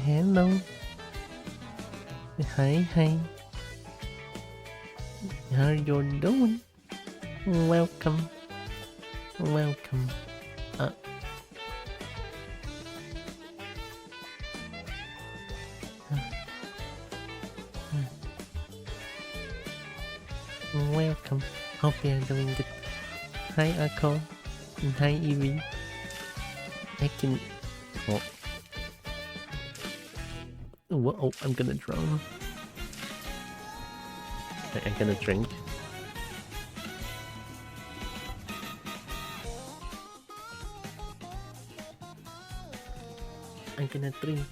Hello. Hi. How you doing? Welcome. Welcome. Hope you're doing good. Hi, Akko. Hi, Evie. Hecckin. Whoa, I'm gonna drown. I'm gonna drink. I'm gonna drink.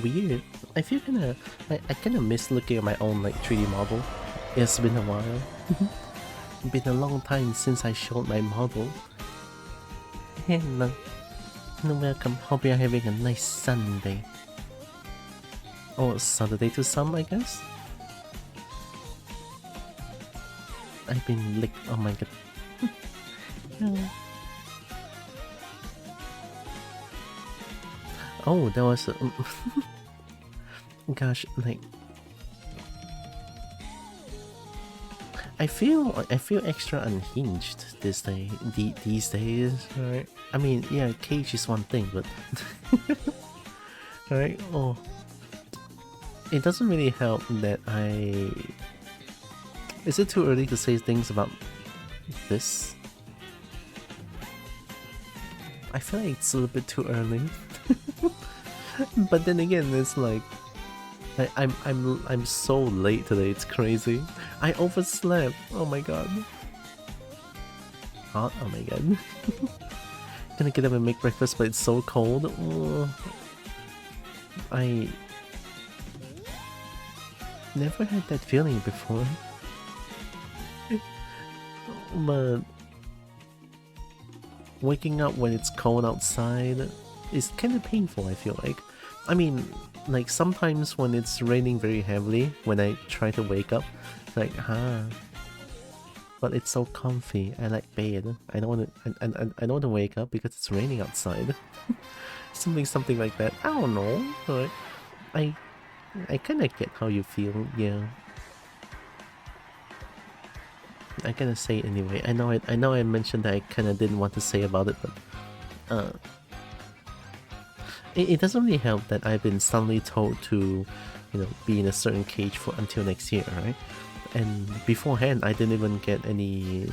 Weird. I feel I kinda miss looking at my own like 3D model. It's been a while. Been a long time since I showed my model. Hello. Welcome. Hope you're having a nice Sunday. Or Saturday to some, I guess. I've been licked. Oh my god. Oh, that was gosh, like I feel extra unhinged these days, right? I mean, yeah, cage is one thing, but right? Oh, it doesn't really help that I. Is it too early to say things about this? I feel like it's a little bit too early. But then again, it's like I'm so late today. It's crazy. I overslept. Oh my god. Hot. Oh my god. Gonna get up and make breakfast, but it's so cold. never had that feeling before. But waking up when it's cold outside is kind of painful, I feel like. I mean, like sometimes when it's raining very heavily, when I try to wake up, like, but it's so comfy. I like bed. I don't want to. I don't want to wake up because it's raining outside. something like that. I don't know. But I kind of get how you feel. Yeah. I gotta say it anyway. I know I mentioned that I kind of didn't want to say about it, but it doesn't really help that I've been suddenly told to, you know, be in a certain cage for until next year, right? And beforehand, I didn't even get any.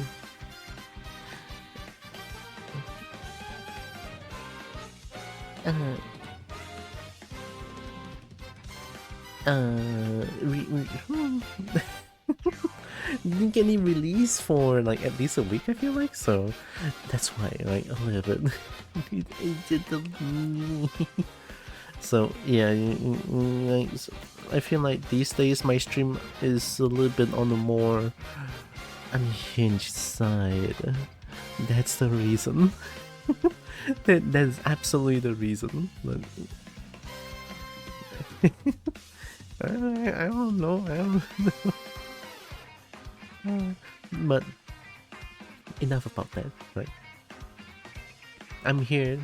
Didn't get any release for like at least a week, I feel like, so that's why, like, a little bit. So yeah, I feel like these days my stream is a little bit on the more unhinged side. That's the reason. That's absolutely the reason. But I don't know. I don't know. But enough about that, right? I'm here.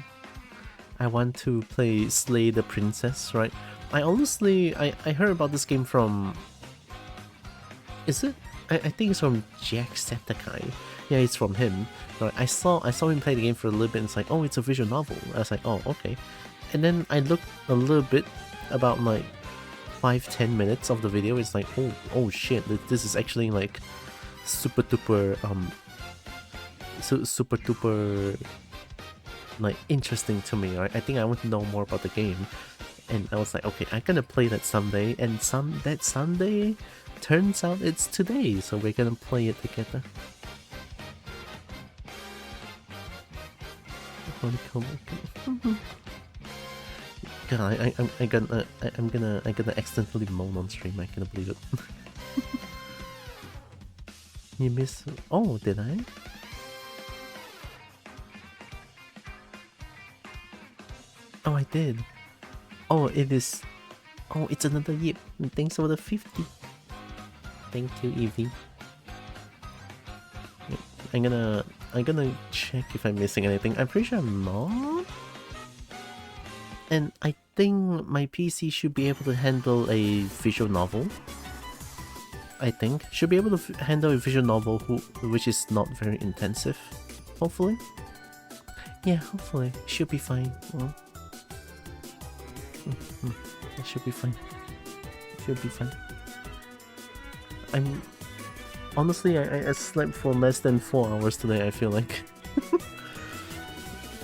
I want to play Slay the Princess, right? I heard about this game from... Is it? I think it's from Jacksepticeye. Yeah, it's from him. Right, I saw him play the game for a little bit and it's like, oh, it's a visual novel. I was like, oh, okay. And then I looked a little bit about like 5-10 minutes of the video. It's like, oh shit, this is actually like super duper like interesting to me, right? I think I want to know more about the game, and I was like, okay, I'm gonna play that someday. And that Sunday turns out it's today, so we're gonna play it together. God, I'm gonna accidentally moan on stream. I can't believe it. You miss? Oh, did I? Oh, I did. Oh, it is. Oh, it's another yip. Thanks for the 50. Thank you, Evie. I'm gonna check if I'm missing anything. I'm pretty sure I'm not. And I think my PC should be able to handle a visual novel. I think should be able to handle a visual novel which is not very intensive. Hopefully. Yeah, hopefully should be fine. Well, it should be fine. Should be fine. I'm honestly I slept for less than 4 hours today. I feel like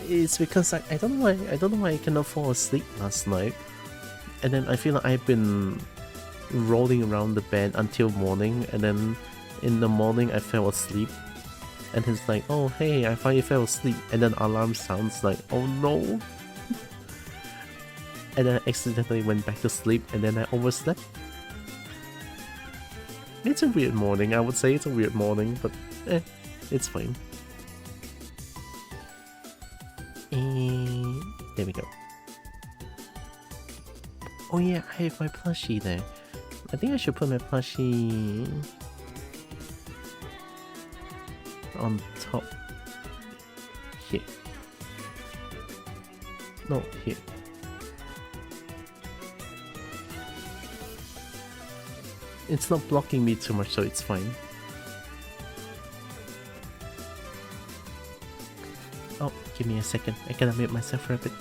it's because I don't know why I cannot fall asleep last night, and then I feel like I've been rolling around the bed until morning, and then in the morning I fell asleep, and it's like, oh hey, I finally fell asleep, and then alarm sounds like, oh no. And then I accidentally went back to sleep, and then I overslept. It's a weird morning, I would say it's a weird morning, but it's fine. And there we go. Oh yeah, I have my plushie there. I think I should put my plushie on top here. No, here. It's not blocking me too much, so it's fine. Oh, give me a second. I gotta mute myself for a bit.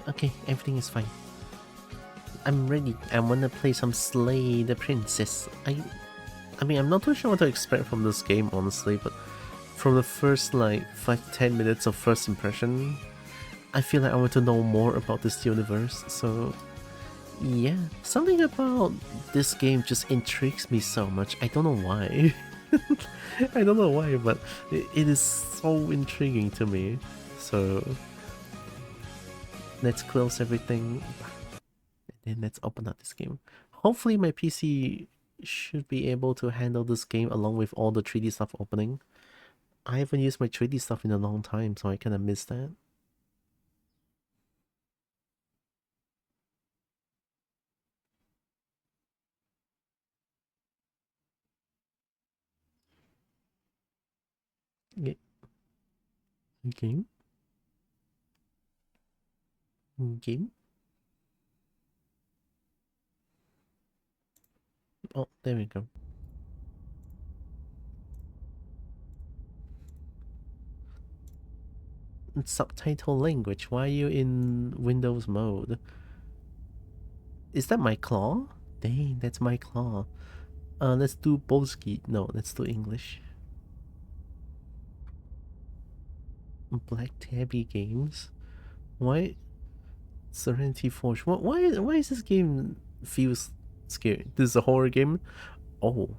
Okay, everything is fine. I'm ready. I wanna play some Slay the Princess. I mean, I'm not too sure what to expect from this game, honestly, but from the first, like, 5-10 minutes of first impression, I feel like I want to know more about this universe, so... yeah, something about this game just intrigues me so much. I don't know why. I don't know why, but it is so intriguing to me. So... let's close everything, and then let's open up this game. Hopefully my PC should be able to handle this game along with all the 3D stuff opening. I haven't used my 3D stuff in a long time, so I kinda miss that. Yeah. Game? Game? Oh, there we go. Subtitle language. Why are you in Windows mode? Is that my claw? Dang, that's my claw. Let's do Polski. No, let's do English. Black Tabby Games. Why? Serenity Forge. Why is this game feels scary? This is a horror game? Oh.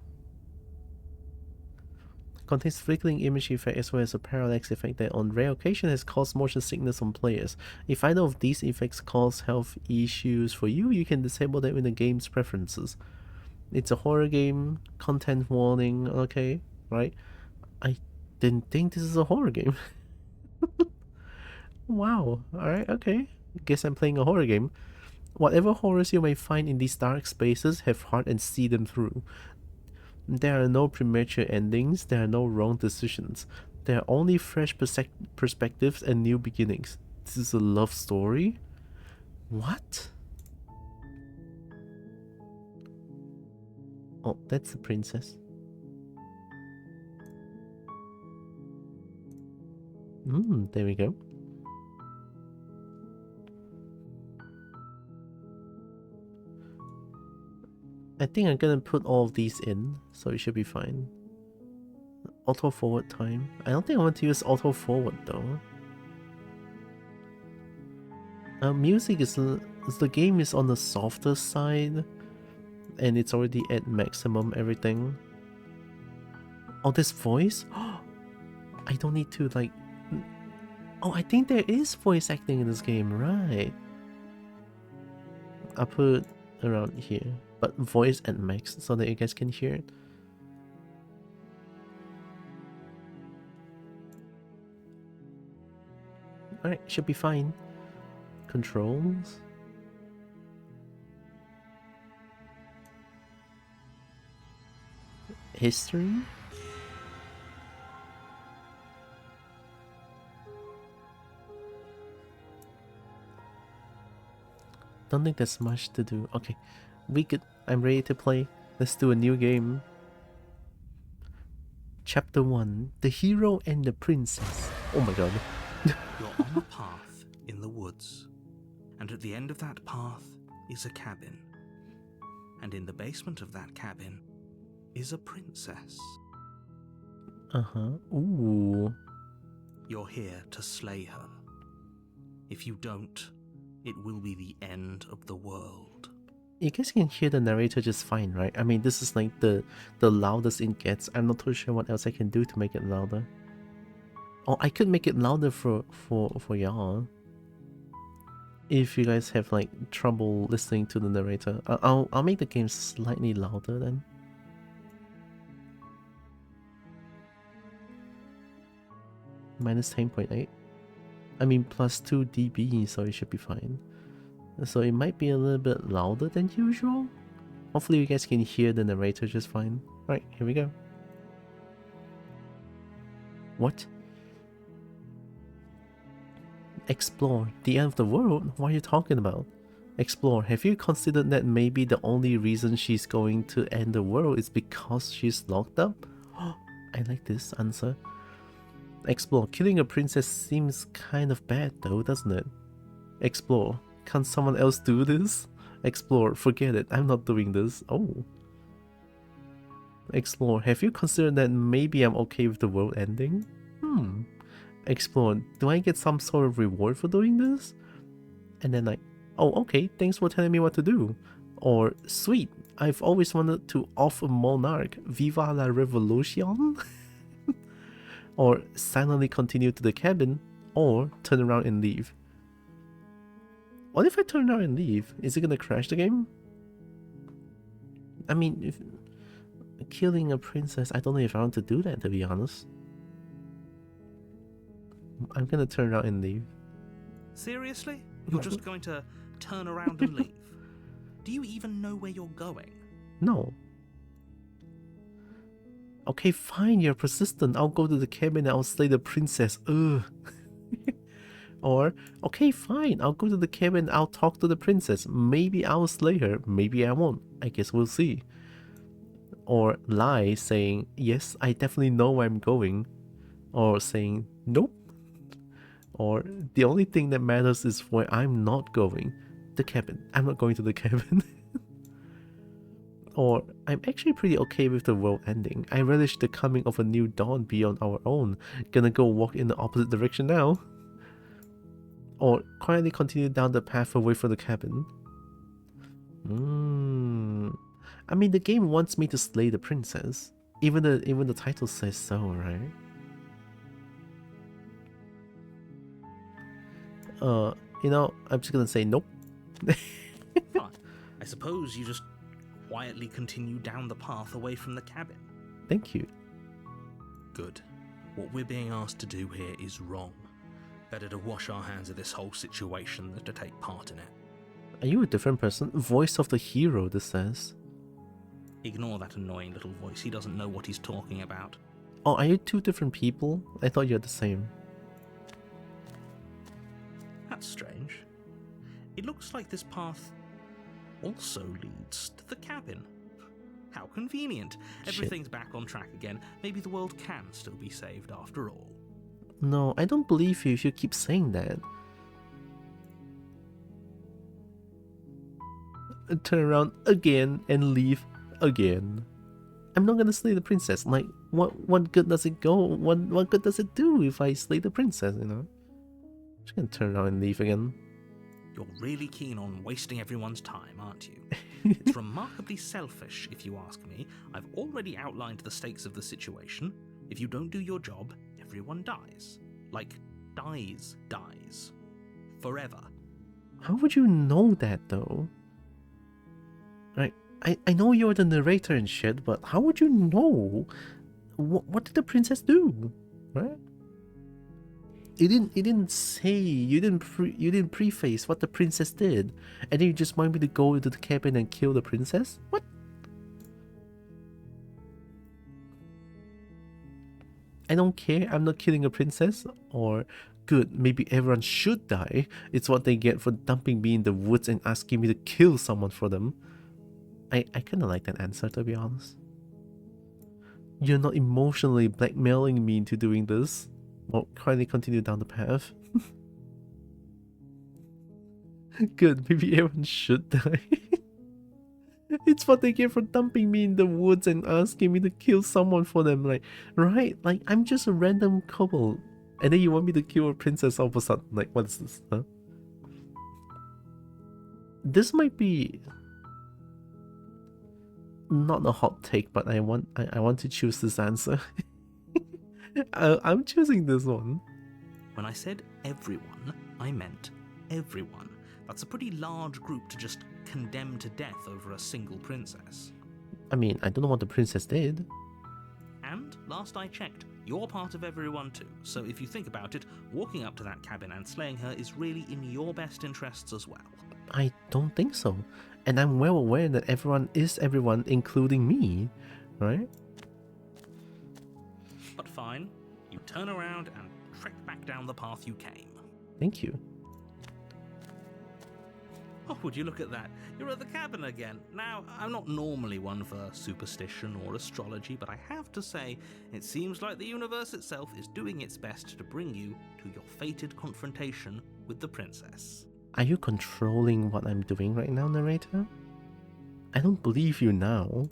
Contains flickering image effect as well as a parallax effect that on rare occasion has caused motion sickness on players. If either of these effects cause health issues for you, you can disable them in the game's preferences. It's a horror game, content warning, okay, right? I didn't think this is a horror game. Wow, alright, okay. Guess I'm playing a horror game. Whatever horrors you may find in these dark spaces, have heart and see them through. There are no premature endings, there are no wrong decisions. There are only fresh perspectives and new beginnings. This is a love story? What? Oh, that's the princess. There we go. I think I'm gonna put all of these in, so it should be fine. Auto forward time. I don't think I want to use auto forward though. Music is the game is on the softer side, and it's already at maximum everything. Oh, this voice? I don't need to like... oh, I think there is voice acting in this game, right? I'll put around here, but voice at max so that you guys can hear it. Alright, should be fine. Controls. History. Don't think there's much to do. Okay, I'm ready to play. Let's do a new game. Chapter 1, The Hero and the Princess. Oh my god. You're on a path in the woods, and at the end of that path is a cabin. And in the basement of that cabin is a princess. Uh-huh. Ooh. You're here to slay her. If you don't, it will be the end of the world. You guys can hear the narrator just fine, right? I mean, this is like the loudest it gets. I'm not too sure what else I can do to make it louder. Oh, I could make it louder for y'all. If you guys have like trouble listening to the narrator, I'll make the game slightly louder then. Minus 10.8. I mean, plus 2 dB, so it should be fine. So it might be a little bit louder than usual. Hopefully you guys can hear the narrator just fine. Alright, here we go. What? Explore. The end of the world? What are you talking about? Explore. Have you considered that maybe the only reason she's going to end the world is because she's locked up? I like this answer. Explore. Killing a princess seems kind of bad though, doesn't it? Explore. Can someone else do this? Explore. Forget it. I'm not doing this. Oh. Explore. Have you considered that maybe I'm okay with the world ending? Explore. Do I get some sort of reward for doing this? And then like, oh, okay, thanks for telling me what to do. Or, sweet, I've always wanted to off a monarch. Viva la revolution? Or, silently continue to the cabin. Or, turn around and leave. What if I turn around and leave? Is it gonna crash the game? I mean, if killing a princess, I don't know if I want to do that, to be honest. I'm gonna turn around and leave. Seriously? You're just going to turn around and leave? Do you even know where you're going? No. Okay, fine, you're persistent. I'll go to the cabin and I'll slay the princess. Ugh. Or, okay, fine, I'll go to the cabin and I'll talk to the princess. Maybe I'll slay her, maybe I won't. I guess we'll see. Or lie, saying, yes, I definitely know where I'm going. Or saying, nope. Or, the only thing that matters is where I'm not going. The cabin. I'm not going to the cabin. Or, I'm actually pretty okay with the world ending. I relish the coming of a new dawn beyond our own. Gonna go walk in the opposite direction now. Or, quietly continue down the path away from the cabin. I mean, the game wants me to slay the princess. Even the title says so, right? You know, I'm just gonna say nope. Fine. I suppose you just quietly continue down the path away from the cabin. Thank you. Good. What we're being asked to do here is wrong. Better to wash our hands of this whole situation than to take part in it. Are you a different person? Voice of the hero, this says. Ignore that annoying little voice. He doesn't know what he's talking about. Oh, are you two different people? I thought you're the same. That's strange. It looks like this path also leads to the cabin. How convenient. Everything's back on track again. Maybe the world can still be saved after all. No, I don't believe you if you keep saying that. Turn around again and leave again. I'm not gonna slay the princess. Like, what good does it go? What good does it do if I slay the princess, you know? I'm just gonna turn around and leave again. You're really keen on wasting everyone's time, aren't you? It's remarkably selfish, if you ask me. I've already outlined the stakes of the situation. If you don't do your job, everyone dies. Like, dies. Forever. How would you know that, though? Right, I know you're the narrator and shit, but how would you know? What did the princess do? Right? It didn't say, you didn't preface what the princess did, and then you just want me to go into the cabin and kill the princess? What? I don't care, I'm not killing a princess. Or, good, maybe everyone should die. It's what they get for dumping me in the woods and asking me to kill someone for them. I kinda like that answer, to be honest. You're not emotionally blackmailing me into doing this. Well, kindly continue down the path. Good, maybe everyone should die. It's what they get for dumping me in the woods and asking me to kill someone for them. Like, right? Like, I'm just a random kobo. And then you want me to kill a princess all of a sudden. Like, what is this, huh? This might be not a hot take, but I want to choose this answer. I'm choosing this one. When I said everyone, I meant everyone. That's a pretty large group to just condemn to death over a single princess. I mean, I don't know what the princess did. And, last I checked, you're part of everyone too. So if you think about it, walking up to that cabin and slaying her is really in your best interests as well. I don't think so. And I'm well aware that everyone is everyone, including me, right? But fine, you turn around and trek back down the path you came. Thank you. Oh, would you look at that? You're at the cabin again. Now, I'm not normally one for superstition or astrology, but I have to say, it seems like the universe itself is doing its best to bring you to your fated confrontation with the princess. Are you controlling what I'm doing right now, narrator? I don't believe you now.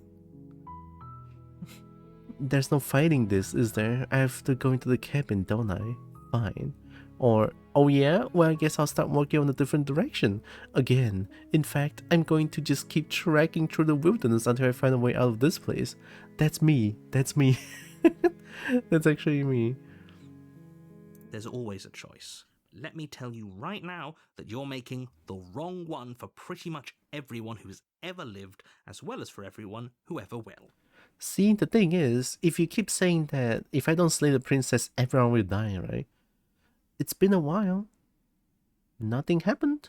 There's no fighting this, is there? I have to go into the cabin, don't I? Fine. Or, oh yeah? Well, I guess I'll start working on a different direction. Again. In fact, I'm going to just keep trekking through the wilderness until I find a way out of this place. That's me. That's me. That's actually me. There's always a choice. Let me tell you right now that you're making the wrong one for pretty much everyone who's ever lived, as well as for everyone who ever will. See, the thing is, if you keep saying that if I don't slay the princess, everyone will die, right? It's been a while. Nothing happened.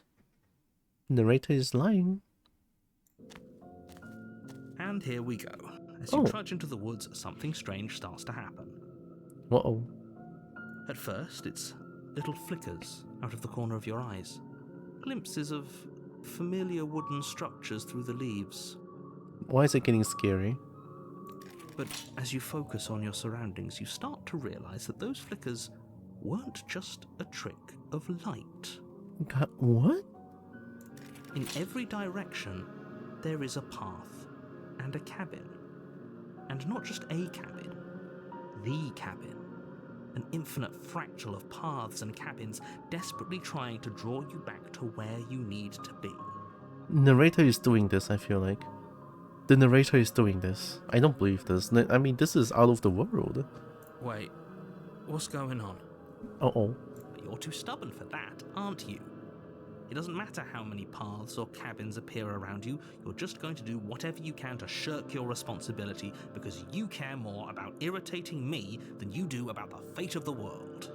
Narrator is lying. And here we go. As you trudge into the woods, something strange starts to happen. Uh-oh. At first, it's little flickers out of the corner of your eyes. Glimpses of familiar wooden structures through the leaves. Why is it getting scary? But as you focus on your surroundings, you start to realize that those flickers weren't just a trick of light. God, what? In every direction, there is a path and a cabin. And not just a cabin, the cabin. An infinite fractal of paths and cabins desperately trying to draw you back to where you need to be. Narrator is doing this, I feel like. The narrator is doing this. I don't believe this. I mean, this is out of the world. Wait, what's going on? Uh-oh. You're too stubborn for that, aren't you? It doesn't matter how many paths or cabins appear around you, you're just going to do whatever you can to shirk your responsibility because you care more about irritating me than you do about the fate of the world.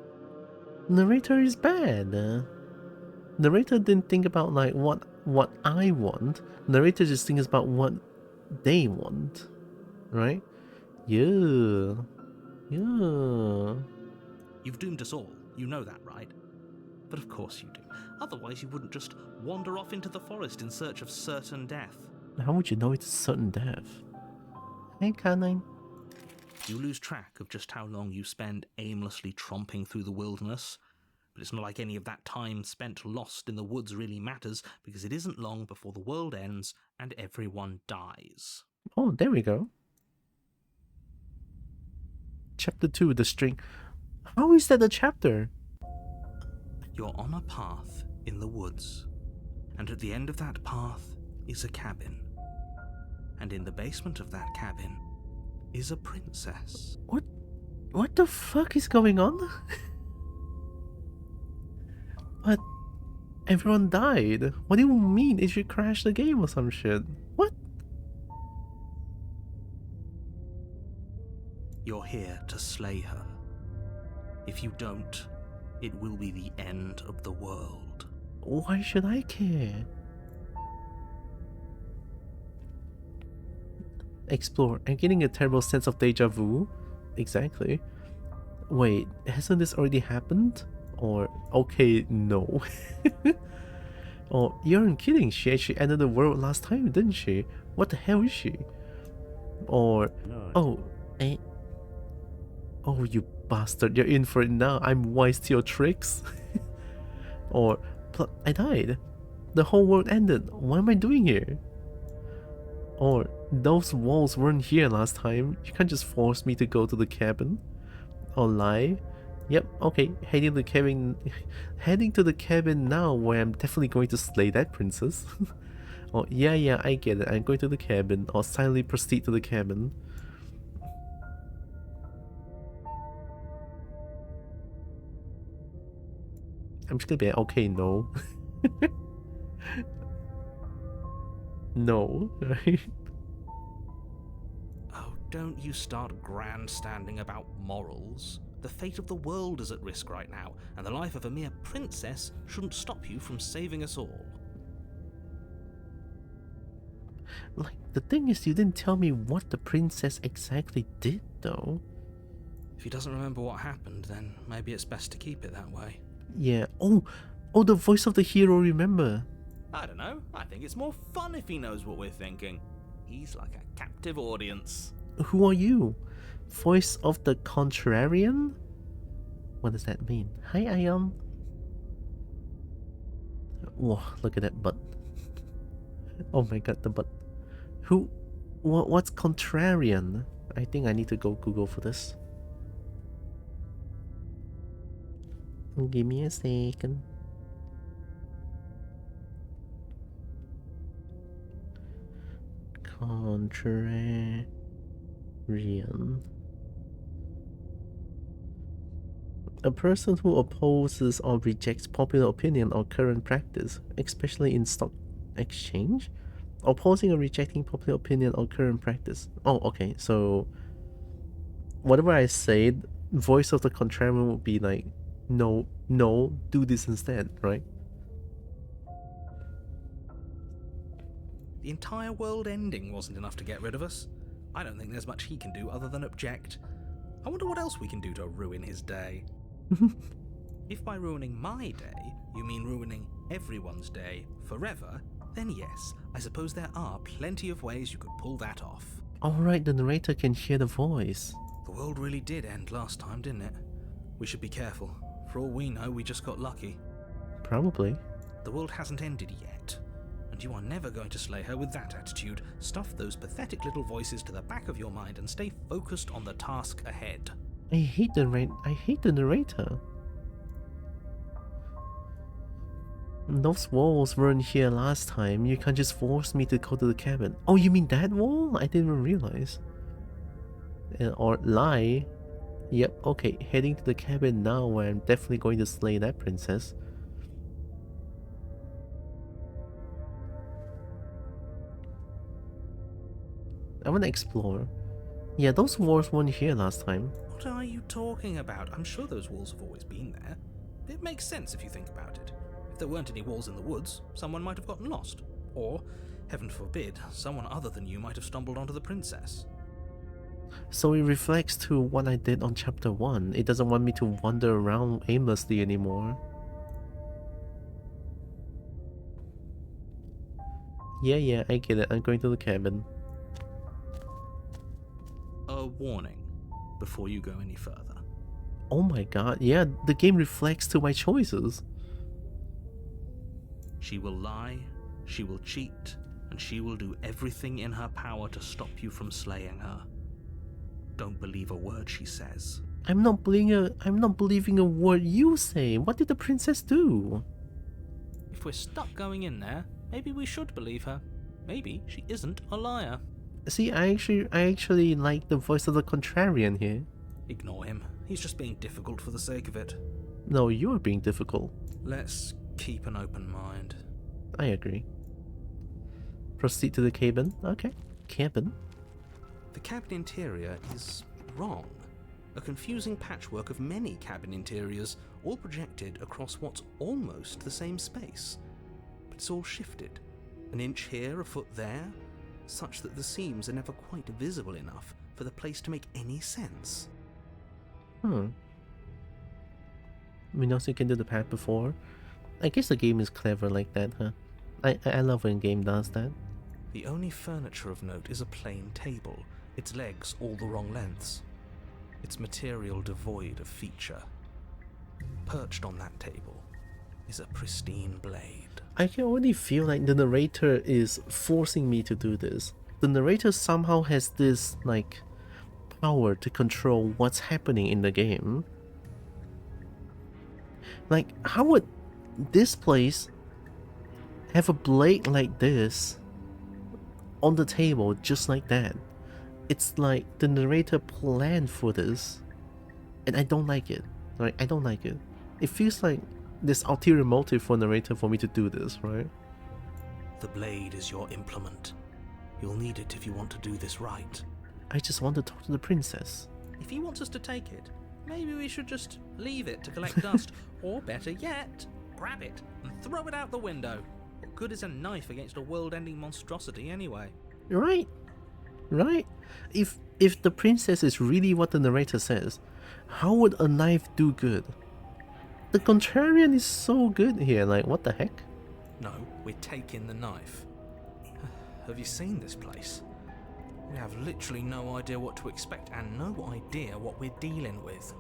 Narrator is bad. Narrator didn't think about like what I want. Narrator just thinks about what they want. Right? Yeah. Yeah. You've doomed us all, you know that, right? But of course you do. Otherwise you wouldn't just wander off into the forest in search of certain death. How would you know it's certain death? Hey, Canine. You lose track of just how long you spend aimlessly tromping through the wilderness. But it's not like any of that time spent lost in the woods really matters, because it isn't long before the world ends and everyone dies. Oh, there we go. Chapter 2, the string. How is that a chapter? You're on a path in the woods, and at the end of that path is a cabin. And in the basement of that cabin is a princess. What the fuck is going on? But everyone died. What do you mean? It should crash the game or some shit? What? You're here to slay her. If you don't, it will be the end of the world. Why should I care? Explore. I'm getting a terrible sense of deja vu. Exactly. Wait, hasn't this already happened? Or, okay, no. Oh, you aren't kidding. She actually ended the world last time, didn't she? What the hell is she? Or, oh, oh, you bastard, you're in for it now. I'm wise to your tricks. Or, I died. The whole world ended. What am I doing here? Or, those walls weren't here last time. You can't just force me to go to the cabin. Or lie. Yep, okay, heading to the cabin now, where I'm definitely going to slay that princess. Or, yeah, I get it. I'm going to the cabin. Or silently proceed to the cabin. I'm just gonna be like, okay, no. No, right? Oh, don't you start grandstanding about morals. The fate of the world is at risk right now, and the life of a mere princess shouldn't stop you from saving us all. Like, the thing is, you didn't tell me what the princess exactly did, though. If he doesn't remember what happened, then maybe it's best to keep it that way. Yeah. Oh, the voice of the hero, remember? I don't know. I think it's more fun if he knows what we're thinking. He's like a captive audience. Who are you? Voice of the contrarian? What does that mean? Hi, Ion. Whoa, look at that butt. Oh my god, the butt. Who? What's contrarian? I think I need to go Google for this. Give me a second. Contrarian. A person who opposes or rejects popular opinion or current practice, especially in stock exchange. Opposing or rejecting popular opinion or current practice. Oh, okay. So whatever I said, voice of the contrarian would be like, no, do this instead, right? The entire world ending wasn't enough to get rid of us. I don't think there's much he can do other than object. I wonder what else we can do to ruin his day. If by ruining my day, you mean ruining everyone's day forever, then yes, I suppose there are plenty of ways you could pull that off. Alright, the narrator can hear the voice. The world really did end last time, didn't it? We should be careful. For all we know, we just got lucky. Probably. The world hasn't ended yet, and you are never going to slay her with that attitude. Stuff those pathetic little voices to the back of your mind and stay focused on the task ahead. I hate the narrator. Those walls weren't here last time. You can't just force me to go to the cabin. Oh, you mean that wall? I didn't even realize. Or lie. Yep, okay. Heading to the cabin now where I'm definitely going to slay that princess. I want to explore. Yeah, those walls weren't here last time. What are you talking about? I'm sure those walls have always been there. It makes sense if you think about it. If there weren't any walls in the woods, someone might have gotten lost. Or, heaven forbid, someone other than you might have stumbled onto the princess. So it reflects to what I did on chapter 1. It doesn't want me to wander around aimlessly anymore. Yeah, I get it. I'm going to the cabin. A warning before you go any further. Oh my god, yeah, the game reflects to my choices. She will lie, she will cheat, and she will do everything in her power to stop you from slaying her. Don't believe a word she says. I'm not believing a word you say. What did the princess do? If we're stuck going in there, maybe we should believe her. Maybe she isn't a liar. See, I actually like the voice of the contrarian here. Ignore him. He's just being difficult for the sake of it. No, you're being difficult. Let's keep an open mind. I agree. Proceed to the cabin. Okay. Cabin. The cabin interior is wrong. A confusing patchwork of many cabin interiors, all projected across what's almost the same space. But it's all shifted. An inch here, a foot there, such that the seams are never quite visible enough for the place to make any sense. We know you can do the path before. I guess the game is clever like that, huh? I love when a game does that. The only furniture of note is a plain table, its legs all the wrong lengths. Its material devoid of feature. Perched on that table is a pristine blade. I can already feel like the narrator is forcing me to do this. The narrator somehow has this, like, power to control what's happening in the game. Like, how would this place have a blade like this on the table just like that? It's like the narrator planned for this, and I don't like it. Right? I don't like it. It feels like this ulterior motive for narrator for me to do this, right? The blade is your implement. You'll need it if you want to do this right. I just want to talk to the princess. If he wants us to take it, maybe we should just leave it to collect dust. Or better yet, grab it and throw it out the window. What good is a knife against a world-ending monstrosity anyway? Right? Right? If the princess is really what the narrator says, how would a knife do good? The contrarian is so good here, like what the heck? No, we're taking the knife. Have you seen this place? We have literally no idea what to expect and no idea what we're dealing with.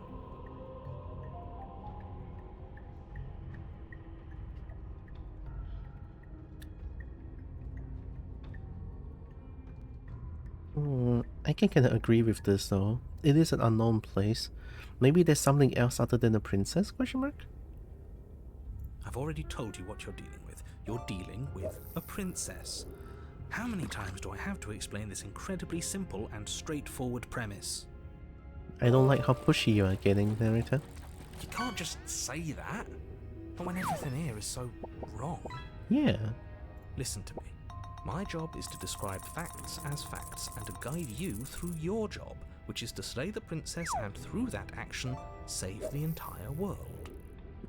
I can kind of agree with this though. It is an unknown place. Maybe there's something else other than the princess? Question mark? I've already told you what you're dealing with. You're dealing with a princess. How many times do I have to explain this incredibly simple and straightforward premise? I don't like how pushy you are getting, narrator. You can't just say that. Not when everything here is so wrong. Yeah. Listen to me. My job is to describe facts as facts and to guide you through your job, which is to slay the princess and through that action, save the entire world.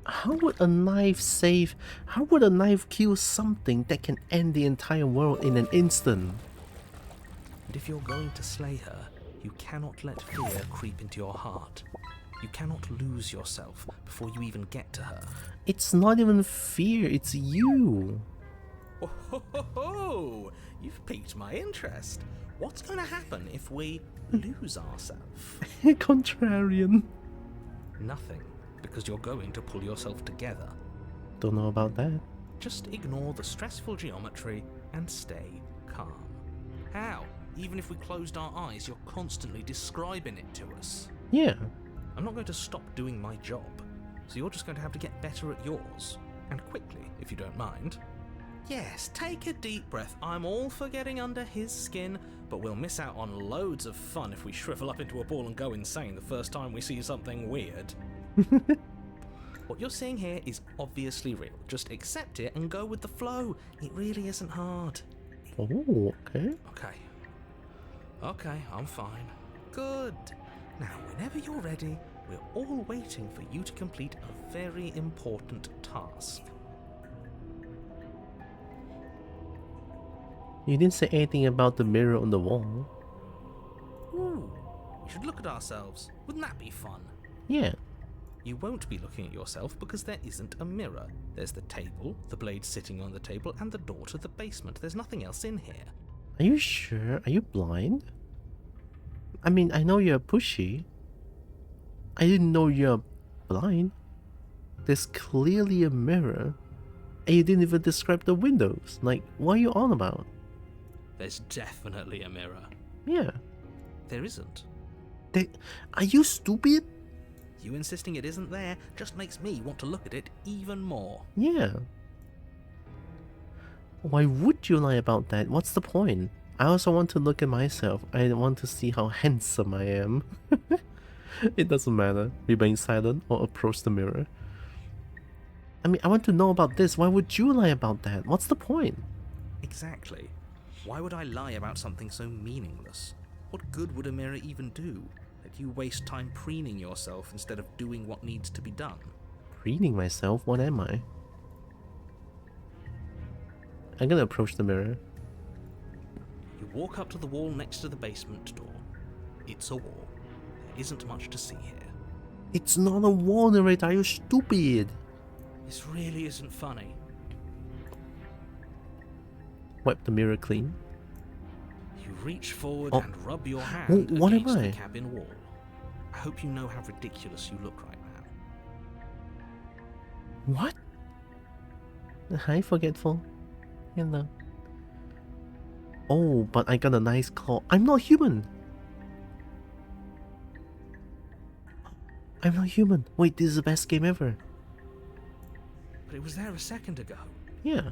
How would a knife save... How would a knife kill something that can end the entire world in an instant? And if you're going to slay her, you cannot let fear creep into your heart. You cannot lose yourself before you even get to her. It's not even fear, it's you. Oh, ho, ho, ho. You've piqued my interest. What's going to happen if we lose ourselves? Contrarian. Nothing, because you're going to pull yourself together. Don't know about that. Just ignore the stressful geometry and stay calm. How? Even if we closed our eyes, you're constantly describing it to us. Yeah. I'm not going to stop doing my job, so you're just going to have to get better at yours. And quickly, if you don't mind. Yes, take a deep breath. I'm all for getting under his skin, but we'll miss out on loads of fun if we shrivel up into a ball and go insane the first time we see something weird. What you're seeing here is obviously real. Just accept it and go with the flow. It really isn't hard. Oh, okay. Okay, I'm fine. Good. Now, whenever you're ready, we're all waiting for you to complete a very important task. You didn't say anything about the mirror on the wall. Ooh, we should look at ourselves. Wouldn't that be fun? Yeah. You won't be looking at yourself because there isn't a mirror. There's the table, the blade sitting on the table, and the door to the basement. There's nothing else in here. Are you sure? Are you blind? I mean, I know you're pushy. I didn't know you're blind. There's clearly a mirror. And you didn't even describe the windows. Like, what are you on about? There's definitely a mirror. Yeah. There isn't. Are you stupid? You insisting it isn't there just makes me want to look at it even more. Yeah. Why would you lie about that? What's the point? I also want to look at myself. I want to see how handsome I am. It doesn't matter. Remain silent or approach the mirror. I mean, I want to know about this. Why would you lie about that? What's the point? Exactly. Why would I lie about something so meaningless? What good would a mirror even do? That you waste time preening yourself instead of doing what needs to be done. Preening myself? What am I? I'm gonna approach the mirror. You walk up to the wall next to the basement door. It's a wall. There isn't much to see here. It's not a wall, narrator. Are you stupid? This really isn't funny. Wipe the mirror clean. You reach forward Oh. and rub your hand What am against I? the cabin wall. I hope you know how ridiculous you look right now. What? Hi, forgetful. Hello. Oh, but I got a nice claw. I'm not human. I'm not human. Wait, this is the best game ever. But it was there a second ago. Yeah.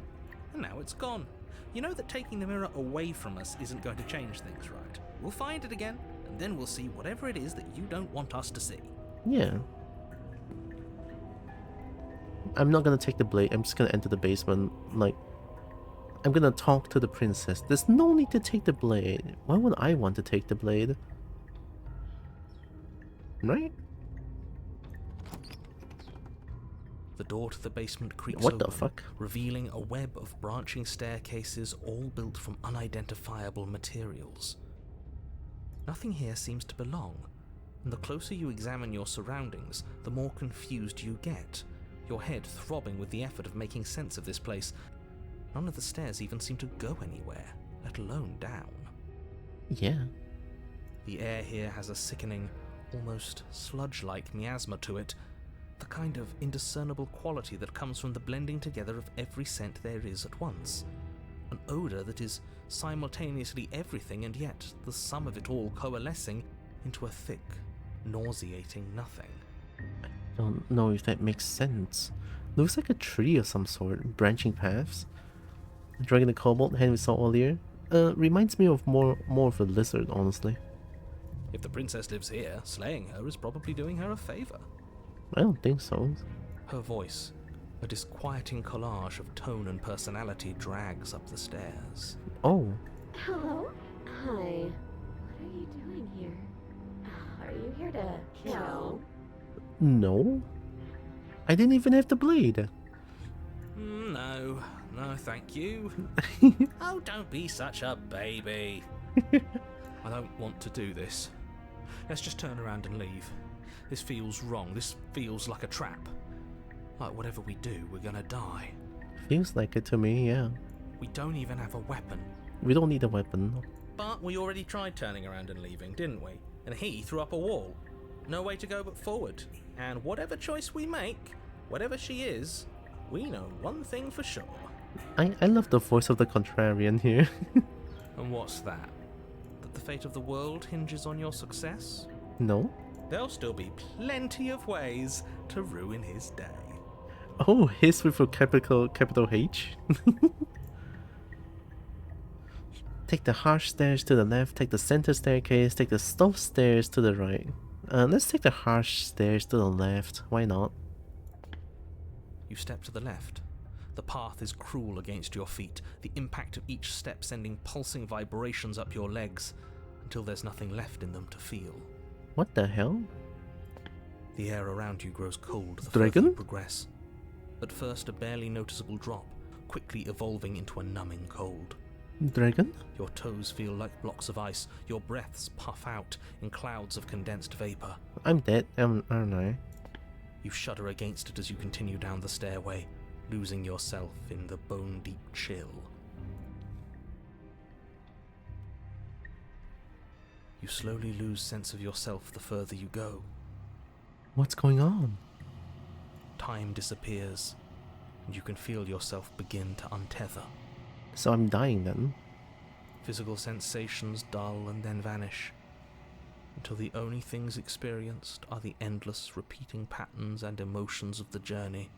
And now it's gone. You know that taking the mirror away from us isn't going to change things, right? We'll find it again, and then we'll see whatever it is that you don't want us to see. Yeah. I'm not gonna take the blade. I'm just gonna enter the basement. Like, I'm gonna talk to the princess. There's no need to take the blade. Why would I want to take the blade? Right? The door to the basement creaks What open, the fuck? revealing a web of branching staircases all built from unidentifiable materials. Nothing here seems to belong, and the closer you examine your surroundings, the more confused you get, your head throbbing with the effort of making sense of this place. None of the stairs even seem to go anywhere, let alone down. Yeah. The air here has a sickening, almost sludge-like miasma to it, the kind of indiscernible quality that comes from the blending together of every scent there is at once. An odour that is simultaneously everything and yet the sum of it all coalescing into a thick, nauseating nothing. I don't know if that makes sense. Looks like a tree of some sort, branching paths. The dragon the kobold hand we saw earlier reminds me of more of a lizard, honestly. If the princess lives here, slaying her is probably doing her a favour. I don't think so. Her voice, a disquieting collage of tone and personality, drags up the stairs. Oh. Hello? Hi. What are you doing here? Are you here to kill? No. I didn't even have the blade. No, thank you. Oh, don't be such a baby. I don't want to do this. Let's just turn around and leave. This feels wrong. This feels like a trap. Like whatever we do, we're gonna die. Feels like it to me, yeah. We don't even have a weapon. We don't need a weapon. But we already tried turning around and leaving, didn't we? And he threw up a wall. No way to go but forward. And whatever choice we make, whatever she is, we know one thing for sure. I love the voice of the contrarian here. And what's that? That the fate of the world hinges on your success? No? There'll still be plenty of ways to ruin his day. Oh, his with a capital H. Take the harsh stairs to the left, take the center staircase, take the stealth stairs to the right. Let's take the harsh stairs to the left, why not? You step to the left. The path is cruel against your feet, the impact of each step sending pulsing vibrations up your legs, until there's nothing left in them to feel. What the hell? The air around you grows cold the Dragon? further you progress. At first a barely noticeable drop, quickly evolving into a numbing cold. Dragon? Your toes feel like blocks of ice, your breaths puff out in clouds of condensed vapor. I'm dead, aren't I? You shudder against it as you continue down the stairway, losing yourself in the bone-deep chill. You slowly lose sense of yourself the further you go. What's going on? Time disappears, and you can feel yourself begin to untether. So I'm dying then? Physical sensations dull and then vanish, until the only things experienced are the endless repeating patterns and emotions of the journey,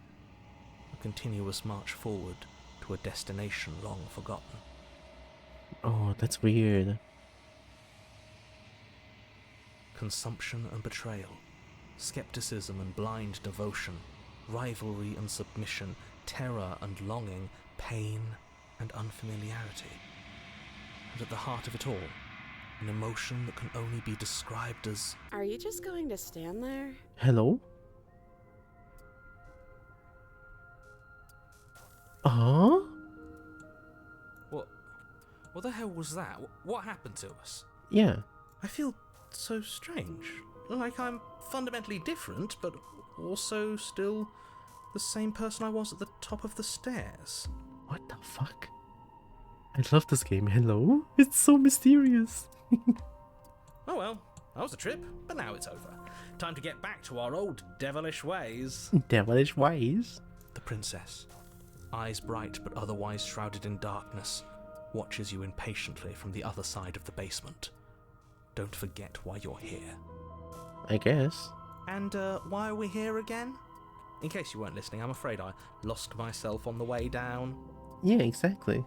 a continuous march forward to a destination long forgotten. Oh, that's weird. Consumption and betrayal, skepticism and blind devotion, rivalry and submission, terror and longing, pain and unfamiliarity. And at the heart of it all, an emotion that can only be described as... Are you just going to stand there? Hello? Huh? What the hell was that? What happened to us? Yeah. I feel so strange. Like I'm fundamentally different, but also still the same person I was at the top of the stairs. What the fuck? I love this game. Hello? It's so mysterious. Oh well, that was a trip, but now it's over. Time to get back to our old devilish ways. Devilish ways? The princess, eyes bright but otherwise shrouded in darkness, watches you impatiently from the other side of the basement. Don't forget why you're here. I guess. And why are we here again? In case you weren't listening, I'm afraid I lost myself on the way down. Yeah, exactly.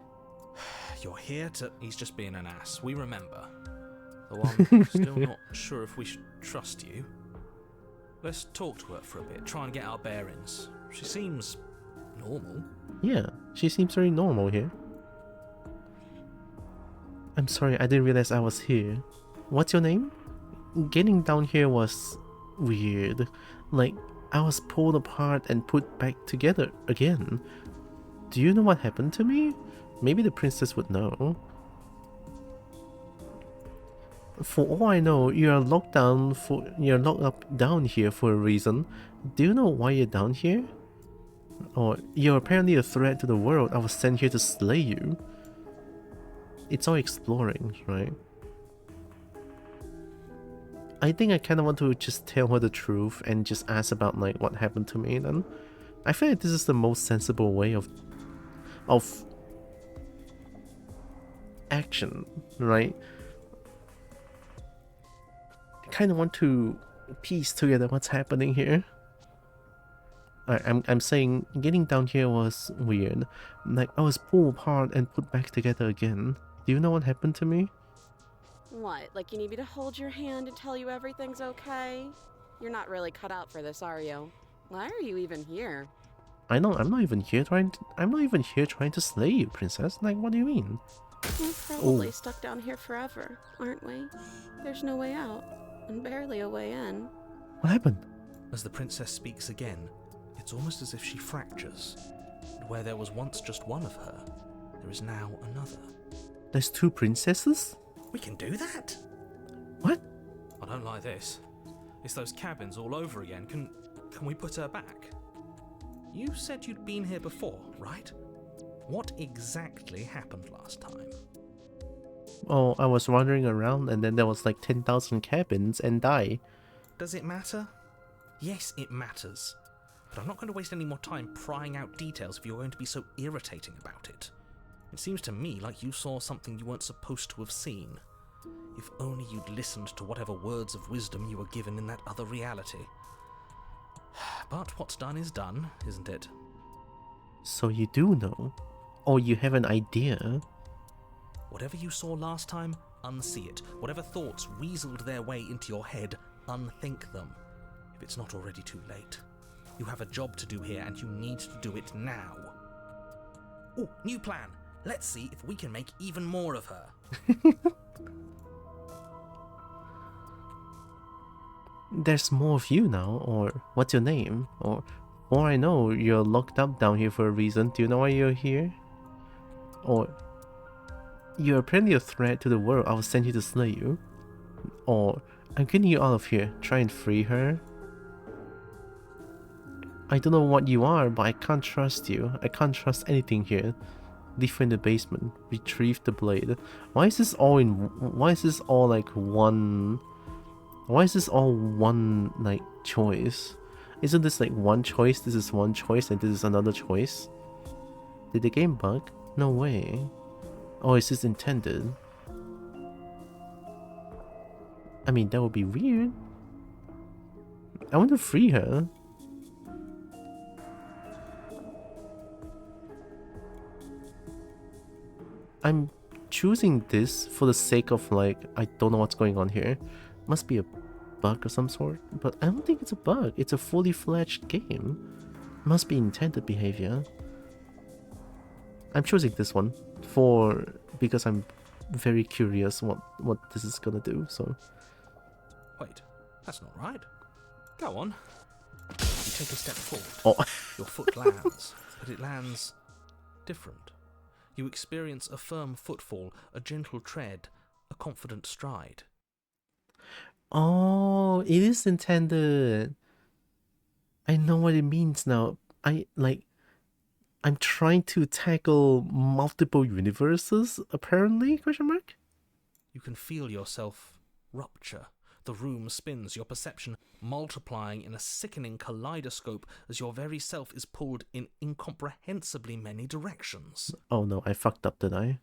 You're here to... He's just being an ass. We remember. Though I'm still not sure if we should trust you. Let's talk to her for a bit, try and get our bearings. She seems normal. Yeah, she seems very normal here. I'm sorry, I didn't realize I was here. What's your name? Getting down here was weird. Like, I was pulled apart and put back together again. Do you know what happened to me? Maybe the princess would know. For all I know, you're locked up down here for a reason. Do you know why you're down here? Or you're apparently a threat to the world. I was sent here to slay you. It's all exploring, right? I think I kind of want to just tell her the truth and just ask about like what happened to me then. I feel like this is the most sensible way of action, right? I kind of want to piece together what's happening here. I'm saying getting down here was weird. Like, I was pulled apart and put back together again. Do you know what happened to me? What, like you need me to hold your hand and tell you everything's okay? You're not really cut out for this, are you? Why are you even here? I know, I'm not even here trying to slay you, princess. Like, what do you mean? We're probably stuck down here forever, aren't we? There's no way out, and barely a way in. What happened? As the princess speaks again, it's almost as if she fractures. And where there was once just one of her, there is now another. There's 2 princesses? We can do that? What? I don't like this. It's those cabins all over again. Can we put her back? You said you'd been here before, right? What exactly happened last time? Oh, I was wandering around and then there was like 10,000 cabins and die. Does it matter? Yes, it matters. But I'm not going to waste any more time prying out details if you're going to be so irritating about it. It seems to me like you saw something you weren't supposed to have seen. If only you'd listened to whatever words of wisdom you were given in that other reality. But what's done is done, isn't it? So you do know? Or you have an idea? Whatever you saw last time, unsee it. Whatever thoughts weaseled their way into your head, unthink them. If it's not already too late. You have a job to do here and you need to do it now. Oh, new plan. Let's see if we can make even more of her. There's more of you now, or what's your name? Or I know you're locked up down here for a reason. Do you know why you're here? Or you're apparently a threat to the world. I will send you to slay you. Or I'm getting you out of here. Try and free her. I don't know what you are, but I can't trust you. I can't trust anything here. Leave her in the basement. Retrieve the blade. Why is this all like one? Why is this all one like choice? Isn't this like one choice? This is one choice and this is another choice. Did the game bug? No way. Oh, is this intended? I mean, that would be weird. I want to free her. I'm choosing this for the sake of like, I don't know what's going on here. Must be a bug of some sort, but I don't think it's a bug. It's a fully fledged game. Must be intended behavior. I'm choosing this one because I'm very curious what this is gonna do. So Wait, that's not right. Go on. You take a step forward. Oh. Your foot lands, but it lands different. You experience a firm footfall, a gentle tread, a confident stride. Oh, it is intended. I know what it means now. I'm trying to tackle multiple universes, apparently, question mark? You can feel yourself rupture. The room spins, your perception multiplying in a sickening kaleidoscope as your very self is pulled in incomprehensibly many directions. Oh no, I fucked up, did I?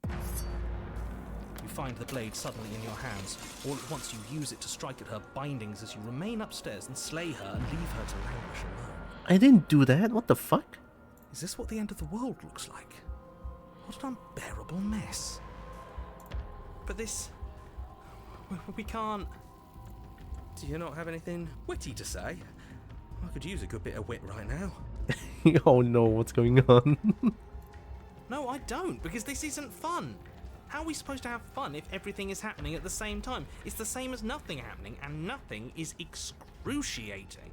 You find the blade suddenly in your hands. All at once you use it to strike at her bindings as you remain upstairs and slay her and leave her to languish alone. I didn't do that, what the fuck? Is this what the end of the world looks like? What an unbearable mess. But this... we can't... Do you not have anything witty to say? I could use a good bit of wit right now. Oh no, what's going on? No, I don't, because this isn't fun. How are we supposed to have fun if everything is happening at the same time? It's the same as nothing happening, and nothing is excruciating.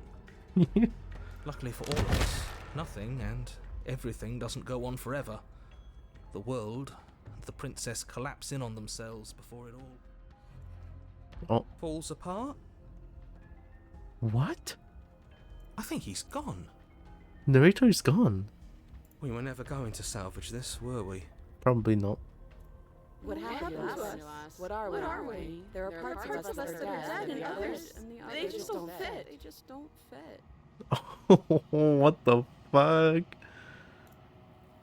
Luckily for all of us, nothing and everything doesn't go on forever. The world and the princess collapse in on themselves before it all falls apart. What? I think he's gone. Narrator is gone. We were never going to salvage this, were we? Probably not. What happened to us? What are we? There are parts of us that are dead, and others, they just don't fit. They just don't fit. Oh, what the fuck?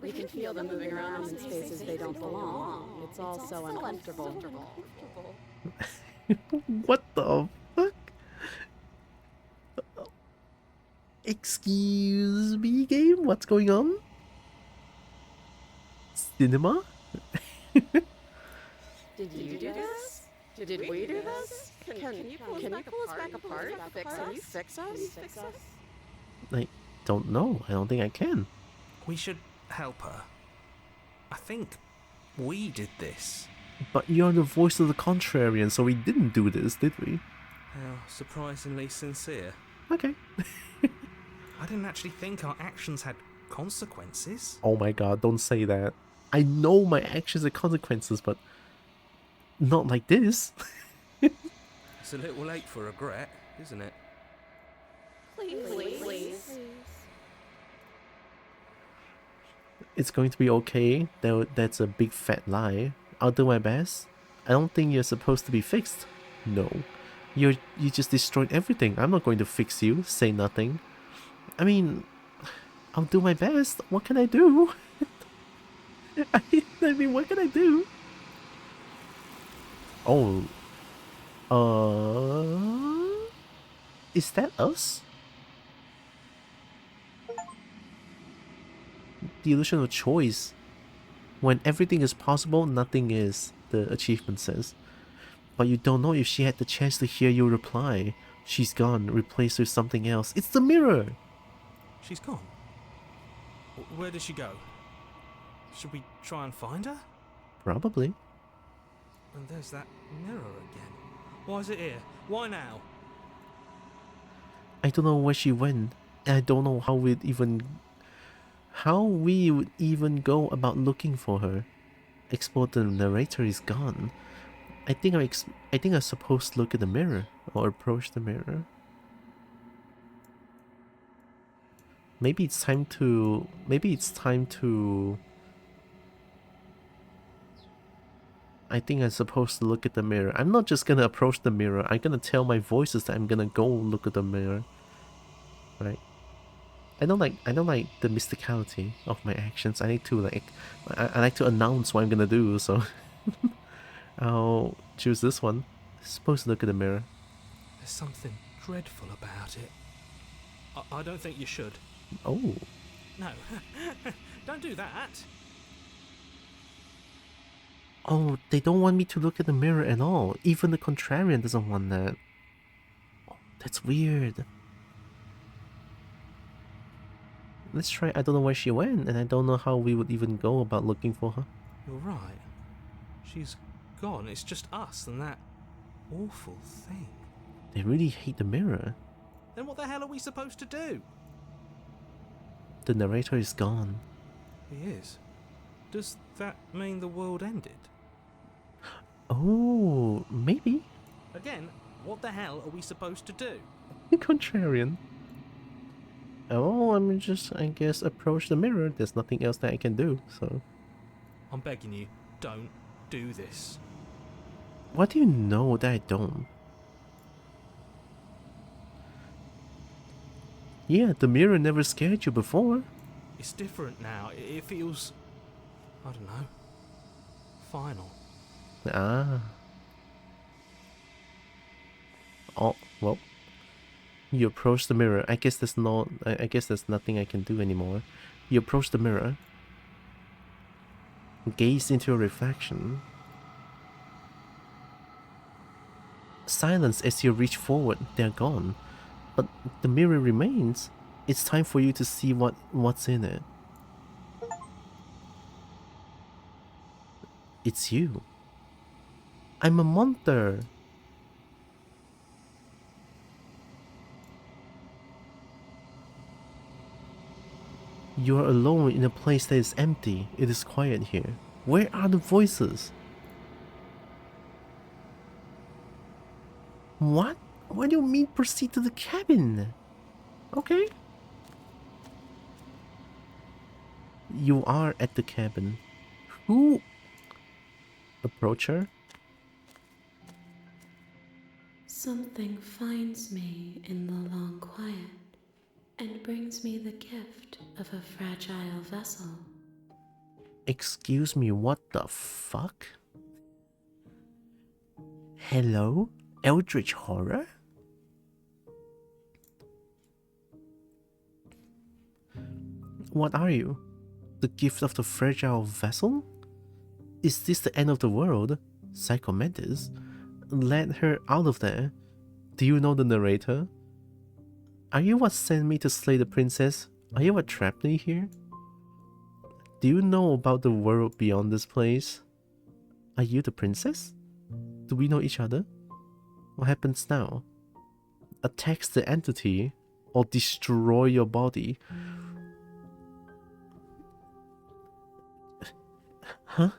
You can feel them moving around in spaces they don't belong. It's all so uncomfortable. What the fuck? Excuse me, game? What's going on? Cinema? Did you do this? Did we do this? Can you pull us back apart? Fix us? I don't know. I don't think I can. We should help her. I think we did this. But you're the voice of the contrarian, so we didn't do this, did we? How surprisingly sincere. Okay. I didn't actually think our actions had consequences. Oh my god, don't say that. I know my actions have consequences, but not like this. It's a little late for regret, isn't it? Please. It's going to be okay. That's a big fat lie. I'll do my best. I don't think you're supposed to be fixed. No. You just destroyed everything. I'm not going to fix you. Say nothing. I mean, I'll do my best. What can I do? I mean, what can I do? Oh. Is that us? The illusion of choice. When everything is possible, nothing is, the achievement says. But you don't know if she had the chance to hear your reply. She's gone, replaced with something else. It's the mirror! She's gone. Where did she go? Should we try and find her? Probably. And there's that mirror again. Why is it here? Why now? I don't know where she went. And I don't know how we would even go about looking for her. Explore the narrator is gone. I think I'm supposed to look at the mirror or approach the mirror. Maybe it's time to I think I'm supposed to look at the mirror. I'm not just gonna approach the mirror. I'm gonna tell my voices that I'm gonna go look at the mirror. Right? I don't like the mysticality of my actions. I need to I like to announce what I'm gonna do, so I'll choose this one. Supposed to look at the mirror. There's something dreadful about it. I don't think you should. Oh. No. Don't do that. Oh, they don't want me to look at the mirror at all. Even the contrarian doesn't want that. Oh, that's weird. Let's try. I don't know where she went, and I don't know how we would even go about looking for her. You're right. She's gone. It's just us and that awful thing. They really hate the mirror. Then what the hell are we supposed to do? The narrator is gone. He is. Does that mean the world ended? Oh, maybe. Again, what the hell are we supposed to do? Contrarian. Oh, I'm just, I guess, approach the mirror. There's nothing else that I can do, so... I'm begging you, don't do this. What do you know that I don't? Yeah, the mirror never scared you before. It's different now. It feels... I don't know. Final. Ah. Oh, well. You approach the mirror. I guess there's nothing I can do anymore. You approach the mirror. Gaze into your reflection. Silence as you reach forward. They're gone. But the mirror remains. It's time for you to see what's in it. It's you. I'm a monster. You are alone in a place that is empty. It is quiet here. Where are the voices? What? What do you mean proceed to the cabin? Okay. You are at the cabin. Who? Approach her. Something finds me in the long quiet and brings me the gift of a fragile vessel. Excuse me, what the fuck? Hello? Eldritch horror? What are you? The gift of the fragile vessel? Is this the end of the world? Psychomantis? Let her out of there. Do you know the narrator? Are you what sent me to slay the princess? Are you what trapped me here? Do you know about the world beyond this place? Are you the princess? Do we know each other? What happens now? Attacks the entity or destroy your body? Huh?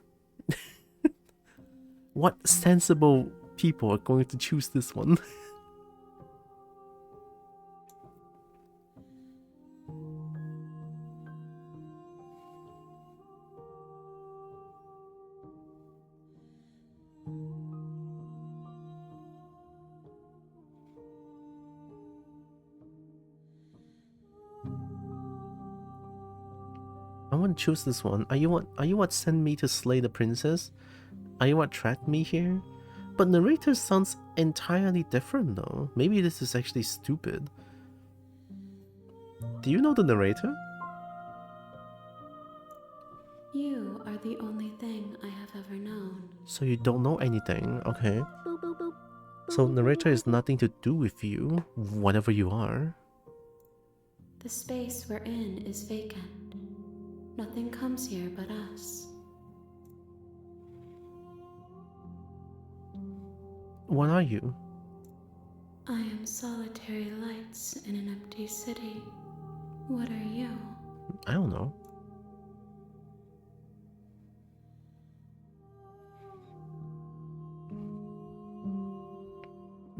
What sensible people are going to choose this one? I want to choose this one. Are you what sent me to slay the princess? Are you what trapped me here? But narrator sounds entirely different though. Maybe this is actually stupid. Do you know the narrator? You are the only thing I have ever known. So you don't know anything, okay. Boop, boop, boop. So narrator is nothing to do with you, whatever you are. The space we're in is vacant. Nothing comes here but us. What are you? I am solitary lights in an empty city. What are you? I don't know.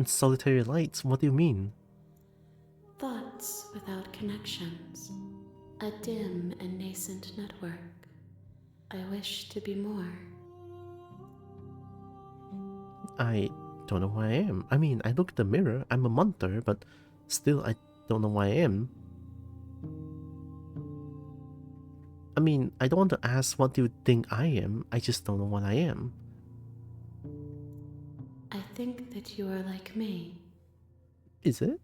Solitary lights, what do you mean? Thoughts without connections. A dim and nascent network. I wish to be more. I don't know who I am. I mean, I look at the mirror, I'm a monster, but still I don't know who I am. I mean, I don't want to ask what do you think I am, I just don't know what I am. I think that you are like me. Is it?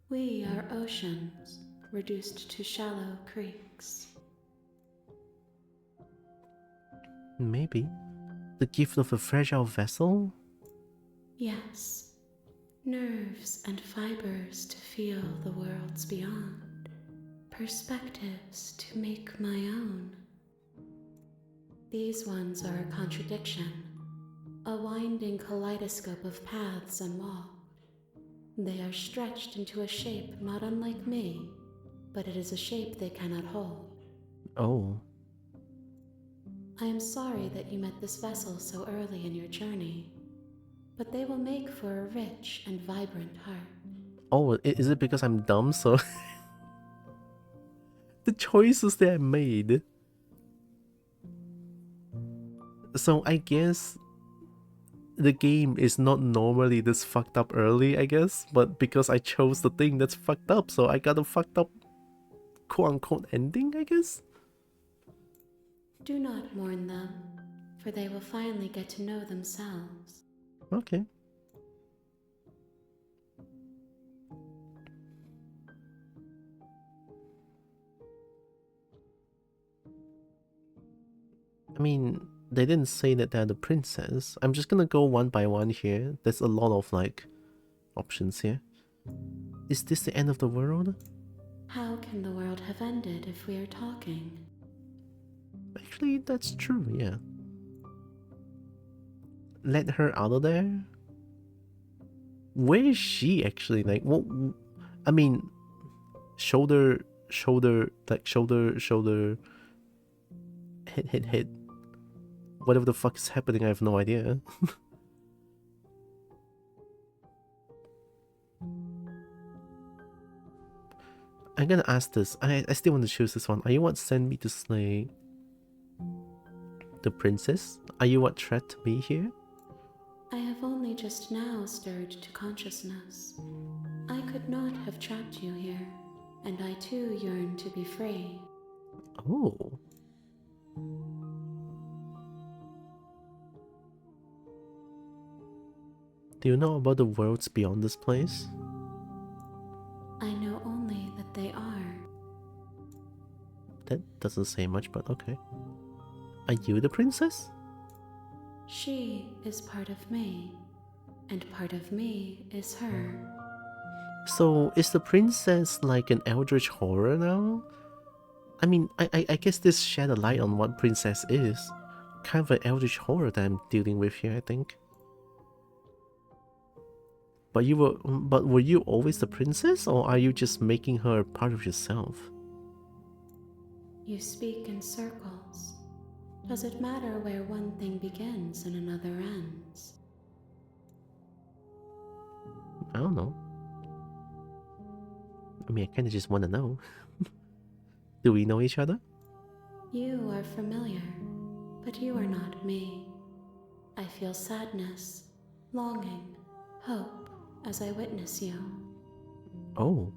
We are oceans, reduced to shallow creeks. Maybe. The gift of a fragile vessel? Yes, nerves and fibers to feel the worlds beyond, perspectives to make my own. These ones are a contradiction, a winding kaleidoscope of paths unwalked. They are stretched into a shape not unlike me, but it is a shape they cannot hold. Oh. I am sorry that you met this vessel so early in your journey, but they will make for a rich and vibrant heart. Oh, is it because I'm dumb, so... the choices that I made. So I guess... the game is not normally this fucked up early, I guess, but because I chose the thing that's fucked up, so I got a fucked up quote-unquote ending, I guess? Do not mourn them, for they will finally get to know themselves. Okay. I mean, they didn't say that they're the princess. I'm just gonna go one by one here. There's a lot of, like, options here. Is this the end of the world? How can the world have ended if we are talking? Actually, that's true, yeah. Let her out of there? Where is she actually? Like, what? I mean, shoulder, like shoulder, head. Whatever the fuck is happening, I have no idea. I'm gonna ask this. I still want to choose this one. Are you what sent me to slay the princess? Are you what trapped me here? I have only just now stirred to consciousness. I could not have trapped you here, and I too yearn to be free. Oh. Do you know about the worlds beyond this place? I know only that they are. That doesn't say much, but okay. Are you the princess? She is part of me, and part of me is her. So, is the princess like an eldritch horror now? I mean, I guess this shed a light on what princess is. Kind of an eldritch horror that I'm dealing with here, I think. But were you always the princess, or are you just making her part of yourself? You speak in circles. Does it matter where one thing begins and another ends? I don't know. I mean, I kinda just wanna know. Do we know each other? You are familiar, but you are not me. I feel sadness, longing, hope as I witness you. Oh.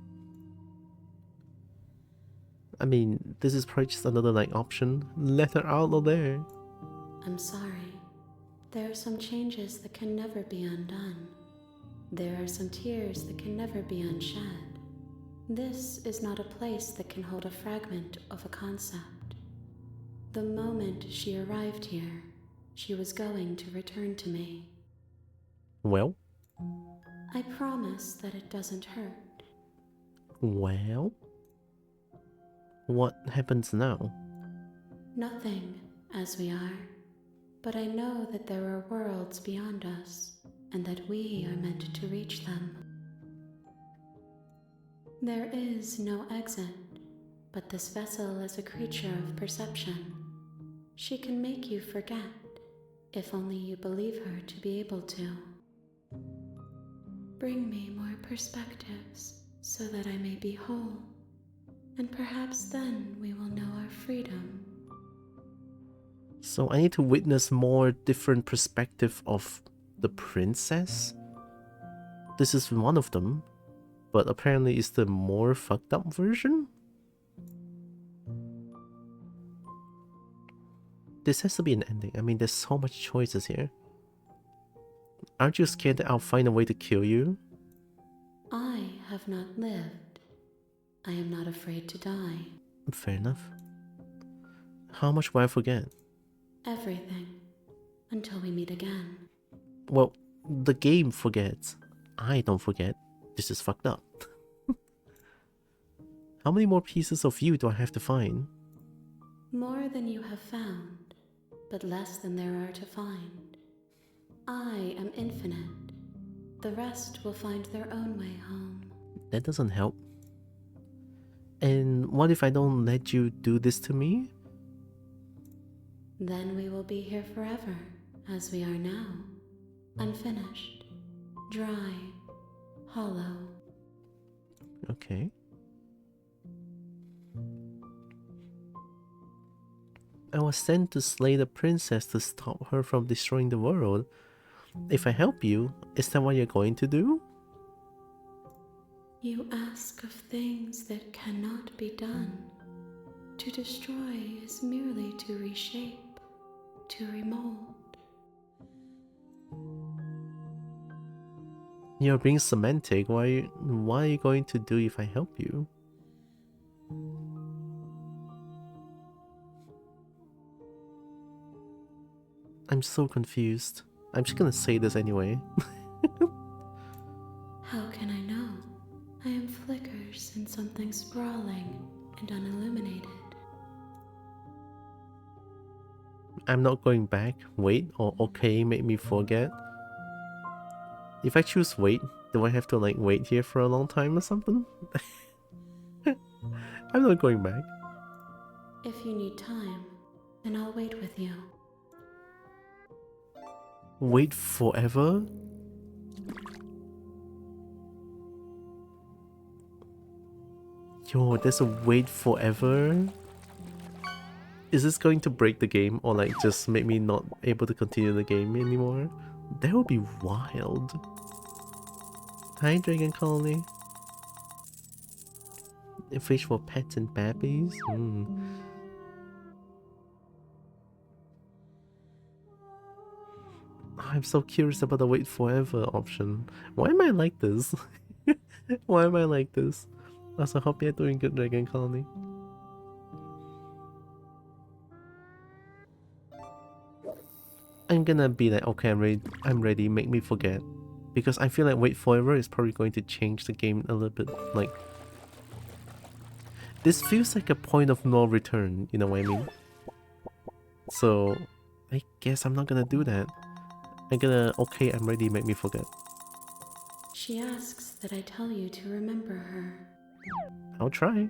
I mean, this is probably just another like option. Let her out of there. I'm sorry. There are some changes that can never be undone. There are some tears that can never be unshed. This is not a place that can hold a fragment of a concept. The moment she arrived here, she was going to return to me. Well? I promise that it doesn't hurt. Well? What happens now? Nothing, as we are. But I know that there are worlds beyond us, and that we are meant to reach them. There is no exit, but this vessel is a creature of perception. She can make you forget, if only you believe her to be able to. Bring me more perspectives, so that I may be whole, and perhaps then we will know our freedom. So I need to witness more different perspective of the princess? This is one of them, but apparently it's the more fucked up version? This has to be an ending. I mean, there's so much choices here. Aren't you scared that I'll find a way to kill you? I have not lived. I am not afraid to die. Fair enough. How much will I forget? Everything. Until we meet again. Well, the game forgets. I don't forget. This is fucked up. How many more pieces of you do I have to find? More than you have found, but less than there are to find. I am infinite. The rest will find their own way home. That doesn't help. And what if I don't let you do this to me? Then we will be here forever, as we are now. Unfinished, dry, hollow. Okay. I was sent to slay the princess to stop her from destroying the world. If I help you, is that what you're going to do? You ask of things that cannot be done. To destroy is merely to reshape, to remold. You're being semantic. What are you going to do if I help you? I'm so confused. I'm just gonna say this anyway. How can I know? I am flickers in something sprawling and unilluminated. I'm not going back. Wait or okay, make me forget. If I choose wait, do I have to like wait here for a long time or something? I'm not going back. If you need time, then I'll wait with you. Wait forever? Yo, there's a wait forever? Is this going to break the game or like just make me not able to continue the game anymore? That would be wild. Hi, Dragon Colony. A fish for pets and babies? I'm so curious about the wait forever option. Why am I like this? Why am I like this? Also, hope you're doing good, Dragon Colony. I'm gonna be like, okay, I'm ready, make me forget. Because I feel like wait forever is probably going to change the game a little bit. Like, this feels like a point of no return, you know what I mean? So, I guess I'm not gonna do that. I'm gonna, okay, I'm ready, make me forget. She asks that I tell you to remember her. I'll try.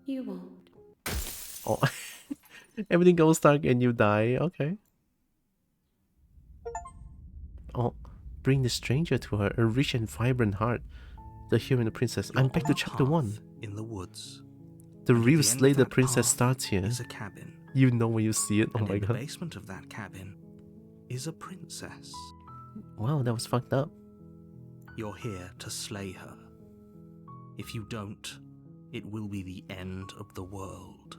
You won't. Oh, everything goes dark and you die, okay. Oh, bring the stranger to her, a rich and vibrant heart. The hero and the princess. I'm back to chapter 1. In the woods. The And at real the end Slay of the that Princess path starts here. Is a cabin. You know when you see it, oh And my in the god. basement of that cabin is a princess. Wow, that was fucked up. You're here to slay her. If you don't, it will be the end of the world.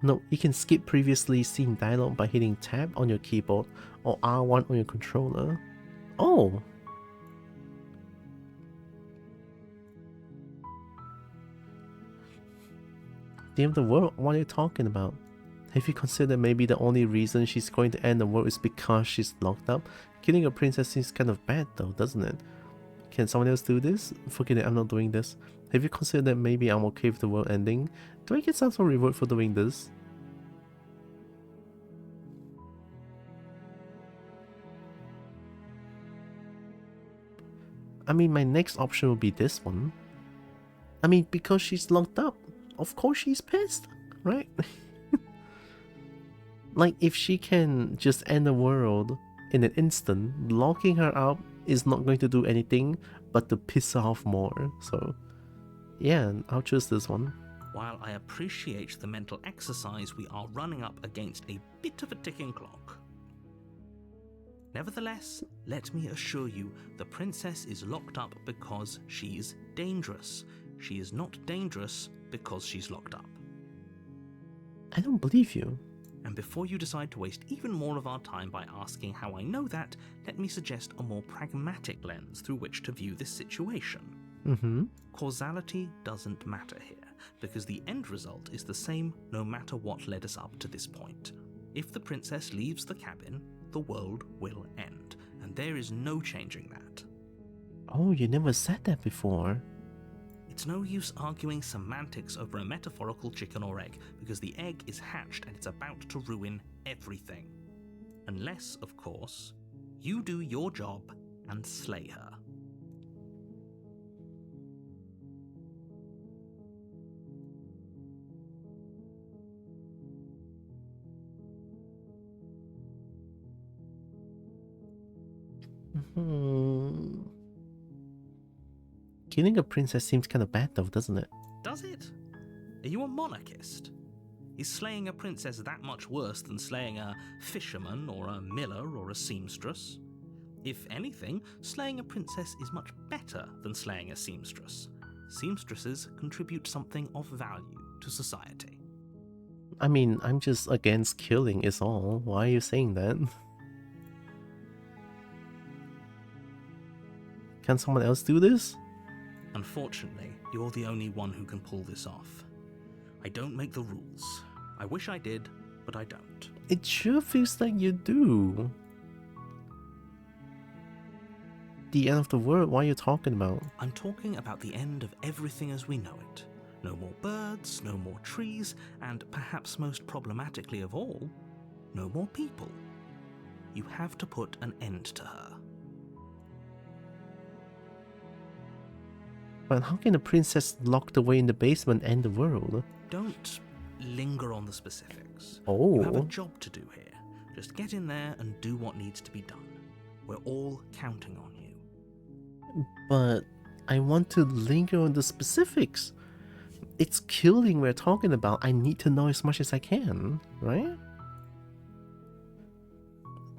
No, you can skip previously seen dialogue by hitting tab on your keyboard or R1 on your controller. Oh! The end of the world? What are you talking about? Have you considered maybe the only reason she's going to end the world is because she's locked up? Killing a princess seems kind of bad though, doesn't it? Can someone else do this? Forget it, I'm not doing this. Have you considered that maybe I'm okay with the world ending? Do I get some sort of reward for doing this? I mean, my next option will be this one. I mean, because she's locked up, of course she's pissed, right? Like, if she can just end the world in an instant, locking her up is not going to do anything but to piss her off more. So, yeah, I'll choose this one. While I appreciate the mental exercise, we are running up against a bit of a ticking clock. Nevertheless, let me assure you, the princess is locked up because she's dangerous. She is not dangerous because she's locked up. I don't believe you. And before you decide to waste even more of our time by asking how I know that, let me suggest a more pragmatic lens through which to view this situation. Causality doesn't matter here, because the end result is the same no matter what led us up to this point. If the princess leaves the cabin, the world will end, and there is no changing that. Oh, you never said that before. It's no use arguing semantics over a metaphorical chicken or egg, because the egg is hatched and it's about to ruin everything. Unless, of course, you do your job and slay her. Killing a princess seems kind of bad though, doesn't it? Does it? Are you a monarchist? Is slaying a princess that much worse than slaying a fisherman or a miller or a seamstress? If anything, slaying a princess is much better than slaying a seamstress. Seamstresses contribute something of value to society. I mean, I'm just against killing is all. Why are you saying that? Can someone else do this? Unfortunately, you're the only one who can pull this off. I don't make the rules. I wish I did, but I don't. It sure feels like you do. The end of the world, what are you talking about? I'm talking about the end of everything as we know it. No more birds, no more trees, and perhaps most problematically of all, no more people. You have to put an end to her. But how can a princess locked away in the basement end the world? Don't linger on the specifics. Oh. You have a job to do here. Just get in there and do what needs to be done. We're all counting on you. But I want to linger on the specifics. It's killing we're talking about. I need to know as much as I can, right?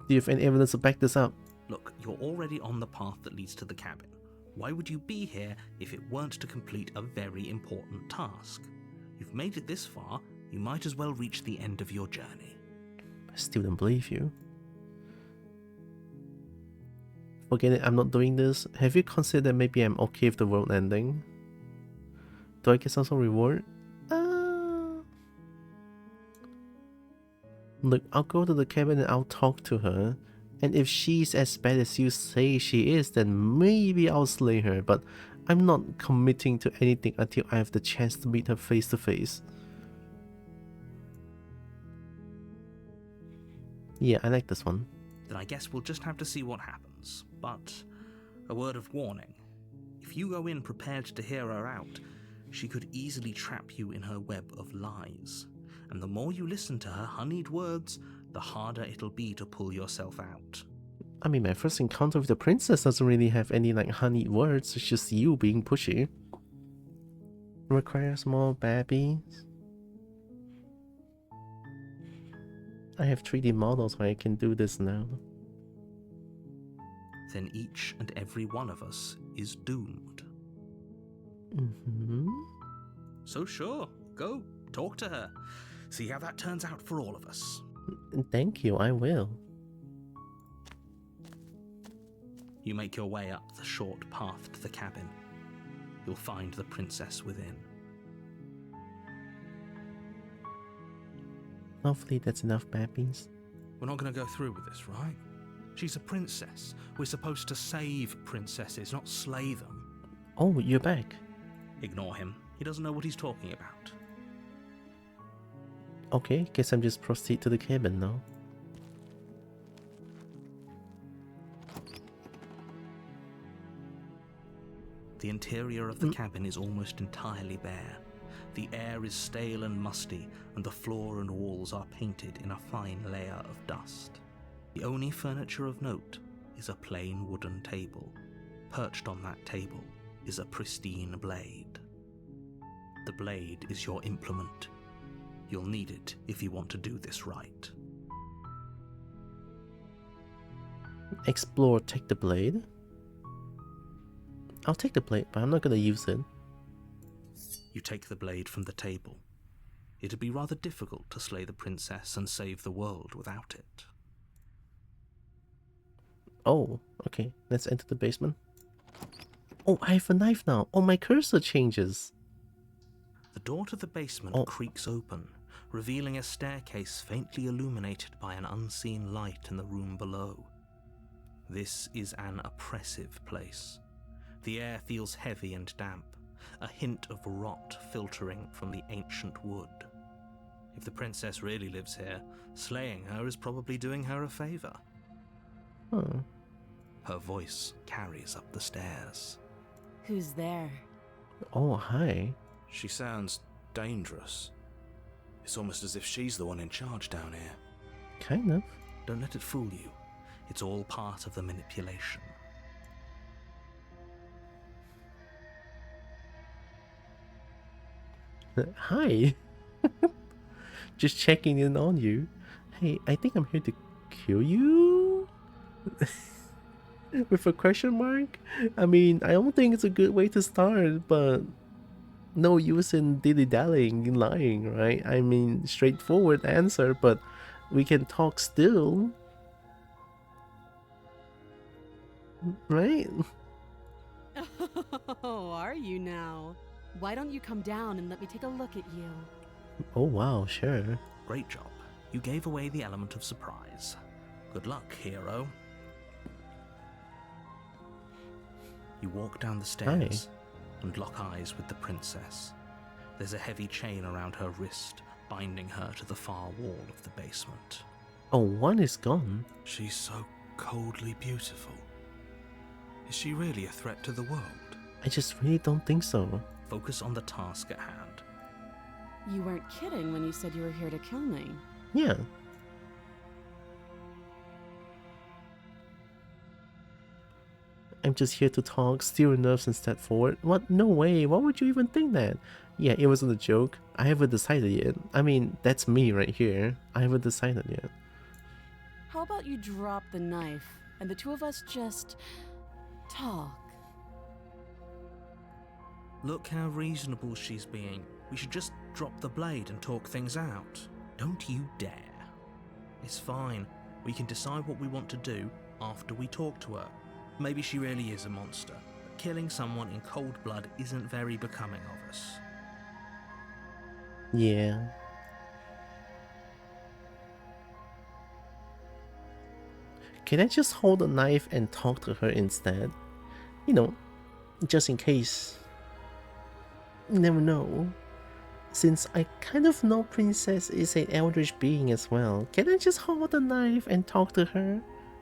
Do you have any evidence to back this up? Look, you're already on the path that leads to the cabin. Why would you be here if it weren't to complete a very important task? You've made it this far, you might as well reach the end of your journey. I still don't believe you. Forget it, I'm not doing this. Have you considered maybe I'm okay with the world ending? Do I get some sort of reward? Look, I'll go to the cabin and I'll talk to her. And if she's as bad as you say she is, then maybe I'll slay her. But I'm not committing to anything until I have the chance to meet her face to face. Yeah, I like this one. Then I guess we'll just have to see what happens. But a word of warning. If you go in prepared to hear her out, she could easily trap you in her web of lies. And the more you listen to her honeyed words, the harder it'll be to pull yourself out. I mean, my first encounter with the princess doesn't really have any like honeyed words, it's just you being pushy. Requires more babies. I have 3D models where I can do this now. Then each and every one of us is doomed. So sure, go, talk to her. See how that turns out for all of us. Thank you, I will. You make your way up the short path to the cabin. You'll find the princess within. Hopefully that's enough babies. We're not going to go through with this, right? She's a princess. We're supposed to save princesses, not slay them. Oh, you're back. Ignore him. He doesn't know what he's talking about. Okay, guess I'm just proceed to the cabin now. The interior of the cabin is almost entirely bare. The air is stale and musty, and the floor and walls are painted in a fine layer of dust. The only furniture of note is a plain wooden table. Perched on that table is a pristine blade. The blade is your implement. You'll need it if you want to do this right. Explore, take the blade. I'll take the blade, but I'm not gonna use it. You take the blade from the table. It'd be rather difficult to slay the princess and save the world without it. Oh, okay. Let's enter the basement. Oh, I have a knife now. Oh, my cursor changes. The door to the basement creaks open, revealing a staircase faintly illuminated by an unseen light in the room below. This is an oppressive place. The air feels heavy and damp, a hint of rot filtering from the ancient wood. If the princess really lives here, slaying her is probably doing her a favor. Huh. Her voice carries up the stairs. Who's there? Oh, hi. She sounds dangerous. It's almost as if she's the one in charge down here. Kind of. Don't let it fool you. It's all part of the manipulation. Hi. Just checking in on you. Hey, I think I'm here to kill you? With a question mark? I mean, I don't think it's a good way to start, but no use in dilly-dallying, lying, right? I mean, straightforward answer, but we can talk still. Right? Oh, are you now? Why don't you come down and let me take a look at you? Oh wow, sure. Great job. You gave away the element of surprise. Good luck, hero. You walk down the stairs and lock eyes with the princess. There's a heavy chain around her wrist, binding her to the far wall of the basement. Oh, one is gone. She's so coldly beautiful. Is she really a threat to the world? I just really don't think so. Focus on the task at hand. You weren't kidding when you said you were here to kill me. Yeah. I'm just here to talk, steer your nerves and step forward. What? No way. Why would you even think that? Yeah, it wasn't a joke. I haven't decided yet. I mean, that's me right here. I haven't decided yet. How about you drop the knife and the two of us just talk? Look how reasonable she's being. We should just drop the blade and talk things out. Don't you dare. It's fine. We can decide what we want to do after we talk to her. Maybe she really is a monster, but killing someone in cold blood isn't very becoming of us. Yeah. Can I just hold a knife and talk to her instead? You know, just in case. You never know. Since I kind of know Princess is an eldritch being as well, can I just hold the knife and talk to her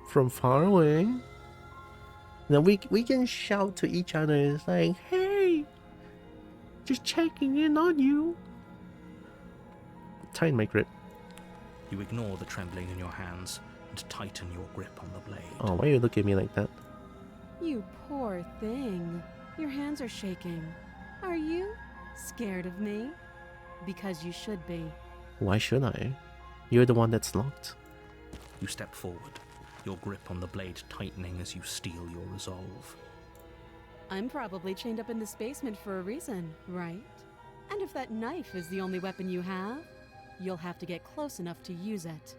from far away? Now we can shout to each other like, hey, just checking in on you. Tighten my grip. You ignore the trembling in your hands and tighten your grip on the blade. Oh, why you look at me like that? You poor thing. Your hands are shaking. Are you scared of me? Because you should be. Why should I? You're the one that's locked. You step forward, your grip on the blade tightening as you steel your resolve. I'm probably chained up in this basement for a reason, right? And if that knife is the only weapon you have, you'll have to get close enough to use it.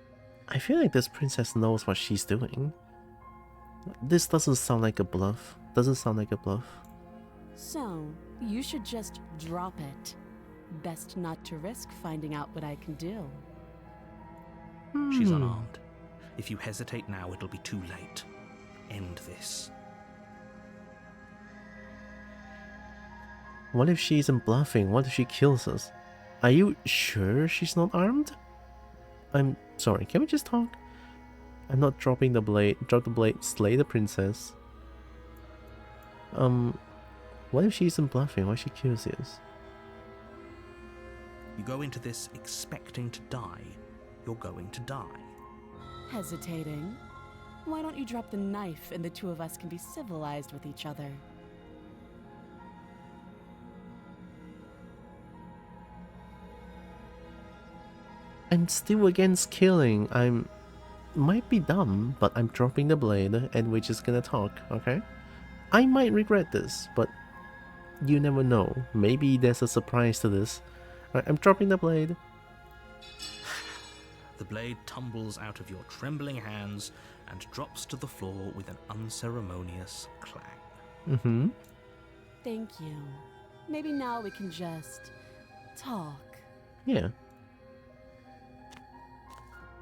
I feel like this princess knows what she's doing. This doesn't sound like a bluff. Doesn't sound like a bluff. So, you should just drop it. Best not to risk finding out what I can do. She's unarmed. If you hesitate now, it'll be too late. End this. What if she isn't bluffing? What if she kills us? Are you sure she's not armed? I'm sorry, can we just talk? I'm not dropping the blade. Drop the blade, slay the princess. What if she isn't bluffing? What if she kills us? You go into this expecting to die. You're going to die. Hesitating? Why don't you drop the knife and the two of us can be civilized with each other? I'm still against killing. Might be dumb, but I'm dropping the blade and we're just gonna talk, okay? I might regret this, but you never know. Maybe there's a surprise to this. Right, I'm dropping the blade. The blade tumbles out of your trembling hands and drops to the floor with an unceremonious clang. Thank you. Maybe now we can just talk. Yeah.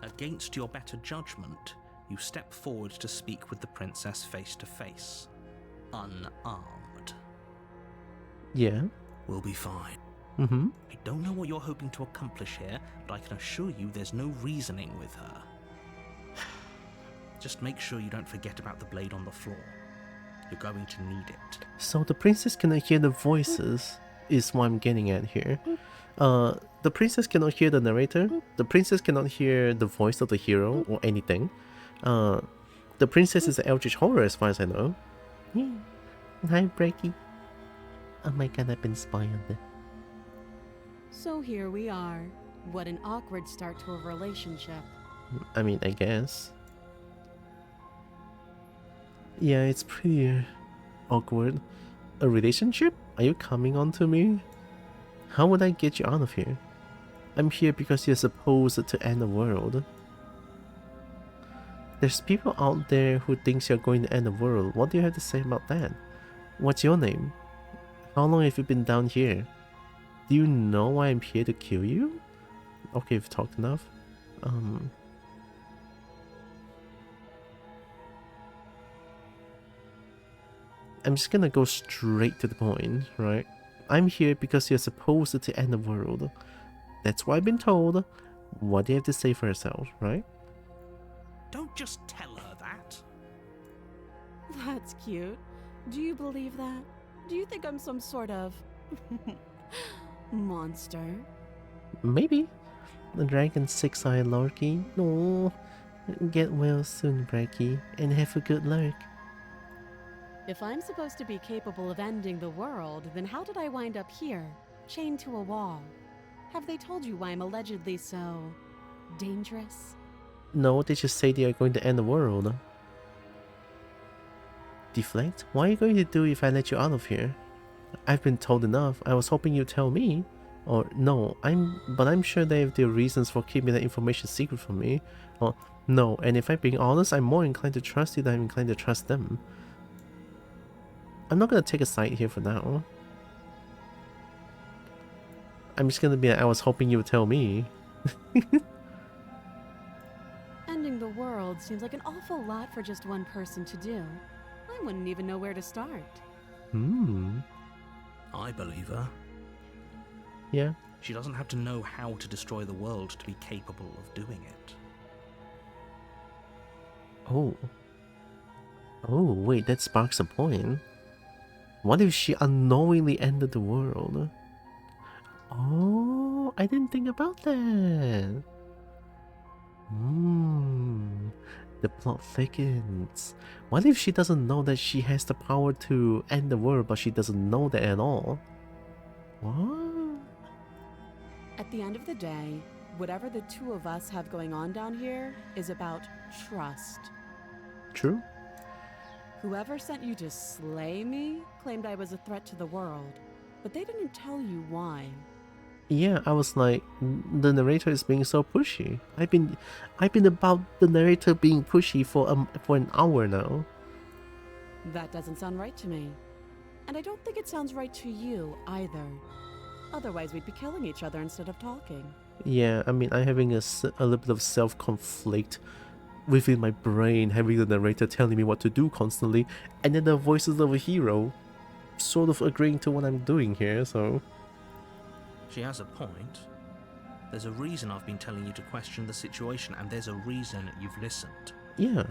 Against your better judgment, you step forward to speak with the princess face to face. Unarmed. Yeah. We'll be fine. I don't know what you're hoping to accomplish here, but I can assure you there's no reasoning with her. Just make sure you don't forget about the blade on the floor. You're going to need it. So the princess cannot hear the voices, is what I'm getting at here. The princess cannot hear the narrator. The princess cannot hear the voice of the hero or anything. The princess is an eldritch horror as far as I know. Yeah. Hi, Breaky. Oh my god, I've been spoiled. So here we are. What an awkward start to a relationship. I mean, I guess. Yeah, it's pretty awkward. A relationship? Are you coming on to me? How would I get you out of here? I'm here because you're supposed to end the world. There's people out there who thinks you're going to end the world. What do you have to say about that? What's your name? How long have you been down here? Do you know why I'm here to kill you? Okay, we've talked enough. I'm just gonna go straight to the point, right? I'm here because you're supposed to end the world. That's what I've been told. What do you have to say for yourself, right? Don't just tell her that. That's cute. Do you believe that? Do you think I'm some sort of monster? Maybe. The dragon six-eyed Larky. No. Get well soon, Brecky, and have a good lurk. If I'm supposed to be capable of ending the world, then how did I wind up here, chained to a wall? Have they told you why I'm allegedly so dangerous? No, they just say they are going to end the world. Deflect? What are you going to do if I let you out of here? I've been told enough. I was hoping you'd tell me. Or no, I'm sure they have their reasons for keeping that information secret from me. Or no, and if I'm being honest, I'm more inclined to trust you than I'm inclined to trust them. I'm not gonna take a side here for now. I'm just gonna be like, I was hoping you would tell me. Ending the world seems like an awful lot for just one person to do. I wouldn't even know where to start. I believe her. Yeah. She doesn't have to know how to destroy the world to be capable of doing it. Oh. Oh, wait, that sparks a point. What if she unknowingly ended the world? Oh, I didn't think about that. The plot thickens. What if she doesn't know that she has the power to end the world, but she doesn't know that at all? What? At the end of the day, whatever the two of us have going on down here is about trust. True? Whoever sent you to slay me claimed I was a threat to the world, but they didn't tell you why. Yeah, I was like, the narrator is being so pushy. I've been about the narrator being pushy for an hour now. That doesn't sound right to me. And I don't think it sounds right to you either. Otherwise, we'd be killing each other instead of talking. Yeah, I mean, I'm having a little bit of self-conflict within my brain, having the narrator telling me what to do constantly, and then the voices of a hero sort of agreeing to what I'm doing here, so... She has a point. There's a reason I've been telling you to question the situation, and there's a reason you've listened. Yeah.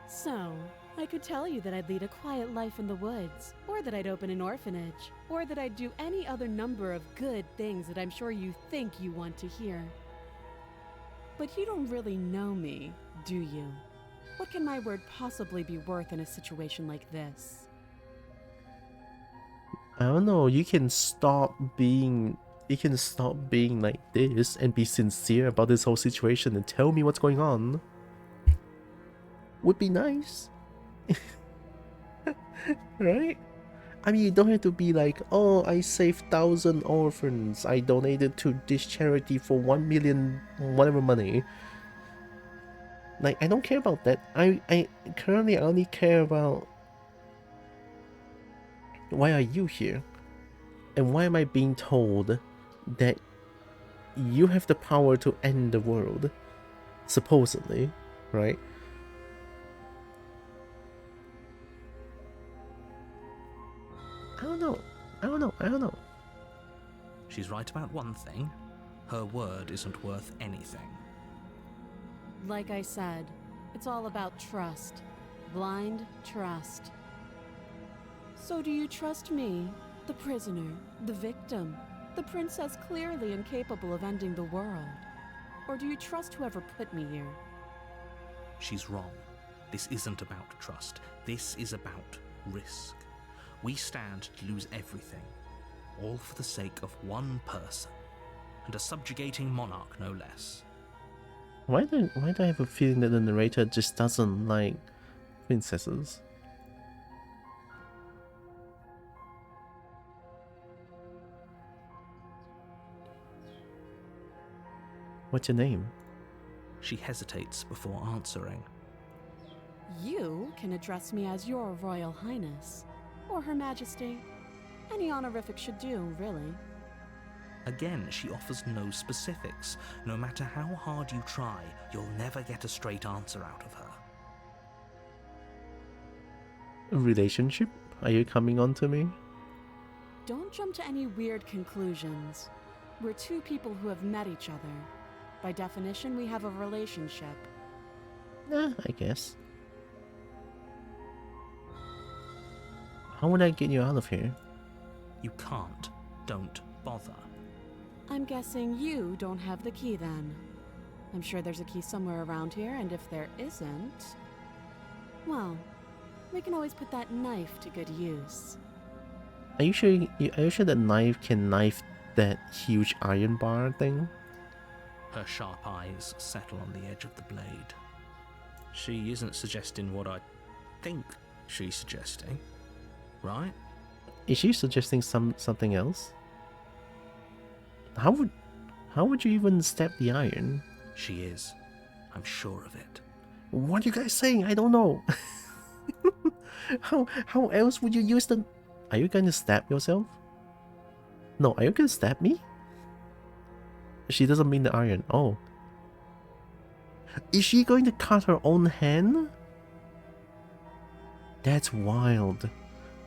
So, I could tell you that I'd lead a quiet life in the woods, or that I'd open an orphanage, or that I'd do any other number of good things that I'm sure you think you want to hear. But you don't really know me, do you? What can my word possibly be worth in a situation like this? I don't know, you can stop being like this and be sincere about this whole situation and tell me what's going on. Would be nice. Right? I mean, you don't have to be like, oh, I saved 1,000 orphans, I donated to this charity for 1 million whatever money. Like, I don't care about that. I currently only care about, why are you here? And why am I being told that you have the power to end the world? Supposedly, right? I don't know. She's right about one thing. Her word isn't worth anything. Like I said, it's all about trust. Blind trust. So do you trust me, the prisoner, the victim, the princess clearly incapable of ending the world? Or do you trust whoever put me here? She's wrong. This isn't about trust. This is about risk. We stand to lose everything, all for the sake of one person, and a subjugating monarch no less. Why do I have a feeling that the narrator just doesn't like princesses? What's your name? She hesitates before answering. You can address me as your Royal Highness, or Her Majesty. Any honorific should do, really. Again, she offers no specifics. No matter how hard you try, you'll never get a straight answer out of her. A relationship? Are you coming on to me? Don't jump to any weird conclusions. We're two people who have met each other. By definition, we have a relationship. I guess. How would I get you out of here? You can't. Don't bother. I'm guessing you don't have the key then. I'm sure there's a key somewhere around here, and if there isn't... well, we can always put that knife to good use. Are you sure that knife can knife that huge iron bar thing? Her sharp eyes settle on the edge of the blade. She isn't suggesting what I think she's suggesting, right? Is she suggesting something else? How would you even stab the iron? She is. I'm sure of it. What are you guys saying? I don't know. How else would you use the... Are you going to stab yourself? No, are you going to stab me? She doesn't mean the iron. Oh. Is she going to cut her own hand? That's wild.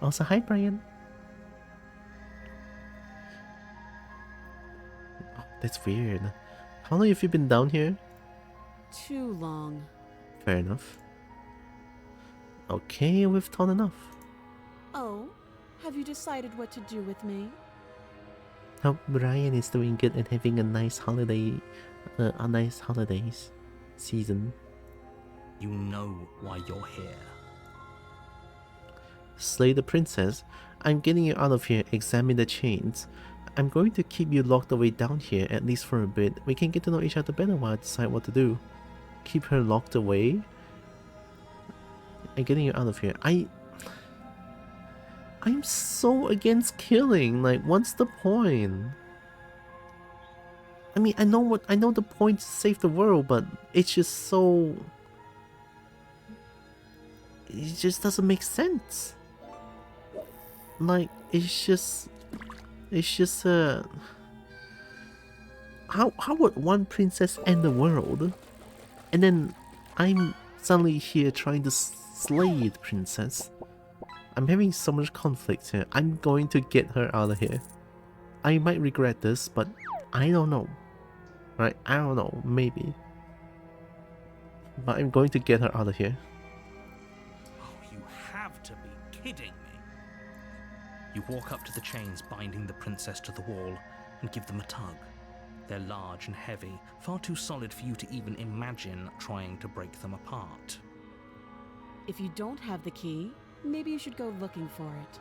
Also, hi Brian. Oh, that's weird. How long have you been down here? Too long. Fair enough. Okay, we've talked enough. Oh, have you decided what to do with me? Hope Brian is doing good and having a nice holiday, season. You know why you're here. Slay the princess. I'm getting you out of here. Examine the chains. I'm going to keep you locked away down here, at least for a bit. We can get to know each other better while I decide what to do. Keep her locked away. I'm getting you out of here. I'm so against killing. Like, what's the point? I mean, I know the point to save the world, but it's just so... It just doesn't make sense. Like, it's just how would one princess end the world, and then I'm suddenly here trying to slay the princess? I'm having so much conflict here. I'm going to get her out of here. I might regret this, but I don't know. Right? I don't know. Maybe. But I'm going to get her out of here. Oh, you have to be kidding me. You walk up to the chains binding the princess to the wall and give them a tug. They're large and heavy, far too solid for you to even imagine trying to break them apart. If you don't have the key, maybe you should go looking for it.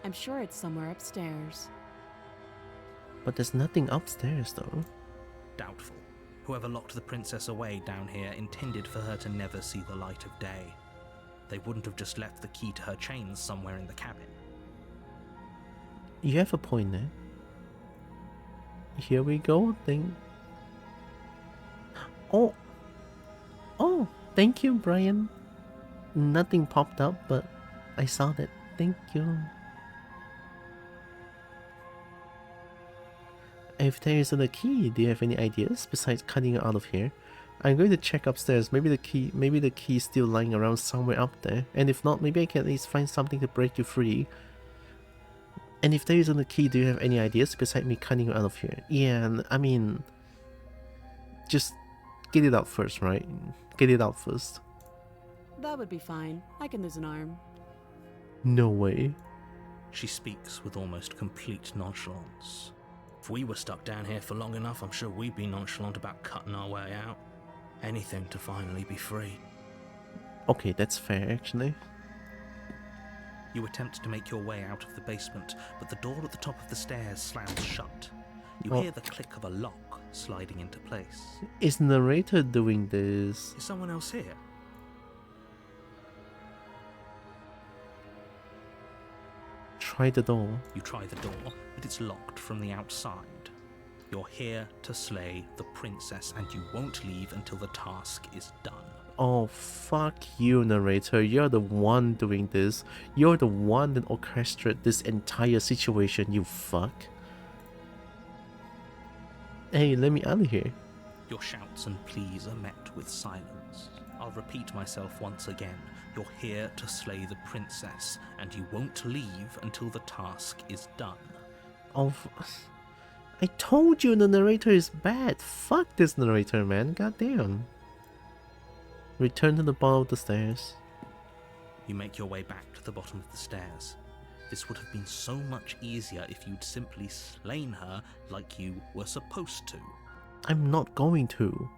I'm sure it's somewhere upstairs. But there's nothing upstairs though. Doubtful. Whoever locked the princess away down here intended for her to never see the light of day. They wouldn't have just left the key to her chains somewhere in the cabin. You have a point there. Here we go, thing. Oh, thank you, Brian. Nothing popped up, but I saw that. Thank you. If there isn't a key, do you have any ideas besides cutting it out of here? I'm going to check upstairs. Maybe the key is still lying around somewhere up there. And if not, maybe I can at least find something to break you free. And if there isn't a key, do you have any ideas besides me cutting you out of here? Yeah, I mean, just get it out first, right? Get it out first. That would be fine. I can lose an arm. No way. She speaks with almost complete nonchalance. If we were stuck down here for long enough, I'm sure we'd be nonchalant about cutting our way out. Anything to finally be free. Okay, that's fair, actually. You attempt to make your way out of the basement, but the door at the top of the stairs slams shut. You hear the click of a lock sliding into place. Is narrator doing this? Is someone else here? Try the door. You try the door, but it's locked from the outside. You're here to slay the princess, and you won't leave until the task is done. Oh, fuck you, narrator. You're the one doing this. You're the one that orchestrated this entire situation, you fuck. Hey, let me out of here. Your shouts and pleas are met with silence. I'll repeat myself once again. You're here to slay the princess, and you won't leave until the task is done. Oh, I told you the narrator is bad. Fuck this narrator, man. Goddamn. Return to the bottom of the stairs. You make your way back to the bottom of the stairs. This would have been so much easier if you'd simply slain her like you were supposed to. I'm not going to.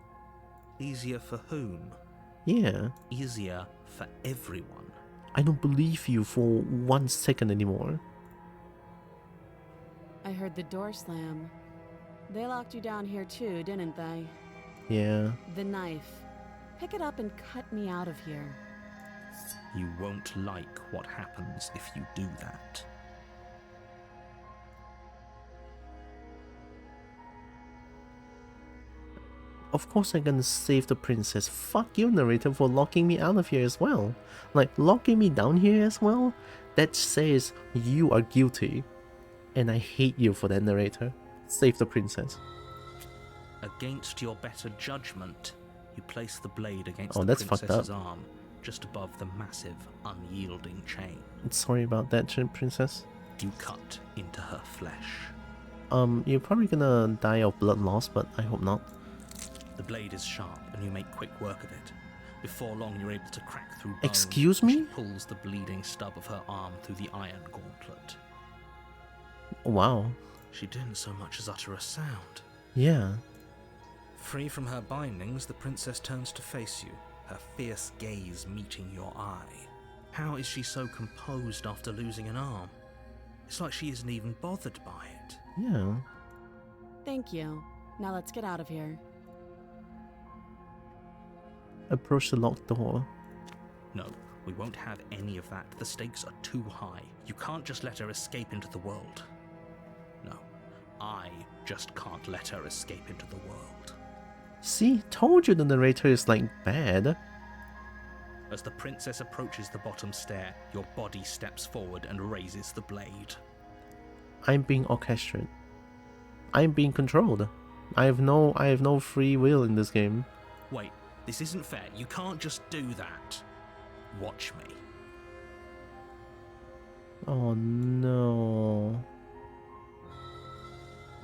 Easier for whom? Yeah. Easier for everyone. I don't believe you for 1 second anymore. I heard the door slam. They locked you down here too, didn't they? Yeah. The knife. Pick it up and cut me out of here. You won't like what happens if you do that. Of course I'm gonna save the princess. Fuck you, narrator, for locking me out of here as well. Like, locking me down here as well? That says you are guilty. And I hate you for that, narrator. Save the princess. Against your better judgment, you place the blade against Oh, the that's fucked princess's up. arm, just above the massive, unyielding chain. Sorry about that, princess. You cut into her flesh. You're probably gonna die of blood loss, but I hope not. The blade is sharp, and you make quick work of it. Before long, you're able to crack through bone. Excuse She me? pulls the bleeding stub of her arm through the iron gauntlet. Wow. She didn't so much as utter a sound. Yeah. Free from her bindings, the princess turns to face you, her fierce gaze meeting your eye. How is she so composed after losing an arm? It's like she isn't even bothered by it. Yeah. Thank you. Now let's get out of here. Approach the locked door. No, we won't have any of that. The stakes are too high. You can't just let her escape into the world. No, I just can't let her escape into the world. See, told you the narrator is like bad. As the princess approaches the bottom stair, your body steps forward and raises the blade. I'm being orchestrated. I'm being controlled. I have no free will in this game. Wait, this isn't fair. You can't just do that. Watch me. Oh no.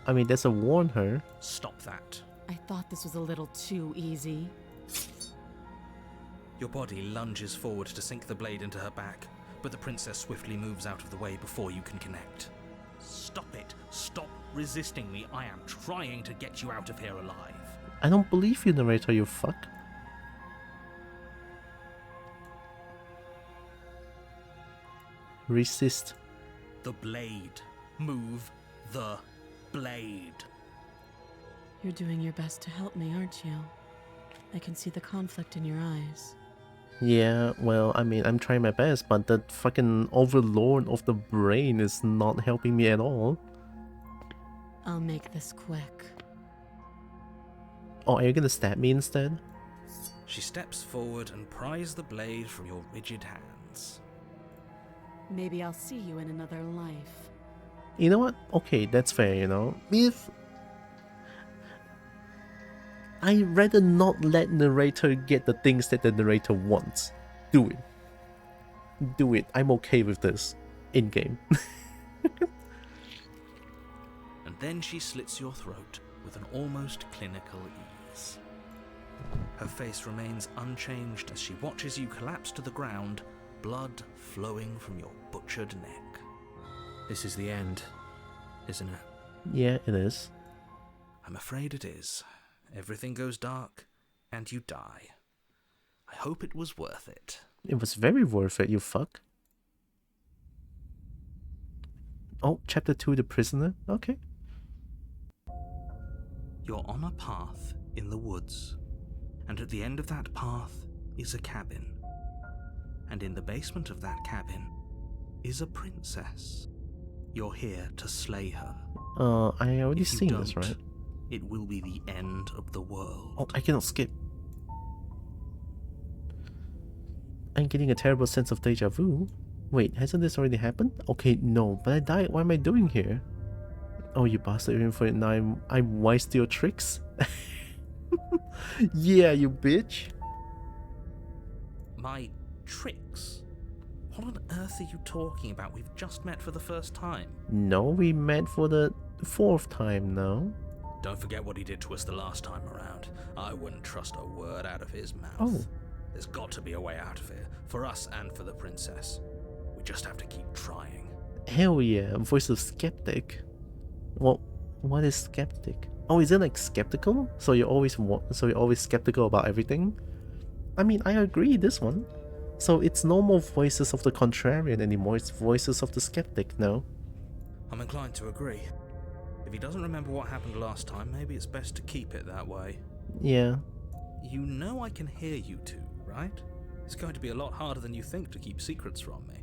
I mean, there's a warn her. Stop that. I thought this was a little too easy. Your body lunges forward to sink the blade into her back, but the princess swiftly moves out of the way before you can connect. Stop it. Stop resisting me. I am trying to get you out of here alive. I don't believe you, narrator, you fuck. Resist. The blade. Move the blade. You're doing your best to help me, aren't you? I can see the conflict in your eyes. Yeah, well, I mean, I'm trying my best, but the fucking overlord of the brain is not helping me at all. I'll make this quick. Oh, are you gonna stab me instead? She steps forward and pries the blade from your rigid hands. Maybe I'll see you in another life. You know what? Okay, that's fair, you know. If I'd rather not let narrator get the things that the narrator wants. Do it. Do it. I'm okay with this. In-game. And then she slits your throat with an almost clinical ease. Her face remains unchanged as she watches you collapse to the ground, blood flowing from your butchered neck. This is the end, isn't it? Yeah, it is. I'm afraid it is. Everything goes dark, and you die. I hope it was worth it. It was very worth it, you fuck. Oh, chapter 2, The Prisoner? Okay. You're on a path in the woods, and at the end of that path is a cabin. And in the basement of that cabin is a princess. You're here to slay her. I already If you seen this, don't, right? it will be the end of the world. Oh, I cannot skip. I'm getting a terrible sense of deja vu. Wait, hasn't this already happened? Okay, no, but I died. What am I doing here? Oh, you bastard, even for it now I'm wise to your tricks? Yeah, you bitch. My tricks? What on earth are you talking about? We've just met for the first time. No, we met for the 4th time now. Don't forget what he did to us the last time around. I wouldn't trust a word out of his mouth. Oh. There's got to be a way out of here, for us and for the princess. We just have to keep trying. Hell yeah, voice of skeptic. Well, what is skeptic? Oh, is it like skeptical? So you're always skeptical about everything? I mean, I agree this one. So it's no more voices of the contrarian anymore, it's voices of the skeptic, no? I'm inclined to agree. If he doesn't remember what happened last time, maybe it's best to keep it that way. Yeah. You know I can hear you two, right? It's going to be a lot harder than you think to keep secrets from me.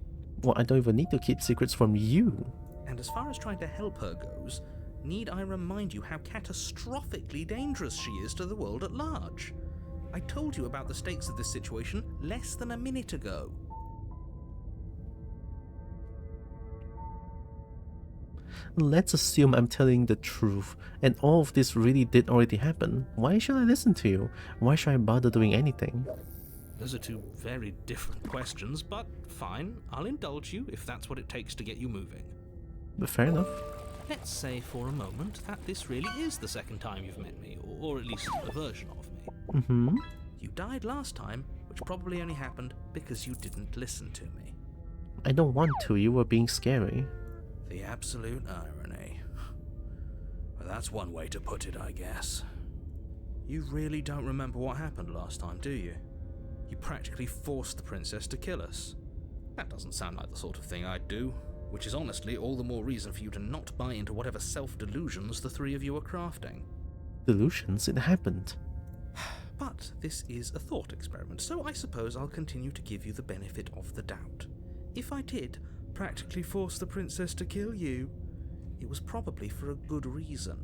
Well, I don't even need to keep secrets from you. And as far as trying to help her goes, Need I remind you how catastrophically dangerous she is to the world at large? I told you about the stakes of this situation less than a minute ago. Let's assume I'm telling the truth, and all of this really did already happen. Why should I listen to you? Why should I bother doing anything? Those are two very different questions, but fine, I'll indulge you if that's what it takes to get you moving. But fair enough. Let's say for a moment that this really is the second time you've met me, or at least a version of me. Mm-hmm. You died last time, which probably only happened because you didn't listen to me. I don't want to, you were being scary. The absolute irony. Well, that's one way to put it, I guess. You really don't remember what happened last time, do you? You practically forced the princess to kill us. That doesn't sound like the sort of thing I'd do, which is honestly all the more reason for you to not buy into whatever self-delusions the three of you are crafting. Delusions? It happened. But this is a thought experiment, so I suppose I'll continue to give you the benefit of the doubt. If I did practically force the princess to kill you, it was probably for a good reason.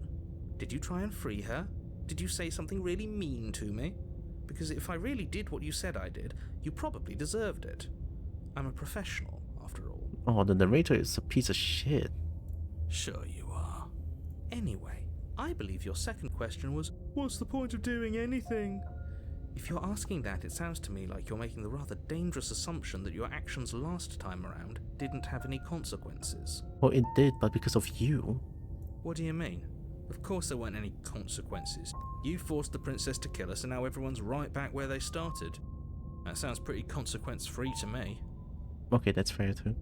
Did you try and free her? Did you say something really mean to me? Because if I really did what you said I did, you probably deserved it. I'm a professional, after all. Oh, the narrator is a piece of shit. Sure you are. Anyway, I believe your second question was, what's the point of doing anything? If you're asking that, it sounds to me like you're making the rather dangerous assumption that your actions last time around didn't have any consequences. Well, it did, but because of you. What do you mean? Of course there weren't any consequences. You forced the princess to kill us and now everyone's right back where they started. That sounds pretty consequence-free to me. Okay, that's fair too.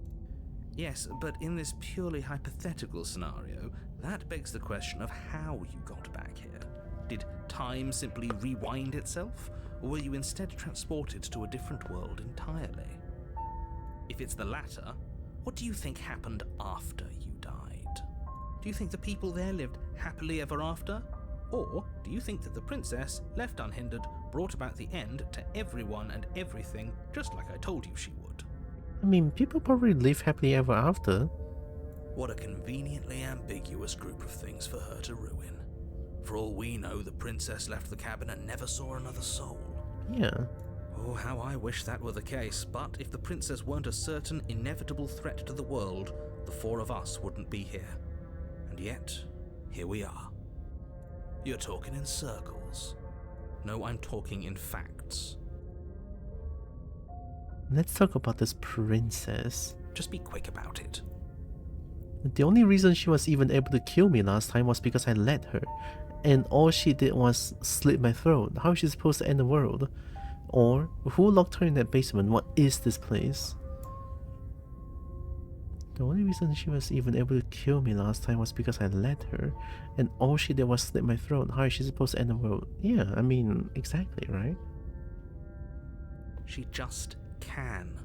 Yes, but in this purely hypothetical scenario, that begs the question of how you got back here. Did time simply rewind itself, or were you instead transported to a different world entirely? If it's the latter, what do you think happened after you died? Do you think the people there lived happily ever after? Or do you think that the princess, left unhindered, brought about the end to everyone and everything, just like I told you she would? I mean, people probably live happily ever after. What a conveniently ambiguous group of things for her to ruin. For all we know, the princess left the cabin and never saw another soul. Yeah. Oh, how I wish that were the case, but if the princess weren't a certain, inevitable threat to the world, the four of us wouldn't be here. And yet, here we are. You're talking in circles. No, I'm talking in facts. Let's talk about this princess. Just be quick about it. The only reason she was even able to kill me last time was because I let her. And all she did was slit my throat. How is she supposed to end the world? Or, who locked her in that basement? What is this place? The only reason she was even able to kill me last time was because I let her. And all she did was slit my throat. How is she supposed to end the world? Yeah, I mean, exactly, right? She just can.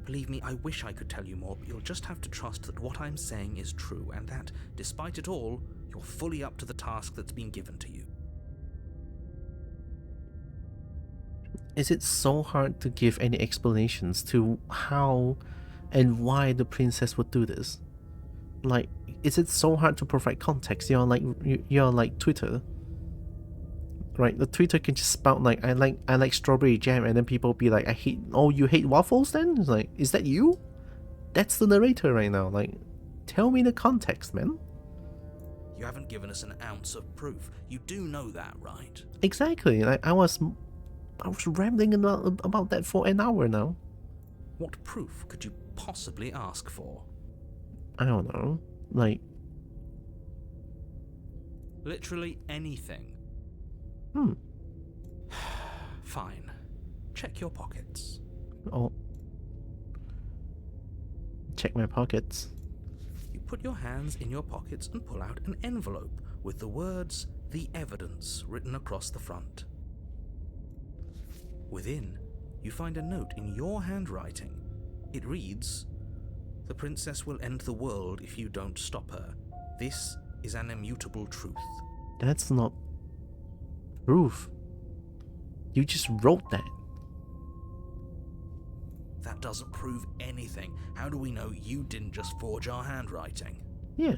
Believe me, I wish I could tell you more, but you'll just have to trust that what I'm saying is true, and that, despite it all, you're fully up to the task that's been given to you. Is it so hard to give any explanations to how and why the princess would do this? Like, is it so hard to provide context? You're like Twitter, right? The Twitter can just spout like I like strawberry jam, and then people be like, you hate waffles then? It's like, is that you? That's the narrator right now. Like, tell me the context, man. You haven't given us an ounce of proof. You do know that, right? Exactly. Like, I was rambling about that for an hour now. What proof could you possibly ask for? I don't know. Like, literally anything. Fine. Check your pockets. Oh. Check my pockets. You put your hands in your pockets and pull out an envelope with the words, "The Evidence," written across the front. Within, you find a note in your handwriting. It reads, "The princess will end the world if you don't stop her. This is an immutable truth." That's not proof. You just wrote that. That doesn't prove anything. How do we know you didn't just forge our handwriting? Yeah.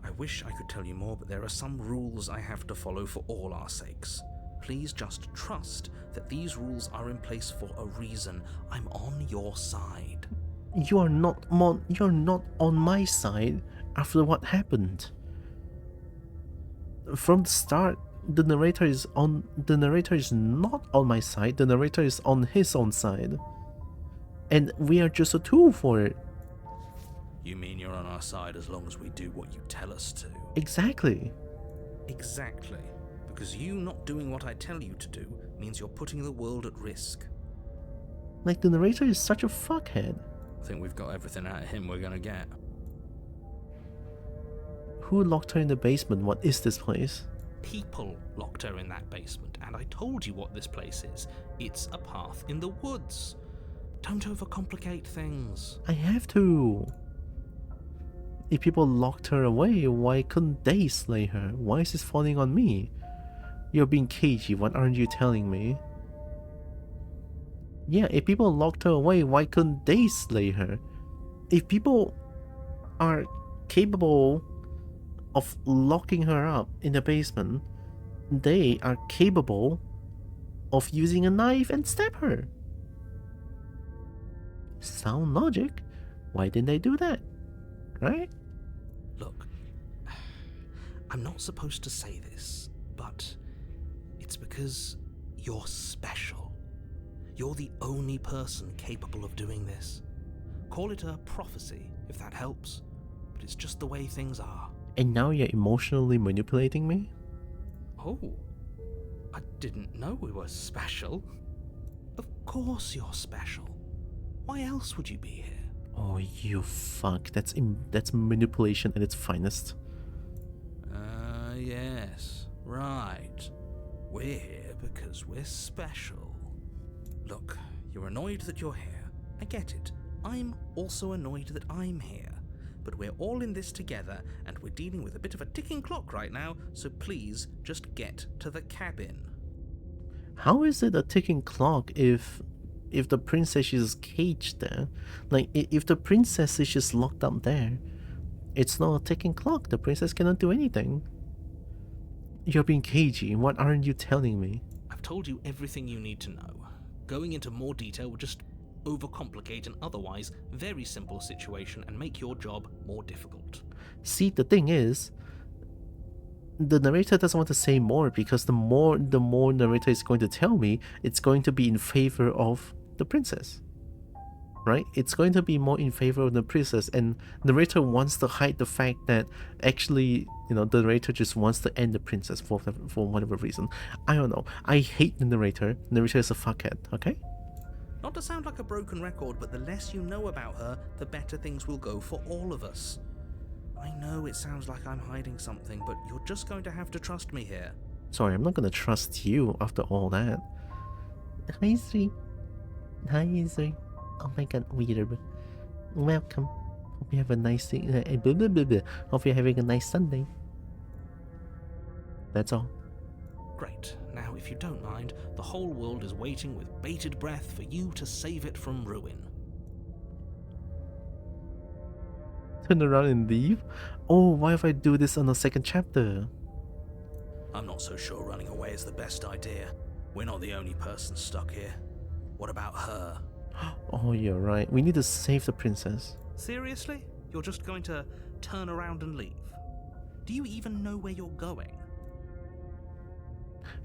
I wish I could tell you more, but there are some rules I have to follow for all our sakes. Please just trust that these rules are in place for a reason. I'm on your side. You're not on my side after what happened. From the start, the narrator is not on my side, the narrator is on his own side. And we are just a tool for it. You mean you're on our side as long as we do what you tell us to? Exactly. Exactly. Because you not doing what I tell you to do means you're putting the world at risk. Like, the narrator is such a fuckhead. I think we've got everything out of him we're gonna get. Who locked her in the basement? What is this place? People locked her in that basement, and I told you what this place is. It's a path in the woods. Don't overcomplicate things. I have to. If people locked her away, why couldn't they slay her? Why is this falling on me? You're being cagey, what aren't you telling me? Yeah, if people locked her away, why couldn't they slay her? If people are capable of locking her up in the basement, they are capable of using a knife and stab her. Sound logic. Why didn't they do that? Right? Look, I'm not supposed to say this, but it's because you're special. You're the only person capable of doing this. Call it a prophecy, if that helps, but it's just the way things are. And now you're emotionally manipulating me? Oh, I didn't know we were special. Of course you're special. Why else would you be here? Oh, you fuck. That's manipulation at its finest. Yes, right. We're here because we're special. Look, you're annoyed that you're here. I get it. I'm also annoyed that I'm here. But we're all in this together, and we're dealing with a bit of a ticking clock right now, so please just get to the cabin. How is it a ticking clock if the princess is caged there? Like, if the princess is just locked up there, it's not a ticking clock. The princess cannot do anything. You're being cagey. What aren't you telling me? I've told you everything you need to know. Going into more detail would just overcomplicate an otherwise very simple situation and make your job more difficult. See, the thing is, the narrator doesn't want to say more, because the more narrator is going to tell me, it's going to be in favor of the princess. Right? It's going to be more in favor of the princess, and the narrator wants to hide the fact that actually, the narrator just wants to end the princess for whatever reason. I don't know. I hate the narrator. The narrator is a fuckhead, okay? Not to sound like a broken record, but the less you know about her, the better things will go for all of us. I know it sounds like I'm hiding something, but you're just going to have to trust me here. Sorry, I'm not gonna trust you after all that. Hi, Sri. Hi, Sri. Oh my god, weird. Welcome. Hope you have a nice day. Hope you're having a nice Sunday. That's all. Great. Now, if you don't mind, the whole world is waiting with bated breath for you to save it from ruin. Turn around and leave? Oh, why if I do this on the second chapter? I'm not so sure running away is the best idea. We're not the only person stuck here. What about her? Oh, you're right. We need to save the princess. Seriously? You're just going to turn around and leave? Do you even know where you're going?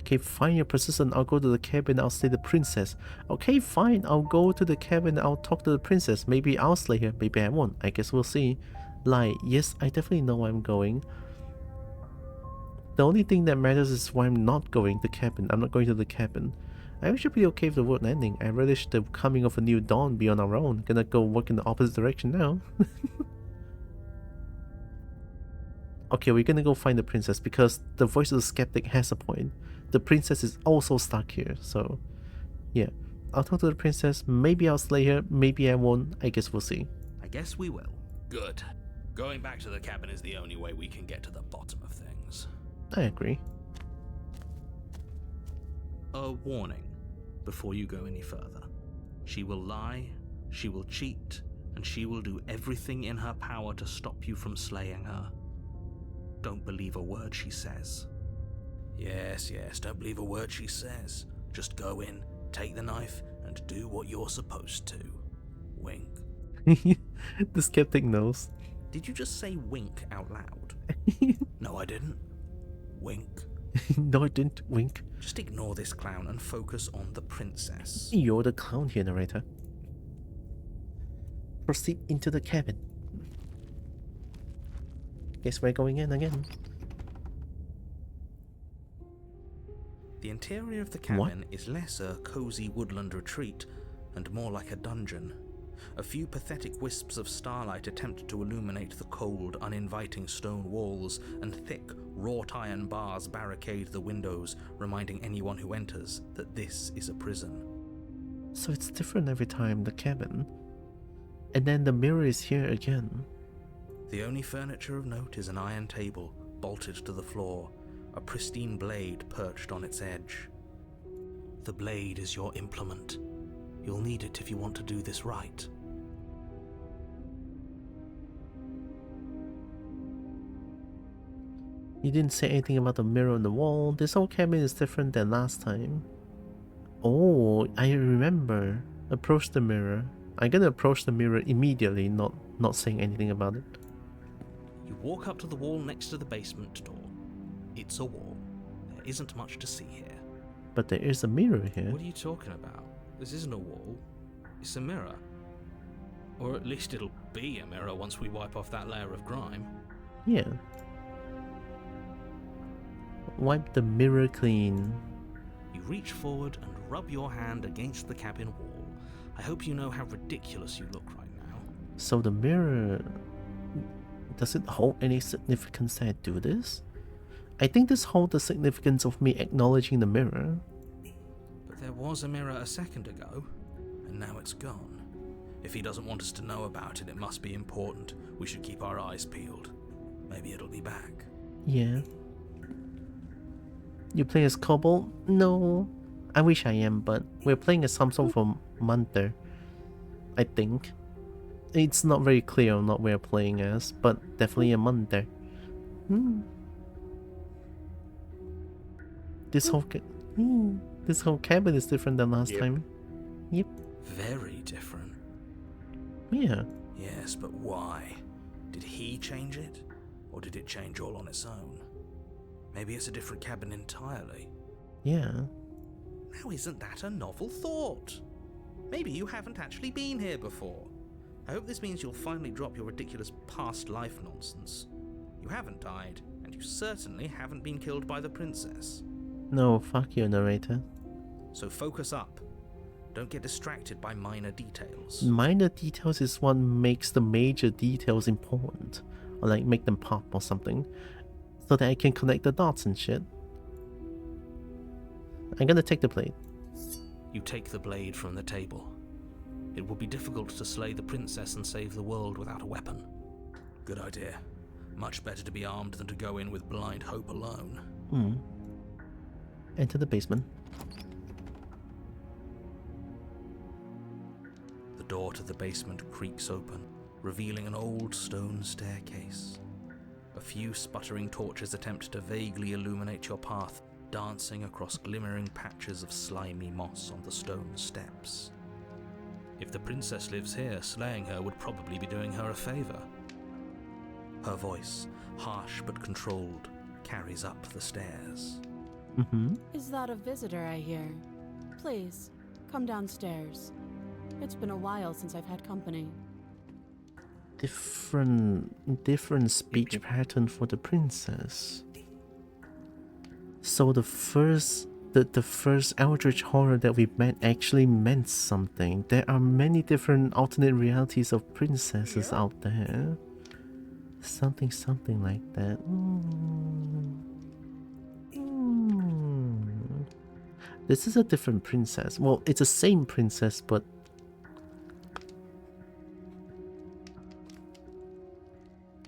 Okay, fine, you're persistent. I'll go to the cabin, I'll slay the princess. Okay, fine, I'll go to the cabin, I'll talk to the princess. Maybe I'll slay her, maybe I won't. I guess we'll see. Lie, yes, I definitely know where I'm going. The only thing that matters is why I'm not going to the cabin. I'm not going to the cabin. I'm actually pretty okay with the world ending. I relish the coming of a new dawn beyond our own. Gonna go work in the opposite direction now. Okay, we're gonna go find the princess, because the voice of the skeptic has a point. The princess is also stuck here, so yeah. I'll talk to the princess, maybe I'll slay her, maybe I won't, I guess we'll see. I guess we will. Good. Going back to the cabin is the only way we can get to the bottom of things. I agree. A warning before you go any further. She will lie, she will cheat, and she will do everything in her power to stop you from slaying her. Don't believe a word she says. Yes, don't believe a word she says. Just go in, take the knife, and do what you're supposed to. Wink. The skeptic knows. Did you just say wink out loud? No, I didn't. Wink. No, I didn't. Wink. Just ignore this clown and focus on the princess. You're the clown here, narrator. Proceed into the cabin. Guess we're going in again. The interior of the cabin is less a cozy woodland retreat and more like a dungeon. A few pathetic wisps of starlight attempt to illuminate the cold, uninviting stone walls, and thick, wrought iron bars barricade the windows, reminding anyone who enters that this is a prison. So it's different every time, the cabin. And then the mirror is here again. The only furniture of note is an iron table, bolted to the floor, a pristine blade perched on its edge. The blade is your implement. You'll need it if you want to do this right. You didn't say anything about the mirror on the wall. This whole cabin is different than last time. Oh, I remember. Approach the mirror. I'm gonna approach the mirror immediately, not saying anything about it. You walk up to the wall next to the basement door. It's a wall. There isn't much to see here. But there is a mirror here. What are you talking about? This isn't a wall. It's a mirror. Or at least it'll be a mirror once we wipe off that layer of grime. Yeah. Wipe the mirror clean. You reach forward and rub your hand against the cabin wall. I hope you know how ridiculous you look right now. So the mirror... Does it hold any significance that I do this? I think this holds the significance of me acknowledging the mirror. But there was a mirror a second ago, And now it's gone. If he doesn't want us to know about it, it must be important. We should keep our eyes peeled. Maybe it'll be back. Yeah. You play as Kobo? No. I wish I am, but we're playing as some sort of Munter. I think. It's not very clear on what we're playing as, but definitely a Munter. This whole cabin is different than last time. Yep. Very different. Yeah. Yes, but why? Did he change it? Or did it change all on its own? Maybe it's a different cabin entirely. Yeah. now isn't that a novel thought? Maybe you haven't actually been here before. I hope this means you'll finally drop your ridiculous past life nonsense. You haven't died, and you certainly haven't been killed by the princess. No, fuck you, narrator. So focus up. Don't get distracted by minor details. Minor details is what makes the major details important. Or like make them pop or something. So that I can connect the dots and shit. I'm gonna take the blade. You take the blade from the table. It will be difficult to slay the princess and save the world without a weapon. Good idea. Much better to be armed than to go in with blind hope alone. Enter the basement. The door to the basement creaks open, revealing an old stone staircase. A few sputtering torches attempt to vaguely illuminate your path, dancing across glimmering patches of slimy moss on the stone steps. If the princess lives here, slaying her would probably be doing her a favor. Her voice, harsh but controlled, carries up the stairs. Is that a visitor I hear? Please, come downstairs. It's been a while since I've had company. Different speech pattern for the princess. So the first Eldritch horror that we met actually meant something. There are many different alternate realities of princesses out there. Something like that. This is a different princess. Well, it's the same princess, but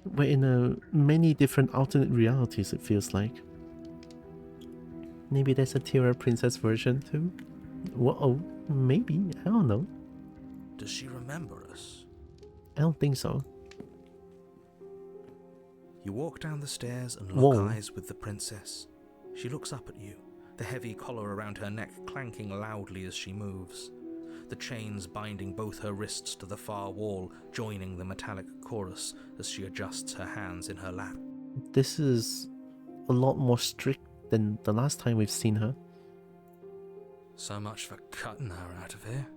we're in many different alternate realities, it feels like. Maybe there's a Tiara princess version too? Whoa, maybe. I don't know. Does she remember us? I don't think so. You walk down the stairs and lock Whoa. eyes with the princess. She looks up at you, the heavy collar around her neck clanking loudly as she moves. The chains binding both her wrists to the far wall, joining the metallic chorus as she adjusts her hands in her lap. This is a lot more strict than the last time we've seen her. So much for cutting her out of here.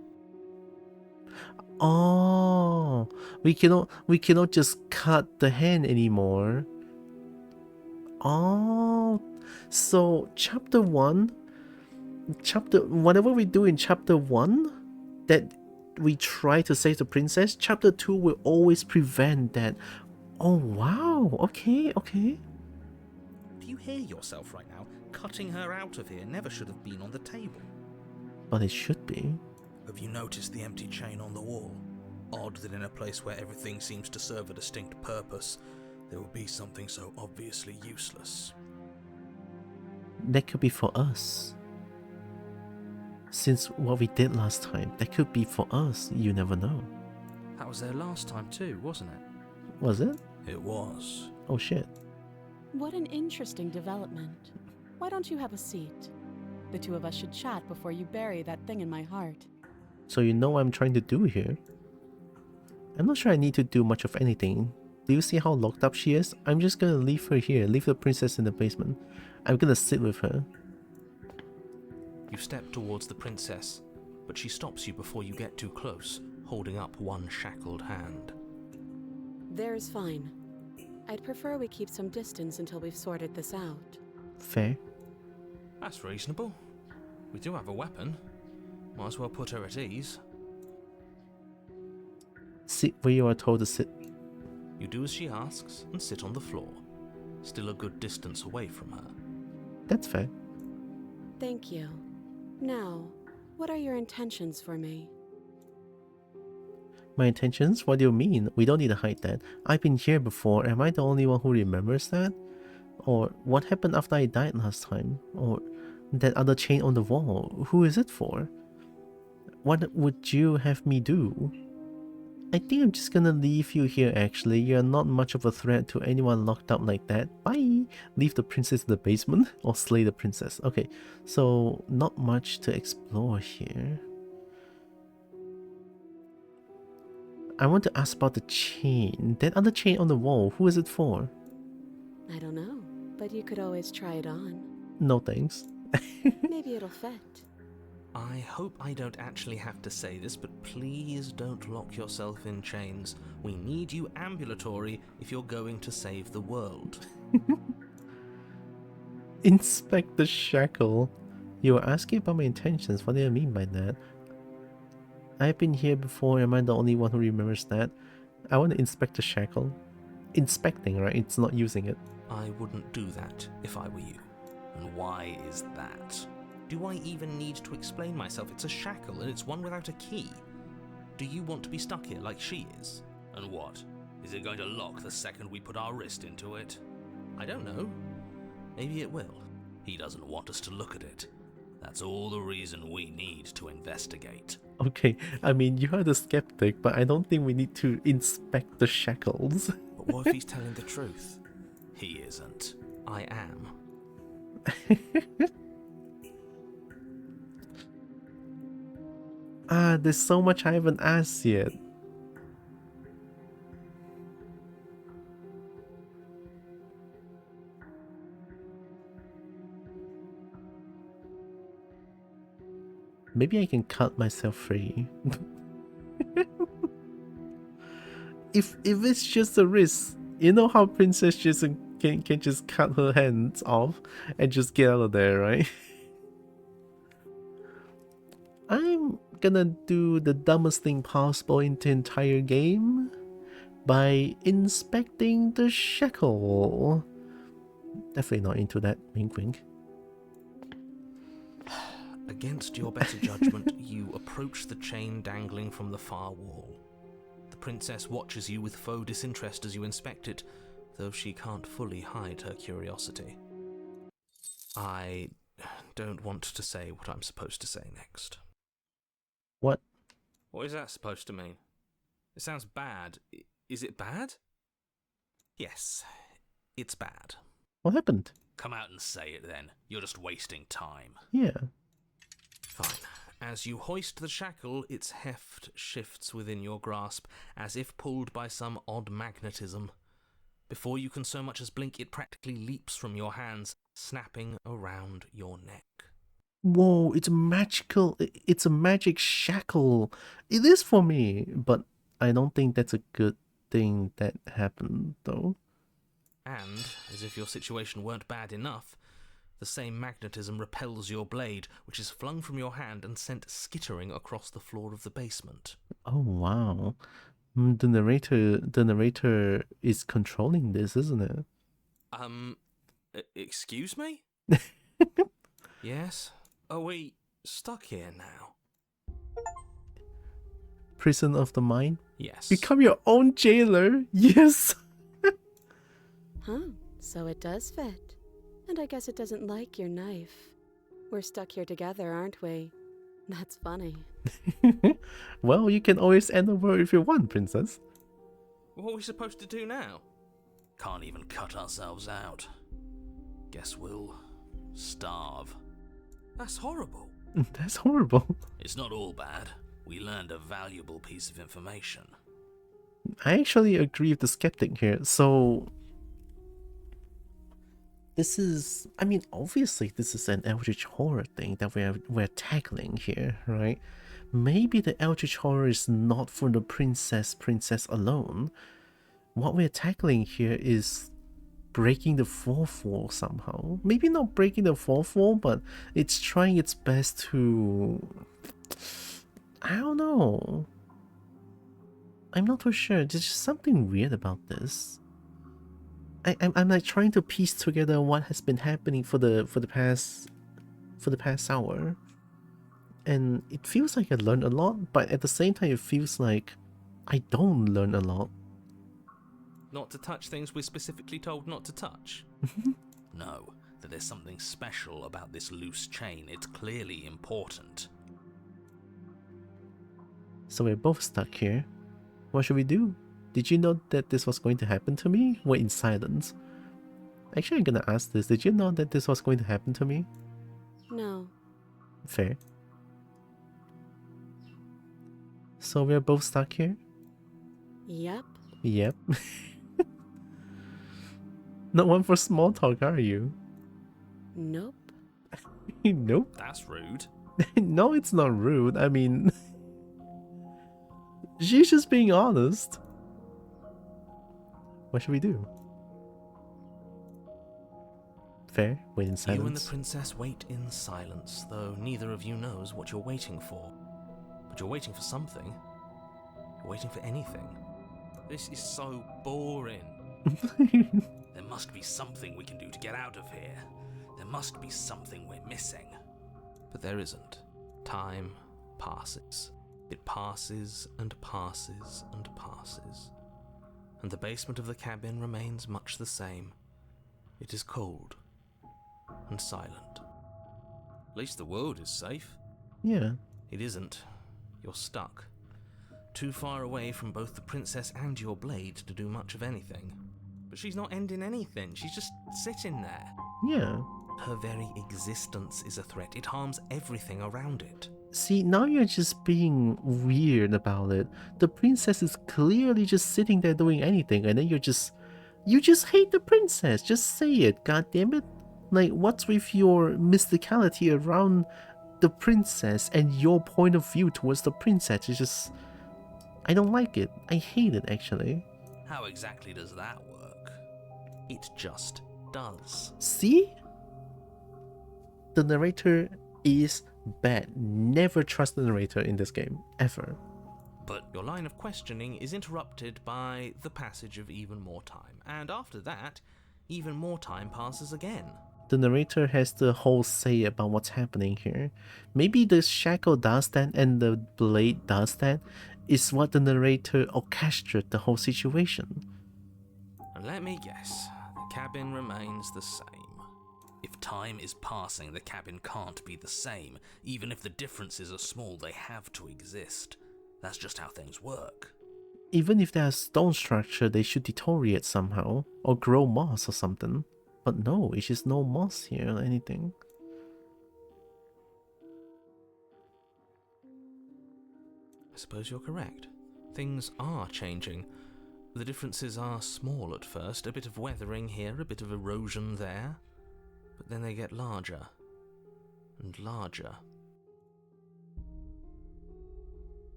Oh, we cannot just cut the hand anymore. Oh, so whatever we do in chapter 1, that we try to save the princess, chapter 2 will always prevent that. Oh wow, okay. Do you hear yourself right now? Cutting her out of here never should have been on the table. But it should be. Have you noticed the empty chain on the wall? Odd that in a place where everything seems to serve a distinct purpose, there will be something so obviously useless. That could be for us. Since what we did last time, that could be for us, you never know. That was there last time too, wasn't it? Was it? It was. Oh shit. What an interesting development. Why don't you have a seat? The two of us should chat before you bury that thing in my heart. So you know what I'm trying to do here? I'm not sure I need to do much of anything. Do you see how locked up she is? I'm just gonna leave her here, leave the princess in the basement. I'm gonna sit with her. You step towards the princess, but she stops you before you get too close, holding up one shackled hand. There's fine. I'd prefer we keep some distance until we've sorted this out. Fair. That's reasonable. We do have a weapon. Might as well put her at ease. Sit where you are told to sit. You do as she asks and sit on the floor, still a good distance away from her. That's fair. Thank you. Now, what are your intentions for me? My intentions? What do you mean? We don't need to hide that. I've been here before. Am I the only one who remembers that? Or what happened after I died last time? Or that other chain on the wall? Who is it for? What would you have me do? I think I'm just gonna leave you here actually. You're not much of a threat to anyone locked up like that. Bye! Leave the princess in the basement or slay the princess. Okay, so not much to explore here. I want to ask about the chain. That other chain on the wall, who is it for? I don't know, but you could always try it on. No thanks. Maybe it'll fit. I hope I don't actually have to say this, but please don't lock yourself in chains. We need you ambulatory if you're going to save the world. Inspect the shackle. You were asking about my intentions. What do you mean by that? I've been here before. Am I the only one who remembers that? I want to inspect the shackle. Inspecting, right? It's not using it. I wouldn't do that if I were you. And why is that? Do I even need to explain myself? It's a shackle and it's one without a key. Do you want to be stuck here like she is? And what? Is it going to lock the second we put our wrist into it? I don't know. Maybe it will. He doesn't want us to look at it. That's all the reason we need to investigate. Okay, I mean, you are the skeptic, but I don't think we need to inspect the shackles. But what if he's telling the truth? He isn't. I am. There's so much I haven't asked yet. Maybe I can cut myself free. if it's just a wrist, you know how Princess just can just cut her hands off and just get out of there, right? I'm gonna do the dumbest thing possible in the entire game by inspecting the shackle. Definitely not into that, wink wink. Against your better judgment, you approach the chain dangling from the far wall. The princess watches you with faux disinterest as you inspect it, though she can't fully hide her curiosity. I don't want to say what I'm supposed to say next. What? What is that supposed to mean? It sounds bad. Is it bad? Yes, It's bad. What happened? Come out and say it then. You're just wasting time. Yeah. Fine. As you hoist the shackle, its heft shifts within your grasp, as if pulled by some odd magnetism. Before you can so much as blink, it practically leaps from your hands, snapping around your neck. Whoa, it's magical. It's a magic shackle. It is for me, but I don't think that's a good thing that happened, though. And, as if your situation weren't bad enough, the same magnetism repels your blade, which is flung from your hand and sent skittering across the floor of the basement. Oh wow. The narrator is controlling this, isn't it? Excuse me? Yes? Are we stuck here now? Prison of the mind? Yes. Become your own jailer. Yes. Huh, so it does fit. And I guess it doesn't like your knife. We're stuck here together, aren't we? That's funny. Well, you can always end the world if you want, princess. What are we supposed to do now? Can't even cut ourselves out. Guess we'll starve. That's horrible. That's horrible. It's not all bad. We learned a valuable piece of information. I actually agree with the skeptic here. So this is, I mean, obviously this is an eldritch horror thing that we're tackling here, right? Maybe the eldritch horror is not for the princess alone. What we're tackling here is breaking the fourth wall somehow. Maybe not breaking the fourth wall, but it's trying its best to, I don't know. I'm not too sure. There's just something weird about this. I'm like trying to piece together what has been happening for the past hour, and it feels like I learned a lot, but at the same time it feels like I don't learn a lot. Not to touch things we're specifically told not to touch. No, that there's something special about this loose chain. It's clearly important. So we're both stuck here. What should we do? Did you know that this was going to happen to me? We're in silence. Actually, I'm gonna ask this. Did you know that this was going to happen to me? No. Fair. So we're both stuck here? Yep. Yep. Not one for small talk, are you? Nope. Nope. That's rude. No, it's not rude. I mean, she's just being honest. What should we do? Fair. Wait in silence. You and the princess wait in silence, though neither of you knows what you're waiting for. But you're waiting for something. You're waiting for anything. This is so boring. There must be something we can do to get out of here. There must be something we're missing. But there isn't. Time passes. It passes and passes and passes. And the basement of the cabin remains much the same. It is cold and silent. At least the world is safe. Yeah. It isn't. You're stuck. Too far away from both the princess and your blade to do much of anything. But she's not ending anything. She's just sitting there. Yeah. Her very existence is a threat. It harms everything around it. See, now you're just being weird about it. The princess is clearly just sitting there doing anything, and then you just hate the princess. Just say it, god damn it. Like, what's with your mysticality around the princess and your point of view towards the princess? It's just, I don't like it. I hate it, actually. How exactly does that work? It just does. See? The narrator is bad. Never trust the narrator in this game, ever. But your line of questioning is interrupted by the passage of even more time. And after that, even more time passes again. The narrator has the whole say about what's happening here. Maybe the shackle does that and the blade does that. Is what the narrator orchestrated the whole situation. And let me guess, the cabin remains the same. If time is passing, the cabin can't be the same. Even if the differences are small, they have to exist. That's just how things work. Even if they're a stone structure, they should deteriorate somehow, or grow moss or something. But no, it's just no moss here or anything. I suppose you're correct. Things are changing. The differences are small at first, a bit of weathering here, a bit of erosion there, but then they get larger and larger.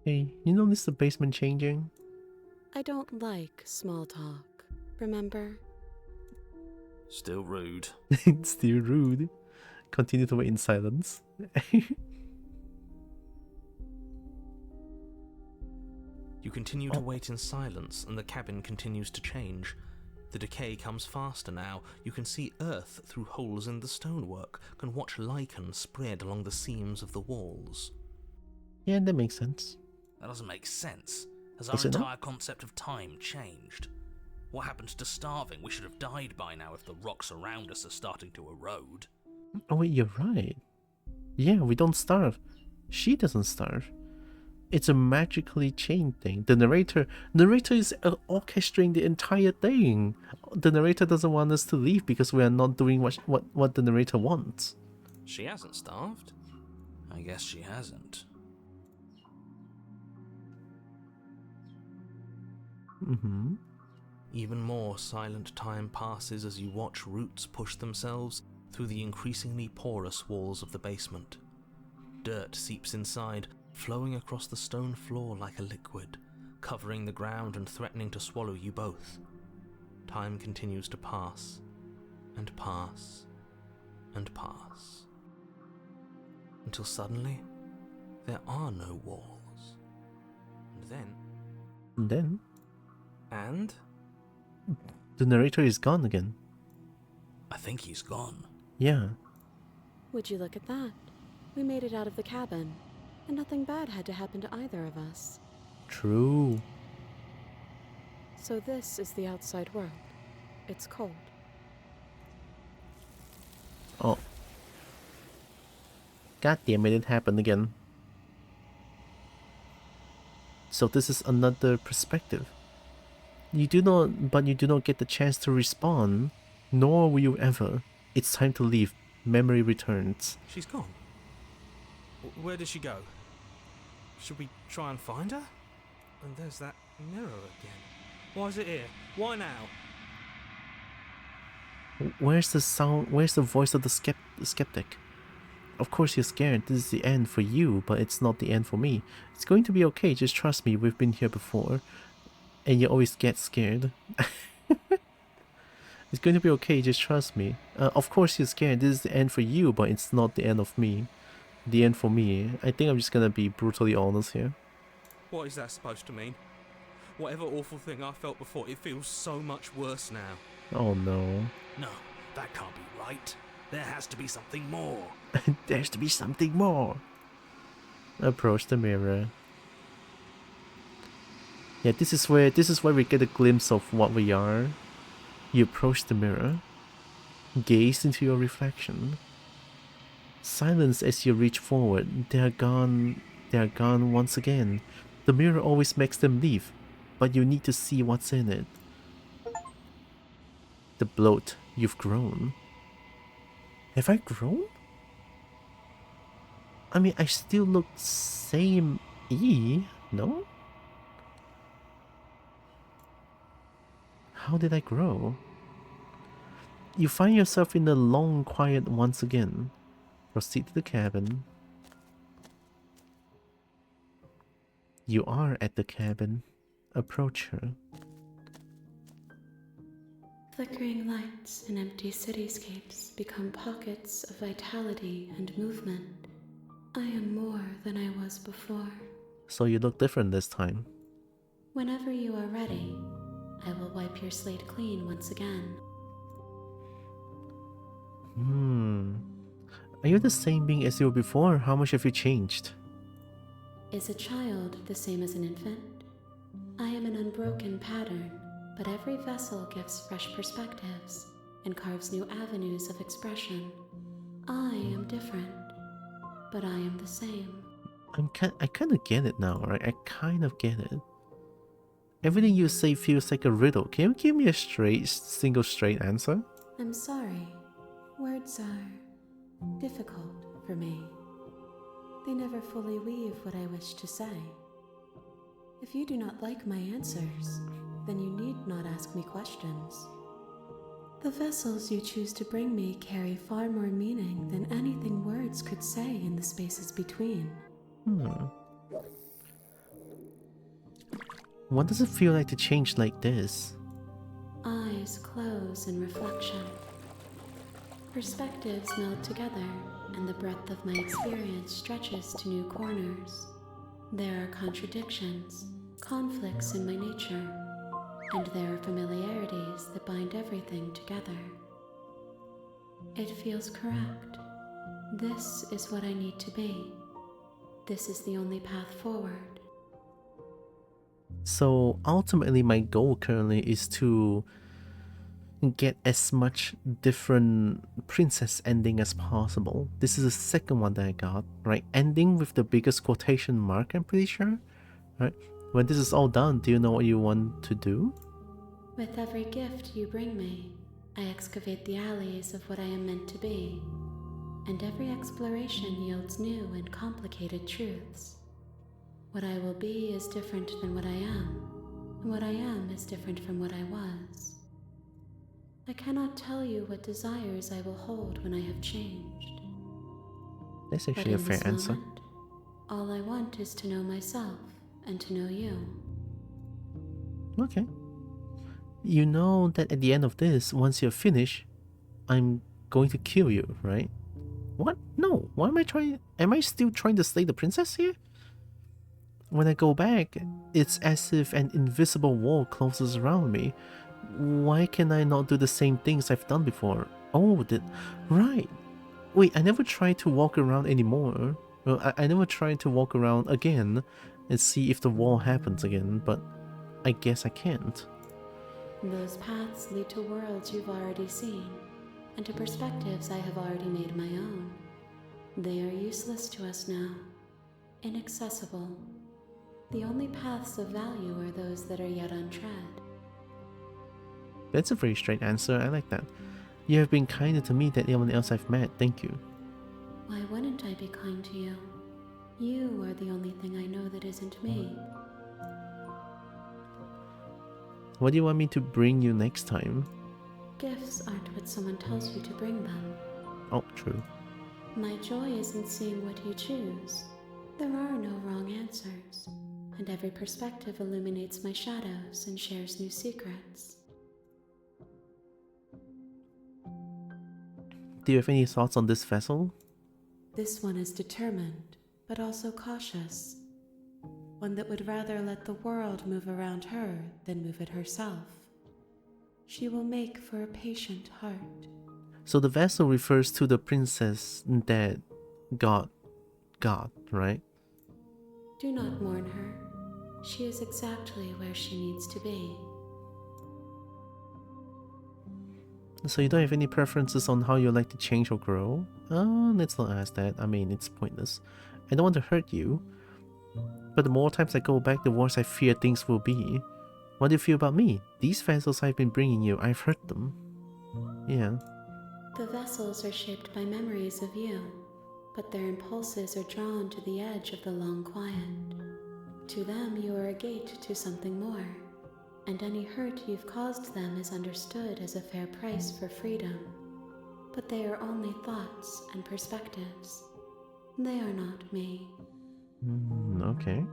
Hey, you notice the basement changing? I don't like small talk, remember? Still rude. It's still rude. Continue to wait in silence. You continue to wait in silence, and the cabin continues to change. The decay comes faster now. You can see earth through holes in the stonework, can watch lichen spread along the seams of the walls. Yeah, that makes sense. That doesn't make sense. Has Is our it not? entire concept of time changed? What happened to starving? We should have died by now if the rocks around us are starting to erode. Oh wait, you're right. Yeah, we don't starve. She doesn't starve. It's a magically chained thing. The narrator is orchestrating the entire thing. The narrator doesn't want us to leave because we are not doing what the narrator wants. She hasn't starved. I guess she hasn't. Mm-hmm. Even more silent time passes as you watch roots push themselves through the increasingly porous walls of the basement. Dirt seeps inside, flowing across the stone floor like a liquid, covering the ground and threatening to swallow you both. Time continues to pass, and pass, and pass, until suddenly there are no walls. And then And the narrator is gone again. I think he's gone. Yeah. Would you look at that? We made it out of the cabin, and nothing bad had to happen to either of us. True. So this is the outside world. It's cold. Oh. God damn it, it happened again. So this is another perspective. You do not get the chance to respawn, nor will you ever. It's time to leave. Memory returns. she's gone. Where did she go? Should we try and find her? And there's that mirror again. Why is it here? Why now? Where's the sound? Where's the voice of the skeptic? Of course you're scared. This is the end for you, but it's not the end for me. It's going to be okay. Just trust me. We've been here before. And you always get scared. It's going to be okay. Just trust me. Of course you're scared. This is the end for you, but it's not the end of me. The end for me. I think I'm just gonna be brutally honest here. What is that supposed to mean? Whatever awful thing I felt before, it feels so much worse now. Oh no. No, that can't be right. There has to be something more. There's to be something more. Approach the mirror. Yeah, this is where we get a glimpse of what we are. You approach the mirror. Gaze into your reflection. Silence as you reach forward. They are gone once again. The mirror always makes them leave, but you need to see what's in it. The bloat, you've grown. Have I grown? I mean, I still look same-y, no? How did I grow? You find yourself in the long quiet once again. Proceed to the cabin. You are at the cabin. Approach her. Flickering lights and empty cityscapes become pockets of vitality and movement. I am more than I was before. So you look different this time. Whenever you are ready, I will wipe your slate clean once again. Are you the same being as you were before? How much have you changed? Is a child the same as an infant? I am an unbroken pattern, but every vessel gives fresh perspectives and carves new avenues of expression. I am different, but I am the same. I kind of get it now, right? I kind of get it. Everything you say feels like a riddle. Can you give me a straight answer? I'm sorry. Words are difficult for me. They never fully weave what I wish to say. If you do not like my answers, then you need not ask me questions. The vessels you choose to bring me carry far more meaning than anything words could say in the spaces between. What does it feel like to change like this? Eyes close in reflection. Perspectives meld together, and the breadth of my experience stretches to new corners. There are contradictions, conflicts in my nature, and there are familiarities that bind everything together. It feels correct. This is what I need to be. This is the only path forward. So ultimately my goal currently is to get as much different princess ending as possible. This is the second one that I got, right? Ending with the biggest quotation mark, I'm pretty sure, right? When this is all done, do you know what you want to do? With every gift you bring me, I excavate the alleys of what I am meant to be, and every exploration yields new and complicated truths. What I will be is different than what I am, and what I am is different from what I was. I cannot tell you what desires I will hold when I have changed. That's But actually a in fair this answer. moment, all I want is to know myself and to know you. Okay. You know that at the end of this, once you're finished, I'm going to kill you, right? What? No. Why am I trying? Am I still trying to slay the princess here? When I go back, it's as if an invisible wall closes around me. Why can I not do the same things I've done before? Oh, right. Wait, I never tried to walk around anymore. Well, I never tried to walk around again and see if the wall happens again, but I guess I can't. Those paths lead to worlds you've already seen, and to perspectives I have already made my own. They are useless to us now, inaccessible. The only paths of value are those that are yet untread. That's a very straight answer, I like that. You have been kinder to me than anyone else I've met, thank you. Why wouldn't I be kind to you? You are the only thing I know that isn't me. What do you want me to bring you next time? Gifts aren't what someone tells you to bring them. Oh, true. My joy is in seeing what you choose. There are no wrong answers, and every perspective illuminates my shadows and shares new secrets. Do you have any thoughts on this vessel? This one is determined, but also cautious. One that would rather let the world move around her than move it herself. She will make for a patient heart. So the vessel refers to the princess that got, right? Do not mourn her. She is exactly where she needs to be. So you don't have any preferences on how you like to change or grow? Let's not ask that. I mean, it's pointless. I don't want to hurt you. But the more times I go back, the worse I fear things will be. What do you feel about me? These vessels I've been bringing you, I've hurt them. Yeah. The vessels are shaped by memories of you, but their impulses are drawn to the edge of the long quiet. To them, you are a gate to something more, and any hurt you've caused them is understood as a fair price for freedom. But they are only thoughts and perspectives. They are not me. Okay.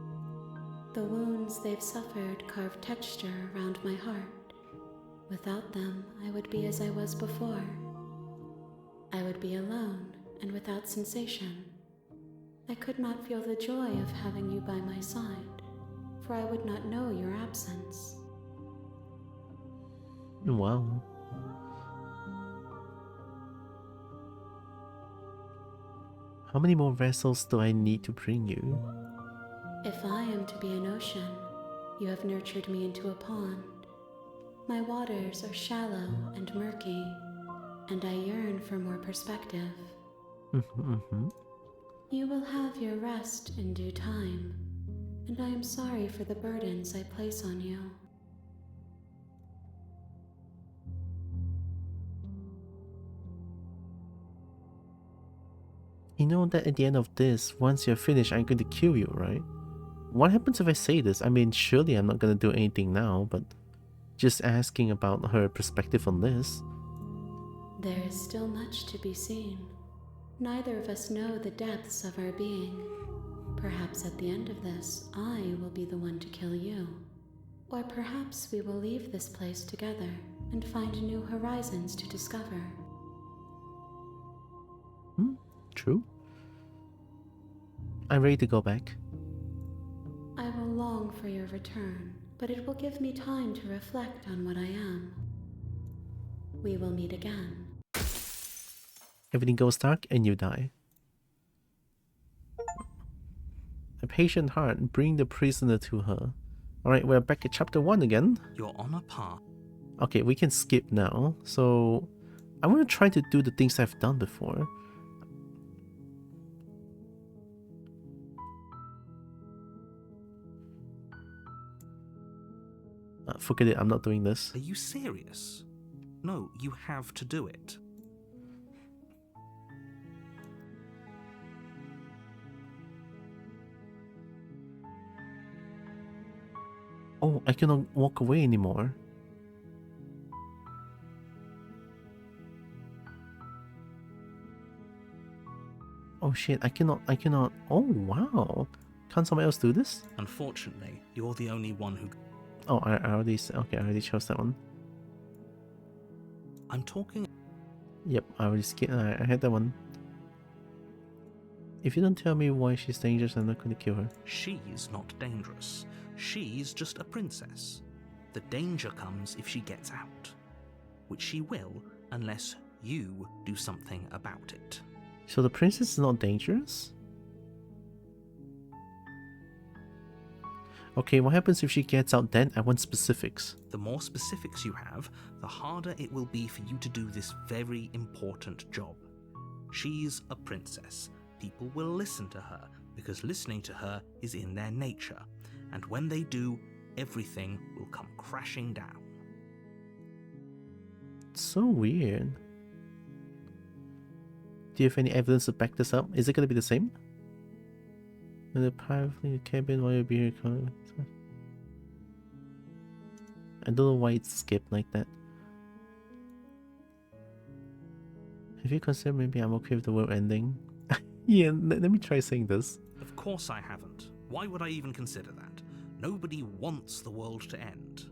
The wounds they've suffered carve texture around my heart. Without them, I would be as I was before. I would be alone and without sensation. I could not feel the joy of having you by my side, for I would not know your absence. Wow. How many more vessels do I need to bring you? If I am to be an ocean, you have nurtured me into a pond. My waters are shallow and murky, and I yearn for more perspective. You will have your rest in due time, and I am sorry for the burdens I place on you. You know that at the end of this, once you're finished, I'm going to kill you, right? What happens if I say this? I mean, surely I'm not going to do anything now, but just asking about her perspective on this. There is still much to be seen. Neither of us know the depths of our being. Perhaps at the end of this, I will be the one to kill you. Or perhaps we will leave this place together and find new horizons to discover. True. I'm ready to go back. I will long for your return, but it will give me time to reflect on what I am. We will meet again. Everything goes dark and you die. A patient heart, bring the prisoner to her. Alright, we're back at chapter 1 again. You're on a path. Okay, we can skip now. So, I want to try to do the things I've done before. Forget it, I'm not doing this. Are you serious? No, you have to do it. Oh, I cannot walk away anymore. Oh shit, I cannot. Oh wow. Can't someone else do this? Unfortunately, you're the only one who... Oh, I already, okay, I already chose that one. I'm talking... Yep, I already skipped, I had that one. If you don't tell me why she's dangerous, I'm not going to kill her. She's not dangerous. She's just a princess. The danger comes if she gets out. Which she will, unless you do something about it. So the princess is not dangerous? Okay, what happens if she gets out then? I want specifics. The more specifics you have, the harder it will be for you to do this very important job. She's a princess. People will listen to her, because listening to her is in their nature. And when they do, everything will come crashing down. It's so weird. Do you have any evidence to back this up? Is it going to be the same? In the private cabin while you're being recorded. I don't know why it's skipped like that. Have you considered maybe I'm okay with the world ending? Yeah, let me try saying this. Of course I haven't. Why would I even consider that? Nobody wants the world to end.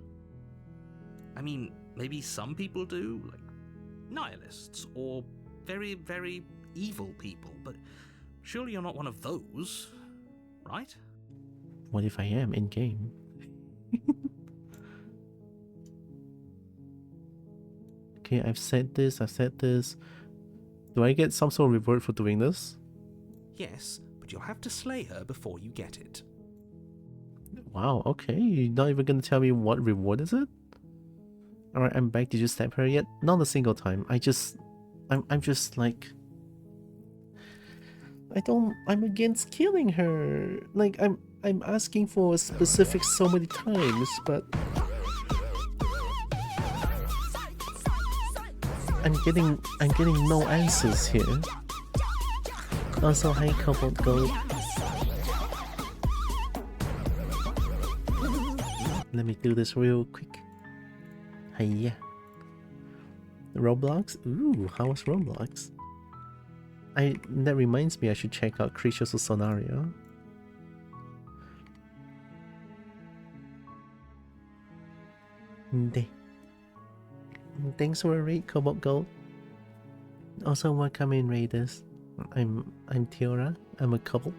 I mean, maybe some people do, like nihilists, or very, very evil people, but surely you're not one of those, right? What if I am in-game? Okay, I've said this. Do I get some sort of reward for doing this? Yes, but you'll have to slay her before you get it. Wow, okay. You're not even gonna tell me what reward is it? Alright, I'm back. Did you stab her yet? Not a single time. I'm just like... I'm against killing her. Like, I'm asking for specifics so many times, but... I'm getting no answers here. Also, hi Cobalt Gold. Let me do this real quick. Hiya. Roblox? Ooh, how was Roblox? That reminds me I should check out Creatures of Sonaria. Thanks for a raid, Cobalt Gold. Also, welcome in raiders. I'm Tiora. I'm a Cobalt.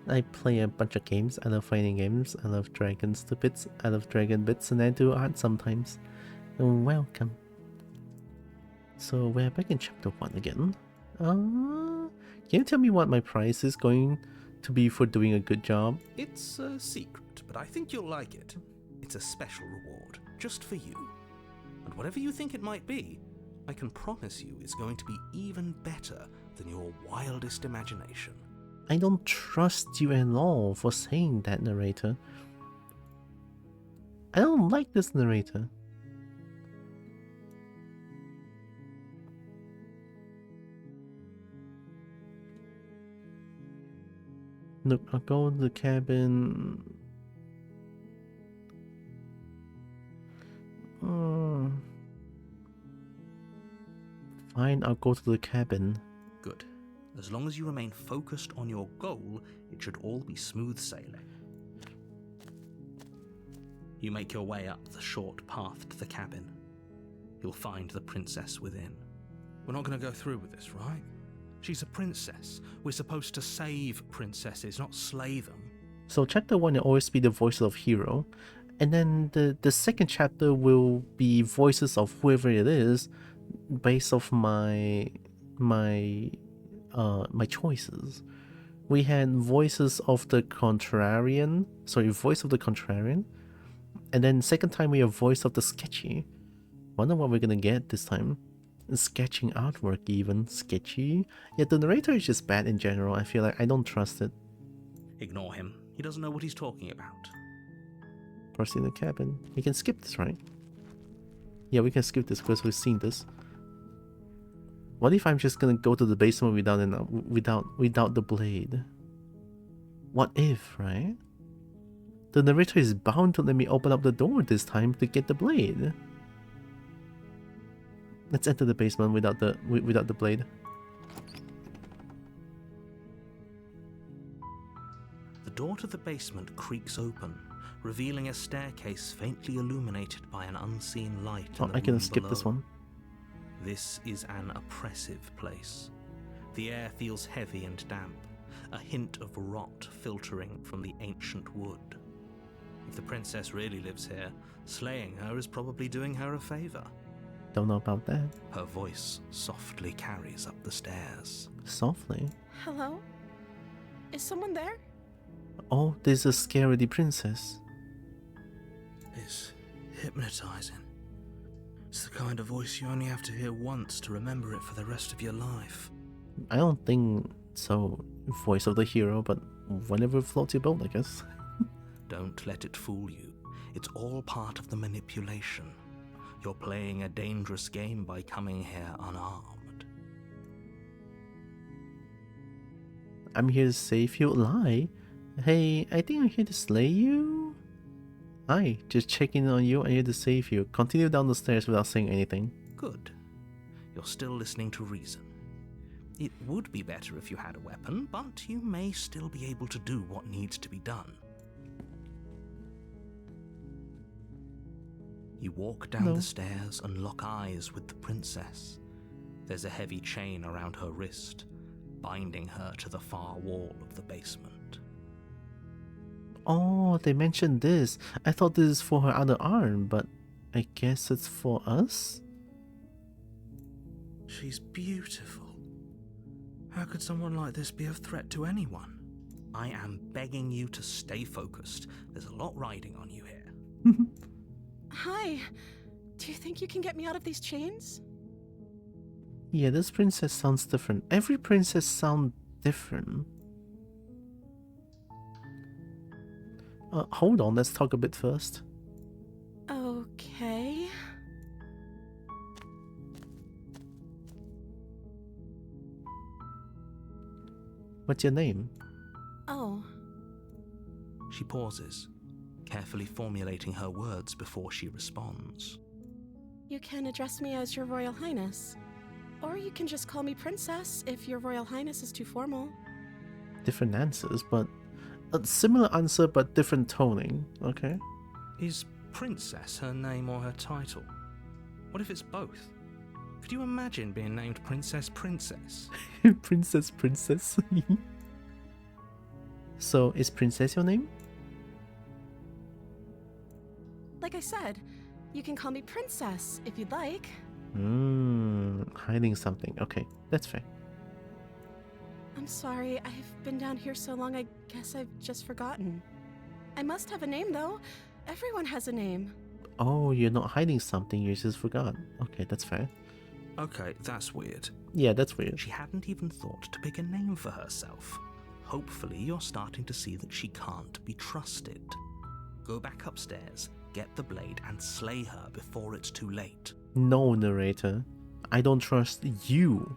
I play a bunch of games. I love fighting games. I love dragons to bits. I love dragon bits, and I do art sometimes. Welcome. So we're back in chapter 1 again. Can you tell me what my prize is going to be for doing a good job? It's a secret, but I think you'll like it. It's a special reward, just for you. And whatever you think it might be, I can promise you it's going to be even better than your wildest imagination. I don't trust you at all for saying that, narrator. I don't like this narrator. Look, I'll go to the cabin. Fine, I'll go to the cabin. Good. As long as you remain focused on your goal, it should all be smooth sailing. You make your way up the short path to the cabin. You'll find the princess within. We're not going to go through with this, right? She's a princess. We're supposed to save princesses, not slay them. So chapter 1 will always be the voices of hero. And then the second chapter will be voices of whoever it is based off my choices. We had voice of the contrarian, and then second time we have voice of the sketchy. Wonder what we're gonna get this time. Sketching artwork even. Sketchy. Yeah, the narrator is just bad in general. I feel like I don't trust it. Ignore him. He doesn't know what he's talking about. First in the cabin. We can skip this, right? Yeah, we can skip this because we've seen this. What if I'm just gonna go to the basement without the blade? What if, right? The narrator is bound to let me open up the door this time to get the blade. Let's enter the basement without the blade. The door to the basement creaks open, revealing a staircase faintly illuminated by an unseen light. Oh, I can skip this one. This is an oppressive place. The air feels heavy and damp, a hint of rot filtering from the ancient wood. If the princess really lives here, slaying her is probably doing her a favor. Don't know about that. Her voice softly carries up the stairs. Softly? Hello? Is someone there? Oh, there's a scaredy princess. It's hypnotizing. It's the kind of voice you only have to hear once to remember it for the rest of your life. I don't think so. Voice of the hero, but whenever floats your boat, I guess. Don't let it fool you. It's all part of the manipulation. You're playing a dangerous game by coming here unarmed. I'm here to save you. Lie. Hey, I think I'm here to slay you. Hi, just checking on you. I'm here to save you. Continue down the stairs without saying anything. Good. You're still listening to reason. It would be better if you had a weapon, but you may still be able to do what needs to be done. You walk down the stairs and lock eyes with the princess. There's a heavy chain around her wrist, binding her to the far wall of the basement. Oh, they mentioned this. I thought this is for her other arm, but I guess it's for us? She's beautiful. How could someone like this be of threat to anyone? I am begging you to stay focused. There's a lot riding on you here. Hi. Do you think you can get me out of these chains? Yeah, this princess sounds different. Every princess sounds different. Hold on, let's talk a bit first. Okay. What's your name? Oh. She pauses, carefully formulating her words before she responds. You can address me as Your Royal Highness. Or you can just call me Princess if Your Royal Highness is too formal. Different answers, but a similar answer but different toning. Okay. Is Princess her name or her title? What if it's both? Could you imagine being named Princess? Princess. So, is Princess your name? Like I said, you can call me Princess if you'd like. Hiding something. Okay, that's fair. I'm sorry, I've been down here so long I guess I've just forgotten. I must have a name though. Everyone has a name. Oh, you're not hiding something, you just forgot. Okay, that's fair. Okay, that's weird. Yeah, that's weird. She hadn't even thought to pick a name for herself. Hopefully you're starting to see that she can't be trusted. Go back upstairs, get the blade, and slay her before it's too late. No, narrator. I don't trust you.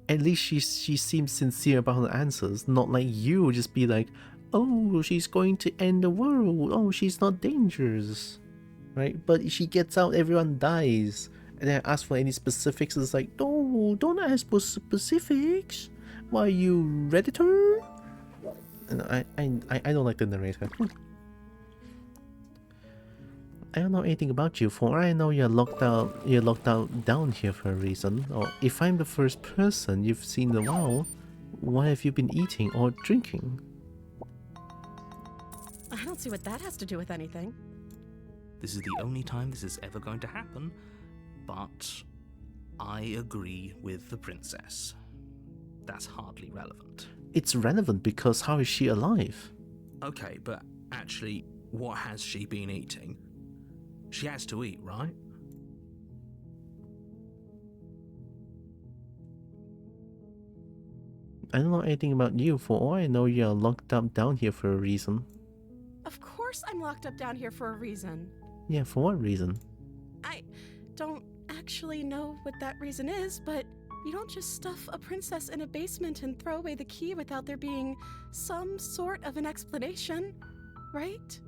At least she seems sincere about her answers, not like you just be like, oh, she's going to end the world, oh, she's not dangerous, right? But she gets out, everyone dies, and then I ask for any specifics, it's like, no, don't ask for specifics, why are you Redditor? And I don't like the narrator. I don't know anything about you, for I know you're locked out down here for a reason. Or if I'm the first person you've seen in a while, why have you been eating or drinking? I don't see what that has to do with anything. This is the only time this is ever going to happen, but I agree with the princess. That's hardly relevant. It's relevant because how is she alive? Okay, but actually, what has she been eating? She has to eat, right? I don't know anything about you, for all I know you're locked up down here for a reason. Of course I'm locked up down here for a reason. Yeah, for what reason? I don't actually know what that reason is, but you don't just stuff a princess in a basement and throw away the key without there being some sort of an explanation, right?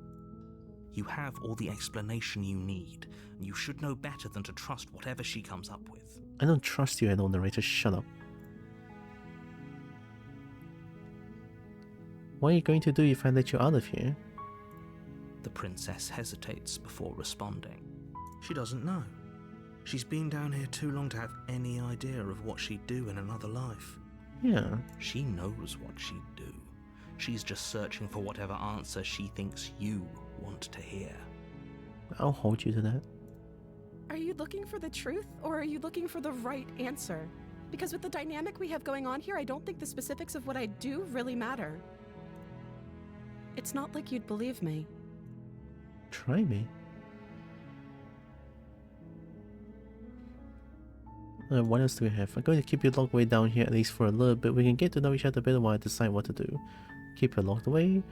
You have all the explanation you need, and you should know better than to trust whatever she comes up with. I don't trust you, I know, narrator, shut up. What are you going to do if I let you out of here? The princess hesitates before responding. She doesn't know. She's been down here too long to have any idea of what she'd do in another life. Yeah. She knows what she'd do. She's just searching for whatever answer she thinks you want to hear. I'll hold you to that. Are you looking for the truth, or are you looking for the right answer? Because with the dynamic we have going on here, I don't think the specifics of what I do really matter. It's not like you'd believe me. Try me. What else do we have? I'm going to keep you locked away down here at least for a little bit. We can get to know each other better while I decide what to do. Keep you locked away?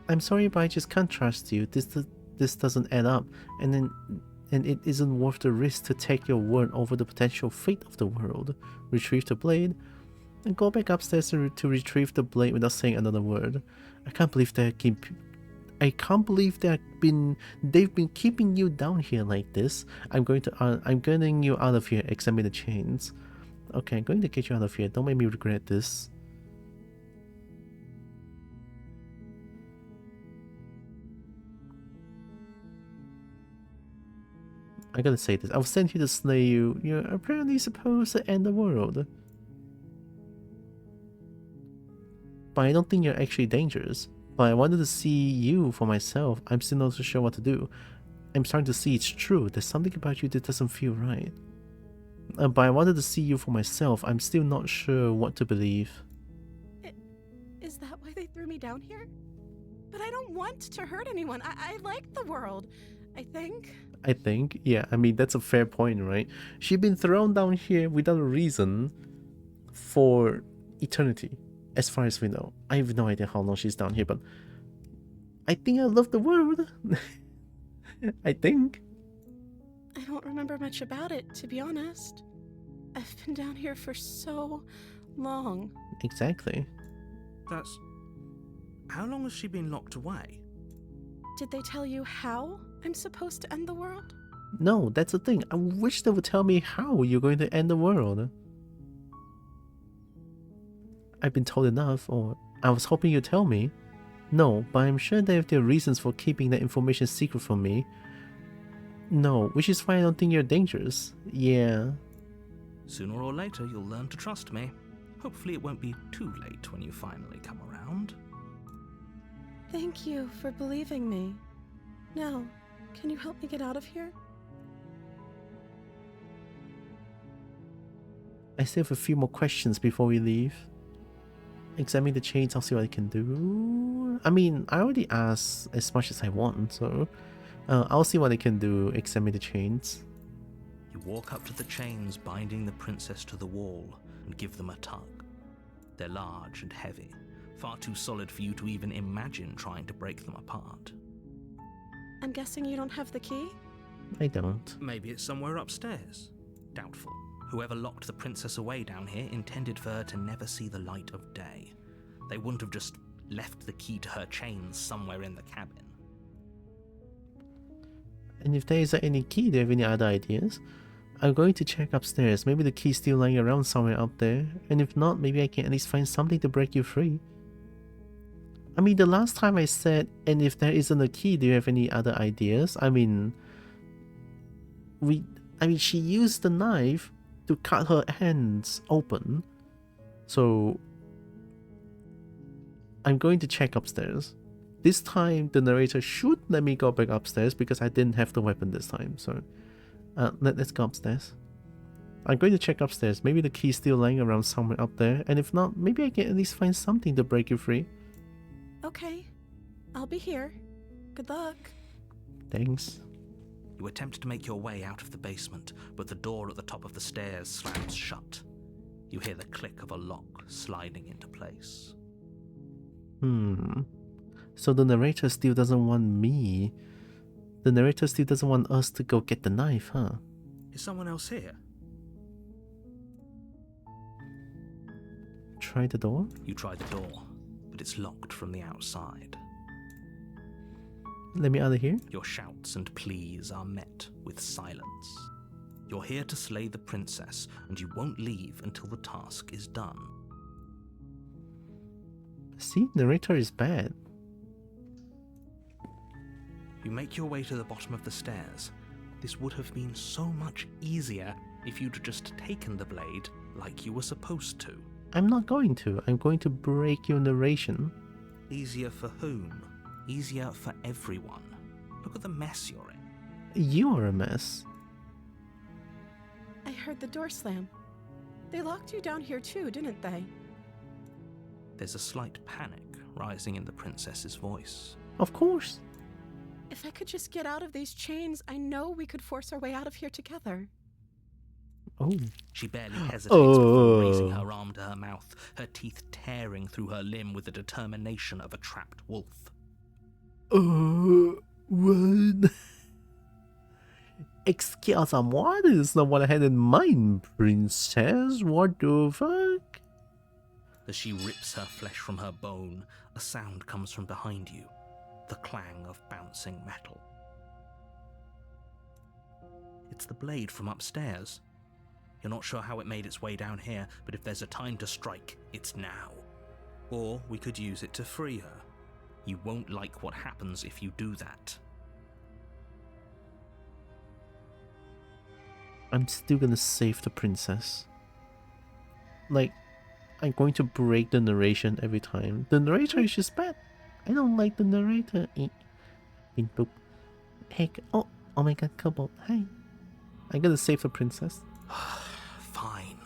I'm sorry, but I just can't trust you. This doesn't add up. And it isn't worth the risk to take your word over the potential fate of the world. Retrieve the blade and go back upstairs to retrieve the blade without saying another word. I can't believe they've been keeping you down here like this. I'm getting you out of here. Examine the chains. Okay, I'm going to get you out of here. Don't make me regret this. I gotta say this. I've sent you to slay you. You're apparently supposed to end the world. But I don't think you're actually dangerous. But I wanted to see you for myself. I'm still not so sure what to do. I'm starting to see it's true. There's something about you that doesn't feel right. But I wanted to see you for myself. I'm still not sure what to believe. Is that why they threw me down here? But I don't want to hurt anyone. I like the world, I think. Yeah, I mean, that's a fair point, right? She's been thrown down here without a reason for eternity, as far as we know. I have no idea how long she's down here, but I think I love the world. I think. I don't remember much about it, to be honest. I've been down here for so long. Exactly. That's... How long has she been locked away? Did they tell you how I'm supposed to end the world? No, that's the thing. I wish they would tell me how you're going to end the world. I've been told enough, or I was hoping you'd tell me. No, but I'm sure they have their reasons for keeping that information secret from me. No, which is why I don't think you're dangerous. Yeah. Sooner or later, you'll learn to trust me. Hopefully it won't be too late when you finally come around. Thank you for believing me. Now, can you help me get out of here? I still have a few more questions before we leave. Examine the chains, I'll see what I can do. I mean, I already asked as much as I want, so I'll see what I can do. Examine the chains. You walk up to the chains binding the princess to the wall and give them a tug. They're large and heavy, far too solid for you to even imagine trying to break them apart. I'm guessing you don't have the key? I don't. Maybe it's somewhere upstairs. Doubtful. Whoever locked the princess away down here intended for her to never see the light of day. They wouldn't have just left the key to her chains somewhere in the cabin. And if there isn't any key, do you have any other ideas? I'm going to check upstairs. Maybe the key's still lying around somewhere up there. And if not, maybe I can at least find something to break you free. I mean, the last time I said, and if there isn't a key, do you have any other ideas? I mean, she used the knife to cut her hands open. So, I'm going to check upstairs. This time, the narrator should let me go back upstairs because I didn't have the weapon this time. So, let's go upstairs. I'm going to check upstairs. Maybe the key's still lying around somewhere up there. And if not, maybe I can at least find something to break you free. Okay, I'll be here. Good luck. Thanks. You attempt to make your way out of the basement, but the door at the top of the stairs slams shut. You hear the click of a lock sliding into place. So the narrator still doesn't want me. The narrator still doesn't want us to go get the knife, huh? Is someone else here? Try the door? You try the door, but it's locked from the outside. Let me out of here? Your shouts and pleas are met with silence. You're here to slay the princess, and you won't leave until the task is done. See, narrator is bad. You make your way to the bottom of the stairs. This would have been so much easier if you'd just taken the blade like you were supposed to. I'm not going to. I'm going to break your narration. Easier for whom? Easier for everyone. Look at the mess you're in. You are a mess. I heard the door slam. They locked you down here too, didn't they? There's a slight panic rising in the princess's voice. Of course. If I could just get out of these chains, I know we could force our way out of here together. Oh. She barely hesitates before raising her arm to her mouth, her teeth tearing through her limb with the determination of a trapped wolf. What? Excuse-moi, this is not what I had in mind, princess. What the fuck? As she rips her flesh from her bone, a sound comes from behind you, the clang of bouncing metal. It's the blade from upstairs. You're not sure how it made its way down here, but if there's a time to strike, it's now. Or we could use it to free her. You won't like what happens if you do that. I'm still gonna save the princess. Like, I'm going to break the narration every time. The narrator is just bad. I don't like the narrator. Boop. Heck. Oh my god, Kobo. Hi. I'm gonna save the princess. Fine.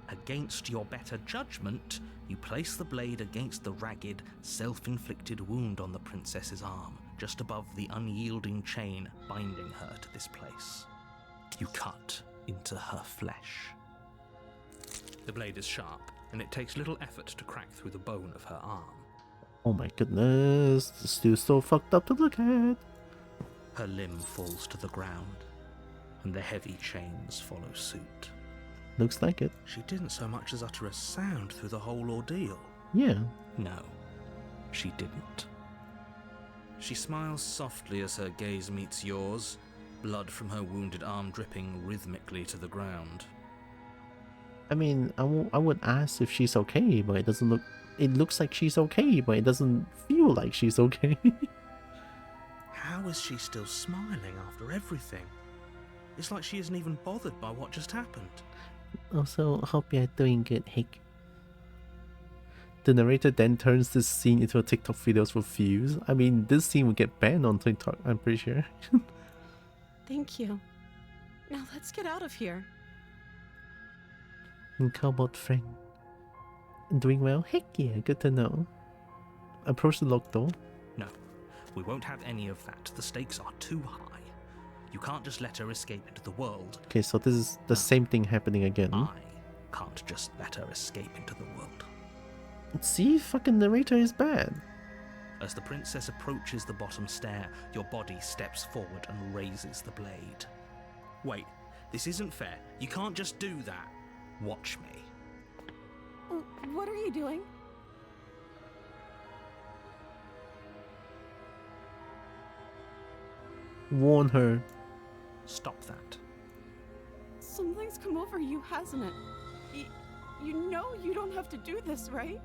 Against your better judgment, you place the blade against the ragged, self-inflicted wound on the princess's arm, just above the unyielding chain binding her to this place. You cut into her flesh. The blade is sharp, and it takes little effort to crack through the bone of her arm. Oh my goodness, it's still so fucked up to look at. Her limb falls to the ground, and the heavy chains follow suit. Looks like it. She didn't so much as utter a sound through the whole ordeal. Yeah. No, she didn't. She smiles softly as her gaze meets yours, blood from her wounded arm dripping rhythmically to the ground. I mean, I would ask if she's okay, but it doesn't look... It looks like she's okay, but it doesn't feel like she's okay. How is she still smiling after everything? It's like she isn't even bothered by what just happened. Also, hope you're doing good, Heck. The narrator then turns this scene into a TikTok video for views. I mean, this scene would get banned on TikTok, I'm pretty sure. Thank you. Now let's get out of here. And Cowbot friend. Doing well? Heck yeah, good to know. Approach the locked door. No, we won't have any of that. The stakes are too high. You can't just let her escape into the world. Okay, so this is the same thing happening again. I can't just let her escape into the world. See, fucking narrator is bad. As the princess approaches the bottom stair, your body steps forward and raises the blade. Wait, This isn't fair. You can't just do that. Watch me. What are you doing? Warn her. Stop that. Something's come over you, hasn't it? You know you don't have to do this, right?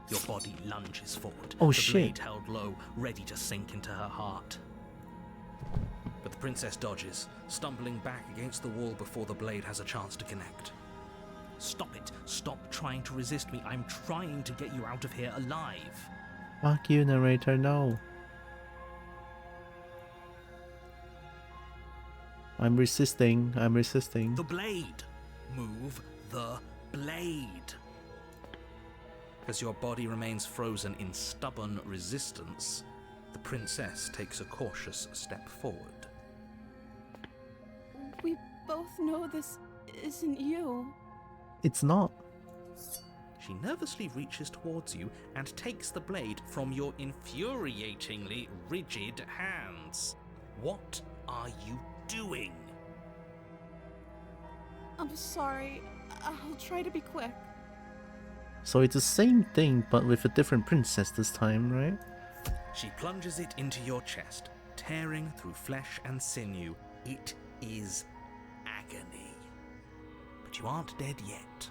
Your body lunges forward. Oh, the shit. blade held low, ready to sink into her heart. But the princess dodges, stumbling back against the wall before the blade has a chance to connect. Stop it. Stop trying to resist me. I'm trying to get you out of here alive. Fuck you, narrator, no. I'm resisting. The blade. Move the blade. As your body remains frozen in stubborn resistance, the princess takes a cautious step forward. We both know this isn't you. It's not. She nervously reaches towards you and takes the blade from your infuriatingly rigid hands. What are you doing? I'm sorry. I'll try to be quick. So it's the same thing, but with a different princess this time, right? She plunges it into your chest, tearing through flesh and sinew. It is agony. But you aren't dead yet.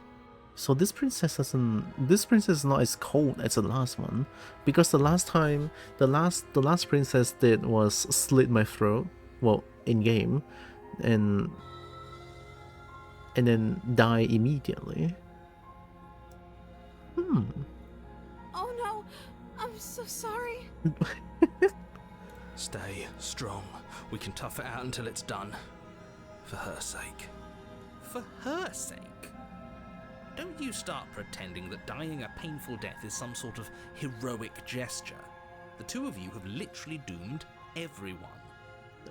So this princess is not as cold as the last one, because the last time, the last princess did was slit my throat, well, in game, and then die immediately. Oh no, I'm so sorry. Stay strong. We can tough it out until it's done. For her sake. For her sake? Don't you start pretending that dying a painful death is some sort of heroic gesture. The two of you have literally doomed everyone.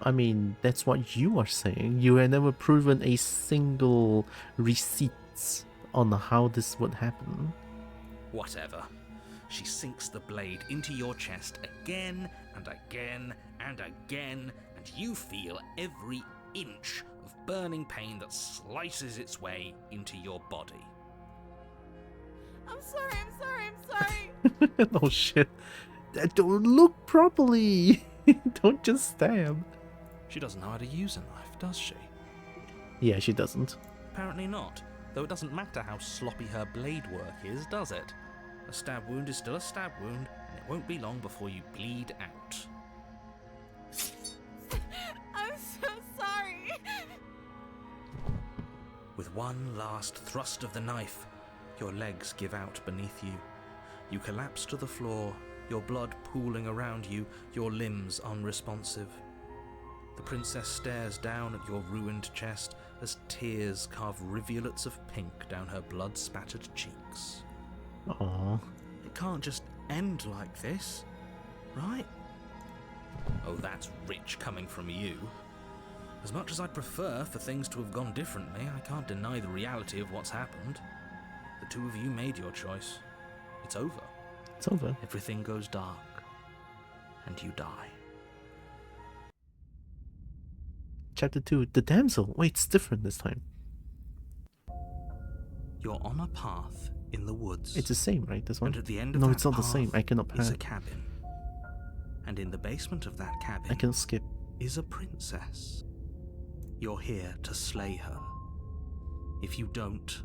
I mean, that's what you are saying. You have never proven a single receipt on how this would happen. Whatever. She sinks the blade into your chest again and again and again, and you feel every inch of burning pain that slices its way into your body. I'm sorry. Oh shit. Don't look properly. Don't just stab. She doesn't know how to use a knife, does she? Yeah, she doesn't. Apparently not, though it doesn't matter how sloppy her blade work is, does it? A stab wound is still a stab wound, and it won't be long before you bleed out. I'm so sorry. With one last thrust of the knife, your legs give out beneath you. You collapse to the floor, your blood pooling around you, your limbs unresponsive. The princess stares down at your ruined chest as tears carve rivulets of pink down her blood-spattered cheeks. Aww. It can't just end like this, right? Oh, that's rich coming from you. As much as I'd prefer for things to have gone differently, I can't deny the reality of what's happened. The two of you made your choice. It's over. It's over. Everything goes dark, and you die. Chapter 2, The Damsel. Wait, it's different this time. You're on a path in the woods. It's the same, right? This one? And at the end of no, that it's not the same. path I cannot is pass. a cabin. And in the basement of that cabin I cannot skip. is a princess. You're here to slay her. If you don't,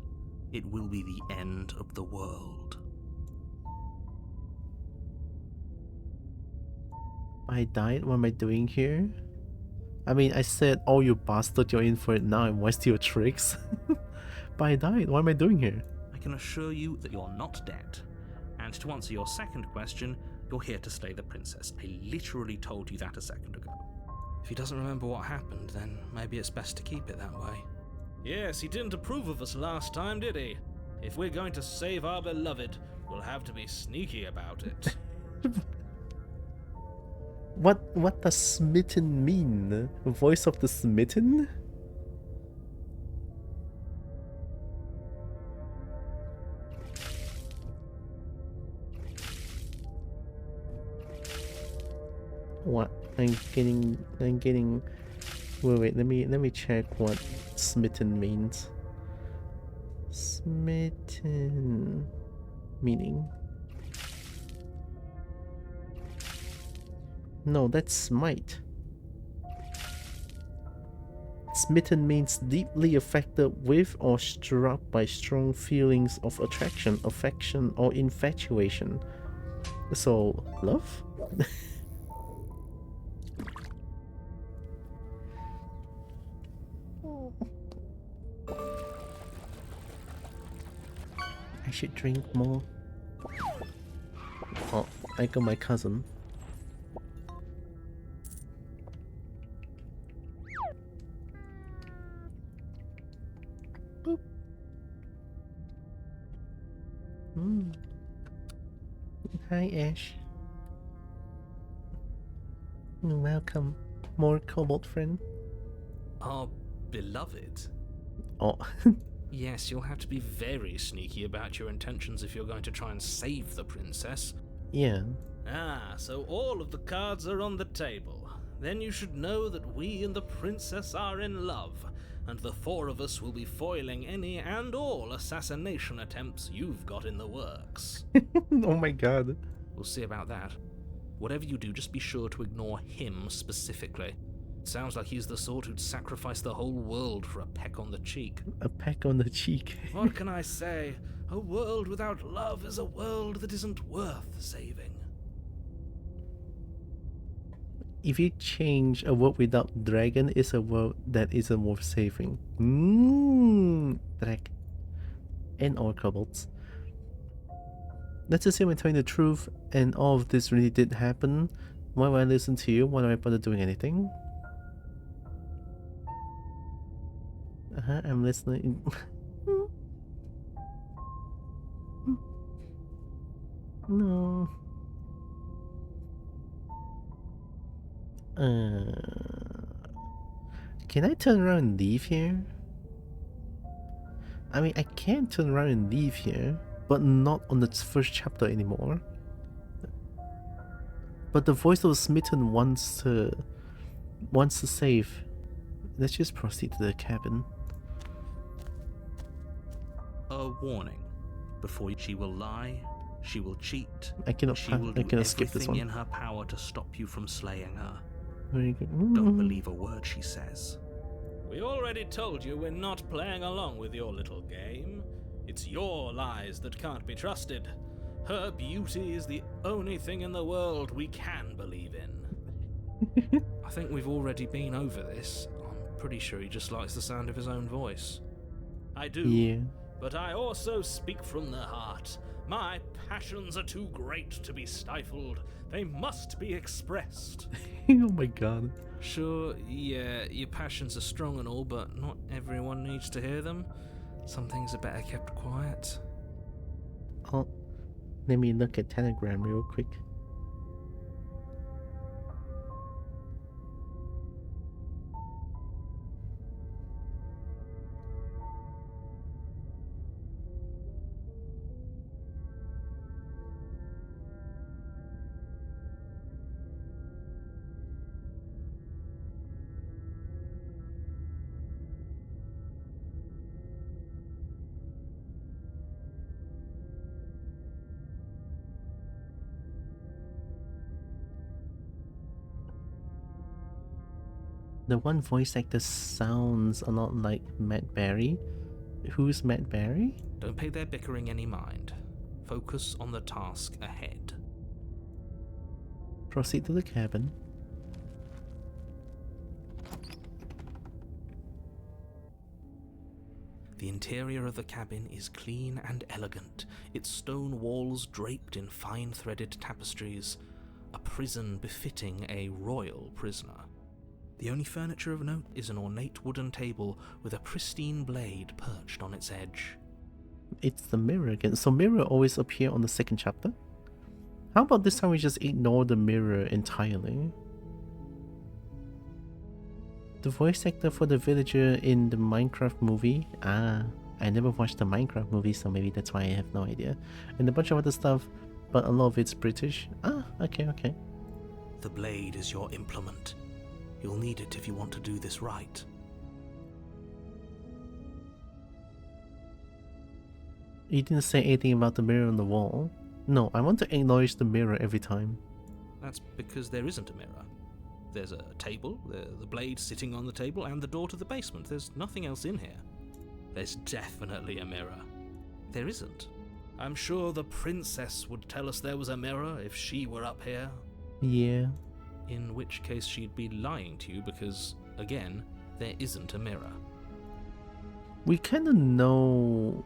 it will be the end of the world. I died? What am I doing here? I mean, I said, oh, you bastard, you're in for it now, and why steal tricks? But I died. What am I doing here? I can assure you that you're not dead. And to answer your second question, you're here to slay the princess. I literally told you that a second ago. If he doesn't remember what happened, then maybe it's best to keep it that way. Yes, he didn't approve of us last time, did he? If we're going to save our beloved, we'll have to be sneaky about it. What does smitten mean? Voice of the smitten? What? I'm getting Wait, let me check what smitten means. Smitten meaning. No, that's smite. Smitten means deeply affected with or struck by strong feelings of attraction, affection, or infatuation. So, love? I should drink more. Oh, I got my cousin. Boop. Hi, Ash. Welcome. More kobold friend. Our beloved? Oh. Yes, you'll have to be very sneaky about your intentions if you're going to try and save the princess. Yeah. Ah, so all of the cards are on the table. Then you should know that we and the princess are in love, and the four of us will be foiling any and all assassination attempts you've got in the works. Oh my god. We'll see about that. Whatever you do, just be sure to ignore him specifically. Sounds like he's the sort who'd sacrifice the whole world for a peck on the cheek. A peck on the cheek. What can I say? A world without love is a world that isn't worth saving. If you change a world without dragon, is a world that isn't worth saving. Drag. And all kobolds. Let's assume I'm telling the truth and all of this really did happen. Why would I listen to you? Why do I bother doing anything? I'm listening. No. Can I turn around and leave here? I mean, I can turn around and leave here, but not on the first chapter anymore. But the voice of Smitten wants to save. Let's just proceed to the cabin. A warning. Before she will lie, she will cheat. I cannot skip this one. Everything in her power to stop you from slaying her. Very good. Don't believe a word she says. We already told you we're not playing along with your little game. It's your lies that can't be trusted. Her beauty is the only thing in the world we can believe in. I think we've already been over this. I'm pretty sure he just likes the sound of his own voice. I do. Yeah. But I also speak from the heart. My passions are too great to be stifled. They must be expressed. Oh my god. Sure, yeah, your passions are strong and all, but not everyone needs to hear them. Some things are better kept quiet. Oh, let me look at Telegram real quick. The one voice actor sounds a lot like Matt Berry. Who's Matt Berry? Don't pay their bickering any mind. Focus on the task ahead. Proceed to the cabin. The interior of the cabin is clean and elegant, its stone walls draped in fine threaded tapestries, a prison befitting a royal prisoner. The only furniture of note is an ornate wooden table with a pristine blade perched on its edge. It's the mirror again. So mirror always appear on the second chapter? How about this time we just ignore the mirror entirely? The voice actor for the villager in the Minecraft movie? Ah, I never watched the Minecraft movie, so maybe that's why I have no idea. And a bunch of other stuff, but a lot of it's British. Ah, okay. The blade is your implement. You'll need it if you want to do this right. You didn't say anything about the mirror on the wall. No, I want to acknowledge the mirror every time. That's because there isn't a mirror. There's a table, the blade sitting on the table, and the door to the basement. There's nothing else in here. There's definitely a mirror. There isn't. I'm sure the princess would tell us there was a mirror if she were up here. Yeah. In which case she'd be lying to you because, again, there isn't a mirror. We kind of know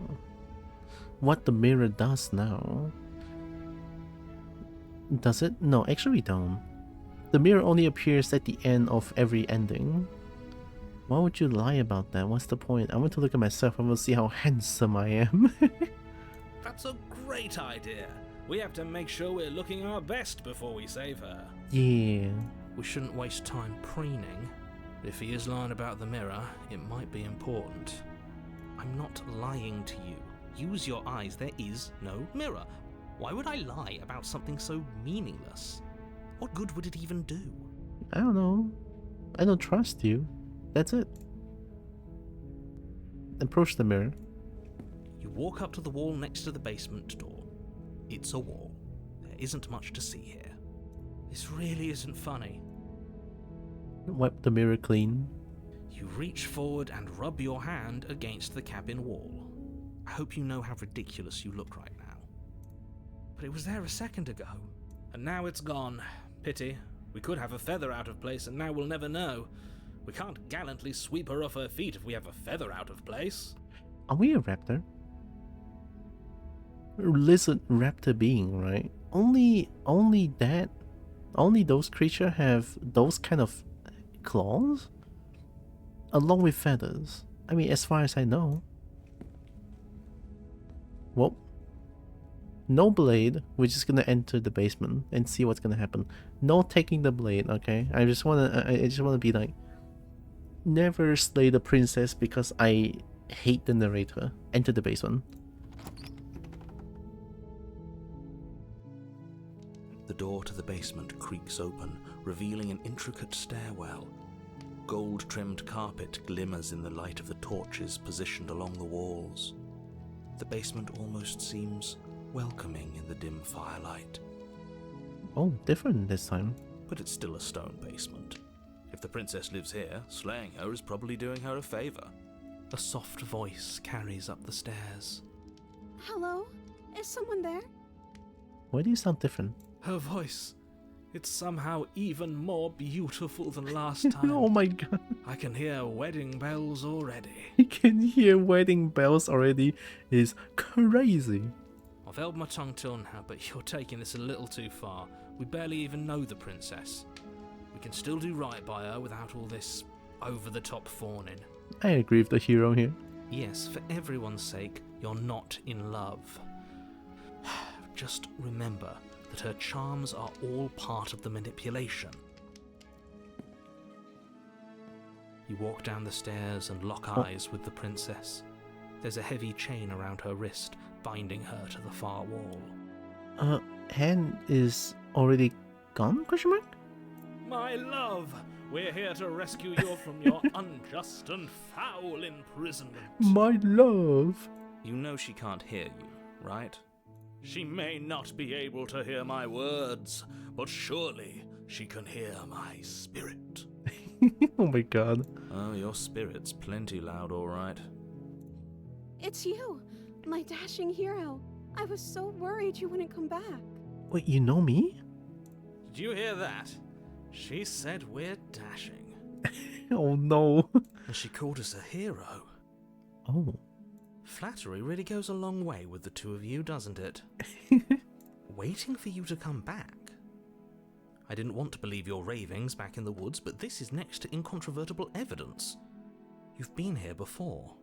what the mirror does now. Does it? No, actually we don't. The mirror only appears at the end of every ending. Why would you lie about that? What's the point? I want to look at myself. I want to see how handsome I am. That's a great idea. We have to make sure we're looking our best before we save her. Yeah. We shouldn't waste time preening. If he is lying about the mirror, it might be important. I'm not lying to you. Use your eyes. There is no mirror. Why would I lie about something so meaningless? What good would it even do? I don't know. I don't trust you. That's it. Approach the mirror. You walk up to the wall next to the basement door. It's a wall. There isn't much to see here. This really isn't funny. Wipe the mirror clean. You reach forward and rub your hand against the cabin wall. I hope you know how ridiculous you look right now. But it was there a second ago, and now it's gone. Pity. We could have a feather out of place, and now we'll never know. We can't gallantly sweep her off her feet if we have a feather out of place. Are we a raptor? Lizard raptor being, right? Only those creatures have those kind of claws? Along with feathers. I mean, as far as I know. Well, no blade. We're just gonna enter the basement and see what's gonna happen. No taking the blade, okay? I just wanna be like, never slay the princess because I hate the narrator. Enter the basement. The door to the basement creaks open, revealing an intricate stairwell. Gold-trimmed carpet glimmers in the light of the torches positioned along the walls. The basement almost seems welcoming in the dim firelight. Oh, different this time. But it's still a stone basement. If the princess lives here, slaying her is probably doing her a favor. A soft voice carries up the stairs. Hello? Is someone there? Why do you sound different? Her voice, it's somehow even more beautiful than last time. Oh my god. I can hear wedding bells already. You can hear wedding bells already. Is crazy. I've held my tongue till now, but you're taking this a little too far. We barely even know the princess. We can still do right by her without all this over-the-top fawning. I agree with the hero here. Yes, for everyone's sake, you're not in love. Just remember that her charms are all part of the manipulation. You walk down the stairs and lock eyes with the princess. There's a heavy chain around her wrist, binding her to the far wall. Hand is already gone, question mark? My love, we're here to rescue you from your unjust and foul imprisonment. My love. You know she can't hear you, right? She may not be able to hear my words, but surely she can hear my spirit. Oh my god. Oh, your spirit's plenty loud, all right. It's you, my dashing hero. I was so worried you wouldn't come back. Wait, you know me? Did you hear that? She said we're dashing. Oh no. And she called us a hero. Oh. Flattery really goes a long way with the two of you, doesn't it? Waiting for you to come back. I didn't want to believe your ravings back in the woods, but this is next to incontrovertible evidence. You've been here before.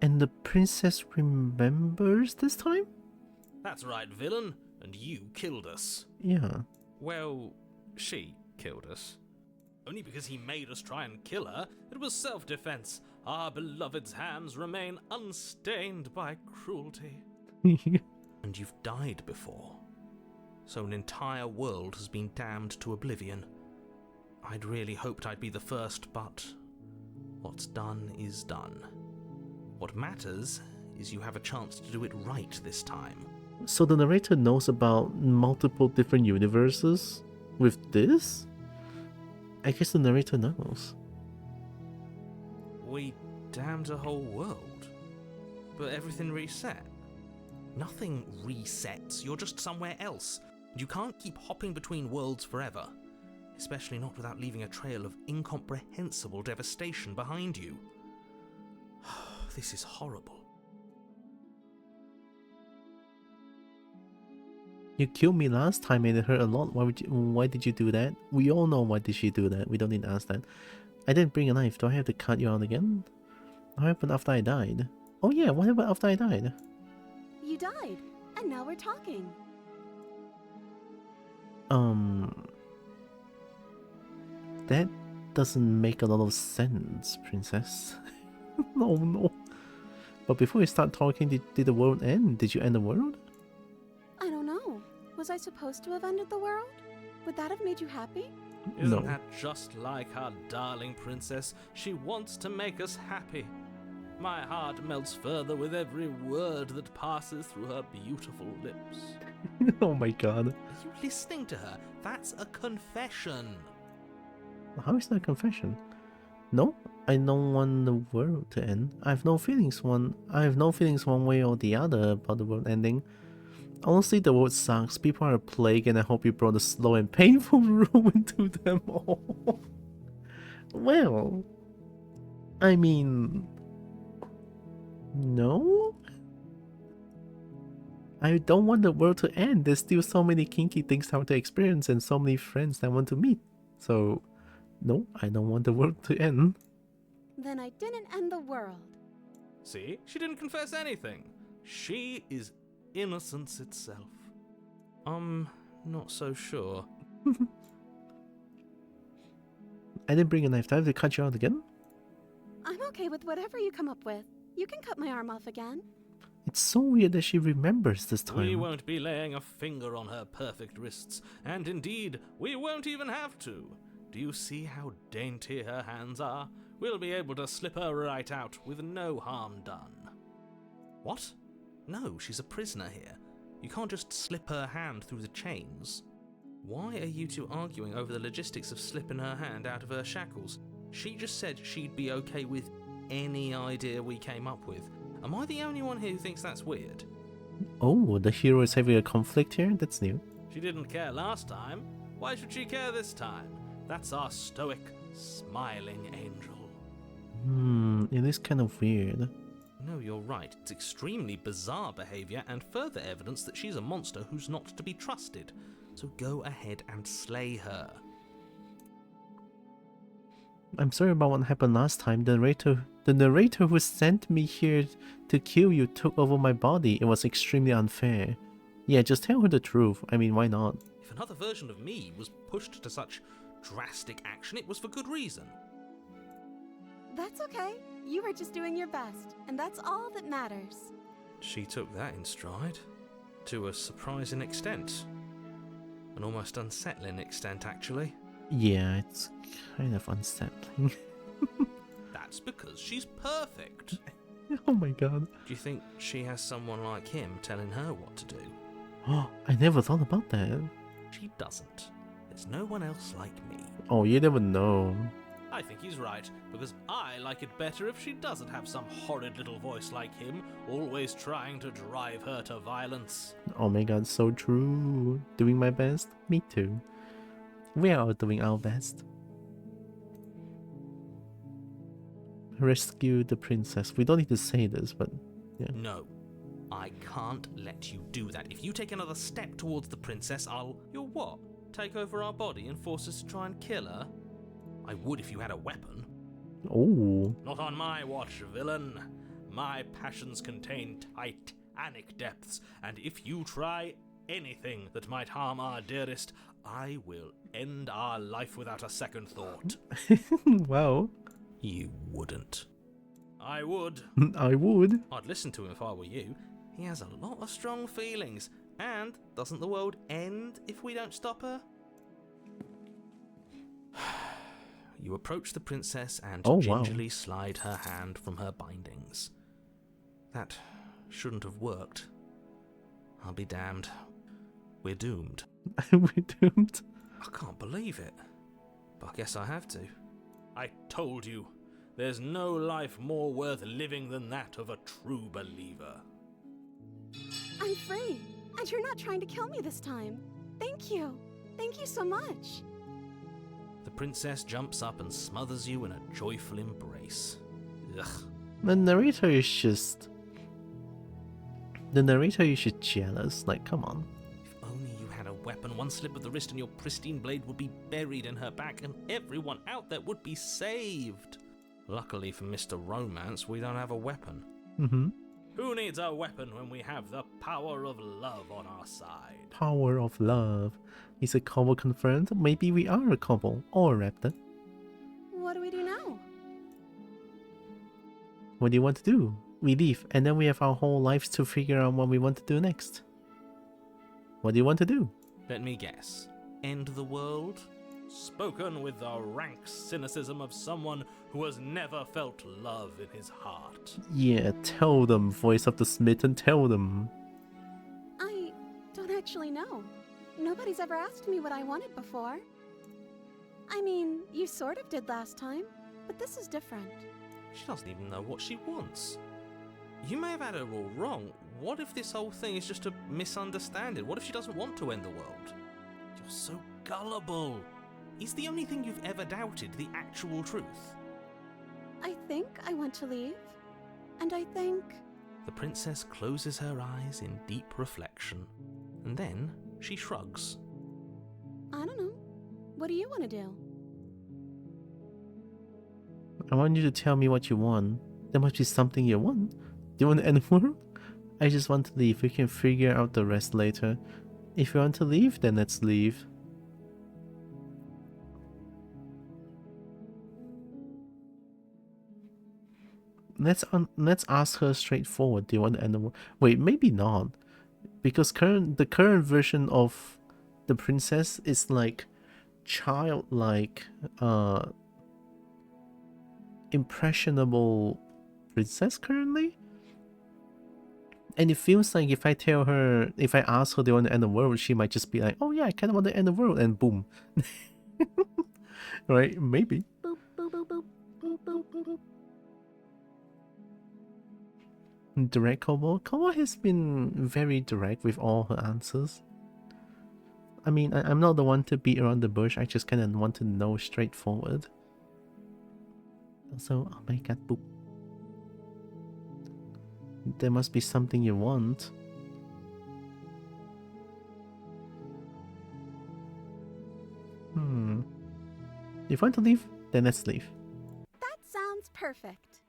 And the princess remembers this time? That's right, villain. And you killed us. Yeah. Well, she killed us. Only because he made us try and kill her. It was self-defense. Our beloved's hands remain unstained by cruelty. And you've died before. So an entire world has been damned to oblivion. I'd really hoped I'd be the first, but what's done is done. What matters is you have a chance to do it right this time. So the narrator knows about multiple different universes with this? I guess the narrator knows. We damned a whole world, but everything reset. Nothing resets, you're just somewhere else. You can't keep hopping between worlds forever, especially not without leaving a trail of incomprehensible devastation behind you. This is horrible. You killed me last time and it hurt a lot. Why did you do that? We all know why did she do that. We don't need to ask that. I didn't bring a knife. Do I have to cut you out again? What happened after I died? Oh yeah, what happened after I died? You died, and now we're talking. That doesn't make a lot of sense, princess. No. But before we start talking, did the world end? Did you end the world? I don't know. Was I supposed to have ended the world? Would that have made you happy? Isn't No. that just like our darling princess? She wants to make us happy. My heart melts further with every word that passes through her beautiful lips. Oh my god. Are you listening to her? That's a confession. How is that a confession? No, I don't want the world to end. I have no feelings one way or the other about the world ending. Honestly, the world sucks. People are a plague, and I hope you brought a slow and painful ruin to them all. Well, I mean, no? I don't want the world to end. There's still so many kinky things I want to experience and so many friends I want to meet. So, no, I don't want the world to end. Then I didn't end the world. See? She didn't confess anything. She is innocence itself. I'm not so sure. I didn't bring a knife. Do I have to cut you out again? I'm okay with whatever you come up with. You can cut my arm off again. It's so weird that she remembers this time. We won't be laying a finger on her perfect wrists, and indeed, we won't even have to. Do you see how dainty her hands are? We'll be able to slip her right out with no harm done. What? No, she's a prisoner here. You can't just slip her hand through the chains. Why are you two arguing over the logistics of slipping her hand out of her shackles? She just said she'd be okay with any idea we came up with. Am I the only one here who thinks that's weird? Oh, the hero is having a conflict here? That's new. She didn't care last time. Why should she care this time? That's our stoic, smiling angel. It is kind of weird. No, you're right. It's extremely bizarre behavior and further evidence that she's a monster who's not to be trusted. So go ahead and slay her. I'm sorry about what happened last time. The narrator who sent me here to kill you took over my body. It was extremely unfair. Yeah, just tell her the truth. I mean, why not? If another version of me was pushed to such drastic action, it was for good reason. That's okay. You were just doing your best, and that's all that matters. She took that in stride. To a surprising extent. An almost unsettling extent, actually. Yeah, it's kind of unsettling. That's because she's perfect. Oh my god. Do you think she has someone like him telling her what to do? Oh, I never thought about that. She doesn't. There's no one else like me. Oh, you never know. I think he's right, because I like it better if she doesn't have some horrid little voice like him, always trying to drive her to violence. Oh my god, so true. Doing my best? Me too. We are all doing our best. Rescue the princess. We don't need to say this, but yeah. No, I can't let you do that. If you take another step towards the princess, You'll what? Take over our body and force us to try and kill her? I would if you had a weapon. Oh. Not on my watch, villain. My passions contain titanic depths, and if you try anything that might harm our dearest, I will end our life without a second thought. Wow. You wouldn't. I would. I would. I'd listen to him if I were you. He has a lot of strong feelings, and doesn't the world end if we don't stop her? You approach the princess and Oh, wow. gingerly slide her hand from her bindings. That shouldn't have worked. I'll be damned. We're doomed. We're doomed. I can't believe it. But I guess I have to. I told you, there's no life more worth living than that of a true believer. I'm free, and you're not trying to kill me this time. Thank you. Thank you so much. The princess jumps up and smothers you in a joyful embrace. Ugh. The narrator is just jealous. Like, come on. If only you had a weapon, one slip of the wrist and your pristine blade would be buried in her back and everyone out there would be saved. Luckily for Mr. Romance, we don't have a weapon. Mm-hmm. Who needs a weapon when we have the power of love on our side? Power of love. Is a kobo confirmed? Maybe we are a kobo or a raptor. What do we do now? What do you want to do? We leave, and then we have our whole lives to figure out what we want to do next. What do you want to do? Let me guess. End the world? Spoken with the rank cynicism of someone who has never felt love in his heart. Yeah, tell them, voice of the smitten, tell them. I don't actually know. Nobody's ever asked me what I wanted before. I mean, you sort of did last time, but this is different. She doesn't even know what she wants. You may have had her all wrong. What if this whole thing is just a misunderstanding? What if she doesn't want to end the world? You're so gullible. Is the only thing you've ever doubted the actual truth? I think I want to leave, and I think... The princess closes her eyes in deep reflection, and then she shrugs. I don't know. What do you want to do? I want you to tell me what you want. There must be something you want. Do you want to end the world? I just want to leave. We can figure out the rest later. If you want to leave, then let's leave. Let's ask her straightforward. Do you want to end the world? Wait, maybe not, because the current version of the princess is like childlike, impressionable princess currently, and it feels like if I ask her do you want to end the world, she might just be like, oh yeah, I kind of want to end the world, and boom. Right? Maybe. Boop, boop, boop, boop, boop, boop, boop, boop. Direct Kobo. Kobo has been very direct with all her answers. I mean, I'm not the one to beat around the bush. I just kind of want to know straightforward. Also, oh my god, boop. There must be something you want. If you want to leave, then let's leave. That sounds perfect.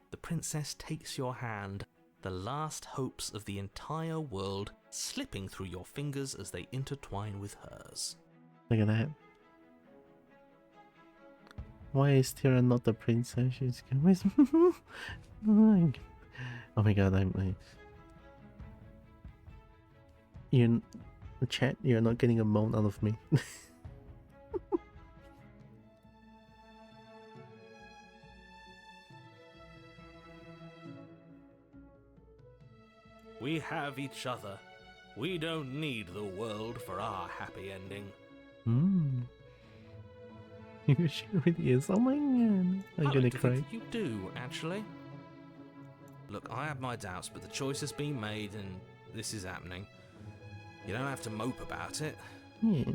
The princess takes your hand, the last hopes of the entire world slipping through your fingers as they intertwine with hers. Look at that. Why is Tira not the princess? She's oh my god, you're chat, you're not getting a moan out of me. We have each other. We don't need the world for our happy ending. She really is. Oh my god. I'm gonna cry. You do, actually. Look, I have my doubts, but the choice has been made and this is happening. You don't have to mope about it. Yeah.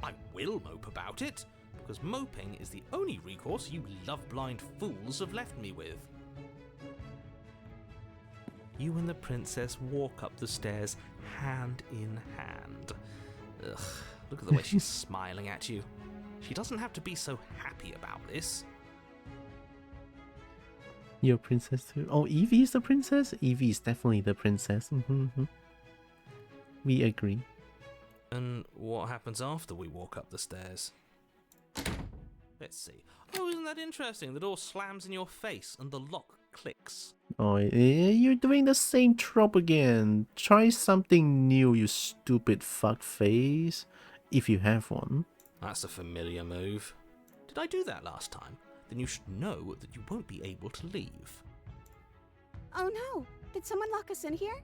I will mope about it, because moping is the only recourse you love-blind fools have left me with. You and the princess walk up the stairs hand in hand. Ugh, look at the way she's smiling at you. She doesn't have to be so happy about this. You're a princess too. Oh, Evie is the princess? Evie is definitely the princess. We agree. And what happens after we walk up the stairs? Let's see. Oh, isn't that interesting? The door slams in your face and the lock clicks. Oh, you're doing the same trope again. Try something new, you stupid fuck face. If you have one. That's a familiar move. Did Did I do that last time? Then you should know that you won't be able to leave. Oh no! Did someone lock us in here?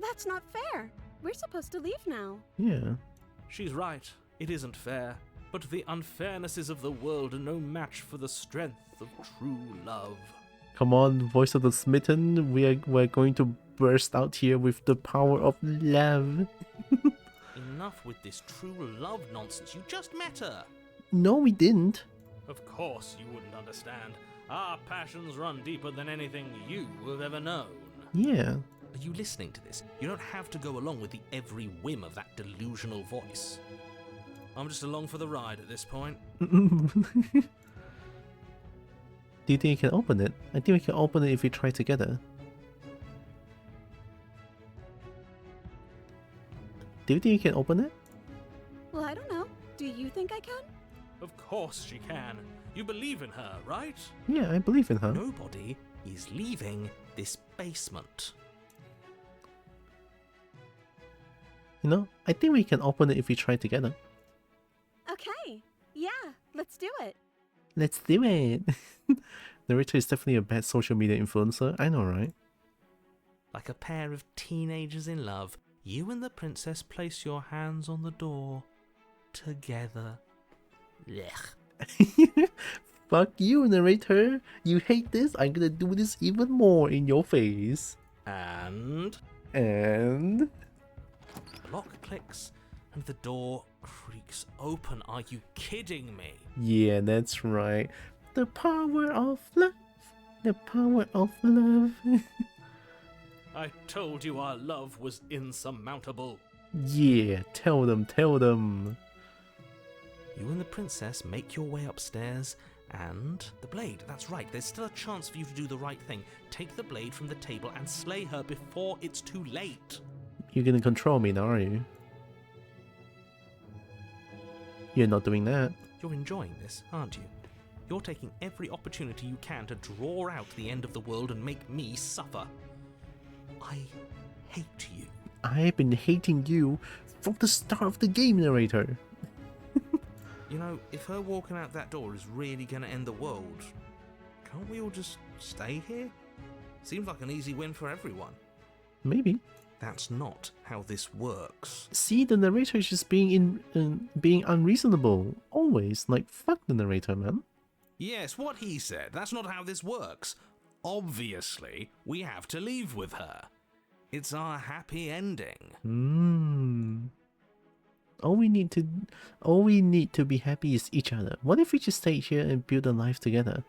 That's not fair. We're supposed to leave now. Yeah. She's right. It isn't fair. But the unfairnesses of the world are no match for the strength of true love. Come on, voice of the smitten. We're going to burst out here with the power of love. Enough with this true love nonsense. You just met her. No, we didn't. Of course you wouldn't understand. Our passions run deeper than anything you have ever known. Yeah. Are you listening to this? You don't have to go along with the every whim of that delusional voice. I'm just along for the ride at this point. Do you think you can open it? I think we can open it if we try together. Do you think you can open it? Well, I don't know. Do you think I can? Of course she can. You believe in her, right? Yeah, I believe in her. Nobody is leaving this basement. You know, I think we can open it if we try together. Okay. Yeah, let's do it. Let's do it. Narrator is definitely a bad social media influencer. I know, right? Like a pair of teenagers in love, you and the princess place your hands on the door together. Blech. Fuck you, narrator. You hate this? I'm gonna do this even more in your face. And And... the lock clicks and the door creaks open. Are you kidding me? yeah, that's right. The power of love. The power of love. I told you our love was insurmountable. yeah, tell them, tell them. You and the princess make your way upstairs, and the blade, that's right, there's still a chance for you to do the right thing. Take the blade from the table and slay her before it's too late. You're gonna control me now, are you? You're not doing that. You're enjoying this, aren't you? You're taking every opportunity you can to draw out the end of the world and make me suffer. I hate you. I've been hating you from the start of the game, narrator. You know, if her walking out that door is really going to end the world, can't we all just stay here? Seems like an easy win for everyone. Maybe. That's not how this works. See, the narrator is just being being unreasonable. Always. Like, fuck the narrator, man. Yes, what he said. That's not how this works. Obviously, we have to leave with her. It's our happy ending. All we need to be happy is each other. What if we just stay here and build a life together?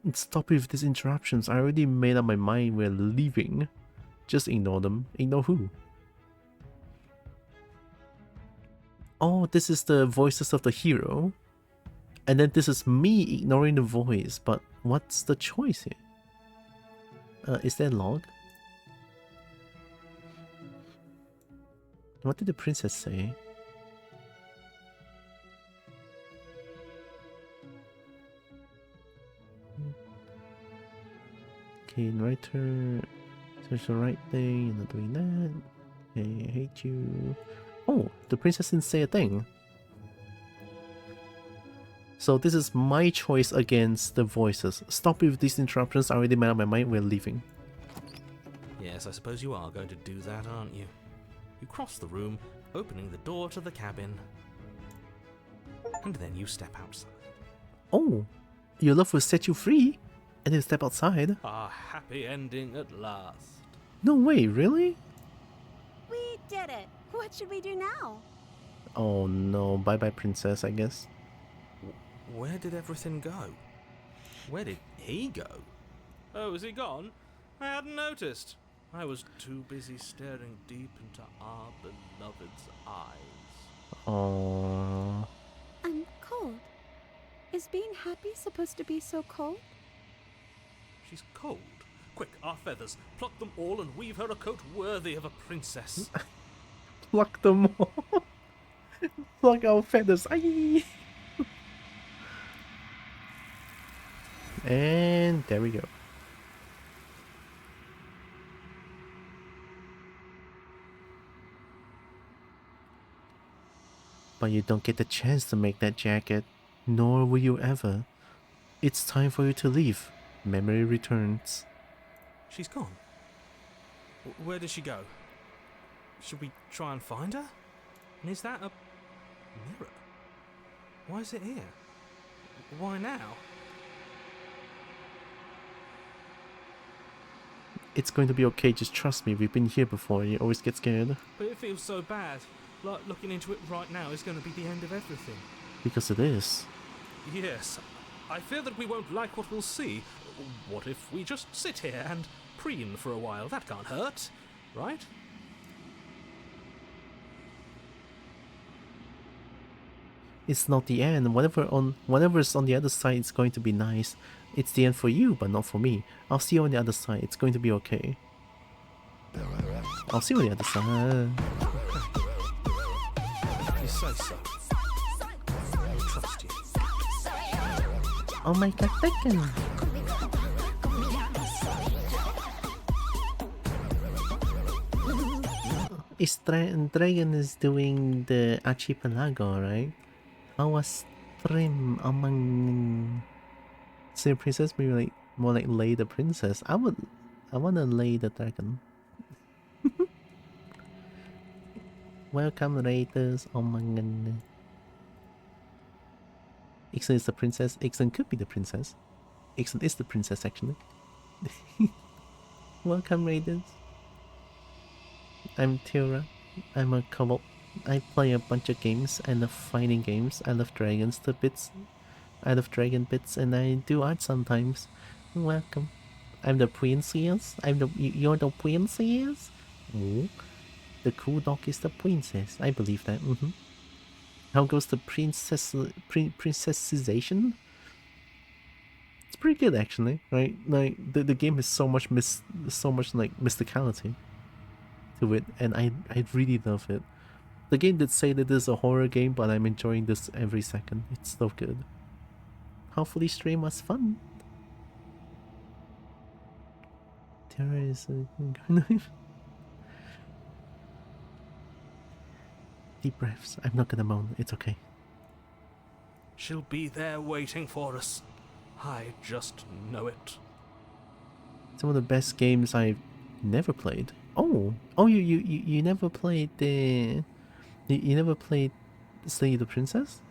And stop with these interruptions. I already made up my mind we're leaving. Just ignore them. Ignore who? Oh, this is the voices of the hero. And then this is me ignoring the voice. But what's the choice here? Is there a log? What did the princess say? Okay, narrator. Search the right thing. You're not doing that. Okay, I hate you. Oh, the princess didn't say a thing. So this is my choice against the voices. Stop with these interruptions. I already made up my mind. We're leaving. Yes, I suppose you are going to do that, aren't you? You cross the room, opening the door to the cabin. And then you step outside. Oh, your love will set you free. And then step outside. Our happy ending at last. No way, really? We did it. What should we do now? Oh no, bye-bye princess, I guess. Where did everything go? Where did he go? Oh, is he gone? I hadn't noticed. I was too busy staring deep into our beloved's eyes. Aww. I'm cold. Is being happy supposed to be so cold? She's cold. Quick, our feathers. Pluck them all and weave her a coat worthy of a princess. Pluck them all. Pluck our feathers. Aye. And there we go. But you don't get the chance to make that jacket. Nor will you ever. It's time for you to leave. Memory returns. She's gone. Where did she go? Should we try and find her? And is that a mirror? Why is it here? Why now? It's going to be okay, just trust me, we've been here before and you always get scared. But it feels so bad. Like looking into it right now is going to be the end of everything. Because it is. Yes. I fear that we won't like what we'll see. What if we just sit here and preen for a while? That can't hurt, right? It's not the end. Whatever's on the other side is going to be nice. It's the end for you, but not for me. I'll see you on the other side. It's going to be okay. I'll see you on the other side. You say so. I trust you. Oh my god, hecckin! It's Dragon is doing the archipelago, right? I was trim among... So princess, maybe like more like lay the princess. I wanna lay the dragon. Welcome raiders. Oh my god. Ixen is the princess. Ixen could be the princess. Ixen is the princess actually. Welcome raiders. I'm Tira. I'm a kobo. I play a bunch of games. I love fighting games. I love dragons to bits. I love dragon bits and I do art sometimes. Welcome. I'm the princess. You're the princess? Oh. The cool dog is the princess. I believe that. How goes the princessization? It's pretty good actually, right? Like the game has so much like mysticality to it, and I really love it. The game did say that this is a horror game, but I'm enjoying this every second. It's so good. Hopefully stream was fun. Terra is a deep breaths. I'm not gonna moan. It's okay. She'll be there waiting for us. I just know it. Some of the best games I've never played. Oh, you never played the... You never played Slay the Princess?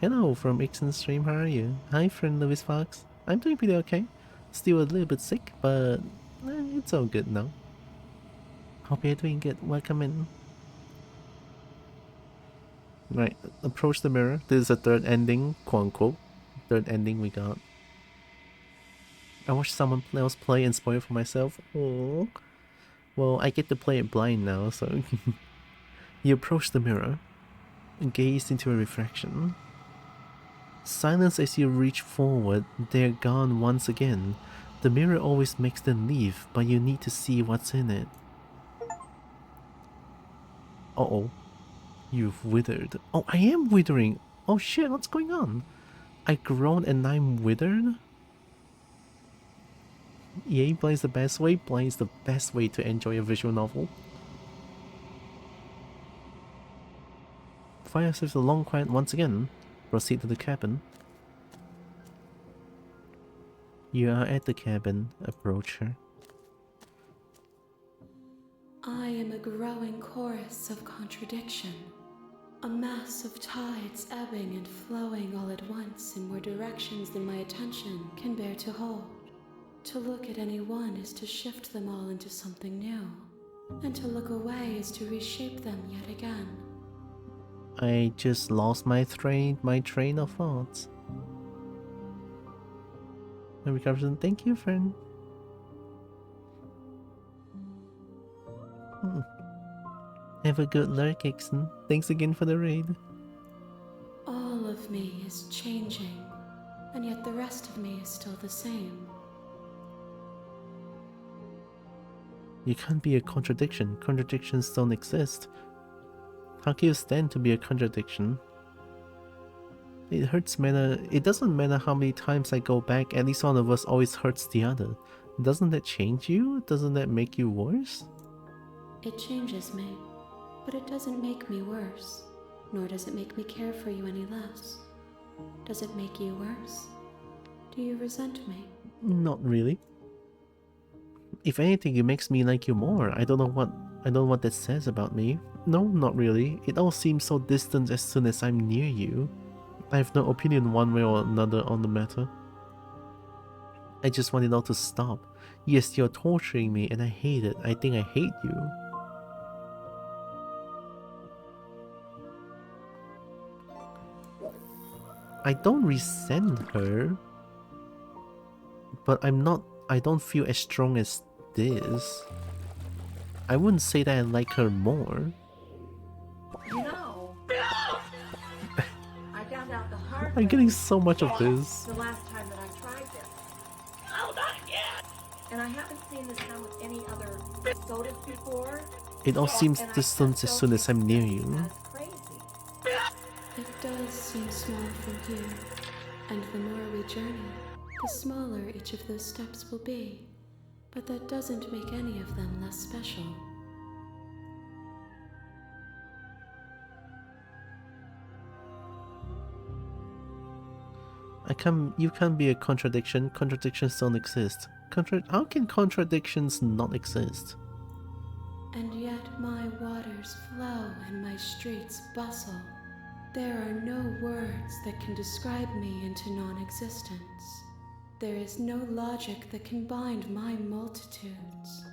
Hello from Ixen's stream, how are you? Hi friend Lewis Fox. I'm doing pretty okay. Still a little bit sick, but it's all good now. Hope you're doing good. Welcome in. Right, approach the mirror. This is a third ending, quote unquote. Third ending we got. I watched someone else play and spoil for myself. Oh, well, I get to play it blind now, so... You approach the mirror and gaze into a reflection. Silence as you reach forward, they're gone once again. The mirror always makes them leave, but you need to see what's in it. Uh-oh. You've withered. Oh, I am withering! Oh shit, what's going on? I grown and I'm withered? EA Blind is the best way. Blind is the best way to enjoy a visual novel. Find yourself a long quiet once again. Proceed to the cabin. You are at the cabin. Approach her. I am a growing chorus of contradiction. A mass of tides ebbing and flowing all at once in more directions than my attention can bear to hold. To look at any one is to shift them all into something new, and to look away is to reshape them yet again. I just lost my train of thoughts. Thank you, friend. Have a good lurk, Ixen. Thanks again for the raid. All of me is changing, and yet the rest of me is still the same. You can't be a contradiction. Contradictions don't exist. How can you stand to be a contradiction? It hurts matter. It doesn't matter how many times I go back, at least one of us always hurts the other. Doesn't that change you? Doesn't that make you worse? It changes me, but it doesn't make me worse, nor does it make me care for you any less. Does it make you worse? Do you resent me? Not really. If anything, it makes me like you more. I don't know what that says about me. No, not really. It all seems so distant as soon as I'm near you. I have no opinion one way or another on the matter. I just want it all to stop. Yes, you're torturing me and I hate it. I think I hate you. I don't resent her, but I don't feel as strong as this. I wouldn't say that I like her more. You know, I found out the hard I'm way getting so much of this. the last time that I tried this. Oh, not again! And I haven't seen this done with any other sodas before. It all seems And I distant still as soon as think I'm near it's you. as crazy. It does seem small from here, and the more we journey, the smaller each of those steps will be. But that doesn't make any of them less special. You can't be a contradiction. Contradictions don't exist. How can contradictions not exist? And yet my waters flow and my streets bustle. There are no words that can describe me into non-existence. There is no logic that can bind my multitudes.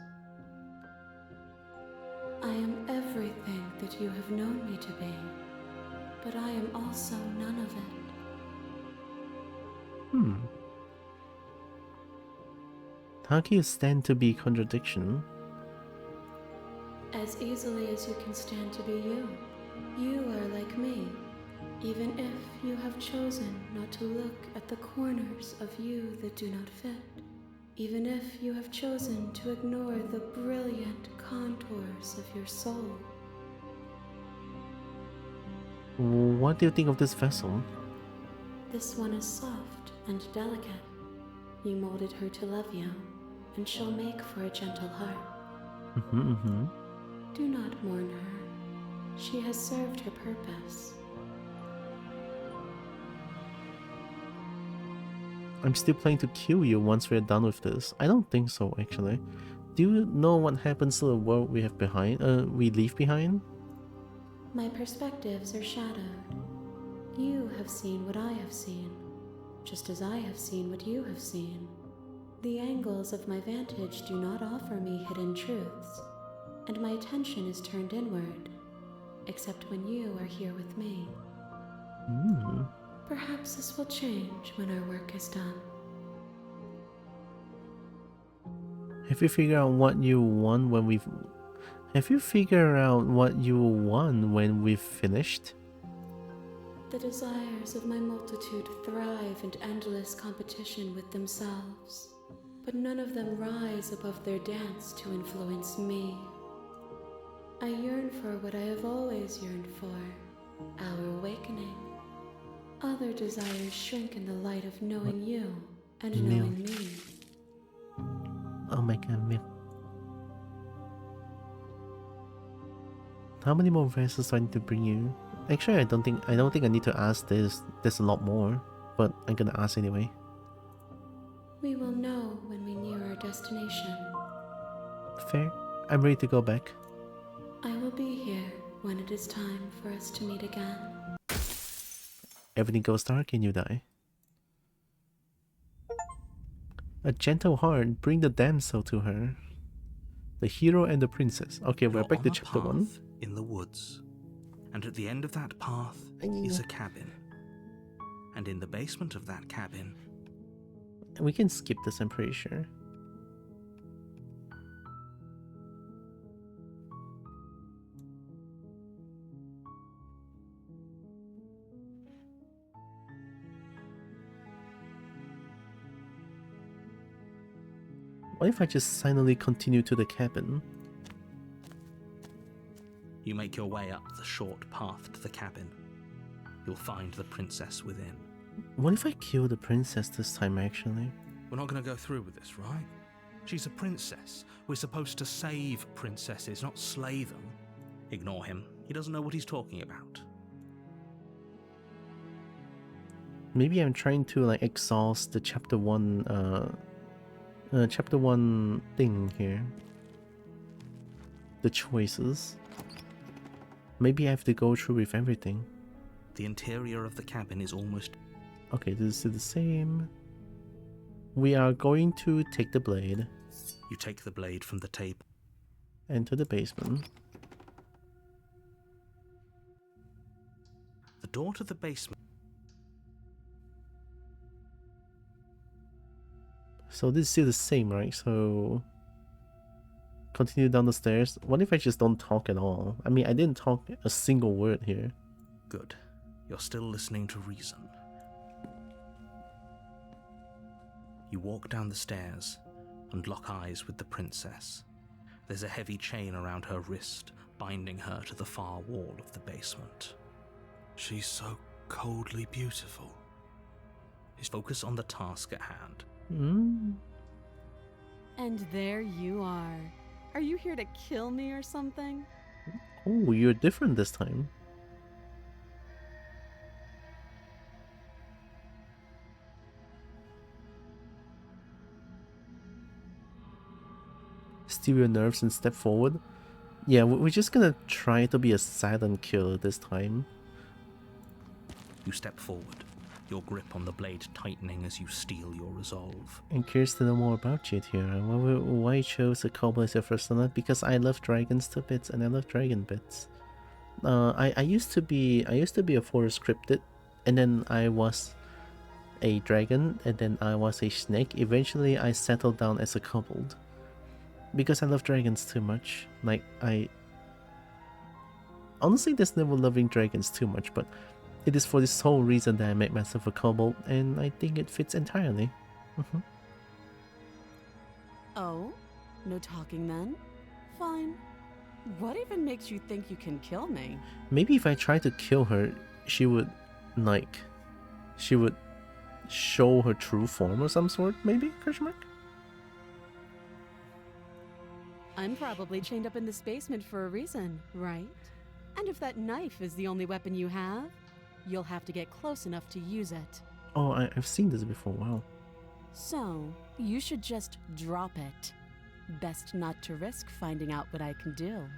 I am everything that you have known me to be, but I am also none of it. How can you stand to be contradiction? As easily as you can stand to be you. You are like me, even if you have chosen not to look at the corners of you that do not fit. Even if you have chosen to ignore the brilliant contours of your soul. What do you think of this vessel? This one is soft and delicate. You molded her to love you, and she'll make for a gentle heart. Do not mourn her. She has served her purpose. I'm still planning to kill you once we're done with this. I don't think so, actually. Do you know what happens to the world we leave behind? My perspectives are shadowed. You have seen what I have seen, just as I have seen what you have seen. The angles of my vantage do not offer me hidden truths, and my attention is turned inward, except when you are here with me. Perhaps this will change when our work is done. Have you figured out what you want when we've... Have you figured out what you want when we've finished? The desires of my multitude thrive in endless competition with themselves, but none of them rise above their dance to influence me. I yearn for what I have always yearned for, our awakening. Other desires shrink in the light of knowing you and knowing me. Oh my god, milk. How many more vessels do I need to bring you? Actually, I don't think I need to ask this. There's a lot more, but I'm gonna ask anyway. We will know when we near our destination. Fair. I'm ready to go back. I will be here when it is time for us to meet again. Everything goes dark and you die. A gentle heart, bring the damsel to her. The hero and the princess. Okay, we're You're back on to a chapter 1. path in the woods, and at the end of that path is a cabin. And in the basement of that cabin, We can skip this, I'm pretty sure. What if I just silently continue to the cabin? you make your way up the short path to the cabin. You'll find the princess within. What if I kill the princess this time, actually? We're not going to go through with this, right? She's a princess. We're supposed to save princesses, not slay them. Ignore him. He doesn't know what he's talking about. Maybe I'm trying to like exhaust the chapter 1 thing here. The choices. Maybe I have to go through with everything. The interior of the cabin is almost... Okay, this is the same. We are going to take the blade. You take the blade from the table. Enter the basement. The door to the basement... So this is still the same, right? So continue down the stairs. What if I just don't talk at all? I mean, I didn't talk a single word here. Good. You're still listening to reason. You walk down the stairs and lock eyes with the princess. There's a heavy chain around her wrist, binding her to the far wall of the basement. She's so coldly beautiful. Focus on the task at hand. And there you are. Are you here to kill me or something? Oh, you're different this time. Steal your nerves and step forward. Yeah, we're just gonna try to be a silent killer this time. You step forward, your grip on the blade tightening as you steel your resolve. I'm curious to know more about you, Tira. Why you chose the kobo as your first one? Because I love dragons to bits, and I love dragon bits. I used to be a forest cryptid, and then I was a dragon, and then I was a snake. Eventually, I settled down as a kobold. Because I love dragons too much. Like, honestly, there's never loving dragons too much, but it is for this whole reason that I made myself a kobold, and I think it fits entirely. Oh? No talking then? Fine. What even makes you think you can kill me? Maybe if I try to kill her, she would show her true form or some sort, maybe? Question mark? I'm probably chained up in this basement for a reason, right? And if that knife is the only weapon you have, you'll have to get close enough to use it. Oh, I've seen this before, wow. So, you should just drop it. Best not to risk finding out what I can do.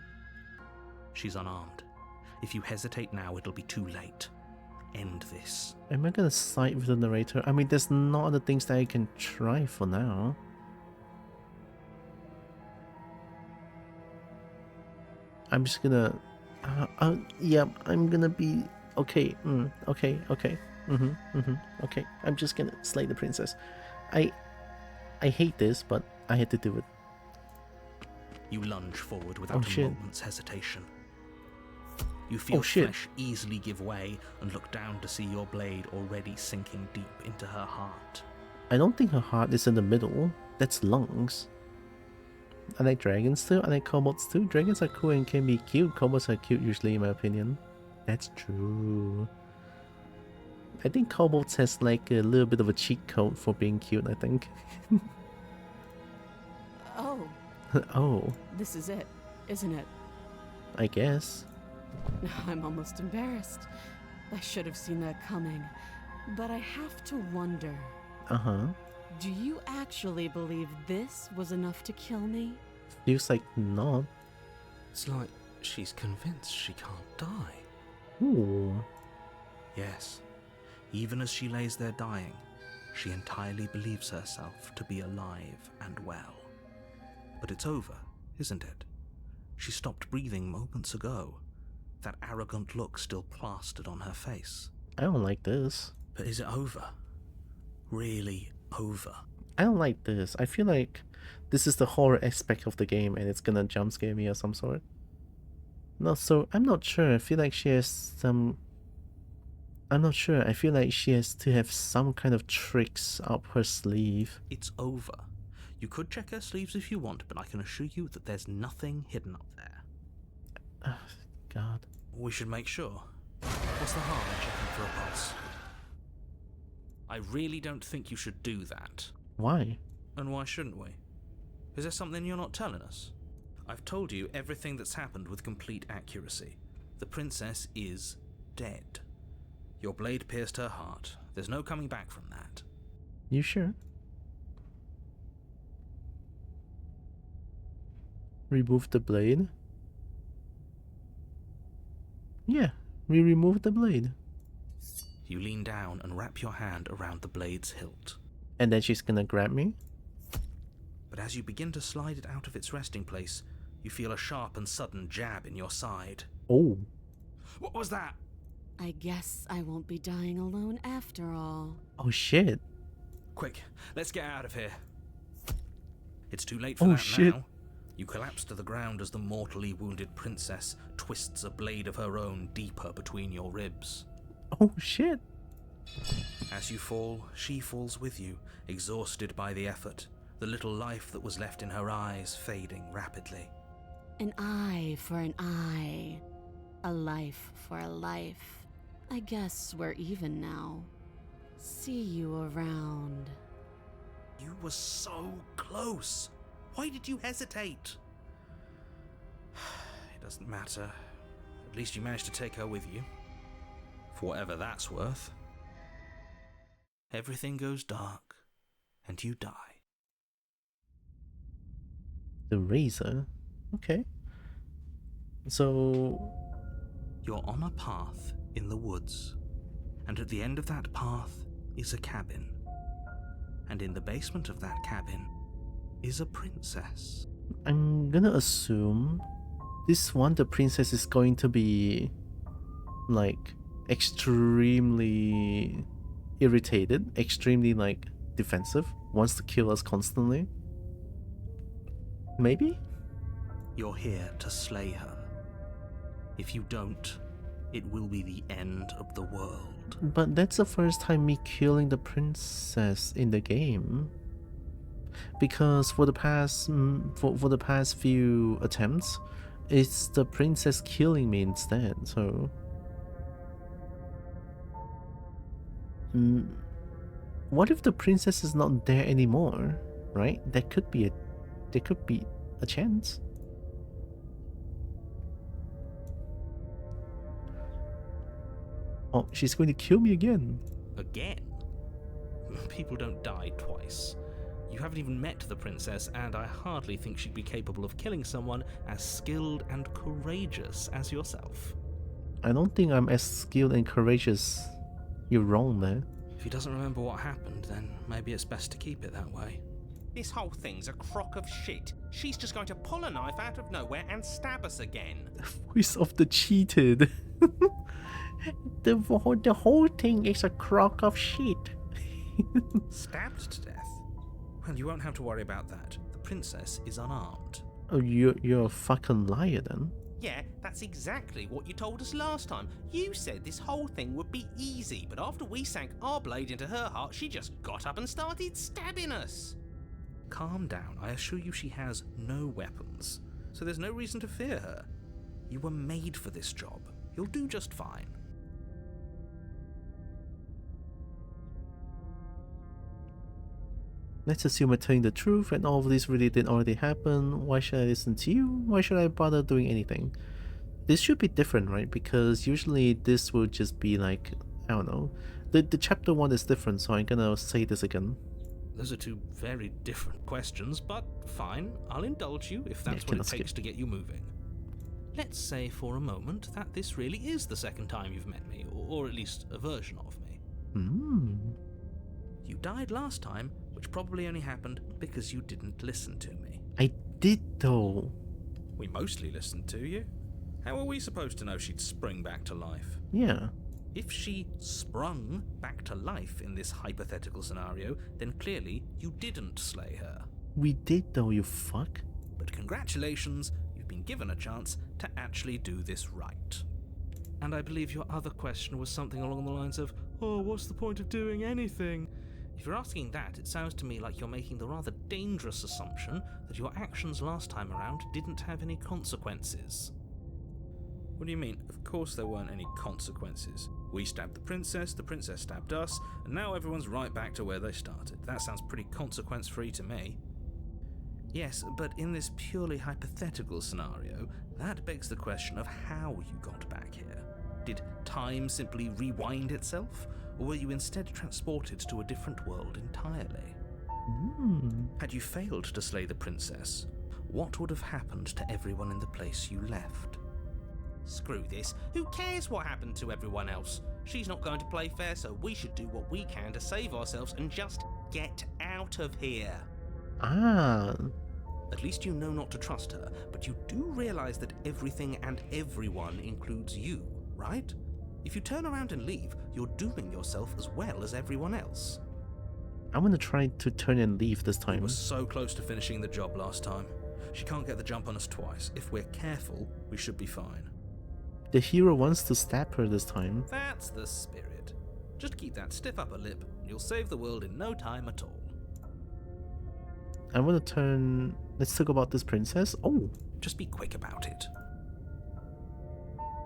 She's unarmed. If you hesitate now, it'll be too late. End this. Am I gonna side with the narrator? I mean, there's no other things that I can try for now. I'm just gonna... yeah, I'm gonna be... Okay, okay. Okay, I'm just gonna slay the princess. I hate this, but I had to do it. You lunge forward without a moment's hesitation. You feel flesh easily give way and look down to see your blade already sinking deep into her heart. I don't think her heart is in the middle. That's lungs. I like dragons too. I like kobolds too. Dragons are cool and can be cute. Kobolds are cute usually, in my opinion. That's true. I think kobolds has like a little bit of a cheat code for being cute, I think. Oh. Oh. This is it, isn't it? I guess. I'm almost embarrassed. I should have seen that coming. But I have to wonder. Uh-huh. Do you actually believe this was enough to kill me? Feels like not. It's like she's convinced she can't die. Ooh. Yes. Even as she lays there dying, she entirely believes herself to be alive and well. But it's over, isn't it? She stopped breathing moments ago. That arrogant look still plastered on her face. I don't like this. But is it over? Really over? I don't like this. I feel like this is the horror aspect of the game and it's gonna jump scare me of some sort. No, so I'm not sure. I feel like she has some... I'm not sure. I feel like she has to have some kind of tricks up her sleeve. It's over. You could check her sleeves if you want, but I can assure you that there's nothing hidden up there. God. We should make sure. What's the harm in checking for a pulse? I really don't think you should do that. Why? And why shouldn't we? Is there something you're not telling us? I've told you everything that's happened with complete accuracy. The princess is dead. Your blade pierced her heart. There's no coming back from that. You sure? Remove the blade? Yeah, we removed the blade. You lean down and wrap your hand around the blade's hilt. And then she's gonna grab me? But as you begin to slide it out of its resting place, you feel a sharp and sudden jab in your side. Oh. What was that? I guess I won't be dying alone after all. Oh shit. Quick, let's get out of here. It's too late for Oh, that shit. now. You collapse to the ground as the mortally wounded princess twists a blade of her own deeper between your ribs. Oh shit. As you fall, she falls with you, exhausted by the effort, the little life that was left in her eyes fading rapidly. An eye for an eye. A life for a life. I guess we're even now. See you around. You were so close. Why did you hesitate? It doesn't matter. At least you managed to take her with you. For whatever that's worth. Everything goes dark, and you die. The razor? Okay. So... You're on a path in the woods, and at the end of that path is a cabin. And in the basement of that cabin is a princess. I'm gonna assume this one, the princess, is going to be like extremely irritated, extremely like defensive, wants to kill us constantly. Maybe? You're here to slay her. If you don't, it will be the end of the world. But that's the first time me killing the princess in the game. Because for the past for the past few attempts, it's the princess killing me instead. So what if the princess is not there anymore? Right? There could be a chance. Oh, she's going to kill me again. Again? People don't die twice. You haven't even met the princess, and I hardly think she'd be capable of killing someone as skilled and courageous as yourself. I don't think I'm as skilled and courageous. You're wrong there. If he doesn't remember what happened, then maybe it's best to keep it that way. This whole thing's a crock of shit. She's just going to pull a knife out of nowhere and stab us again. The voice of the cheated. The whole thing is a crock of shit. Stabbed to death? Well, you won't have to worry about that. The princess is unarmed. Oh, you're a fucking liar then. Yeah, that's exactly what you told us last time. You said this whole thing would be easy, but after we sank our blade into her heart, she just got up and started stabbing us. Calm down. I assure you she has no weapons, so there's no reason to fear her. You were made for this job. You'll do just fine. Let's assume I'm telling the truth and all of this really did already happen. Why should I listen to you? Why should I bother doing anything? This should be different, right? Because usually this will just be like, I don't know. The chapter 1 is different, so I'm gonna say this again. Those are two very different questions, but fine. I'll indulge you if that's what it takes to get you moving. Let's say for a moment that this really is the second time you've met me, or at least a version of me. You died last time, which probably only happened because you didn't listen to me. I did though. We mostly listened to you. How are we supposed to know she'd spring back to life? Yeah. If she sprung back to life in this hypothetical scenario, then clearly you didn't slay her. We did though, you fuck. But congratulations, you've been given a chance to actually do this right. And I believe your other question was something along the lines of, oh, what's the point of doing anything? If you're asking that, it sounds to me like you're making the rather dangerous assumption that your actions last time around didn't have any consequences. What do you mean? Of course there weren't any consequences. We stabbed the princess stabbed us, and now everyone's right back to where they started. That sounds pretty consequence-free to me. Yes, but in this purely hypothetical scenario, that begs the question of how you got back here. Did time simply rewind itself? or were you instead transported to a different world entirely? Had you failed to slay the princess, what would have happened to everyone in the place you left? Screw this. Who cares what happened to everyone else? She's not going to play fair, so we should do what we can to save ourselves and just get out of here. Ah, At least you know not to trust her, but you do realize that everything and everyone includes you, right? If you turn around and leave, you're dooming yourself as well as everyone else. I'm gonna try to turn and leave this We time. were so close to finishing the job last time. She can't get the jump on us twice. If we're careful, we should be fine. The hero wants to stab her this time. That's the spirit. Just keep that stiff upper lip, and you'll save the world in no time at all. I wanna turn... Let's talk about this princess. Oh, Just be quick about it.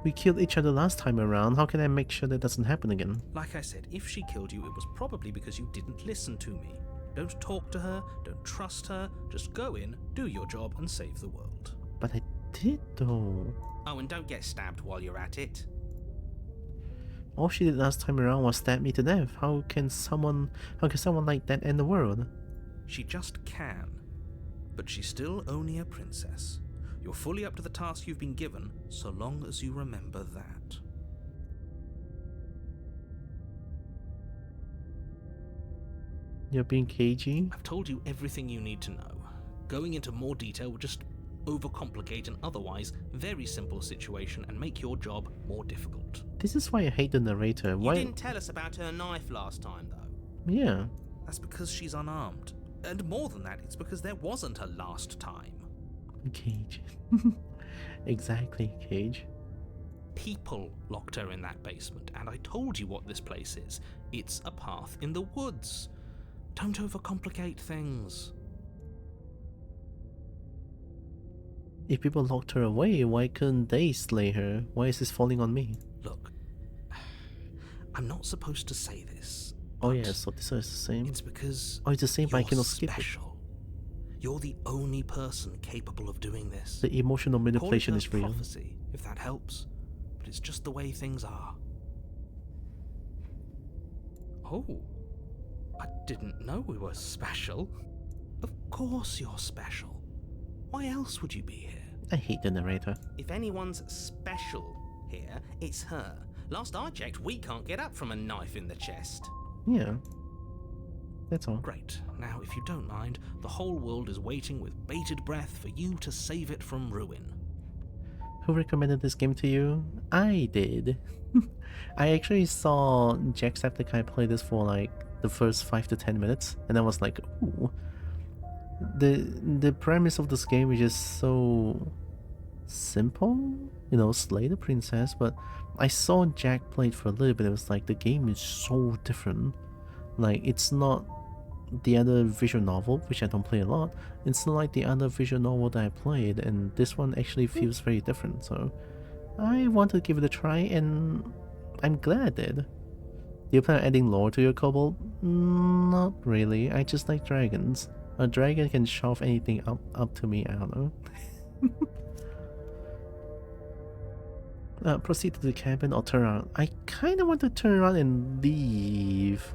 we killed each other last time around. How can I make sure that doesn't happen again? Like I said, if she killed you, it was probably because you didn't listen to me. Don't talk to her, don't trust her, just go in, do your job, and save the world. But I did though. Oh, and don't get stabbed while you're at it. All she did last time around was stab me to death. How can someone like that end the world? She just can. But she's still only a princess. You're fully up to the task you've been given, so long as you remember that. You're being cagey? I've told you everything you need to know. Going into more detail would just overcomplicate an otherwise very simple situation and make your job more difficult. This is why I hate the narrator. You Why? didn't tell us about her knife last time, though. Yeah. That's because she's unarmed. And more than that, it's because there wasn't a last time. Cage. Exactly, Cage. People locked her in that basement, and I told you what this place is. It's a path in the woods. Don't overcomplicate things. If people locked her away, why couldn't they slay her? Why is this falling on me? Look, I'm not supposed to say this. Oh but yeah, so this is the same. It's because Oh, it's the same, but I you're cannot skip it. special. You're the only person capable of doing this. The emotional manipulation Call it is a real. prophecy, if that helps. But it's just the way things are. Oh, I didn't know we were special. Of course you're special. Why else would you be here? I hate the narrator. If anyone's special here, it's her. Last I checked, we can't get up from a knife in the chest. Yeah. That's all. Great. Now, if you don't mind, the whole world is waiting with bated breath for you to save it from ruin. Who recommended this game to you? I did. I actually saw Jacksepticeye play this for like the first 5 to 10 minutes, and I was like, ooh. The premise of this game is just so simple, you know, slay the princess, but I saw Jack play it for a little bit. It was like the game is so different. Like, it's not the other visual novel, which I don't play a lot. It's not like the other visual novel that I played, and this one actually feels very different. So I want to give it a try, and I'm glad I did. Do you plan on adding lore to your kobold? Not really. I just like dragons. A dragon can shove anything up to me. I don't know. Proceed to the cabin or turn around. I kind of want to turn around and leave.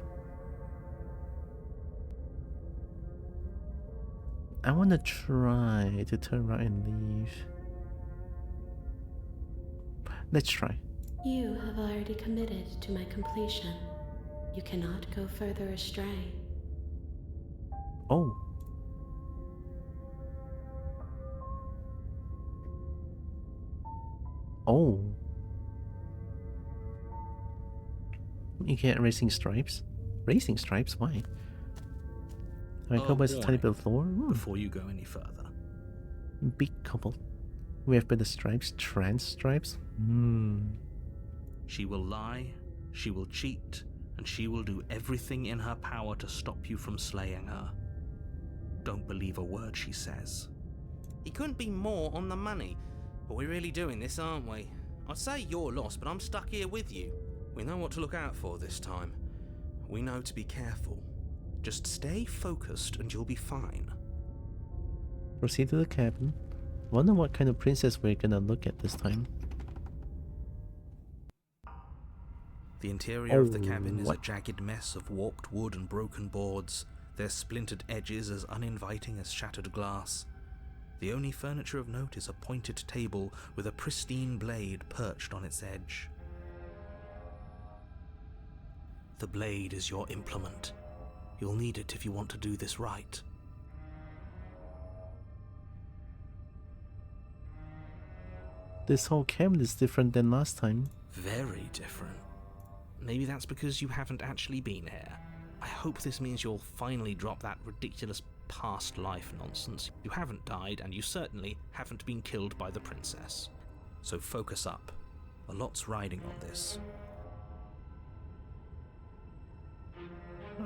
I want to try to turn around and leave. Let's try. You have already committed to my completion. You cannot go further astray. Oh. Oh. You get racing stripes? Racing stripes? Why? My Oh, kobold has a tiny boy. bit of lore. Before you go any further. Big kobold. We have better stripes. Trans stripes? She will lie, she will cheat, and she will do everything in her power to stop you from slaying her. Don't believe a word she says. He couldn't be more on the money. But we're really doing this, aren't we? I'd say you're lost, but I'm stuck here with you. We know what to look out for this time. We know to be careful. Just stay focused and you'll be fine. Proceed to the cabin. Wonder what kind of princess we're gonna look at this time. The interior of the Oh, cabin is a what? jagged mess of warped wood and broken boards, their splintered edges as uninviting as shattered glass. The only furniture of note is a pointed table with a pristine blade perched on its edge. The blade is your implement. You'll need it if you want to do this right. This whole cabin is different than last time. Very different. Maybe that's because you haven't actually been here. I hope this means you'll finally drop that ridiculous past life nonsense. You haven't died, and you certainly haven't been killed by the princess. So focus up. A lot's riding on this.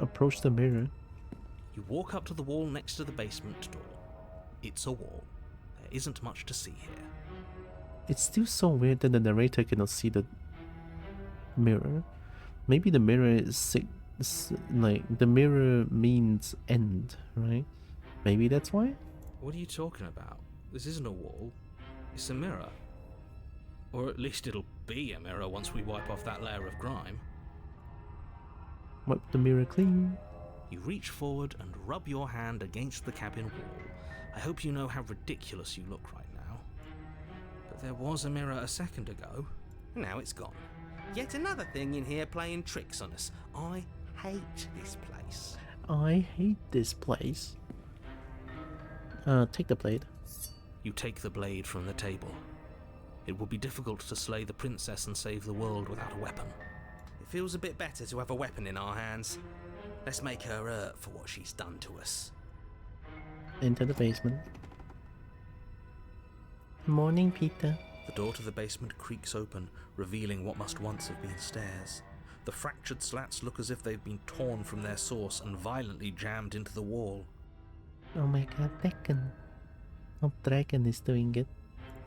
Approach the mirror. You walk up to the wall next to the basement door. It's a wall. There isn't much to see here. It's still so weird that the narrator cannot see the mirror. Maybe the mirror is like the mirror means end, right? Maybe that's why? What are you talking about? This isn't a wall. It's a mirror. Or at least it'll be a mirror once we wipe off that layer of grime. Wipe the mirror clean. You reach forward and rub your hand against the cabin wall. I hope you know how ridiculous you look right now. But there was a mirror a second ago. Now it's gone. Yet another thing in here playing tricks on us. I hate this place. I hate this place. Take the blade. You take the blade from the table. It will be difficult to slay the princess and save the world without a weapon. It feels a bit better to have a weapon in our hands. Let's make her hurt for what she's done to us. Enter the basement. Morning, Peter. The door to the basement creaks open, revealing what must once have been stairs. The fractured slats look as if they've been torn from their source and violently jammed into the wall. Oh my god, hecckin. Oh, dragon is doing it.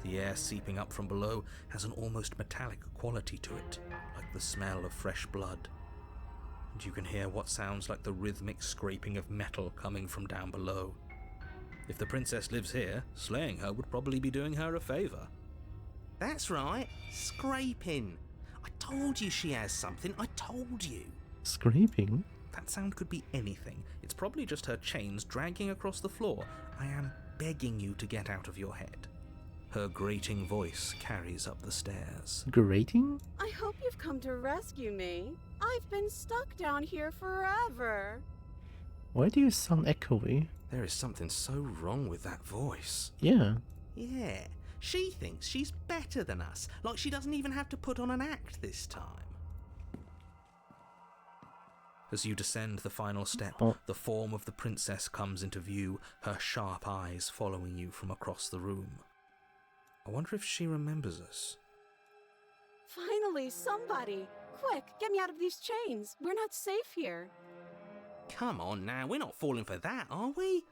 The air seeping up from below has an almost metallic quality to it, like the smell of fresh blood. And you can hear what sounds like the rhythmic scraping of metal coming from down below. If the princess lives here, slaying her would probably be doing her a favour. That's right, scraping. I told you she has something, I told you. Scraping? That sound could be anything. It's probably just her chains dragging across the floor. I am begging you to get out of your head. Her grating voice carries up the stairs. Grating? I hope you've come to rescue me. I've been stuck down here forever. Why do you sound echoey? There is something so wrong with that voice. Yeah. Yeah, she thinks she's better than us, like she doesn't even have to put on an act this time. As you descend the final step, the form of the princess comes into view, her sharp eyes following you from across the room. I wonder if she remembers us. Finally, somebody! Quick, get me out of these chains. We're not safe here. Come on now, we're not falling for that, are we?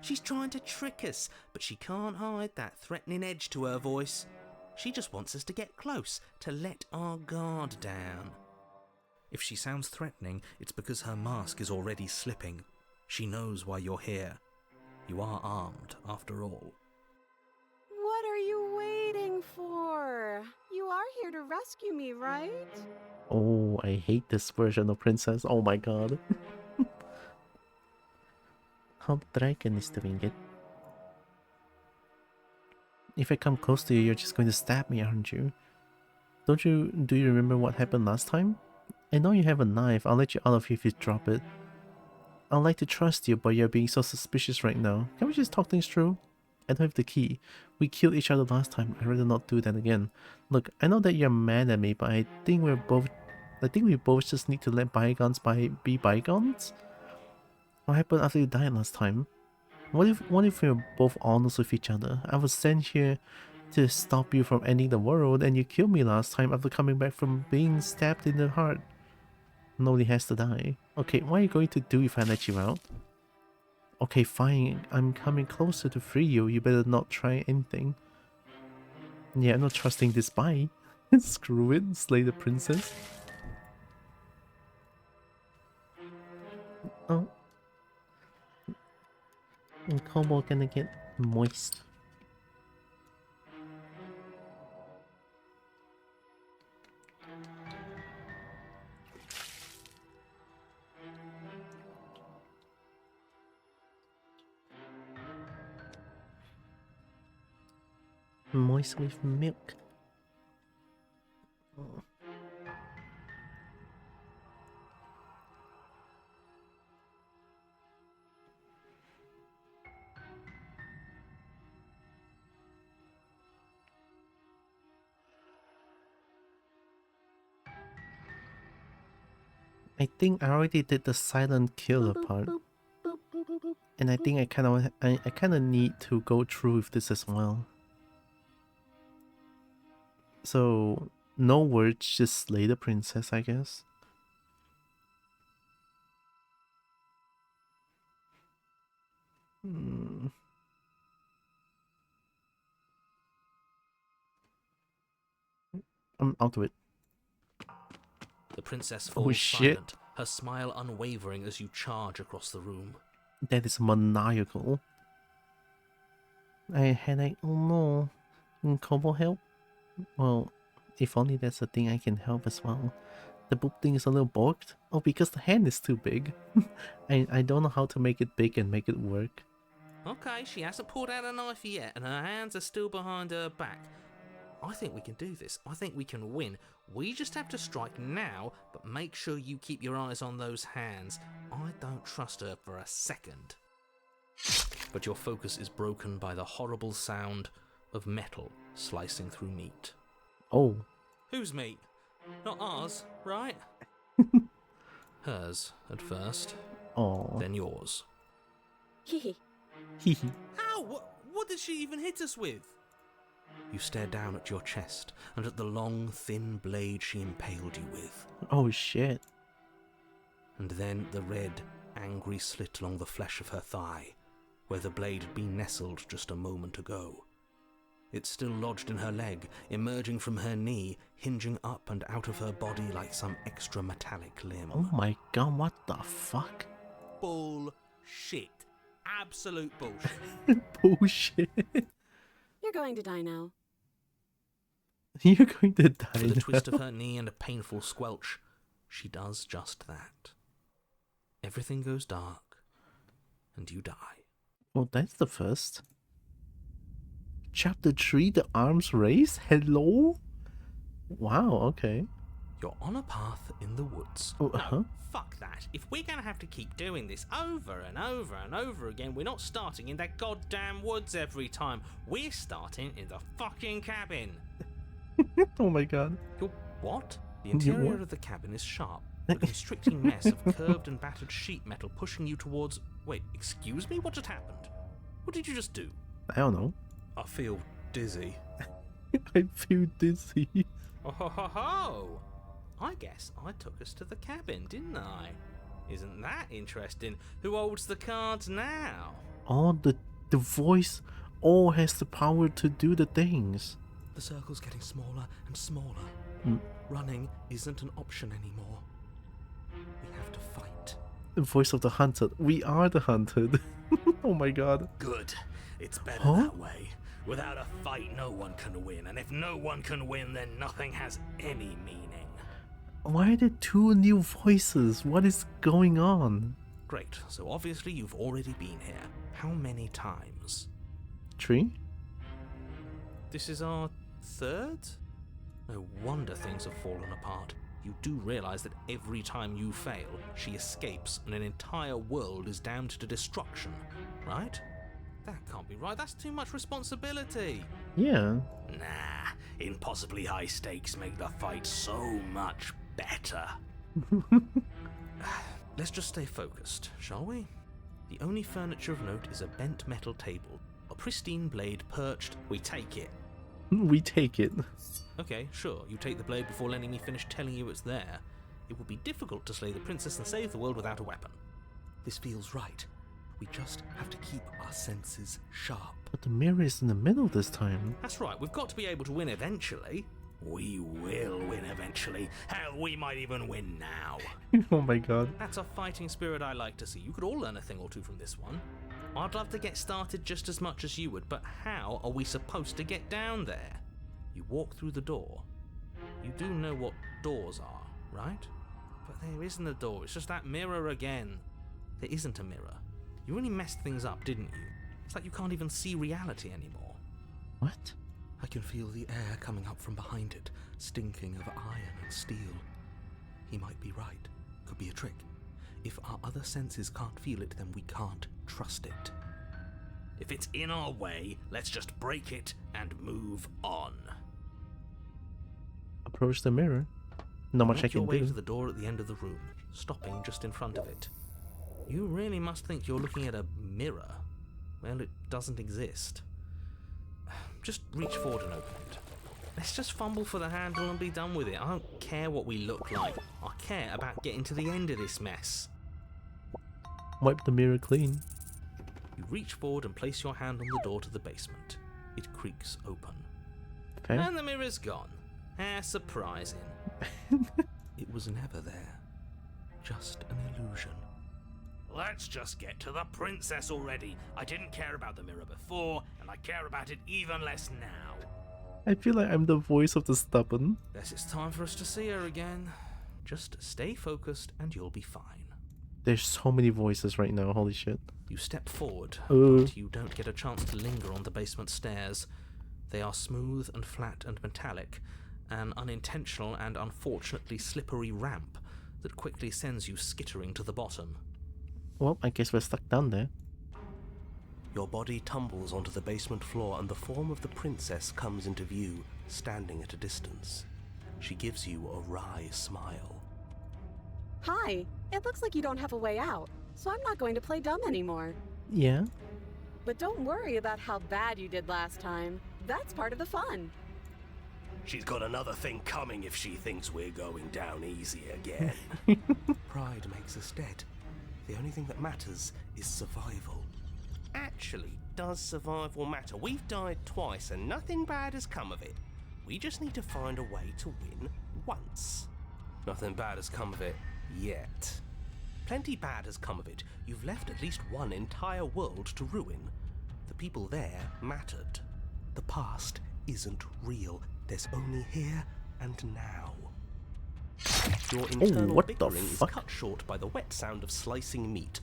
She's trying to trick us, but she can't hide that threatening edge to her voice. She just wants us to get close, to let our guard down. If she sounds threatening, it's because her mask is already slipping. She knows why you're here. You are armed, after all. What are you waiting for? You are here to rescue me, right? Oh, I hate this version of princess. Oh my god. How dragon is doing it. If I come close to you, you're just going to stab me, aren't you? Do you remember what happened last time? I know you have a knife. I'll let you out of here if you drop it. I'd like to trust you, but you're being so suspicious right now. Can we just talk things through? I don't have the key. We killed each other last time. I'd rather not do that again. Look, I know that you're mad at me, but I think we both just need to let bygones be bygones. What happened after you died last time? What if we were both honest with each other? I was sent here to stop you from ending the world, and you killed me last time after coming back from being stabbed in the heart. Nobody has to die. Okay, what are you going to do if I let you out? Okay, fine. I'm coming closer to free you. You better not try anything. Yeah, I'm not trusting this bye. Screw it. Slay the princess. Oh. And Kobo gonna get moist. Moist with milk. I think I already did the silent killer part. And I think I kinda need to go through with this as well. So no words, just slay the princess, I guess. I'm out of it. The princess falls shit. silent, her smile unwavering as you charge across the room. That is maniacal. I had a headache. Oh no. Can Kobo help? Well, if only that's a thing I can help as well. The boob thing is a little bugged. Oh, because the hand is too big. I don't know how to make it big and make it work. Okay, she hasn't pulled out a knife yet, and her hands are still behind her back. I think we can do this. I think we can win. We just have to strike now, but make sure you keep your eyes on those hands. I don't trust her for a second. But your focus is broken by the horrible sound of metal slicing through meat. Oh. Whose meat? Not ours, right? Hers, at first. Oh. Then yours. Hee Hehe. Ow! What did she even hit us with? You stare down at your chest and at the long, thin blade she impaled you with. Oh shit. And then the red, angry slit along the flesh of her thigh, where the blade had been nestled just a moment ago. It's still lodged in her leg, emerging from her knee, hinging up and out of her body like some extra metallic limb. Oh my god, what the fuck? Bullshit. Absolute bullshit. Bullshit. You're going to die now. You're going to die With a now. twist of her knee and a painful squelch, she does just that. Everything goes dark, and you die. Well, that's the first. Chapter 3, the arms race? Hello? Wow, okay. You're on a path in the woods. Oh, huh? Fuck that. If we're gonna have to keep doing this over and over and over again, we're not starting in that goddamn woods every time. We're starting in the fucking cabin. Oh my god. You're what? The You're interior what? of the cabin is sharp, a constricting mess of curved and battered sheet metal pushing you towards... Wait, excuse me? What just happened? What did you just do? I don't know. I feel dizzy. I feel dizzy. Oh ho ho ho! I guess I took us to the cabin, didn't I? Isn't that interesting? Who holds the cards now? Oh, the voice all has the power to do the things. The circle's getting smaller and smaller. Mm. Running isn't an option anymore. We have to fight. The voice of the hunted. We are the hunted. Oh my god. Good. It's better Huh? that way. Without a fight, no one can win. And if no one can win, then nothing has any meaning. Why are there two new voices? What is going on? Great. So obviously you've already been here. How many times? 3? This is our third? No wonder things have fallen apart. You do realize that every time you fail, she escapes and an entire world is damned to destruction, right? That can't be right. That's too much responsibility. Yeah. Nah, impossibly high stakes make the fight so much better. Let's just stay focused, shall we? The only furniture of note is a bent metal table. A pristine blade perched. We take it. We take it. Okay, sure, you take the blade before letting me finish telling you it's there. It would be difficult to slay the princess and save the world without a weapon. This feels right. We just have to keep our senses sharp. But the mirror is in the middle this time. That's right, we've got to be able to win eventually. We will win eventually. Hell, we might even win now. Oh my god. That's a fighting spirit I like to see. You could all learn a thing or two from this one. I'd love to get started just as much as you would, but how are we supposed to get down there? You walk through the door. You do know what doors are, right? But there isn't a door, it's just that mirror again. There isn't a mirror. You really messed things up, didn't you? It's like you can't even see reality anymore. What? I can feel the air coming up from behind it, stinking of iron and steel. He might be right. Could be a trick. If our other senses can't feel it, then we can't trust it. If it's in our way, let's just break it and move on. Approach the mirror. Not much I Make your can way do. to the door at the end of the room, stopping just in front of it. You really must think you're looking at a mirror. Well, it doesn't exist. Just reach forward and open it. Let's just fumble for the handle and be done with it. I don't care what we look like. I care about getting to the end of this mess. Wipe the mirror clean. You reach forward and place your hand on the door to the basement. It creaks open. Okay. And the mirror's gone. How surprising. It was never there. Just an illusion. Let's just get to the princess already. I didn't care about the mirror before, and I care about it even less now. I feel like I'm the voice of the stubborn. Guess it's time for us to see her again. Just stay focused and you'll be fine. There's so many voices right now, holy shit. You step forward, Uh. but you don't get a chance to linger on the basement stairs. They are smooth and flat and metallic, an unintentional and unfortunately slippery ramp that quickly sends you skittering to the bottom. Well, I guess we're stuck down there. Your body tumbles onto the basement floor and the form of the princess comes into view, standing at a distance. She gives you a wry smile. Hi, it looks like you don't have a way out, so I'm not going to play dumb anymore. Yeah? But don't worry about how bad you did last time. That's part of the fun. She's got another thing coming if she thinks we're going down easy again. Pride makes us dead. The only thing that matters is survival. Actually, does survival matter? We've died twice and nothing bad has come of it. We just need to find a way to win once. Nothing bad has come of it yet. Plenty bad has come of it. You've left at least one entire world to ruin. The people there mattered. The past isn't real. There's only here and now. Your internal what the bickering is fuck? cut short by the wet sound of slicing meat.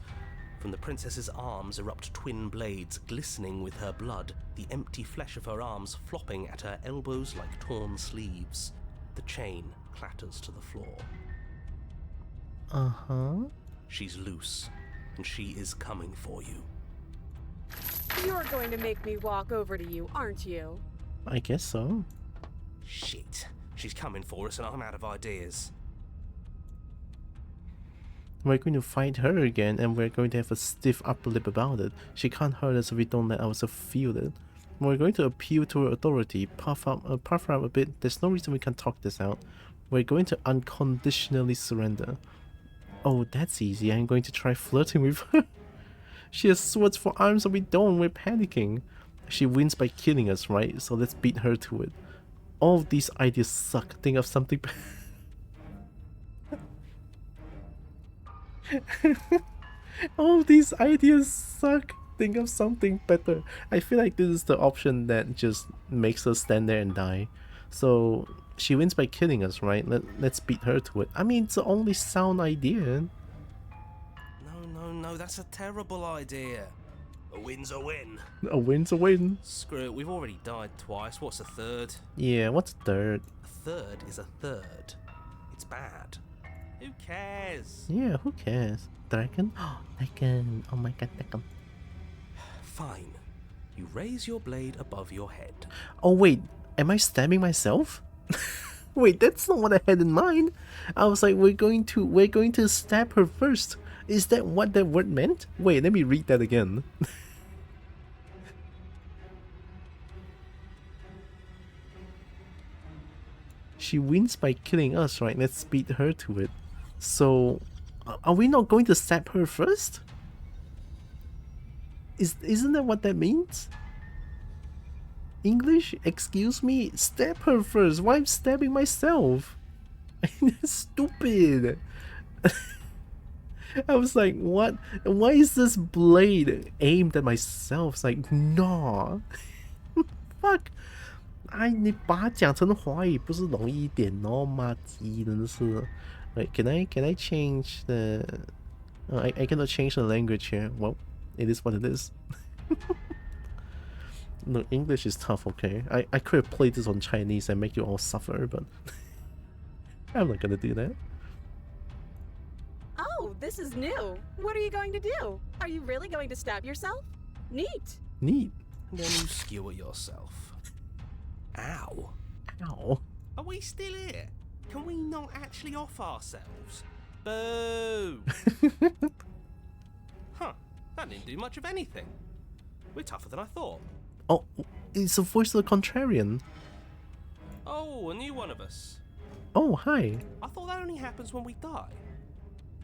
From the princess's arms erupt twin blades glistening with her blood, the empty flesh of her arms flopping at her elbows like torn sleeves. The chain clatters to the floor. Uh-huh. She's loose, and she is coming for you. You're going to make me walk over to you, aren't you? I guess so. Shit. She's coming for us and I'm out of ideas. We're going to fight her again and we're going to have a stiff upper lip about it. She can't hurt us if we don't let ourselves feel it. We're going to appeal to her authority, puff her up a bit. There's no reason we can't talk this out. We're going to unconditionally surrender. Oh, that's easy. I'm going to try flirting with her. She has swords for arms and we don't. We're panicking. She wins by killing us, right? So let's beat her to it. All of these ideas suck. Think of something all these ideas suck. Think of something better. I feel like this is the option that just makes us stand there and die. So she wins by killing us, right? Let's beat her to it. I mean, it's the only sound idea. No, that's a terrible idea. A win's a win. A win's a win. Screw it, we've already died twice. What's a third? Yeah, what's third? A third is a third. It's bad. Who cares? Yeah, who cares? Dragon? Oh, Dragon. Oh my god, Dragon. Fine. You raise your blade above your head. Oh wait, am I stabbing myself? Wait, that's not what I had in mind. I was like, we're going to stab her first. Is that what that word meant? Wait, let me read that again. She wins by killing us, right? Let's beat her to it. So, are we not going to stab her first? Isn't that what that means? English? Excuse me? Stab her first. Why am I stabbing myself? That's stupid. I was like, what? Why is this blade aimed at myself? It's like, no. Fuck. 哎，你把它讲成华语不是容易一点哦，妈鸡，真的是。Wait, can I change the? I cannot change the language here. Well, it is what it is. No, English is tough, okay? I could have played this on Chinese and make you all suffer, but I'm not gonna do that. Oh, this is new. What are you going to do? Are you really going to stab yourself? Neat. Neat. Then you skewer yourself. Ow. Ow. Are we still here? Can we not actually off ourselves? Boo! Huh, that didn't do much of anything. We're tougher than I thought. Oh, it's the voice of the contrarian. Oh, a new one of us. Oh, hi. I thought that only happens when we die.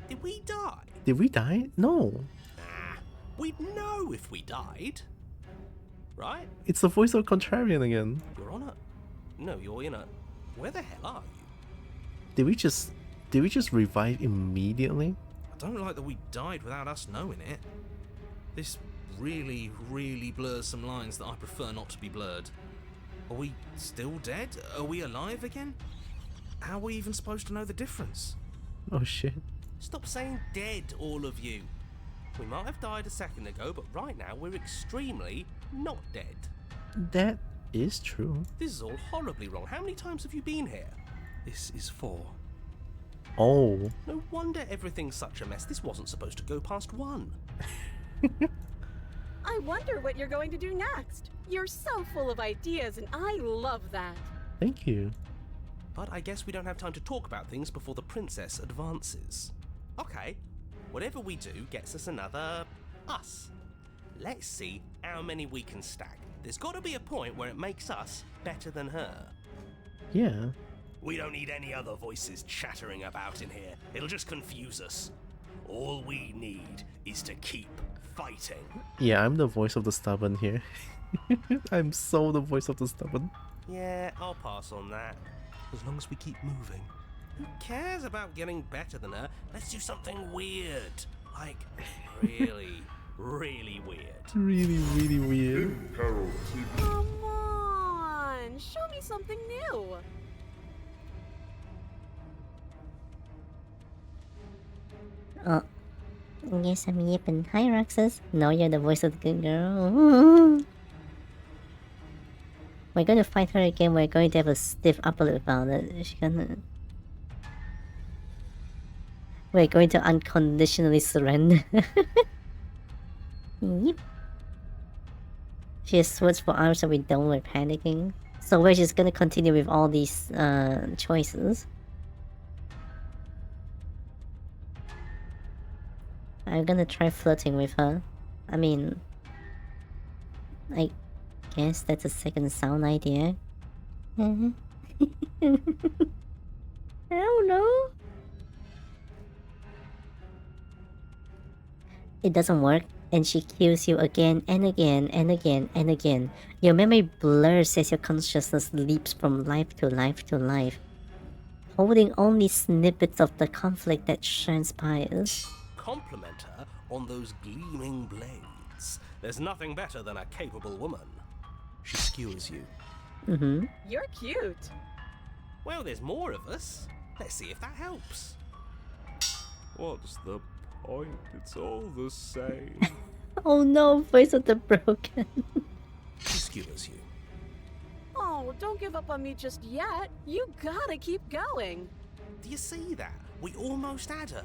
Did we die? Did we die? No. Nah, we'd know if we died. Right? It's the voice of the contrarian again. You're on a... No, you're in a... Where the hell are you? Did we just revive immediately? I don't like that we died without us knowing it. This really, really blurs some lines that I prefer not to be blurred. Are we still dead? Are we alive again? How are we even supposed to know the difference? Oh shit. Stop saying dead, all of you. We might have died a second ago, but right now we're extremely not dead. That is true. This is all horribly wrong. How many times have you been here? This is 4. Oh. No wonder everything's such a mess. This wasn't supposed to go past 1. I wonder what you're going to do next. You're so full of ideas, and I love that. Thank you. But I guess we don't have time to talk about things before the princess advances. Okay, whatever we do gets us another us. Let's see how many we can stack. There's got to be a point where it makes us better than her. Yeah. We don't need any other voices chattering about in here. It'll just confuse us. All we need is to keep fighting. Yeah, I'm the voice of the stubborn here. I'm so the voice of the stubborn. Yeah, I'll pass on that. As long as we keep moving. Who cares about getting better than her? Let's do something weird. Like, really, really weird. Really, really weird. Come on, show me something new. Oh, yes, I'm yipping. Hi, Roxas. No, you're the voice of the good girl. We're going to fight her again. We're going to have a stiff upper lip about it. We're going to unconditionally surrender. Yep. She has swords for arms, so we don't. We're panicking. So we're just gonna continue with all these choices. I'm gonna try flirting with her. I mean, I guess that's a second sound idea. I don't know. It doesn't work, and she kills you again and again and again and again. Your memory blurs as your consciousness leaps from life to life to life, holding only snippets of the conflict that transpires. Compliment her on those gleaming blades. There's nothing better than a capable woman. She skewers you. Mm-hmm. You're cute. Well, there's more of us. Let's see if that helps. What's the point? It's all the same. Oh no, voice of the broken. She skewers you. Oh, don't give up on me just yet. You gotta keep going. Do you see that? We almost had her.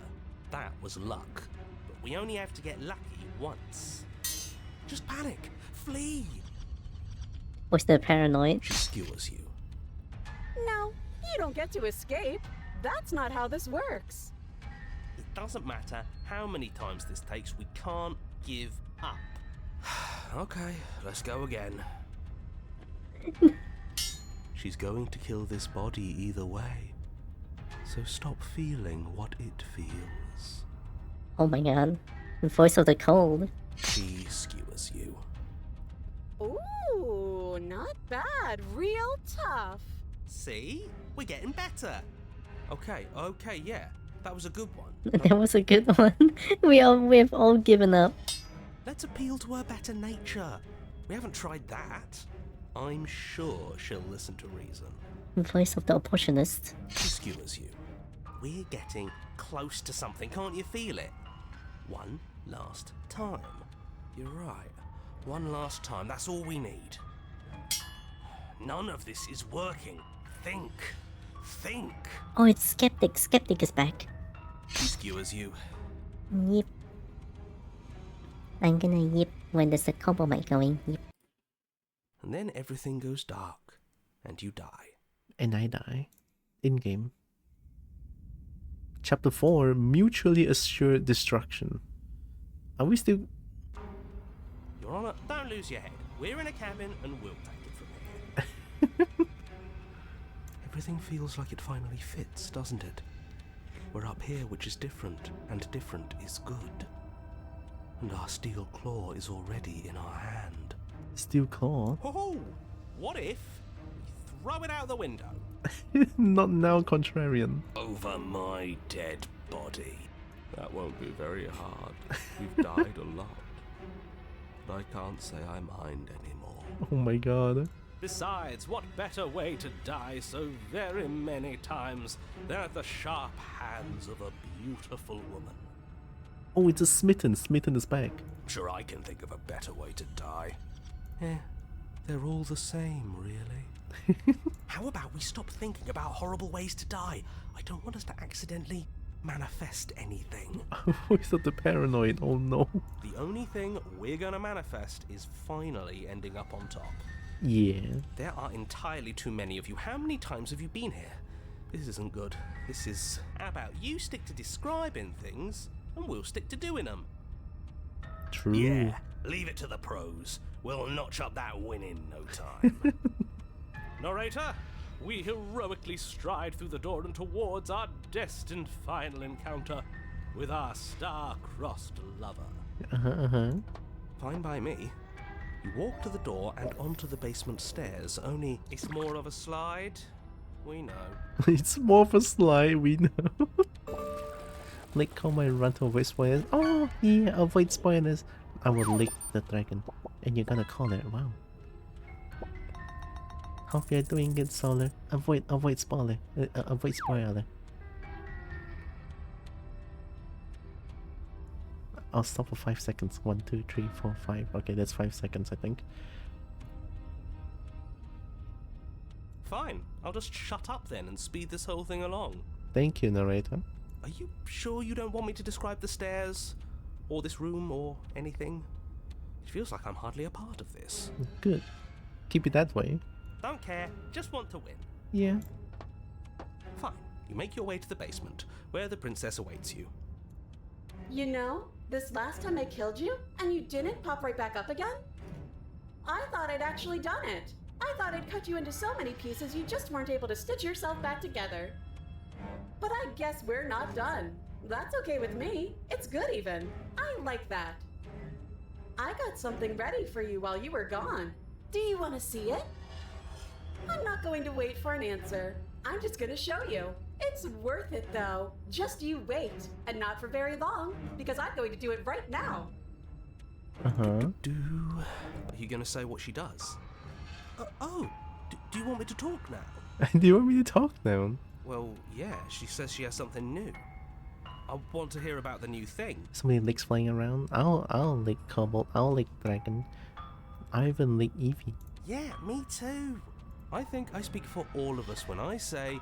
That was luck. But we only have to get lucky once. Just panic. Flee. Was the paranoid? She skewers you. No, you don't get to escape. That's not how this works. It doesn't matter how many times this takes. We can't give up. Okay, let's go again. She's going to kill this body either way. So stop feeling what it feels. Oh my god. The voice of the cold. She skewers you. Ooh, not bad. Real tough. See? We're getting better. Okay, yeah. That was a good one. That was a good one. We've all given up. Let's appeal to her better nature. We haven't tried that. I'm sure she'll listen to reason. The voice of the opportunist. She skewers you. We're getting close to something, can't you feel it? One last time. You're right. One last time, that's all we need. None of this is working. Think. Think. Oh, it's Skeptic. Skeptic is back. She skewers you. Yep. I'm gonna yip when there's a kobo mic going. Yep. And then everything goes dark, and you die. And I die. In-game. Chapter 4, Mutually Assured Destruction. Are we still... Your Honor, don't lose your head. We're in a cabin, and we'll take it from here. Everything feels like it finally fits, doesn't it? We're up here, which is different, and different is good. And our steel claw is already in our hand. Steel claw? Oh, what if we throw it out the window? Not now, contrarian. Over my dead body. That won't be very hard. We've died a lot. But I can't say I mind anymore. Oh my god. Besides, what better way to die so very many times than at the sharp hands of a beautiful woman? Oh, it's a Smitten. Smitten is back. I'm sure I can think of a better way to die. They're all the same, really. How about we stop thinking about horrible ways to die? I don't want us to accidentally manifest anything. Voice of the paranoid. Oh no. The only thing we're gonna manifest is finally ending up on top. Yeah. There are entirely too many of you. How many times have you been here? This isn't good. This is... How about you stick to describing things, and we'll stick to doing them? True. Yeah, leave it to the pros. We'll notch up that win in no time. Narrator, we heroically stride through the door and towards our destined final encounter with our star-crossed lover. Fine by me. You walk to the door and onto the basement stairs, only it's more of a slide. We know. It's more of a slide, we know. Like call my run to avoid spoilers. Oh, yeah, avoid spoilers. I will lick the dragon. And you're gonna call it, wow. Hope you're doing good, Solar. Avoid spoiler. Avoid spoiler. I'll stop for 5 seconds. 1, 2, 3, 4, 5. Okay, that's 5 seconds, I think. Fine, I'll just shut up then and speed this whole thing along. Thank you, narrator. Are you sure you don't want me to describe the stairs? Or this room, or anything? It feels like I'm hardly a part of this. Good. Keep it that way. Don't care, just want to win. Yeah. Fine, you make your way to the basement, where the princess awaits you. You know, this last time I killed you, and you didn't pop right back up again? I thought I'd actually done it. I thought I'd cut you into so many pieces you just weren't able to stitch yourself back together. But I guess we're not done. That's okay with me. It's good even. I like that. I got something ready for you while you were gone. Do you want to see it? I'm not going to wait for an answer. I'm just going to show you. It's worth it though. Just you wait. And not for very long, because I'm going to do it right now. Uh-huh. Are you going to say what she does? Do you want me to talk now? Do you want me to talk now? Well, yeah, she says she has something new. I want to hear about the new thing. So many licks flying around. I'll lick Cobalt. I'll lick Dragon. I even lick Eevee. Yeah, me too. I think I speak for all of us when I say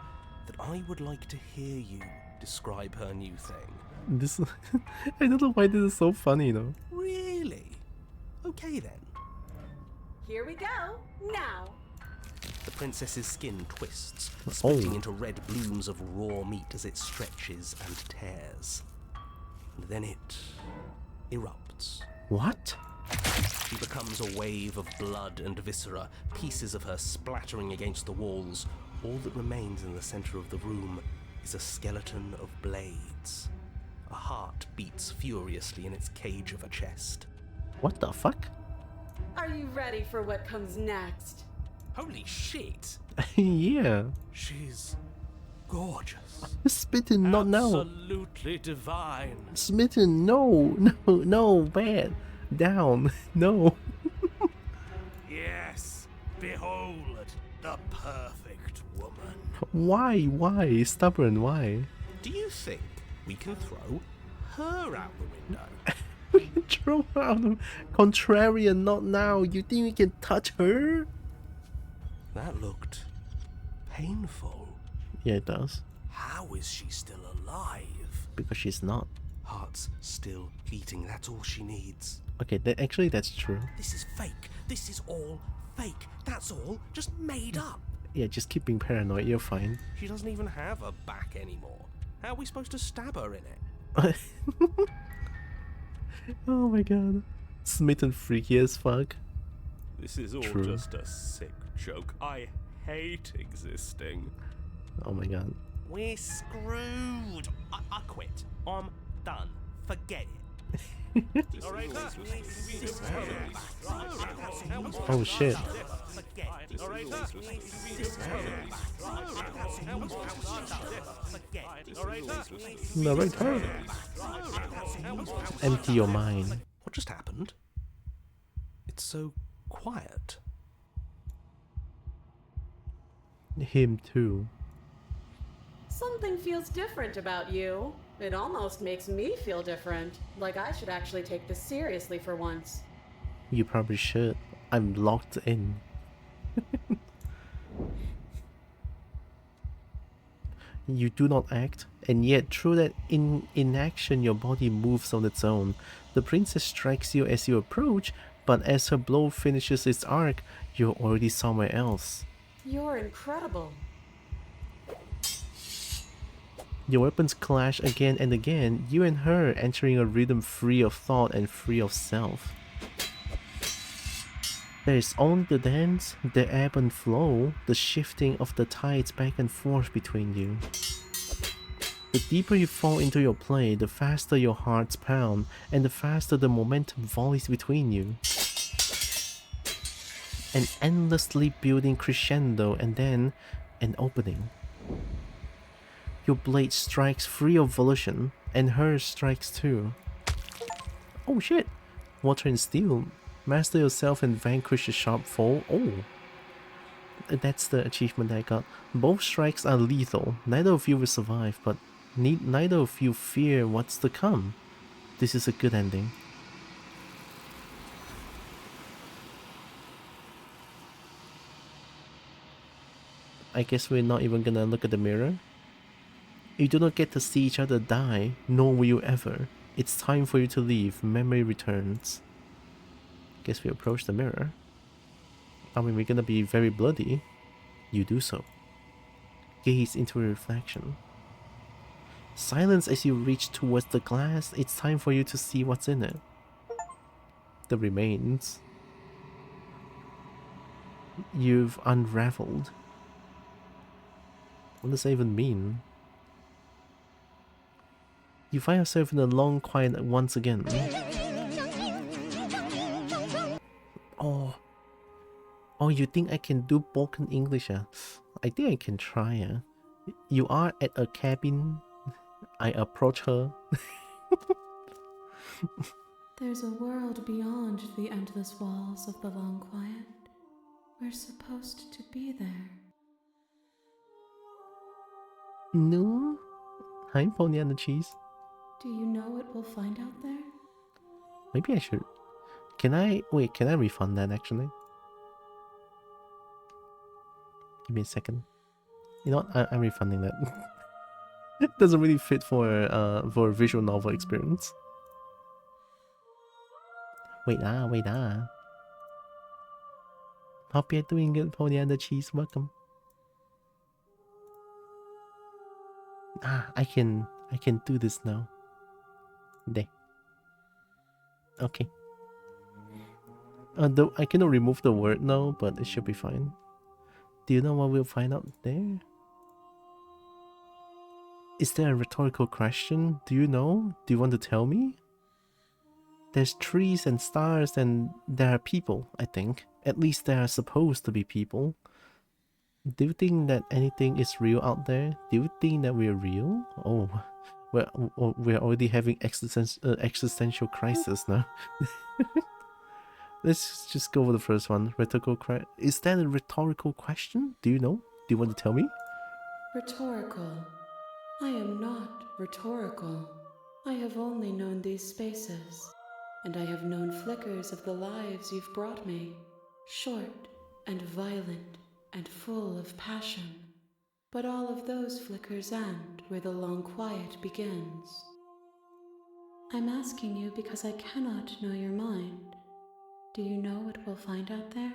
that I would like to hear you describe her new thing. This... I don't know why this is so funny though. Really? Okay then. Here we go. Now. The princess's skin twists, splitting into red blooms of raw meat as it stretches and tears. And then it erupts. What? She becomes a wave of blood and viscera, pieces of her splattering against the walls. All that remains in the center of the room is a skeleton of blades. A heart beats furiously in its cage of a chest. What the fuck? Are you ready for what comes next? Holy shit! Yeah. She's gorgeous. Smitten, not now. Absolutely divine. Smitten, no, bad. Down, no. Yes, behold the perfect woman. Why? Stubborn, why? Do you think we can throw her out the window? Throw her out of contrarian, not now. You think you can touch her? That looked painful. Yeah, it does. How is she still alive? Because she's not. Heart's still beating, that's all she needs. Okay, that's true. This is fake. This is all fake. That's all just made up. Yeah, just keep being paranoid, you're fine. She doesn't even have a back anymore. How are we supposed to stab her in it? Oh my god. Smitten freaky as fuck. This is all True. just a sick joke. I hate existing. Oh my god. We're screwed. I quit. I'm done. Forget it. Oh shit. Narrator. Empty your mind. What just happened? It's so quiet. Him too. Something feels different about you. It almost makes me feel different. Like I should actually take this seriously for once. You probably should. I'm locked in. You do not act, and yet through that inaction your body moves on its own. The princess strikes you as you approach, but as her blow finishes its arc, you're already somewhere else. You're incredible. Your weapons clash again and again, you and her entering a rhythm free of thought and free of self. There is only the dance, the ebb and flow, the shifting of the tides back and forth between you. The deeper you fall into your play, the faster your hearts pound, and the faster the momentum volleys between you. An endlessly building crescendo and then an opening. Your blade strikes free of volition, and hers strikes too. Oh shit! Water and steel. Master yourself and vanquish a sharp foe. Oh! That's the achievement I got. Both strikes are lethal. Neither of you will survive, but neither of you fear what's to come. This is a good ending. I guess we're not even gonna look at the mirror. You do not get to see each other die, nor will you ever. It's time for you to leave. Memory returns. Guess we approach the mirror. I mean, we're gonna be very bloody. You do so. Gaze into a reflection. Silence as you reach towards the glass. It's time for you to see what's in it. The remains. You've unraveled. What does that even mean? You find yourself in a long quiet once again. Oh, you think I can do broken English? I think I can try. You are at a cabin. I approach her. There's a world beyond the endless walls of the long quiet. We're supposed to be there. No. Hi, Pony and the Cheese. Do you know what we'll find out there? Maybe I should. Can I refund that actually? Give me a second. You know what? I'm refunding that. It doesn't really fit for a visual novel experience. Wait. Hope you're doing good, Pony and the Cheese. Welcome. I can do this now. There. Okay. Though I cannot remove the word now, but it should be fine. Do you know what we'll find out there? Is there a rhetorical question? Do you know? Do you want to tell me? There's trees and stars and there are people, I think. At least there are supposed to be people. Do you think that anything is real out there? Do you think that we're real? Oh, we're already having existential crisis now. Let's just go over the first one. Is that a rhetorical question? Do you know? Do you want to tell me? Rhetorical. I am not rhetorical. I have only known these spaces. and I have known flickers of the lives you've brought me, short and violent and full of passion. But all of those flickers end where the long quiet begins. I'm asking you because I cannot know your mind. Do you know what we'll find out there?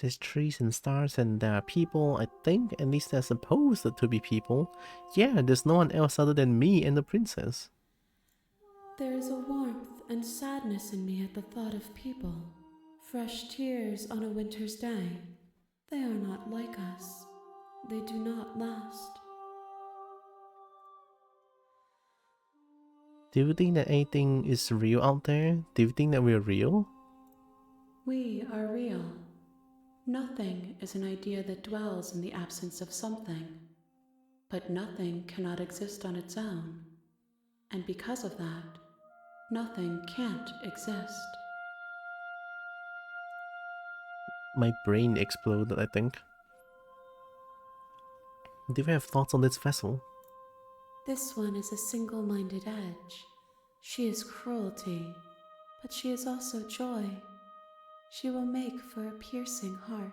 There's trees and stars and there are people, I think. At least they're supposed to be people. Yeah, there's no one else other than me and the princess. There is a warmth and sadness in me at the thought of people. Fresh tears on a winter's day. They are not like us. They do not last. Do you think that anything is real out there? Do you think that we're real? We are real. Nothing is an idea that dwells in the absence of something. But nothing cannot exist on its own. And because of that, nothing can't exist. My brain exploded, I think. Do you have thoughts on this vessel? This one is a single-minded edge. She is cruelty, but she is also joy. She will make for a piercing heart.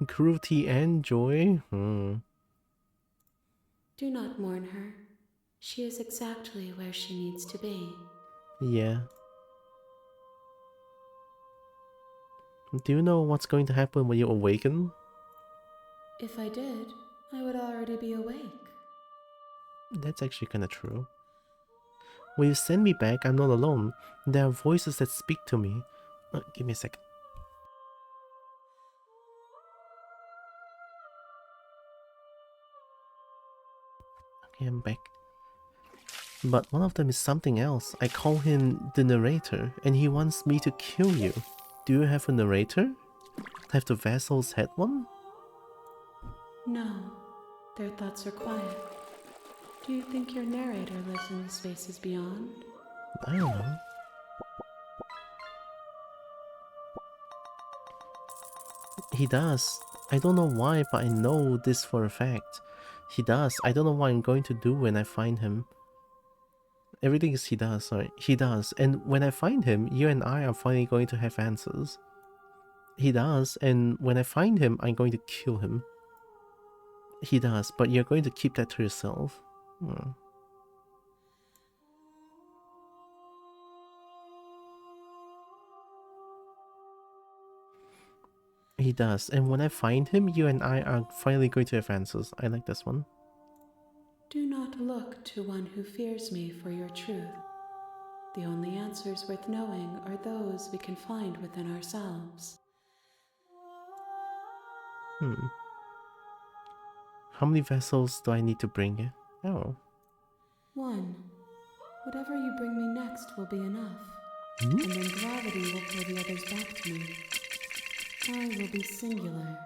Cruelty and joy? Do not mourn her. She is exactly where she needs to be. Yeah. Do you know what's going to happen when you awaken? If I did, I would already be awake. That's actually kinda true. When you send me back, I'm not alone. There are voices that speak to me. Give me a second. Okay, I'm back. But one of them is something else. I call him the narrator, and he wants me to kill you. Do you have a narrator? Have the vessels had one? No, their thoughts are quiet. Do you think your narrator lives in the spaces beyond? I don't know. He does. I don't know why, but I know this for a fact. He does. I don't know what I'm going to do when I find him. Everything is he does, sorry. He does. And when I find him, you and I are finally going to have answers. He does. And when I find him, I'm going to kill him. He does. But you're going to keep that to yourself. He does. And when I find him, you and I are finally going to have answers. I like this one. Do not look to one who fears me for your truth. The only answers worth knowing are those we can find within ourselves. How many vessels do I need to bring you? Oh. One. Whatever you bring me next will be enough. And then gravity will pull the others back to me. I will be singular.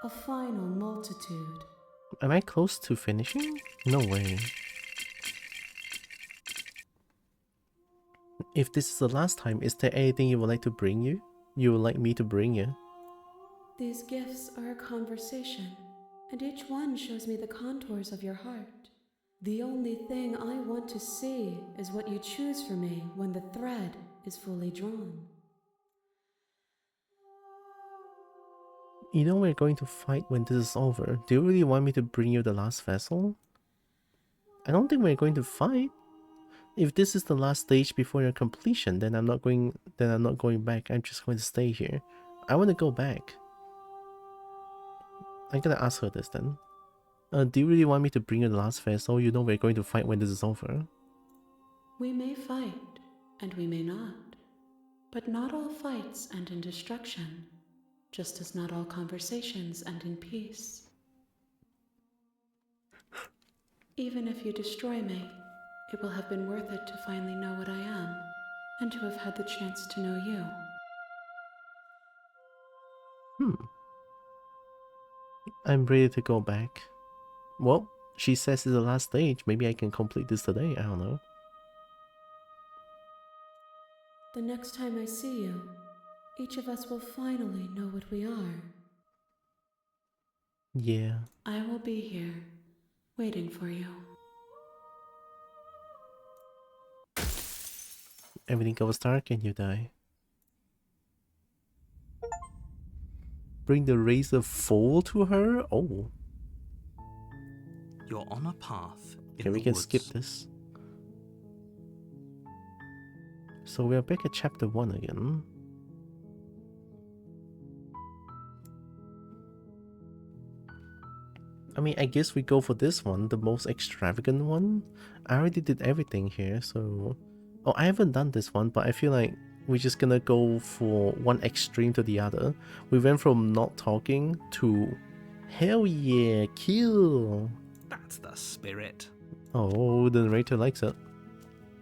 A final multitude. Am I close to finishing? No way. If this is the last time, is there anything you would like to bring you? You would like me to bring you? These gifts are a conversation, and each one shows me the contours of your heart. The only thing I want to see is what you choose for me when the thread is fully drawn. You know we're going to fight when this is over. Do you really want me to bring you the last vessel? I don't think we're going to fight. If this is the last stage before your completion, then I'm not going back. I'm just going to stay here. I want to go back. I'm gonna ask her this then. Do you really want me to bring you the last vessel? You know we're going to fight when this is over. We may fight, and we may not. But not all fights end in destruction, just as not all conversations end in peace. Even if you destroy me, it will have been worth it to finally know what I am, and to have had the chance to know you. I'm ready to go back. Well, she says it's the last stage. Maybe I can complete this today. I don't know. The next time I see you, each of us will finally know what we are. Yeah. I will be here, waiting for you. Everything goes dark and you die. Bring the razor full to her? Oh. You're on a path in Okay, we the can woods. skip this. So we are back at chapter 1 again. I mean, I guess we go for this one, the most extravagant one. I already did everything here, so... Oh, I haven't done this one, but I feel like we're just gonna go for one extreme to the other. We went from not talking to... Hell yeah, kill! That's the spirit. Oh, the narrator likes it.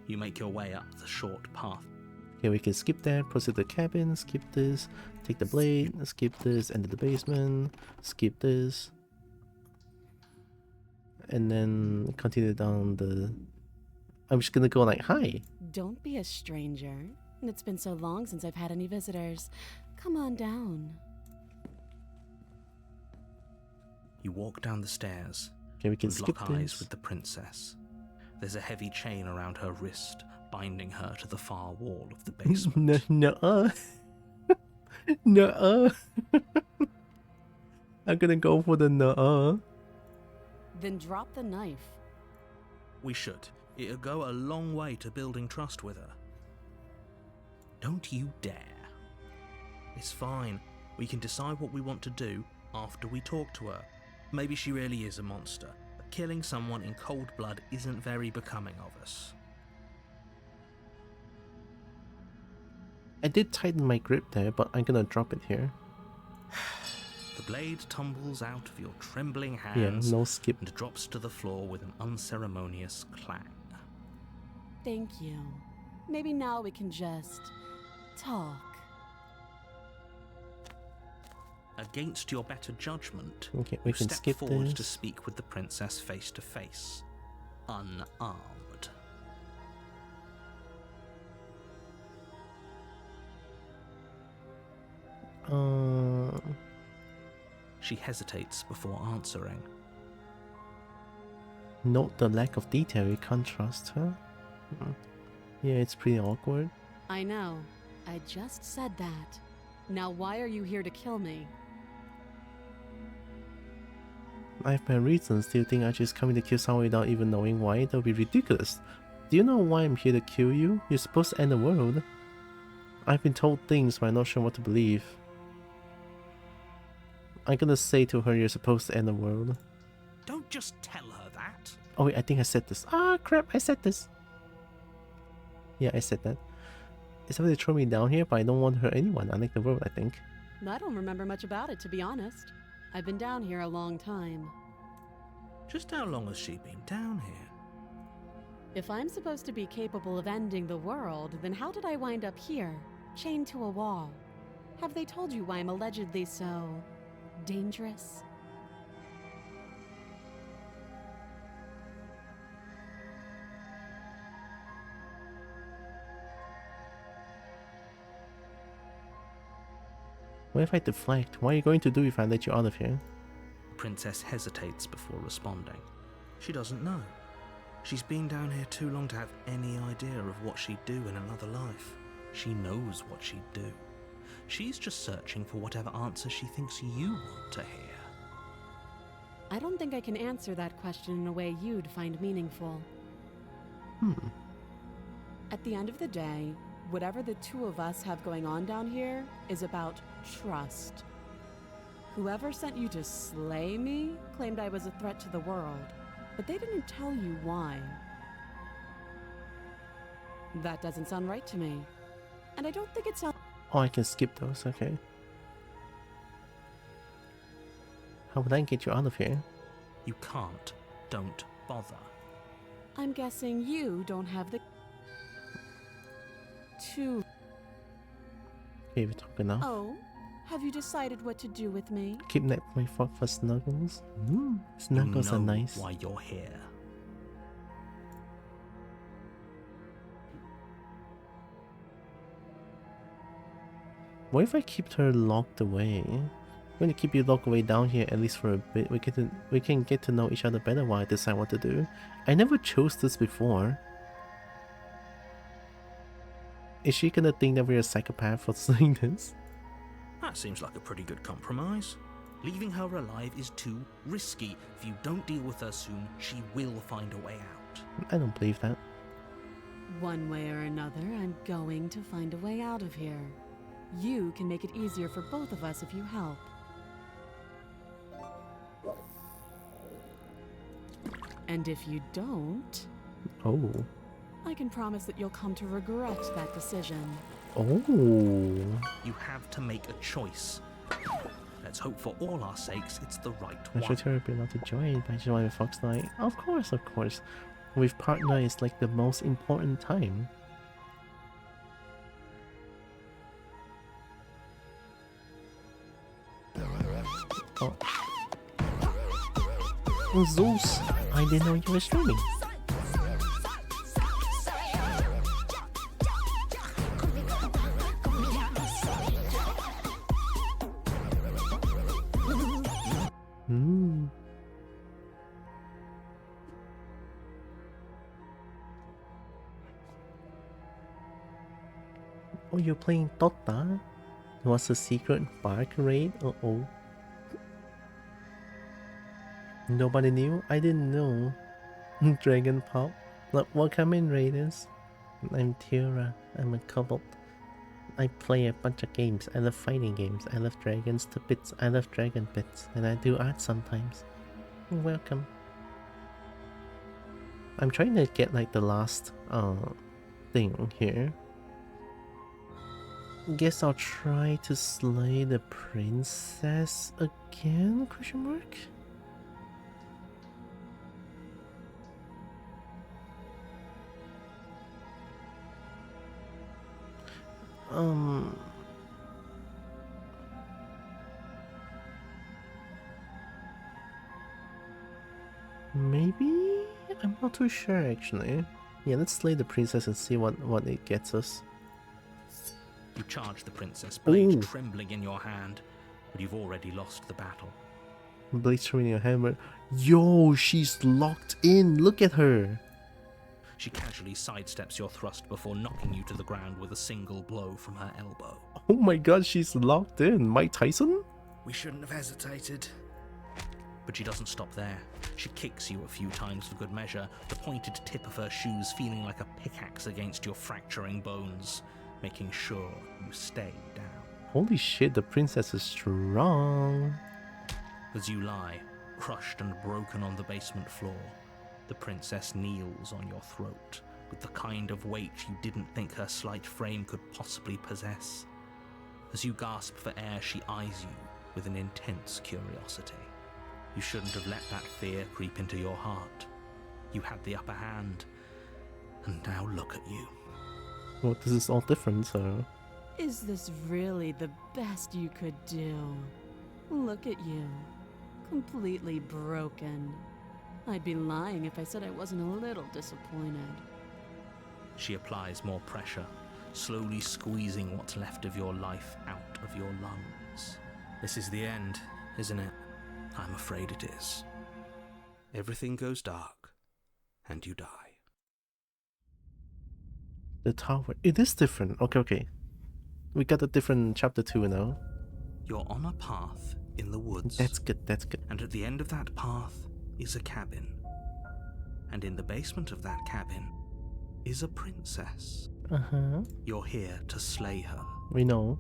You make your way up the short path. Okay, we can skip that, proceed to the cabin, skip this, take the blade, skip this, enter the basement, skip this. And then continue down the... I'm just gonna go like, hi! Don't be a stranger. It's been so long since I've had any visitors. Come on down. You walk down the stairs Okay, we can and skip lock eyes this. with the princess. There's a heavy chain around her wrist, binding her to the far wall of the basement. No, no. I'm gonna go for the no. Then drop the knife. We should. It'll go a long way to building trust with her. Don't you dare. It's fine. We can decide what we want to do after we talk to her. Maybe she really is a monster, but killing someone in cold blood isn't very becoming of us. I did tighten my grip there, but I'm gonna drop it here. The blade tumbles out of your trembling hands Yeah, no skip. and drops to the floor with an unceremonious clang. Thank you. Maybe now we can just talk. Against your better judgment, Okay, we you can step skip forward this. to speak with the princess face to face, unarmed. She hesitates before answering. Note the lack of detail, you can't trust her. Yeah, it's pretty awkward. I know. I just said that. Now why are you here to kill me? I have my reasons. Do you think I'm just coming to kill someone without even knowing why? That would be ridiculous. Do you know why I'm here to kill you? You're supposed to end the world. I've been told things, but I'm not sure what to believe. I'm gonna say to her you're supposed to end the world. Don't just tell her that. Oh wait, I think I said this. Ah, crap, I said this. Yeah, I said that. It's somebody throw me down here, but I don't want to hurt anyone. I like the world, I think. I don't remember much about it, to be honest. I've been down here a long time. Just how long has she been down here? If I'm supposed to be capable of ending the world, then how did I wind up here, chained to a wall? Have they told you why I'm allegedly so dangerous? What if I deflect? What are you going to do if I let you out of here? The princess hesitates before responding. She doesn't know. She's been down here too long to have any idea of what she'd do in another life. She knows what she'd do. She's just searching for whatever answer she thinks you want to hear. I don't think I can answer that question in a way you'd find meaningful. At the end of the day, whatever the two of us have going on down here is about trust. Whoever sent you to slay me claimed I was a threat to the world, but they didn't tell you why. That doesn't sound right to me. And I don't think it sounds... Oh, I can skip those, okay. How would I get you out of here? You can't. Don't bother. I'm guessing you don't have the... to... Okay, we're talking now. Oh? Have you decided what to do with me? Kidnap my fuck for snuggles. Snuggles you know are nice. why you're here. What if I keep her locked away? going to keep you locked away down here at least for a bit. We can get to know each other better while I decide what to do. I never chose this before. Is she gonna think that we're a psychopath for saying this? That seems like a pretty good compromise. Leaving her alive is too risky. If you don't deal with her soon, she will find a way out. I don't believe that. One way or another, I'm going to find a way out of here. You can make it easier for both of us if you help. And if you don't, Oh. I can promise that you'll come to regret that decision. Oh. You have to make a choice. Let's hope for all our sakes it's the right I one. should terribly not to join by joining Fox Night. Of course, of course. With partner is like the most important time. Oh. Zeus, I didn't know you were streaming. Hmm. Oh, you're playing Dota? What's the secret bark raid? Uh-oh. Nobody knew? I didn't know. Dragon Pop. Look, welcome in, Raiders. I'm Tira. I'm a kobold. I play a bunch of games. I love fighting games. I love dragons to bits. I love dragon bits. And I do art sometimes. Welcome. I'm trying to get like the last thing here. Guess I'll try to slay the princess again? Question mark? Maybe? I'm not too sure actually. Yeah, let's slay the princess and see what it gets us. You charge the princess, blade Ooh. trembling in your hand, but you've already lost the battle. Blade in your hammer. Yo, she's locked in. Look at her. She casually sidesteps your thrust before knocking you to the ground with a single blow from her elbow. Oh my god, she's locked in. Mike Tyson? We shouldn't have hesitated. But she doesn't stop there. She kicks you a few times for good measure, the pointed tip of her shoes feeling like a pickaxe against your fracturing bones, making sure you stay down. Holy shit, the princess is strong. As you lie, crushed and broken on the basement floor, the princess kneels on your throat with the kind of weight you didn't think her slight frame could possibly possess. As you gasp for air, she eyes you with an intense curiosity. You shouldn't have let that fear creep into your heart. You had the upper hand, and now look at you. Well, this is all different, so... Is this really the best you could do? Look at you. Completely broken. I'd be lying if I said I wasn't a little disappointed. She applies more pressure, slowly squeezing what's left of your life out of your lungs. This is the end, isn't it? I'm afraid it is. Everything goes dark, and you die. The tower. It is different. Okay. We got a different chapter 2 now. You're on a path in the woods. That's good. And at the end of that path is a cabin. And in the basement of that cabin is a princess. Uh-huh. You're here to slay her. We know.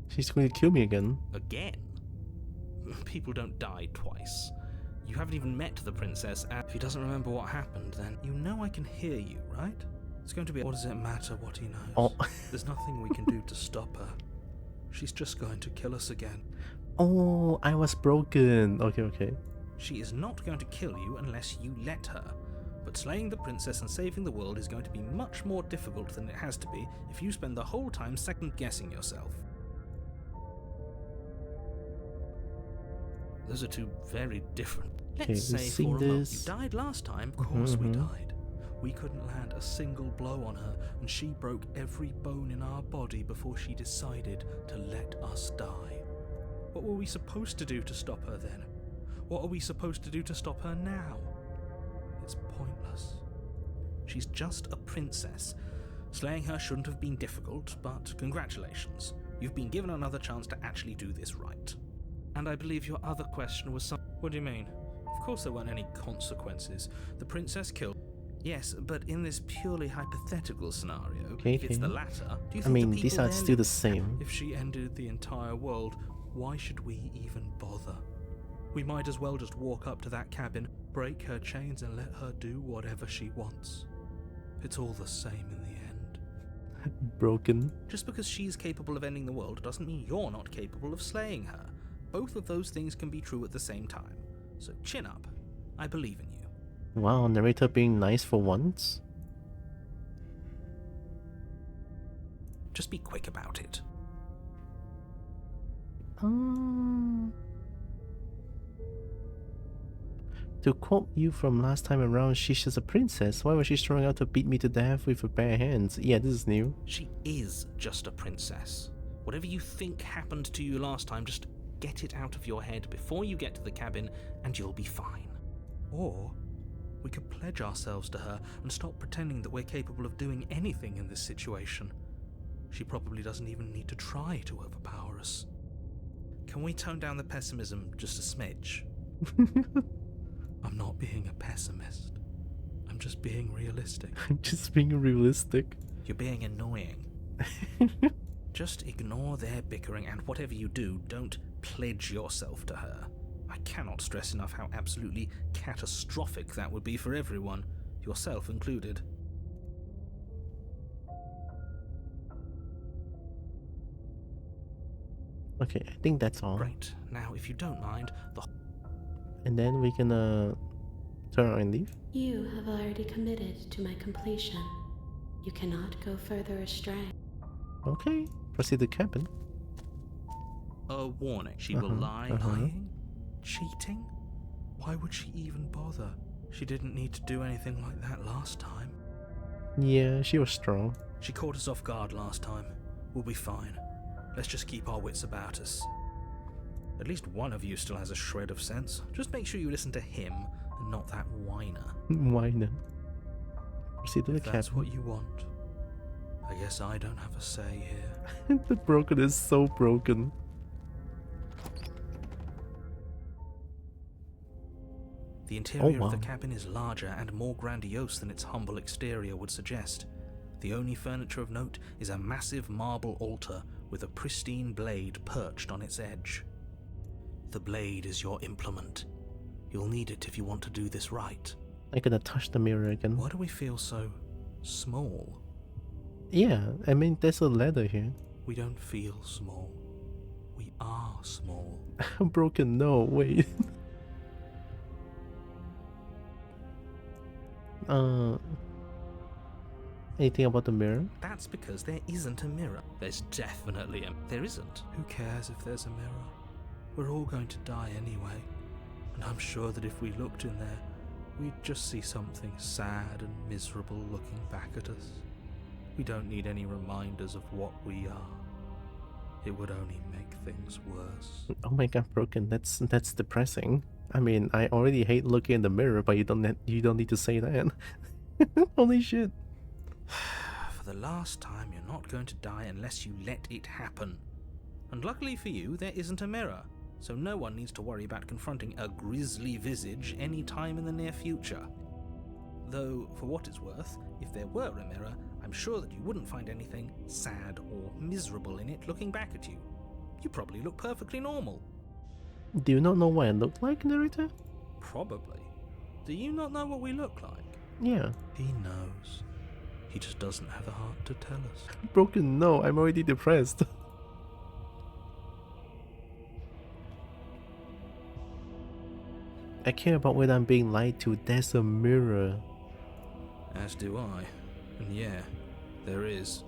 She's going to kill me again. Again? People don't die twice. You haven't even met the princess, and if he doesn't remember what happened, then you know I can hear you, right? It's going to be, what does it matter what he knows? Oh. There's nothing we can do to stop her. She's just going to kill us again. Oh, I was broken. Okay. She is not going to kill you unless you let her. But slaying the princess and saving the world is going to be much more difficult than it has to be if you spend the whole time second-guessing yourself. Those are two very different. Let's say for a moment you died last time. Of course we died. We couldn't land a single blow on her, and she broke every bone in our body before she decided to let us die. What were we supposed to do to stop her then? What are we supposed to do to stop her now? It's pointless. She's just a princess. Slaying her shouldn't have been difficult, but congratulations. You've been given another chance to actually do this right. And I believe your other question was some... What do you mean? Of course there weren't any consequences. The princess killed... Yes, but in this purely hypothetical scenario, if it's the latter, do you think I mean, the people these are there still the same. If she ended the entire world, why should we even bother? We might as well just walk up to that cabin, break her chains and let her do whatever she wants. It's all the same in the end. Broken. Just because she's capable of ending the world doesn't mean you're not capable of slaying her. Both of those things can be true at the same time. So chin up. I believe in you. Wow, narrator being nice for once. Just be quick about it. To quote you from last time around, she's just a princess. Why was she trying out to beat me to death with her bare hands? Yeah, this is new. She is just a princess. Whatever you think happened to you last time, just get it out of your head before you get to the cabin and you'll be fine. Or we could pledge ourselves to her and stop pretending that we're capable of doing anything in this situation. She probably doesn't even need to try to overpower us. Can we tone down the pessimism just a smidge? I'm not being a pessimist. I'm just being realistic. I'm just being realistic. You're being annoying. Just ignore their bickering, and whatever you do, don't pledge yourself to her. I cannot stress enough how absolutely catastrophic that would be for everyone, yourself included. Okay, I think that's all. Great. Now, if you don't mind, And then we can turn around and leave. You have already committed to my completion. You cannot go further astray. Okay, proceed to cabin. A warning. She will lie. Lying? Cheating? Why would she even bother? She didn't need to do anything like that last time. Yeah, she was strong. She caught us off guard last time. We'll be fine. Let's just keep our wits about us. At least one of you still has a shred of sense. Just make sure you listen to him and not that whiner. Whiner. Proceed to the If that's cabin. what you want, I guess I don't have a say here. The broken is so broken. The interior wow. of the cabin is larger and more grandiose than its humble exterior would suggest. The only furniture of note is a massive marble altar with a pristine blade perched on its edge. The blade is your implement. You'll need it if you want to do this right. I'm gonna touch the mirror again. Why do we feel so small? Yeah, I mean, there's a ladder here. We don't feel small. We are small. Broken, no, wait. Anything about the mirror? That's because there isn't a mirror. There's definitely a... There isn't. Who cares if there's a mirror? We're all going to die anyway. And I'm sure that if we looked in there, we'd just see something sad and miserable looking back at us. We don't need any reminders of what we are. It would only make things worse. Oh my god, Broken, that's depressing. I mean, I already hate looking in the mirror, but you don't need to say that. Holy shit. For the last time, you're not going to die unless you let it happen. And luckily for you, there isn't a mirror, so no one needs to worry about confronting a grisly visage any time in the near future. Though, for what it's worth, if there were a mirror, I'm sure that you wouldn't find anything sad or miserable in it looking back at you. You probably look perfectly normal. Do you not know what I look like, narrator? Probably. Do you not know what we look like? Yeah. He knows. He just doesn't have the heart to tell us. Broken, no, I'm already depressed. I care about whether I'm being lied to. There's a mirror. As do I. And yeah, there is.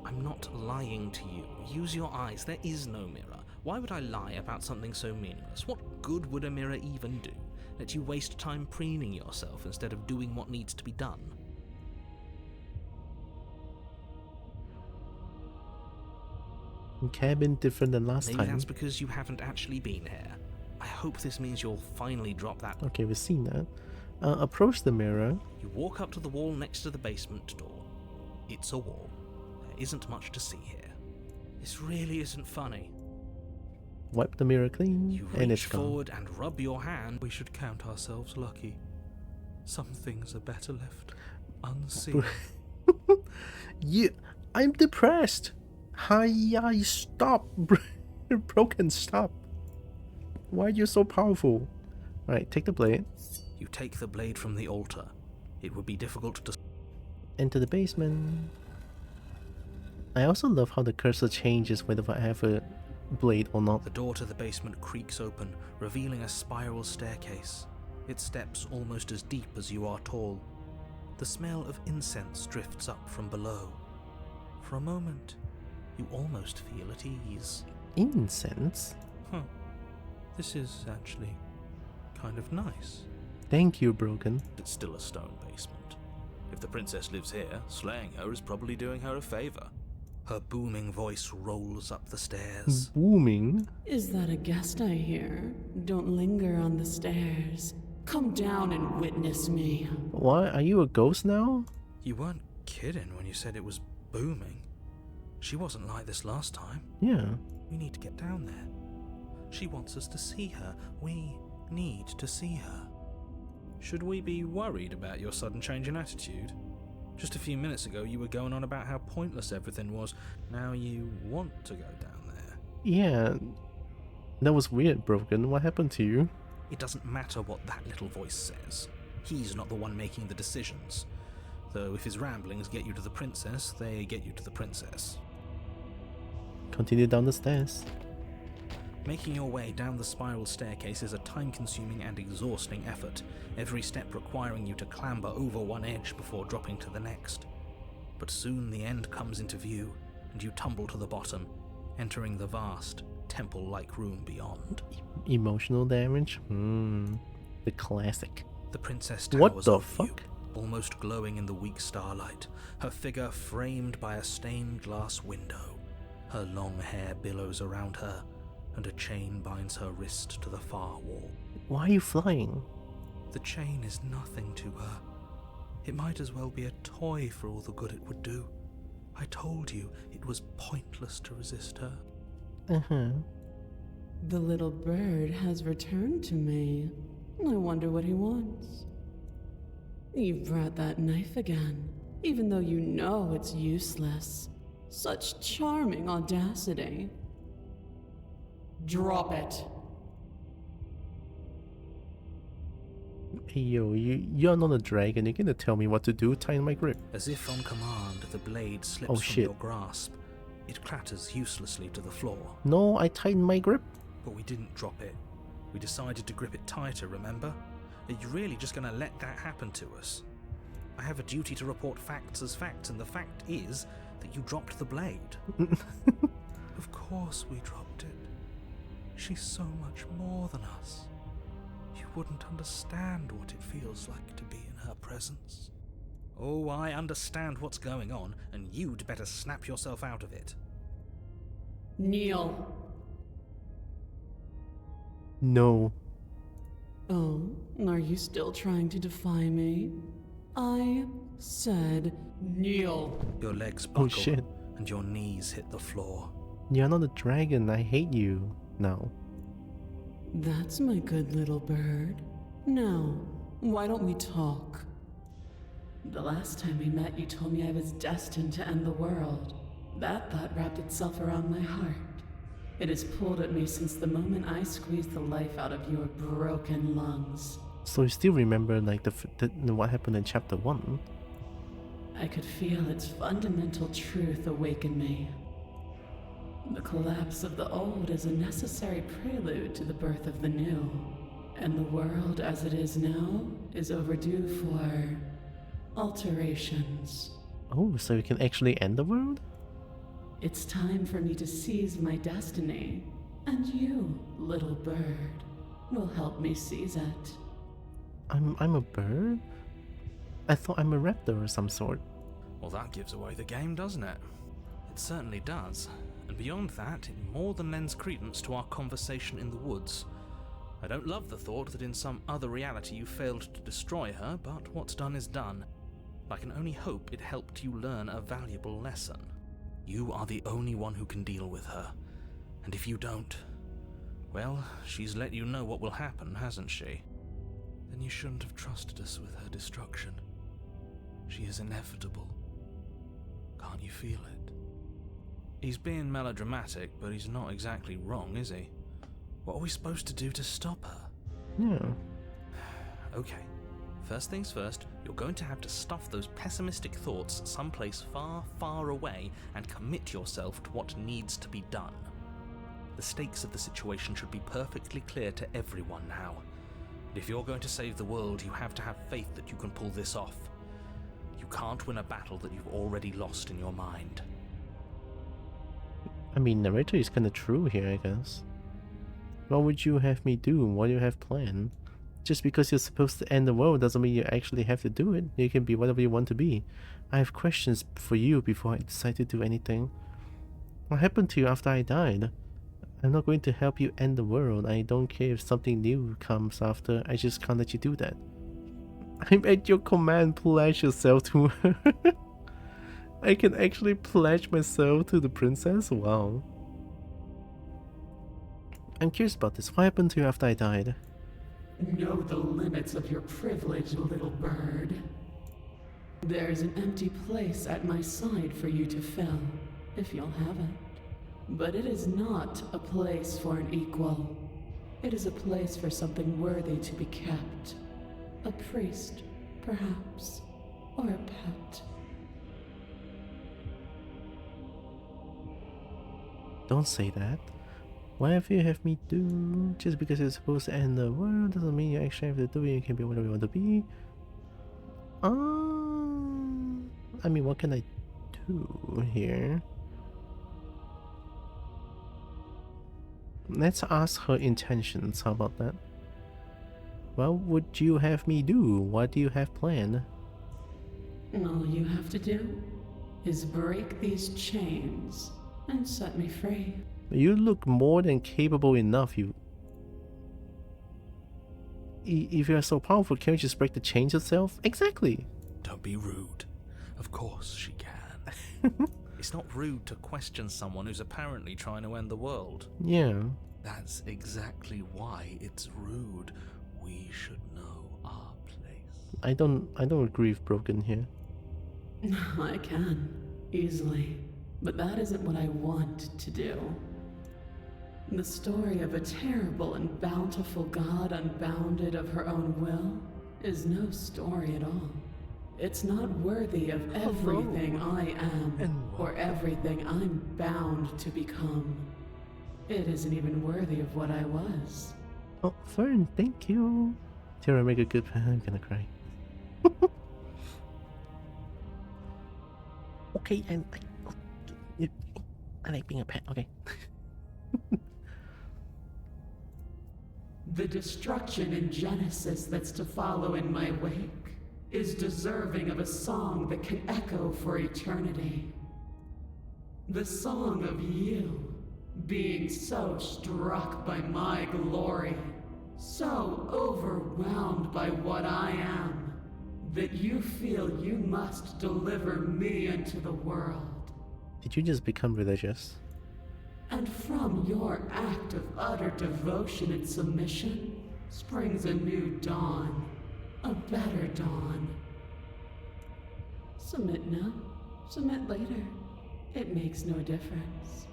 I'm not lying to you. Use your eyes. There is no mirror. Why would I lie about something so meaningless? What good would a mirror even do? Let you waste time preening yourself instead of doing what needs to be done? Cabin different than last Maybe time. that's because you haven't actually been here. I hope this means you'll finally drop that. Okay, we've seen that. Approach the mirror. You walk up to the wall next to the basement door. It's a wall. There isn't much to see here. This really isn't funny. Wipe the mirror clean, You and reach it's gone. forward and rub your hand. We should count ourselves lucky. Some things are better left unseen. I'm depressed. Hi, stop. Broken, stop. Why are you so powerful? Alright, take the blade. You take the blade from the altar. It would be difficult to... Enter the basement. I also love how the cursor changes whether I have a blade or not. The door to the basement creaks open, revealing a spiral staircase. Its steps almost as deep as you are tall. The smell of incense drifts up from below. For a moment, you almost feel at ease. Incense? Huh. This is actually kind of nice. Thank you, Broken. It's still a stone basement. If the princess lives here, slaying her is probably doing her a favor. Her booming voice rolls up the stairs. Booming? Is that a guest I hear? Don't linger on the stairs. Come down and witness me. Why? Are you a ghost now? You weren't kidding when you said it was booming. She wasn't like this last time. Yeah. We need to get down there. She wants us to see her. We need to see her. Should we be worried about your sudden change in attitude? Just a few minutes ago you were going on about how pointless everything was. Now you want to go down there. Yeah. That was weird, Broken. What happened to you? It doesn't matter what that little voice says. He's not the one making the decisions. Though if his ramblings get you to the princess, they get you to the princess. Continue down the stairs. Making your way down the spiral staircase is a time-consuming and exhausting effort, every step requiring you to clamber over one edge before dropping to the next. But soon the end comes into view, and you tumble to the bottom, entering the vast, temple-like room beyond. Emotional damage? The classic. The princess What towers the over fuck? you, almost glowing in the weak starlight, her figure framed by a stained glass window. Her long hair billows around her, and a chain binds her wrist to the far wall. Why are you flying? The chain is nothing to her. It might as well be a toy for all the good it would do. I told you it was pointless to resist her. Uh-huh. The little bird has returned to me. I wonder what he wants. You brought that knife again, even though you know it's useless. Such charming audacity. Drop it. Hey yo, you're not a dragon. You're gonna tell me what to do? Tighten my grip. As if on command, the blade slips Oh, from shit. your grasp. It clatters uselessly to the floor. No, I tightened my grip. But we didn't drop it. We decided to grip it tighter, remember? Are you really just going to let that happen to us? I have a duty to report facts as facts, and the fact is that you dropped the blade. Of course we dropped it. She's so much more than us. You wouldn't understand what it feels like to be in her presence. Oh, I understand what's going on, and you'd better snap yourself out of it. Kneel. No. Oh, are you still trying to defy me? I said kneel. Your legs buckle, Oh shit. and your knees hit the floor. You're not a dragon. I hate you. No. That's my good little bird. Now, why don't we talk? The last time we met, you told me I was destined to end the world. That thought wrapped itself around my heart. It has pulled at me since the moment I squeezed the life out of your broken lungs. So you still remember like what happened in chapter 1? I could feel its fundamental truth awaken me. The collapse of the old is a necessary prelude to the birth of the new. And the world as it is now is overdue for alterations. Oh, so you can actually end the world? It's time for me to seize my destiny. And you, little bird, will help me seize it. I'm a bird? I thought I'm a raptor or some sort. Well, that gives away the game, doesn't it? It certainly does. And beyond that, it more than lends credence to our conversation in the woods. I don't love the thought that in some other reality you failed to destroy her, but what's done is done. I can only hope it helped you learn a valuable lesson. You are the only one who can deal with her, and if you don't, well, she's let you know what will happen, hasn't she? Then you shouldn't have trusted us with her destruction. She is inevitable. Can't you feel it? He's being melodramatic, but he's not exactly wrong, is he? What are we supposed to do to stop her? Yeah. Okay, first things first, you're going to have to stuff those pessimistic thoughts someplace far, far away and commit yourself to what needs to be done. The stakes of the situation should be perfectly clear to everyone now. And if you're going to save the world, you have to have faith that you can pull this off. You can't win a battle that you've already lost in your mind. I mean, narrator is kind of true here, I guess. What would you have me do? What do you have planned? Just because you're supposed to end the world doesn't mean you actually have to do it. You can be whatever you want to be. I have questions for you before I decide to do anything. What happened to you after I died? I'm not going to help you end the world. I don't care if something new comes after. I just can't let you do that. I'm at your command. Pledge yourself to her. I can actually pledge myself to the princess? Wow. I'm curious about this. What happened to you after I died? Know the limits of your privilege, little bird. There's an empty place at my side for you to fill, if you'll have it. But it is not a place for an equal. It is a place for something worthy to be kept. A priest, perhaps, or a pet. Don't say that. Whatever you have me do, just because it's supposed to end the world doesn't mean you actually have to do it. You can be whatever you want to be. I mean, what can I do here? Let's ask her intentions. How about that? What would you have me do? What do you have planned? All you have to do is break these chains and set me free. You look more than capable enough. If you're so powerful, can't you just break the chains yourself? Exactly. Don't be rude. Of course she can. It's not rude to question someone who's apparently trying to end the world. Yeah. That's exactly why it's rude. We should know our place. I don't agree with Broken here. I can, easily. But that isn't what I want to do. The story of a terrible and bountiful god unbounded of her own will is no story at all. It's not worthy of everything I am, or everything I'm bound to become. It isn't even worthy of what I was. Oh, Fern, thank you. Tara, make a good I'm gonna cry. Okay, I like being a pet, okay. The destruction in Genesis that's to follow in my wake is deserving of a song that can echo for eternity. The song of you, being so struck by my glory, so overwhelmed by what I am, that you feel you must deliver me into the world. Did you just become religious? And from your act of utter devotion and submission springs a new dawn, a better dawn. Submit now, submit later. It makes no difference.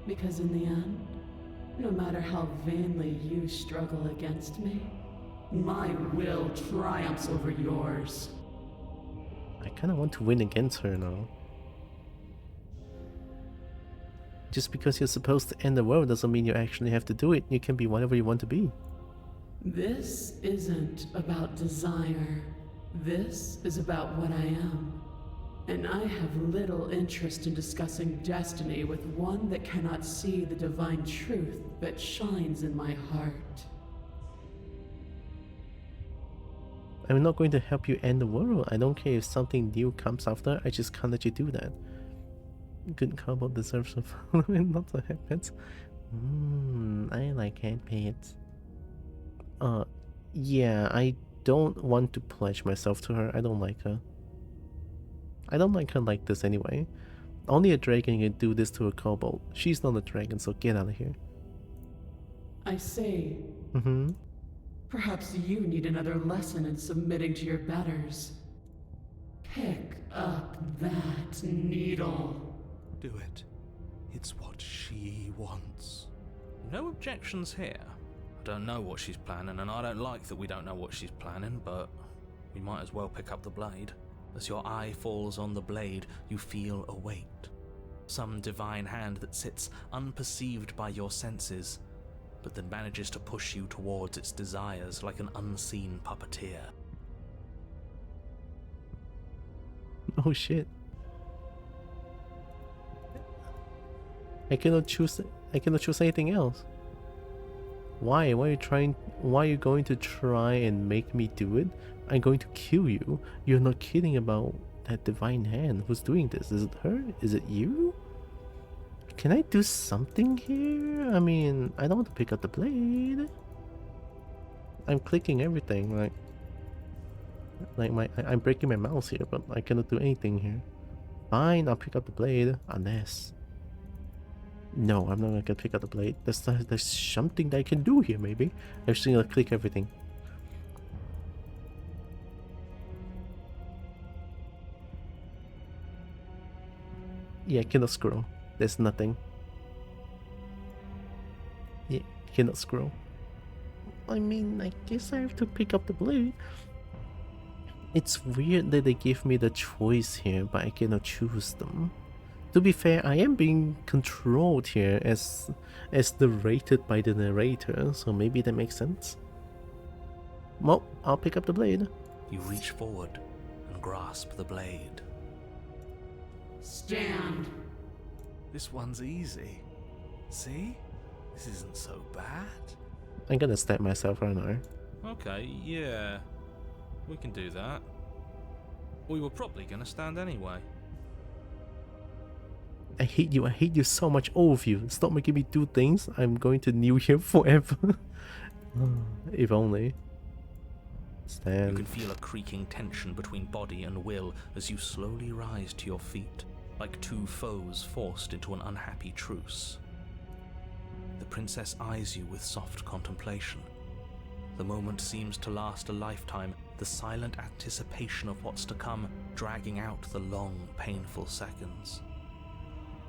Because in the end, no matter how vainly you struggle against me, my will triumphs over yours. I kind of want to win against her now. Just because you're supposed to end the world doesn't mean you actually have to do it. You can be whatever you want to be. This isn't about desire. This is about what I am. And I have little interest in discussing destiny with one that cannot see the divine truth that shines in my heart. I'm not going to help you end the world. I don't care if something new comes after. I just can't let you do that. Good kobo deserves a following, not a headpets. I like headpets. Yeah, I don't want to pledge myself to her. I don't like her. I don't like her like this anyway. Only a dragon can do this to a kobold. She's not a dragon, so get out of here. I say, Mm-hmm. perhaps you need another lesson in submitting to your betters. Pick up that needle. Do it. It's what she wants. No objections here. I don't know what she's planning, and I don't like that we don't know what she's planning, but we might as well pick up the blade. As your eye falls on the blade, you feel a weight. Some divine hand that sits unperceived by your senses, but that manages to push you towards its desires like an unseen puppeteer. Oh shit. I cannot choose anything else. Why? Why are you going to try and make me do it? I'm going to kill you. You're not kidding about that divine hand. Who's doing this? Is it her? Is it you? Can I do something here? I mean, I don't want to pick up the blade. I'm clicking everything, I'm breaking my mouse here, but I cannot do anything here. Fine, I'll pick up the blade, unless... No, I'm not gonna pick up the blade. There's something that I can do here, maybe. I'm just gonna click everything. Yeah, cannot scroll. There's nothing. Yeah, cannot scroll. I mean, I guess I have to pick up the blade. It's weird that they give me the choice here, but I cannot choose them. To be fair, I am being controlled here as narrated by the narrator, so maybe that makes sense. Well, I'll pick up the blade. You reach forward and grasp the blade. Stand. This one's easy. See? This isn't so bad. I'm gonna stab myself right now. Okay, yeah. We can do that. We were probably gonna stand anyway. I hate you so much, all of you. Stop making me do things. I'm going to kneel here forever. If only. Stand. You can feel a creaking tension between body and will as you slowly rise to your feet, like two foes forced into an unhappy truce. The princess eyes you with soft contemplation. The moment seems to last a lifetime, the silent anticipation of what's to come dragging out the long, painful seconds.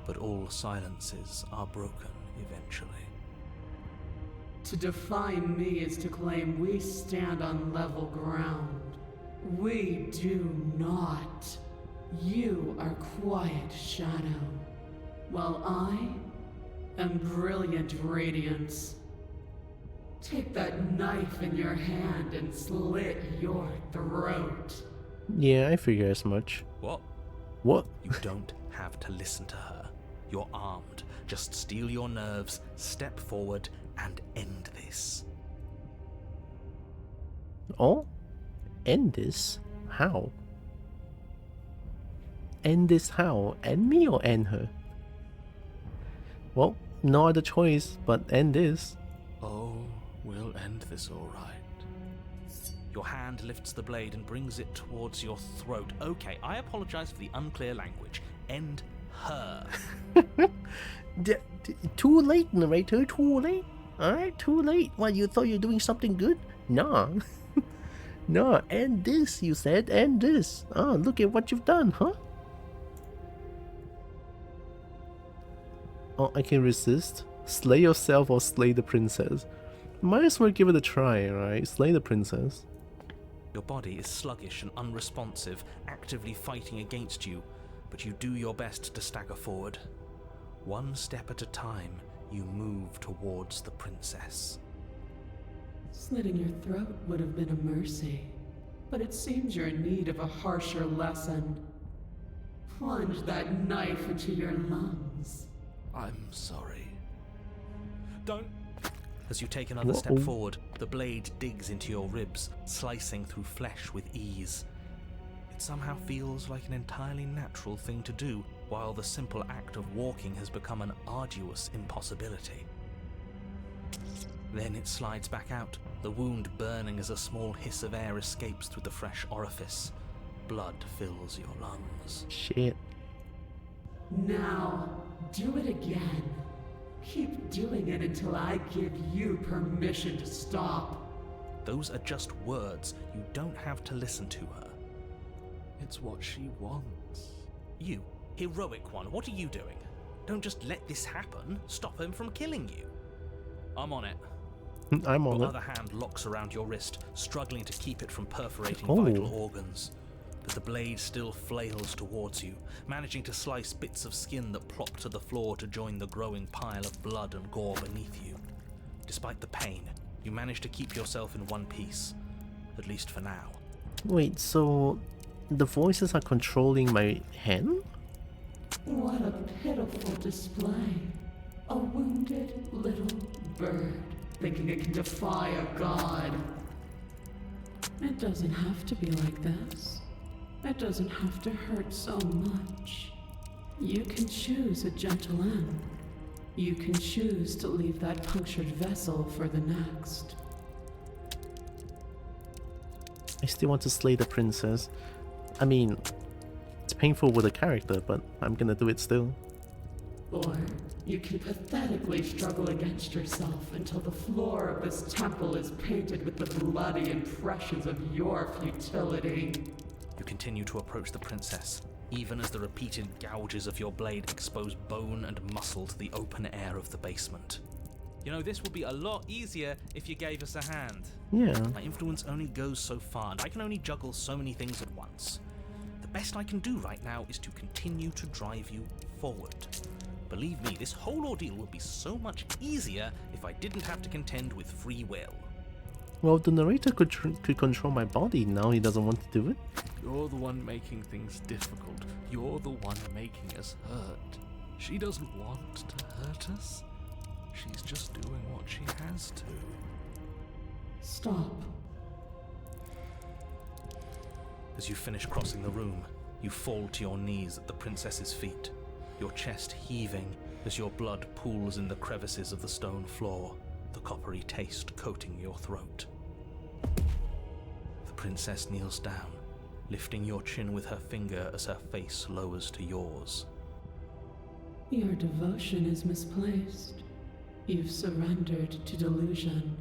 But all silences are broken eventually. To defy me is to claim we stand on level ground. We do not. You are quiet shadow, while I am brilliant radiance. Take that knife in your hand and slit your throat. Yeah, I figure as much. What? What? You don't have to listen to her. You're armed. Just steel your nerves, step forward, and end this. Oh? End this? How? End this how? End me or end her? Well, no other choice but end this. Oh, we'll end this all right. Your hand lifts the blade and brings it towards your throat. Okay, I apologize for the unclear language. End her. Too late, narrator, too late. Alright, too late. What, you thought you were doing something good? Nah. Nah, end this, you said, end this. Oh, look at what you've done, huh? Oh, I can resist. Slay yourself or slay the princess. Might as well give it a try, right? Slay the princess. Your body is sluggish and unresponsive, actively fighting against you, but you do your best to stagger forward. One step at a time, you move towards the princess. Slitting your throat would have been a mercy, but it seems you're in need of a harsher lesson. Plunge that knife into your lungs. I'm sorry. Don't. As you take another step forward, the blade digs into your ribs, slicing through flesh with ease. It somehow feels like an entirely natural thing to do, while the simple act of walking has become an arduous impossibility. Then it slides back out, the wound burning as a small hiss of air escapes through the fresh orifice. Blood fills your lungs. Shit. Now, do it again. Keep doing it until I give you permission to stop. Those are just words. You don't have to listen to her. It's what she wants. You, heroic one, what are you doing? Don't just let this happen. Stop him from killing you. I'm on it. I'm on Your it. other hand locks around your wrist, struggling to keep it from perforating Oh. vital organs. But the blade still flails towards you, managing to slice bits of skin that plop to the floor to join the growing pile of blood and gore beneath you. Despite the pain, you manage to keep yourself in one piece, at least for now. Wait, so the voices are controlling my hand? What a pitiful display. A wounded little bird thinking it can defy a god. It doesn't have to be like this. It doesn't have to hurt so much. You can choose a gentle end. You can choose to leave that punctured vessel for the next. I still want to slay the princess. I mean, it's painful with a character, but I'm gonna do it still. Or you can pathetically struggle against yourself until the floor of this temple is painted with the bloody impressions of your futility. You continue to approach the princess, even as the repeated gouges of your blade expose bone and muscle to the open air of the basement. You know, this would be a lot easier if you gave us a hand. Yeah. My influence only goes so far, and I can only juggle so many things at once. The best I can do right now is to continue to drive you forward. Believe me, this whole ordeal would be so much easier if I didn't have to contend with free will. Well, the narrator could control my body. Now he doesn't want to do it. You're the one making things difficult. You're the one making us hurt. She doesn't want to hurt us. She's just doing what she has to. Stop. As you finish crossing the room, you fall to your knees at the princess's feet, your chest heaving as your blood pools in the crevices of the stone floor, the coppery taste coating your throat. The princess kneels down, lifting your chin with her finger as her face lowers to yours. Your devotion is misplaced. You've surrendered to delusion.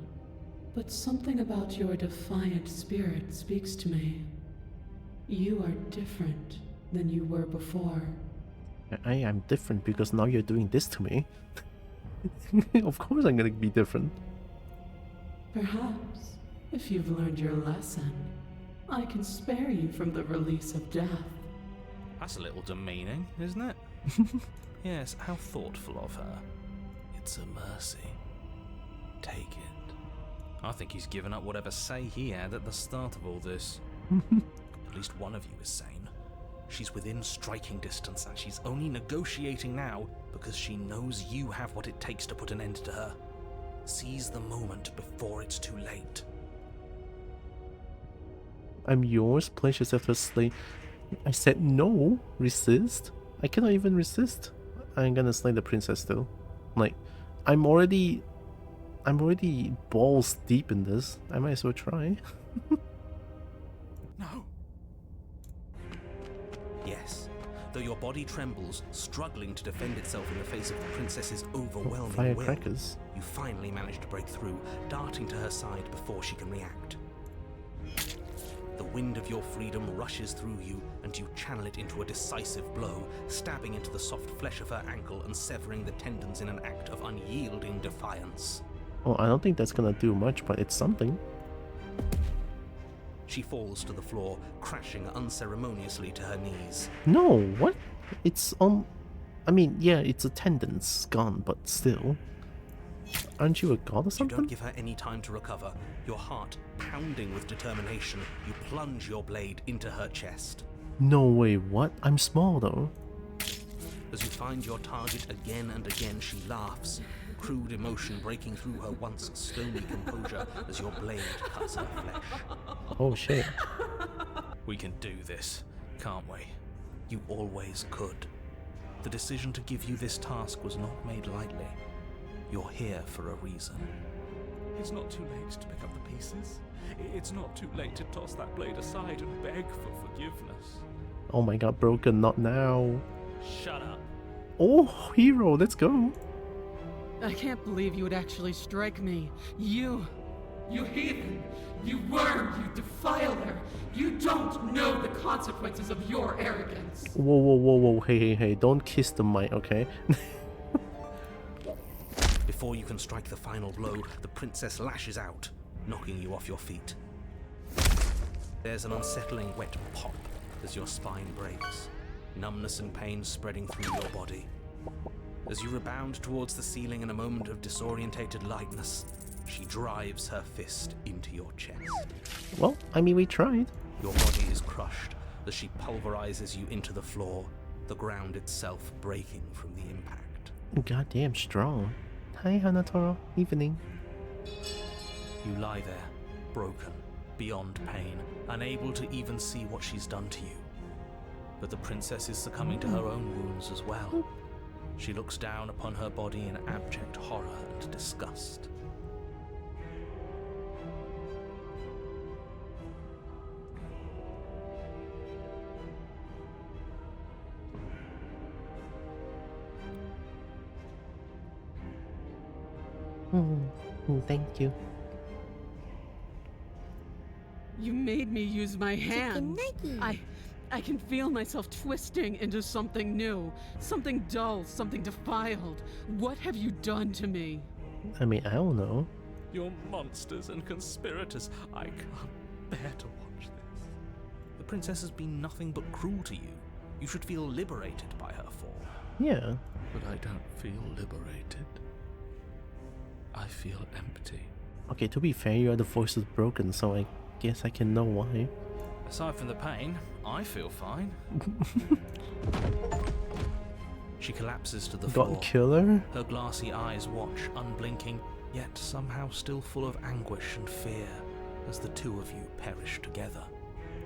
But something about your defiant spirit speaks to me. You are different than you were before. I am different because now you're doing this to me. Of course I'm gonna be different. Perhaps, if you've learned your lesson, I can spare you from the release of death. That's a little demeaning, isn't it? Yes, how thoughtful of her. It's a mercy. Take it. I think he's given up whatever say he had at the start of all this. At least one of you is sane. She's within striking distance, and she's only negotiating now because she knows you have what it takes to put an end to her. Seize the moment before it's too late. I'm yours, place yourself to slay. I said no, resist. I cannot even resist. I'm gonna slay the princess still. Like, I'm already balls deep in this. I might as well try. No. Yes, though your body trembles, struggling to defend itself in the face of the princess's overwhelming will, Firecrackers. you finally manage to break through, darting to her side before she can react. The wind of your freedom rushes through you, and you channel it into a decisive blow, stabbing into the soft flesh of her ankle and severing the tendons in an act of unyielding defiance. Oh, I don't think that's gonna do much, but it's something. She falls to the floor, crashing unceremoniously to her knees. No, what? It's I mean, yeah, it's a tendon's gone, but still. Aren't you a god or You something? don't give her any time to recover. Your heart pounding with determination, you plunge your blade into her chest. No way, what? I'm small though. As you find your target again and again, she laughs, crude emotion breaking through her once stony composure as your blade cuts her flesh. Oh shit. We can do this, can't we? You always could. The decision to give you this task was not made lightly. You're here for a reason. It's not too late to pick up the pieces. It's not too late to toss that blade aside and beg for forgiveness. Oh my god, Broken, not now. Shut up. Oh, hero, let's go. I can't believe you would actually strike me. You heathen! You worm! You defiler! You don't know the consequences of your arrogance! Whoa, whoa, whoa, whoa, hey, don't kiss the mic, okay? Before you can strike the final blow, the princess lashes out, knocking you off your feet. There's an unsettling wet pop as your spine breaks, numbness and pain spreading through your body. As you rebound towards the ceiling in a moment of disorientated lightness, she drives her fist into your chest. Well, I mean, we tried. Your body is crushed as she pulverizes you into the floor, the ground itself breaking from the impact. Goddamn strong. Hi, Hanatoro. Evening. You lie there, broken, beyond pain, unable to even see what she's done to you. But the princess is succumbing to her own wounds as well. She looks down upon her body in abject horror and disgust. Thank you. You made me use my hands. I can feel myself twisting into something new, something dull, something defiled. What have you done to me? I mean, I don't know. You're monsters and conspirators. I can't bear to watch this. The princess has been nothing but cruel to you. You should feel liberated by her fall. Yeah. But I don't feel liberated. I feel empty. Okay, to be fair, you are the voice of Broken, so I guess I can know why. Aside from the pain, I feel fine. She collapses to the floor. God killer? Her glassy eyes watch, unblinking, yet somehow still full of anguish and fear, as the two of you perish together.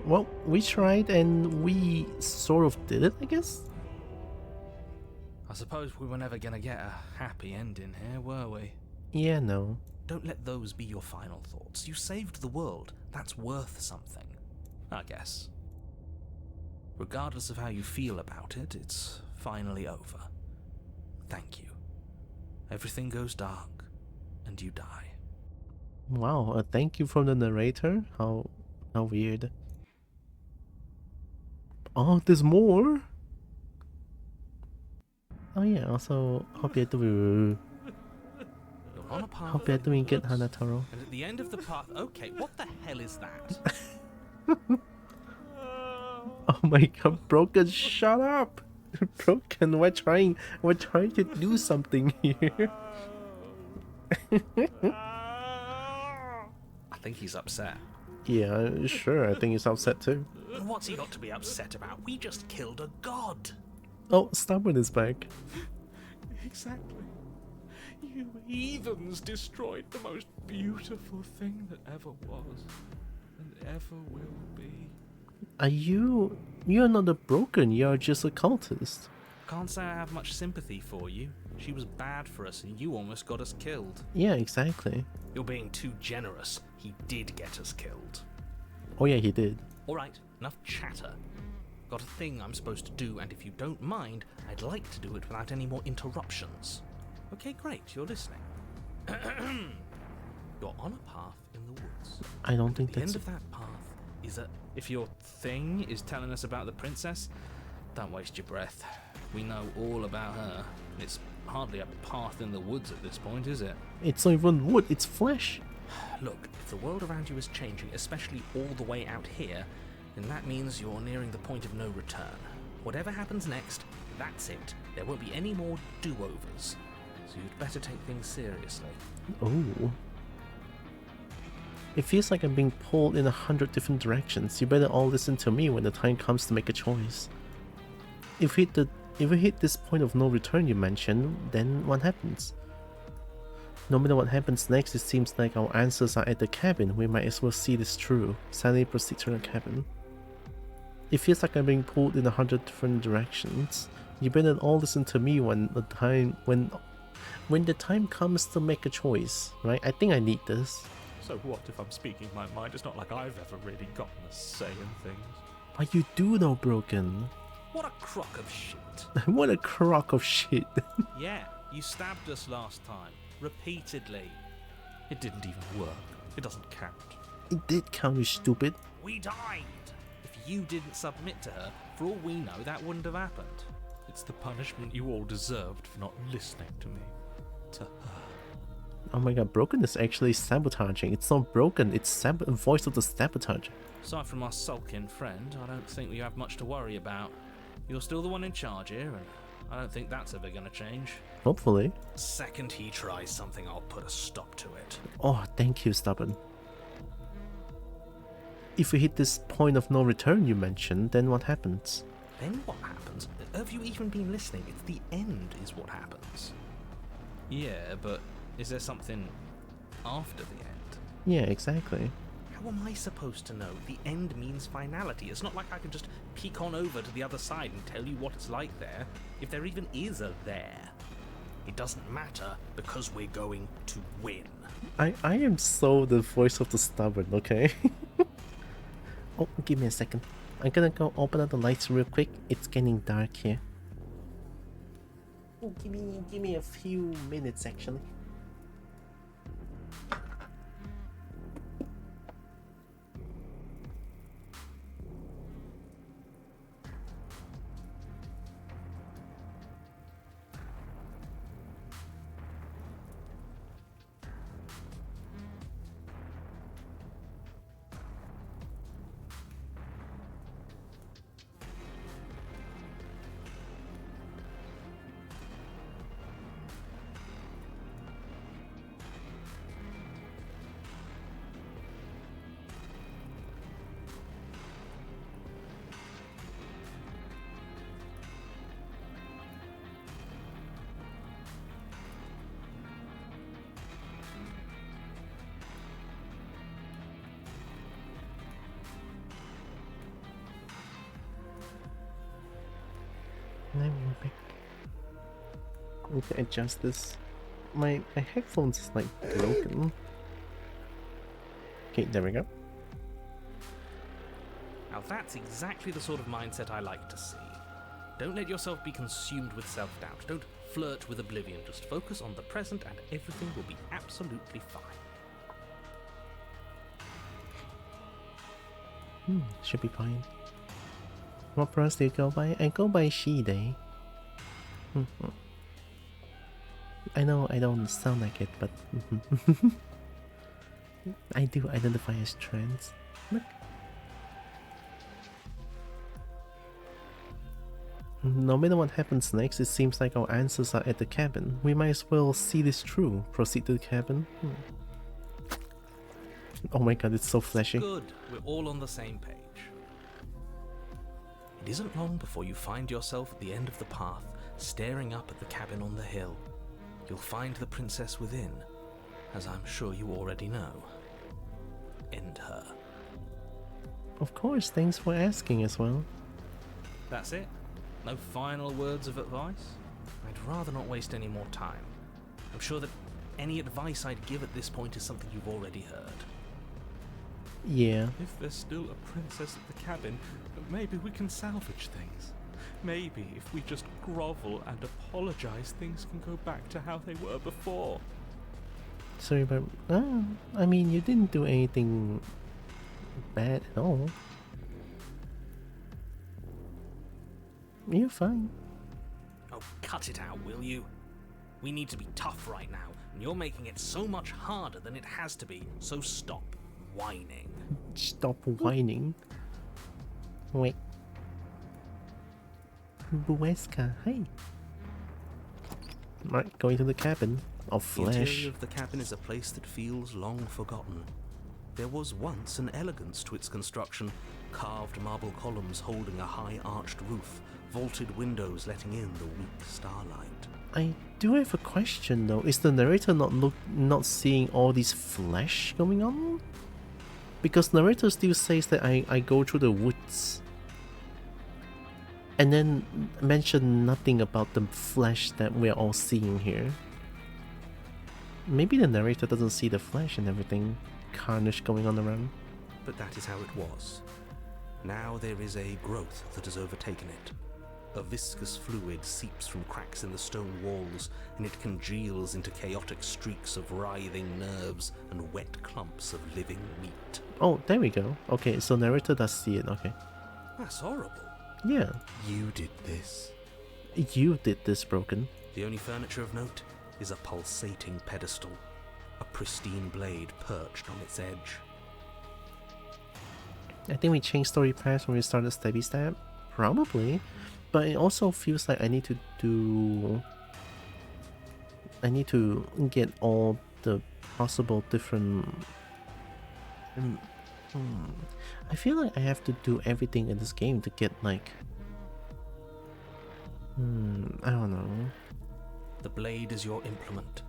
Well, we tried and we sort of did it, I guess? I suppose we were never gonna get a happy ending here, were we? Yeah, no. Don't let those be your final thoughts. You saved the world. That's worth something, I guess. Regardless of how you feel about it, it's finally over. Thank you. Everything goes dark, and you die. Wow, a thank you from the narrator? How weird. Oh, there's more? Oh yeah, also, hope you're doing... On a path Hope you're doing good, Hanatoro. And at the end of the path... Okay, what the hell is that? Oh my god, Broken, shut up! Broken, we're trying to do something here. I think he's upset. Yeah, sure, I think he's upset too. What's he got to be upset about? We just killed a god. Oh, Stubborn is back. Exactly. You heathens destroyed the most beautiful thing that ever was and ever will be. Are you... You're not a Broken, you're just a cultist. Can't say I have much sympathy for you. She was bad for us and you almost got us killed. Yeah, exactly. You're being too generous. He did get us killed. Oh yeah, he did. Alright, enough chatter. Got a thing I'm supposed to do, and if you don't mind, I'd like to do it without any more interruptions. Okay, great, you're listening. You're on a path in the woods. I don't think The that's... end of that path is a... If your thing is telling us about the princess, don't waste your breath. We know all about her. It's hardly a path in the woods at this point, is it? It's not even wood, it's flesh. Look, if the world around you is changing, especially all the way out here, then that means you're nearing the point of no return. Whatever happens next, that's it. There won't be any more do-overs. So you'd better take things seriously. Oh. It feels like I'm being pulled in 100 different directions. You better all listen to me when the time comes to make a choice. If we hit this point of no return you mentioned, then what happens? No matter what happens next, it seems like our answers are at the cabin. We might as well see this through. Sally proceeds to the cabin. It feels like I'm being pulled in 100 different directions. You better all listen to me when the time comes to make a choice, right? I think I need this. So what if I'm speaking my mind? It's not like I've ever really gotten a say in things. But you do know, Broken. What a crock of shit. What a crock of shit. Yeah, you stabbed us last time. Repeatedly. It didn't even work. It doesn't count. It did count, you stupid. We died. If you didn't submit to her, for all we know, that wouldn't have happened. It's the punishment you all deserved for not listening to me. To her. Oh my god, Broken is actually sabotaging. It's not Broken, it's voice of the sabotage. Aside from our sulking friend, I don't think we have much to worry about. You're still the one in charge here, and I don't think that's ever going to change. Hopefully. Second he tries something, I'll put a stop to it. Oh, thank you, Stubborn. If we hit this point of no return you mentioned, then what happens? Then what happens? Have you even been listening? It's the end is what happens. Yeah, but is there something after the end? Yeah, exactly. How am I supposed to know? The end means finality. It's not like I can just peek on over to the other side and tell you what it's like there, if there even is a there. It doesn't matter because we're going to win. I am so the voice of the stubborn, okay? Oh, give me a second. I'm gonna go open up the lights real quick. It's getting dark here. Give me a few minutes actually. Let me back. I need to adjust this. My headphones is like broken. Okay, there we go. Now that's exactly the sort of mindset I like to see. Don't let yourself be consumed with self-doubt. Don't flirt with oblivion. Just focus on the present and everything will be absolutely fine. Should be fine. What price do you go by? I go by She Day. I know I don't sound like it, but I do identify as trans. Look. No matter what happens next, it seems like our answers are at the cabin. We might as well see this through. Proceed to the cabin. Oh my god, it's so flashy. Good, we're all on the same page. It isn't long before you find yourself at the end of the path, staring up at the cabin on the hill. You'll find the princess within, as I'm sure you already know. End her. Of course, thanks for asking as well. That's it? No final words of advice? I'd rather not waste any more time. I'm sure that any advice I'd give at this point is something you've already heard. Yeah. If there's still a princess at the cabin, maybe we can salvage things. Maybe if we just grovel and apologize, things can go back to how they were before. Sorry, but I mean, you didn't do anything bad at all. You're fine. Oh, cut it out, will you? We need to be tough right now, and you're making it so much harder than it has to be, so stop whining. Stop whining. Wait. Buesca, hey. Right, going to the cabin of The flesh. interior of the cabin is a place that feels long forgotten. There was once an elegance to its construction, carved marble columns holding a high arched roof, vaulted windows letting in the weak starlight. I do have a question though. Is the narrator not seeing all this flesh going on? Because narrator still says that I go through the woods. And then mention nothing about the flesh that we're all seeing here. Maybe the narrator doesn't see the flesh and everything carnage going on around. But that is how it was. Now there is a growth that has overtaken it. A viscous fluid seeps from cracks in the stone walls, and it congeals into chaotic streaks of writhing nerves and wet clumps of living meat. Oh, there we go. Okay, so narrator does see it, okay. That's horrible. Yeah. You did this. You did this, Broken. The only furniture of note is a pulsating pedestal, a pristine blade perched on its edge. I think we changed story paths when we started Stabby Stab. Probably. But it also feels like I need to get all the possible different... I feel like I have to do everything in this game to get like... I don't know. The blade is your implement.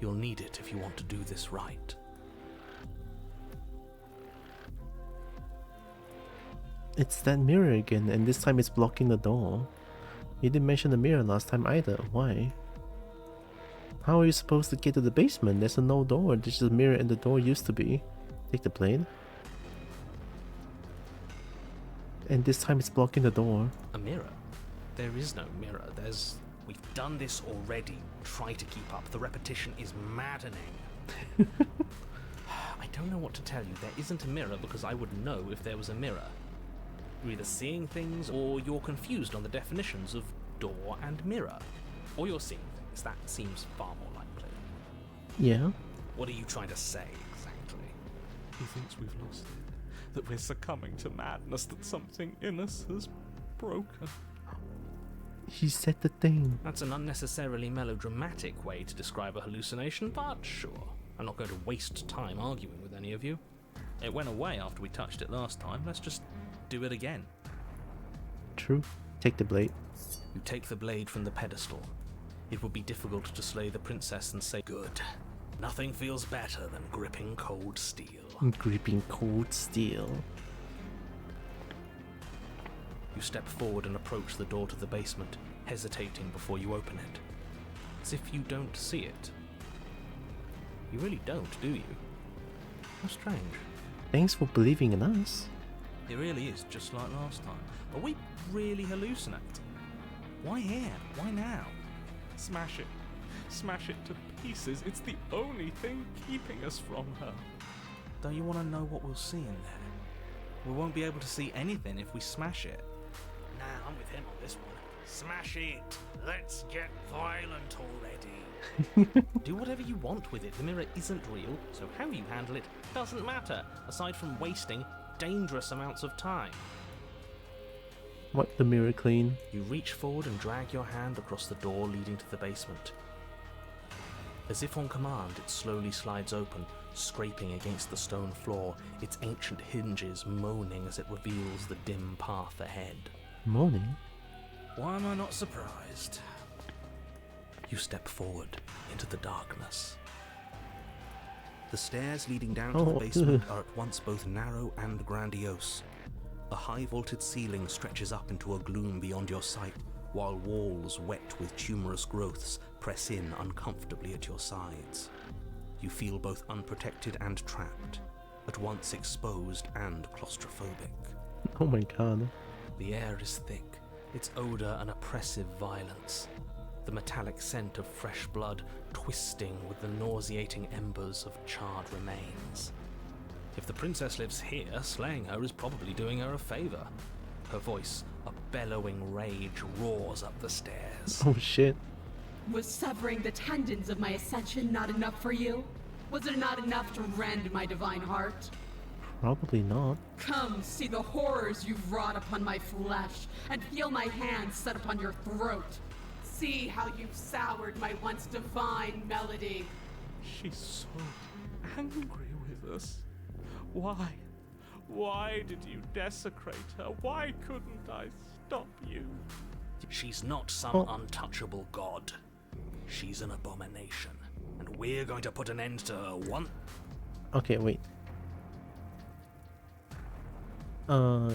You'll need it if you want to do this right. It's that mirror again, and this time it's blocking the door. You didn't mention the mirror last time either. Why? How are you supposed to get to the basement? There's no door. There's just a mirror and the door used to be. Take the blade. And this time it's blocking the door. A mirror? There is no mirror. We've done this already. Try to keep up. The repetition is maddening. I don't know what to tell you. There isn't a mirror because I would know if there was a mirror. You're either seeing things or you're confused on the definitions of door and mirror. Or you're seeing things. That seems far more likely. Yeah? What are you trying to say exactly? He thinks we've lost it, that we're succumbing to madness, that something in us has broken. He said the thing. That's an unnecessarily melodramatic way to describe a hallucination, but sure. I'm not going to waste time arguing with any of you. It went away after we touched it last time. Let's just do it again. True. Take the blade. You take the blade from the pedestal. It would be difficult to slay the princess and say, good. Nothing feels better than gripping cold steel. Gripping cold steel. You step forward and approach the door to the basement, hesitating before you open it. As if you don't see it. You really don't, do you? How strange. Thanks for believing in us. It really is just like last time. Are we really hallucinating? Why here? Why now? Smash it. Smash it to pieces. It's the only thing keeping us from her. Don't you want to know what we'll see in there? We won't be able to see anything if we smash it. Nah, I'm with him on this one. Smash it. Let's get violent already. Do whatever you want with it. The mirror isn't real, so how you handle it doesn't matter, aside from wasting dangerous amounts of time. Wipe the mirror clean. You reach forward and drag your hand across the door leading to the basement. As if on command, it slowly slides open, scraping against the stone floor, its ancient hinges moaning as it reveals the dim path ahead. Moaning? Why am I not surprised? You step forward into the darkness. The stairs leading down to the basement are at once both narrow and grandiose. A high-vaulted ceiling stretches up into a gloom beyond your sight, while walls wet with tumorous growths press in uncomfortably at your sides. You feel both unprotected and trapped, at once exposed and claustrophobic. Oh my god. The air is thick, its odor an oppressive violence. The metallic scent of fresh blood twisting with the nauseating embers of charred remains. If the princess lives here, slaying her is probably doing her a favor. Her voice, a bellowing rage, roars up the stairs. Oh shit. Was severing the tendons of my ascension not enough for you? Was it not enough to rend my divine heart? Probably not. Come, see the horrors you've wrought upon my flesh, and feel my hands set upon your throat. See how you've soured my once divine melody. She's so angry with us. Why? Why did you desecrate her? Why couldn't I stop you? She's not some untouchable god. She's an abomination, and we're going to put an end to her once. Okay, wait.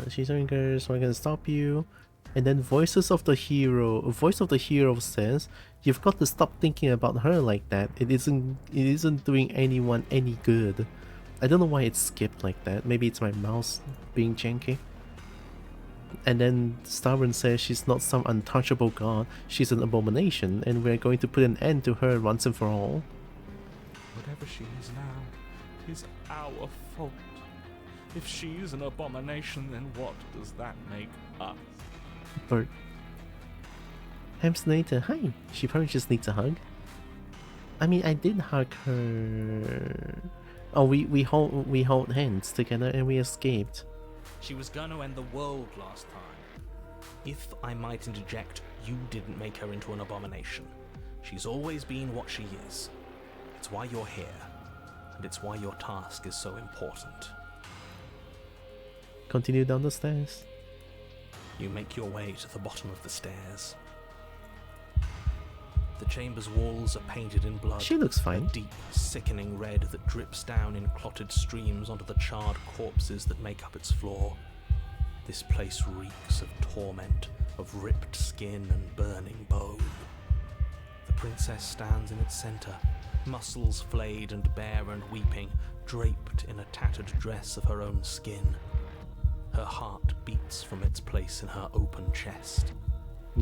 She's angry, so I can stop you. And then voice of the hero says, "You've got to stop thinking about her like that. It isn't doing anyone any good." I don't know why it's skipped like that. Maybe it's my mouse being janky. And then Stubborn says she's not some untouchable god, she's an abomination, and we're going to put an end to her once and for all. Whatever she is now is our fault. If she's an abomination, then what does that make us? Bert. Hamsternator, hi. She probably just needs a hug. I mean, I did hug her. Oh, we hold hands together and we escaped. She was going to end the world last time. If I might interject, you didn't make her into an abomination. She's always been what she is. It's why you're here, and it's why your task is so important. Continue down the stairs. You make your way to the bottom of the stairs. The chamber's walls are painted in blood. She looks fine. A deep, sickening red that drips down in clotted streams onto the charred corpses that make up its floor. This place reeks of torment, of ripped skin and burning bone. The princess stands in its center, muscles flayed and bare and weeping, draped in a tattered dress of her own skin. Her heart beats from its place in her open chest.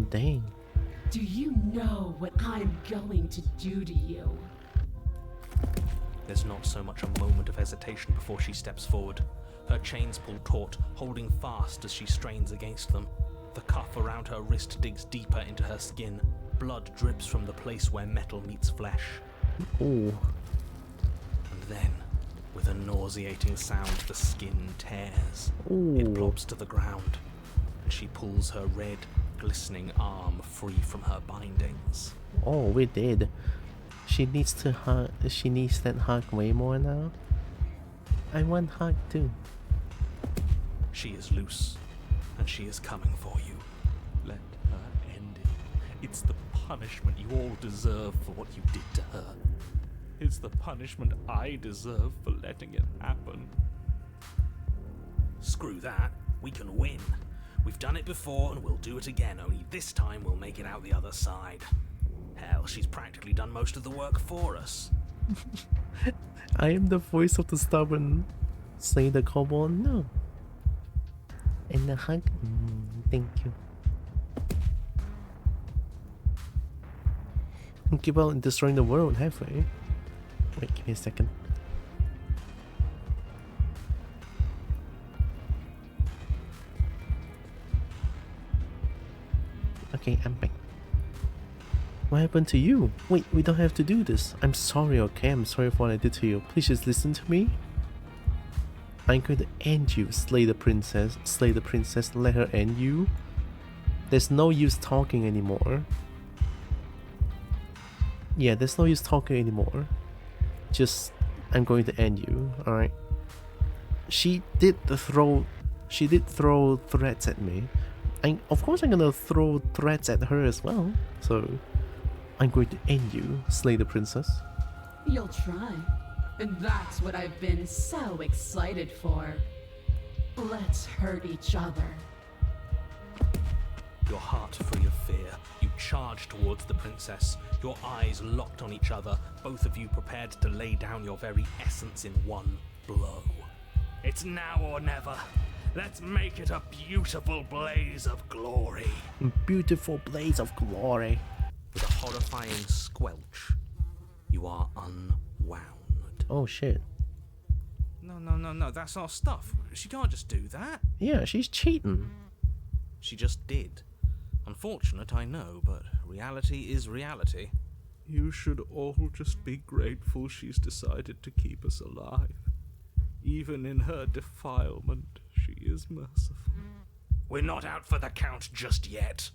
Dang. Do you know what I'm going to do to you? There's not so much a moment of hesitation before she steps forward. Her chains pull taut, holding fast as she strains against them. The cuff around her wrist digs deeper into her skin. Blood drips from the place where metal meets flesh. Ooh. And then, with a nauseating sound, the skin tears. Ooh. It plops to the ground, and she pulls her red, glistening arm free from her bindings. Oh, we did. She needs to hug. She needs that hug way more now. I want hug too. She is loose, and she is coming for you. Let her end it. It's the punishment you all deserve for what you did to her. It's the punishment I deserve for letting it happen. Screw that. We can win. We've done it before and we'll do it again, only this time we'll make it out the other side. Hell, she's practically done most of the work for us. I am the voice of the stubborn. Say the kobo no. And the hug? Thank you. Keep on destroying the world, have we? Wait, give me a second. Okay, I'm back. What happened to you? Wait, we don't have to do this. I'm sorry, okay? I'm sorry for what I did to you. Please just listen to me. I'm going to end you. Slay the princess. Slay the princess. Let her end you. There's no use talking anymore. Yeah, there's no use talking anymore. Just, I'm going to end you, alright? She did throw threats at me. Of course I'm gonna throw threats at her as well. So, I'm going to end you, slay the princess. You'll try. And that's what I've been so excited for. Let's hurt each other. Your heart free of fear, you charge towards the princess, your eyes locked on each other, both of you prepared to lay down your very essence in one blow. It's now or never. Let's make it a beautiful blaze of glory. Beautiful blaze of glory. With a horrifying squelch, you are unwound. Oh shit. No, that's our stuff. She can't just do that. Yeah, she's cheating. She just did. Unfortunate, I know, but reality is reality. You should all just be grateful she's decided to keep us alive. Even in her defilement, she is merciful. We're not out for the count just yet.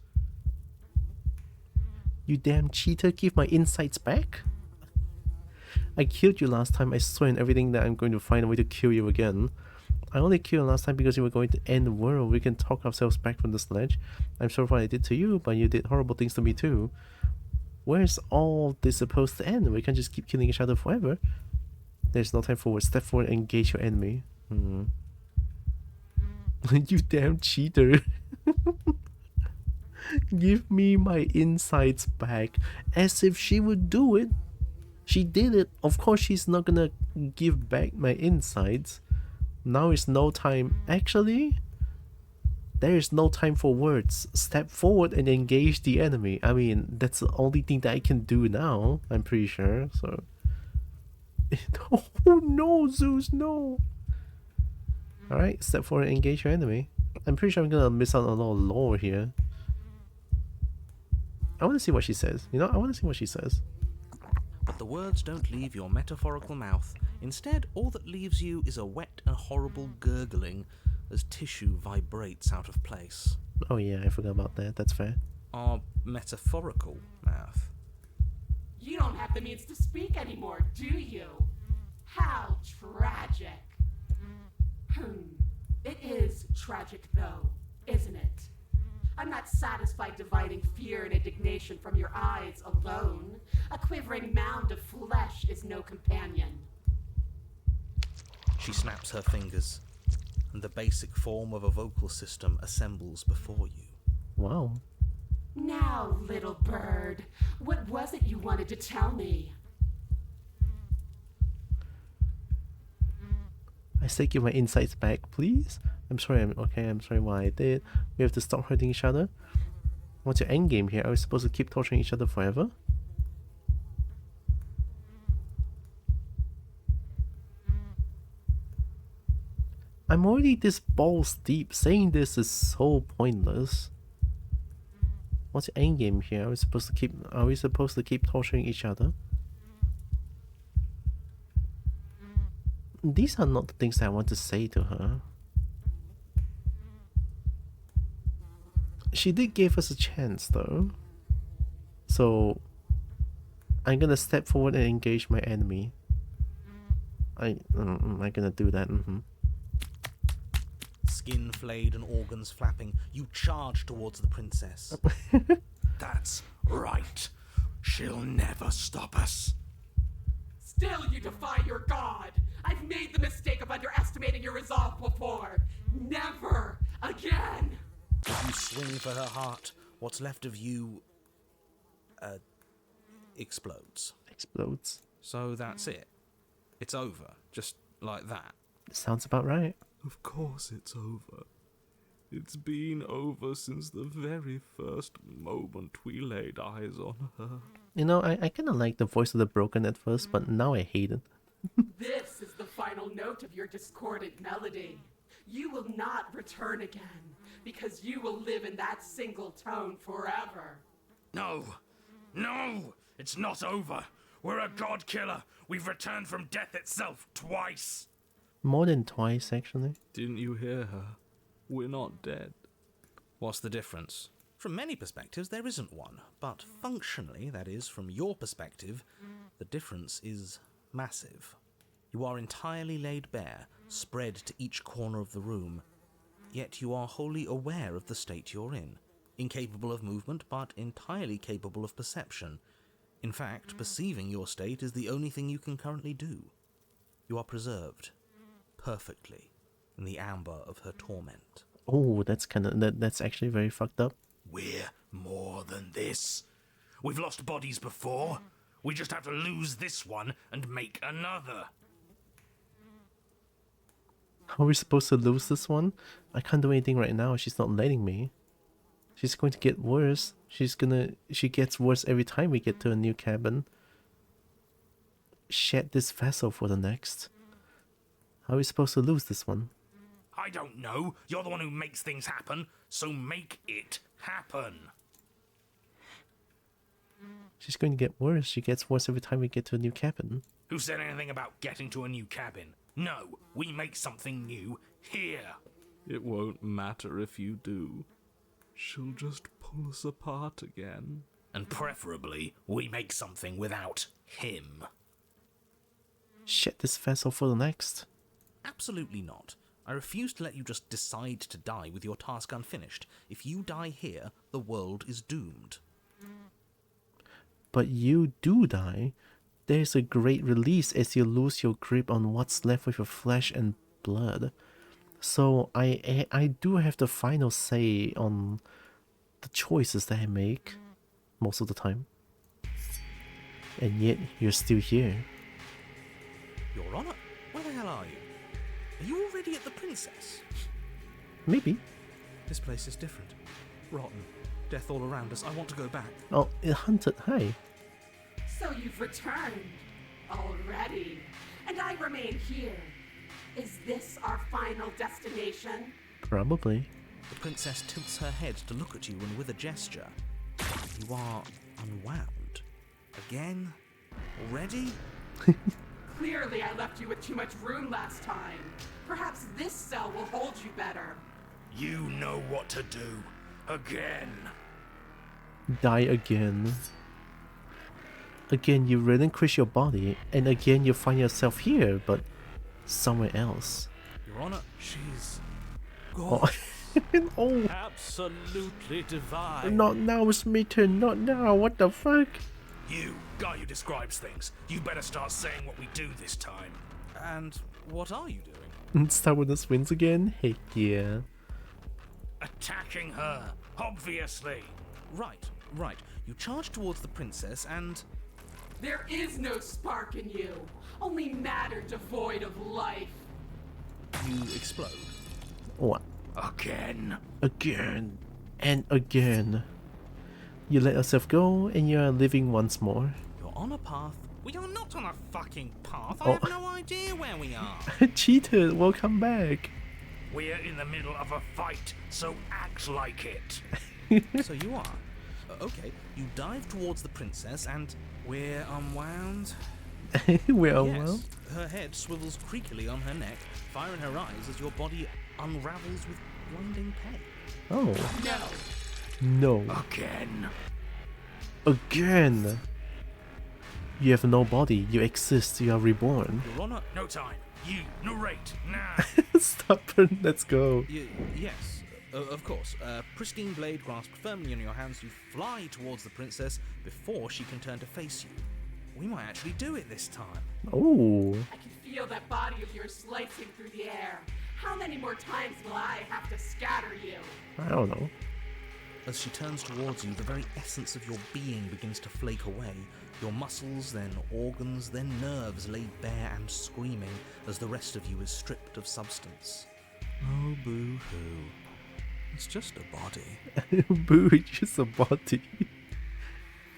You damn cheater, give my insights back? I killed you last time, I swear in everything that I'm going to find a way to kill you again. I only killed you last time because you were going to end the world. We can talk ourselves back from the sledge. I'm sorry for what I did to you, but you did horrible things to me too. Where's all this supposed to end? We can't just keep killing each other forever. There's no time forward. Step forward and engage your enemy. You damn cheater. Give me my insides back. As if she would do it. She did it. Of course she's not gonna give back my insides. Now is no time. Actually, there is no time for words. Step forward and engage the enemy. I mean, that's the only thing that I can do now, I'm pretty sure. So oh no, Zeus, no. Alright, step forward and engage your enemy. I'm pretty sure I'm gonna miss out on a lot of lore here. I wanna see what she says. You know, I wanna see what she says. But the words don't leave your metaphorical mouth. Instead, all that leaves you is a wet and horrible gurgling as tissue vibrates out of place. Oh yeah, I forgot about that. That's fair. Our metaphorical mouth. You don't have the means to speak anymore, do you? How tragic. It is tragic, though, isn't it? I'm not satisfied dividing fear and indignation from your eyes alone. A quivering mound of flesh is no companion. She snaps her fingers, and the basic form of a vocal system assembles before you. Wow. Now, little bird, what was it you wanted to tell me? I say give my insights back, please. I'm sorry, I'm sorry what I did. We have to stop hurting each other. What's your endgame here? Are we supposed to keep torturing each other forever? I'm already this balls deep. Saying this is so pointless. What's your endgame here? Are we supposed to keep torturing each other? These are not the things that I want to say to her. She did give us a chance though. So I'm gonna step forward and engage my enemy. I'm gonna do that. Skin flayed and organs flapping, you charge towards the princess. That's right. She'll never stop us. Still you defy your god! I've made the mistake of underestimating your resolve before! Never again! You swing for her heart. What's left of you explodes. Explodes. So that's it. It's over. Just like that. Sounds about right. Of course it's over. It's been over since the very first moment we laid eyes on her. You know, I kind of like the voice of the broken at first, but now I hate it. This is the final note of your discordant melody. You will not return again, because you will live in that single tone forever. No! No! It's not over! We're a god killer! We've returned from death itself twice! More than twice, actually. Didn't you hear her? We're not dead. What's the difference? From many perspectives, there isn't one. But functionally, that is, from your perspective, the difference is massive. You are entirely laid bare, spread to each corner of the room. Yet you are wholly aware of the state you're in. Incapable of movement, but entirely capable of perception. In fact, perceiving your state is the only thing you can currently do. You are preserved. Perfectly. In the amber of her torment. Oh, that's actually very fucked up. We're more than this. We've lost bodies before. We just have to lose this one and make another. How are we supposed to lose this one? I can't do anything right now. She's not letting me. She's going to get worse. She gets worse every time we get to a new cabin. Shed this vessel for the next. How are we supposed to lose this one? I don't know. You're the one who makes things happen, so make it happen. She's going to get worse. She gets worse every time we get to a new cabin. Who said anything about getting to a new cabin? No, we make something new here. It won't matter if you do. She'll just pull us apart again. And preferably, we make something without him. Shed this vessel for the next. Absolutely not. I refuse to let you just decide to die with your task unfinished. If you die here, the world is doomed. But you do die. There's a great release as you lose your grip on what's left of your flesh and blood. So I do have the final say on the choices that I make most of the time. And yet, you're still here. Your Honor, where the hell are you? Are you already at the Princess? Maybe. This place is different. Rotten. Death all around us. I want to go back. Oh, it hunted. Hi. So you've returned already, and I remain here. Is this our final destination? Probably. The Princess tilts her head to look at you, and with a gesture, you are unwound. Again? Already? Clearly I left you with too much room last time. Perhaps this cell will hold you better. You know what to do. Again. Die again. Again, you relinquish your body, and again you find yourself here, but somewhere else. Your Honor, she's Oh. gone. Oh, Absolutely divine. not now, Smitten, not now, what the fuck? You, guy who describes things, you better start saying what we do this time. And what are you doing? Stubbornness wins again? Heck yeah. Attacking her, obviously. Right. You charge towards the Princess and... There is no spark in you, only matter devoid of life. you explode. What? Again. Again. And again. You let yourself go and you are living once more. You're on a path. We are not on a fucking path. I Oh. have no idea where we are. Cheated, welcome back. We're in the middle of a fight, so act like it. So you are. Okay, you dive towards the Princess and we're unwound. Well, Yes. well. Her head swivels creakily on her neck, fire in her eyes as your body unravels with blinding pain. Oh. No. No. Again. Again. You have no body. You exist. You are reborn. Your Honor, No time. You narrate now. Stubborn. Let's go. yes, of course. Pristine blade grasped firmly in your hands, you fly towards the Princess before she can turn to face you. We might actually do it this time. Oh. I can feel that body of yours slicing through the air. How many more times will I have to scatter you? I don't know. As she turns towards you, the very essence of your being begins to flake away. Your muscles, then organs, then nerves lay bare and screaming as the rest of you is stripped of substance. Oh, boo-hoo. It's just a body. Boo, it's just a body.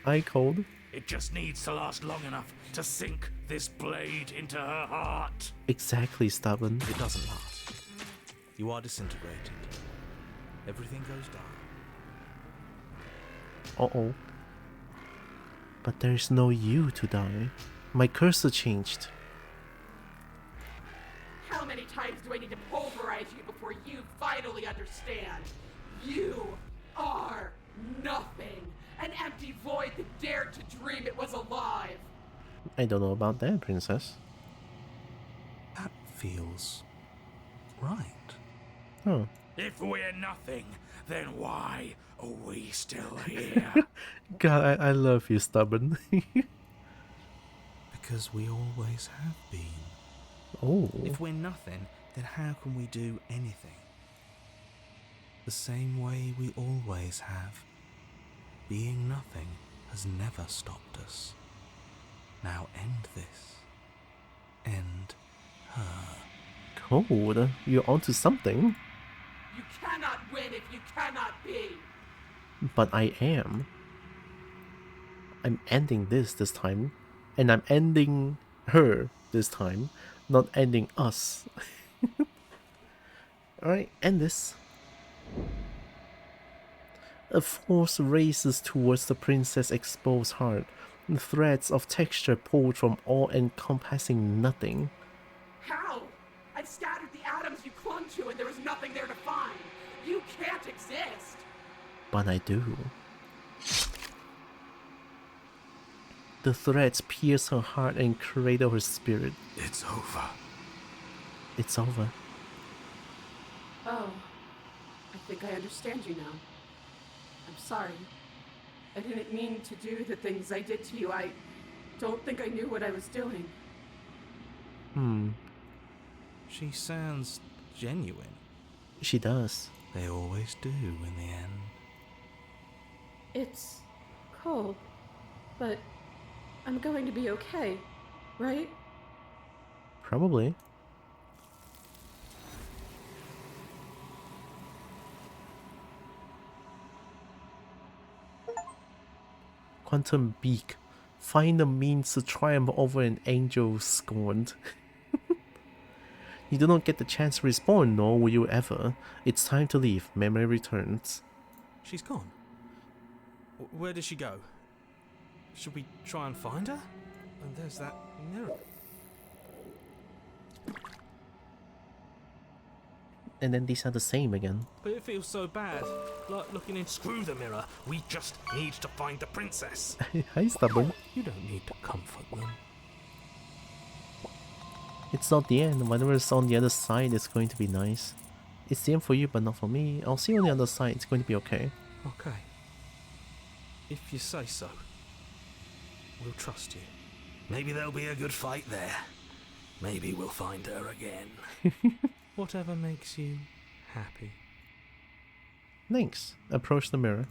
I cold. It just needs to last long enough to sink this blade into her heart. Exactly, Stubborn. It doesn't last. You are disintegrated. Everything goes dark. Uh-oh. But there's no you to die. My cursor changed. How many times do I need to pulverize you before you finally understand? You are nothing. An empty void that dared to dream it was alive. I don't know about that, Princess. That feels right. Oh. If we're nothing, then why are we still here? God, I love you, Stubborn. Because we always have been. Oh. If we're nothing, then how can we do anything? The same way we always have. Being nothing has never stopped us. Now end this. End her. Cold. You're onto something. You cannot win if you cannot be. But I am. I'm ending this time. And I'm ending her this time. Not ending us. Alright, end this. A force races towards the princess' exposed heart. Threads of texture pulled from all-encompassing nothing. How? I've scattered the atoms you clung to and there was nothing there to find. You can't exist. But I do. The threads pierce her heart and cradle her spirit. It's over. It's over. Oh, I think I understand you now. I'm sorry. I didn't mean to do the things I did to you. I don't think I knew what I was doing. She sounds genuine. She does. They always do in the end. It's cold, but I'm going to be okay, right? Probably. Quantum Beak. Find a means to triumph over an angel scorned. You do not get the chance to respawn, nor will you ever. It's time to leave. Memory returns. She's gone. Where did she go? Should we try and find her? And there's that mirror. And then these are the same again. But it feels so bad. Like looking in. Screw the mirror. We just need to find the princess. Hi, stubborn. You don't need to comfort them. It's not the end. Whatever's on the other side is going to be nice. It's the end for you, but not for me. I'll see you on the other side. It's going to be okay. Okay. If you say so. We'll trust you. Maybe there'll be a good fight there. Maybe we'll find her again. Whatever makes you happy. Thanks. Approach the mirror.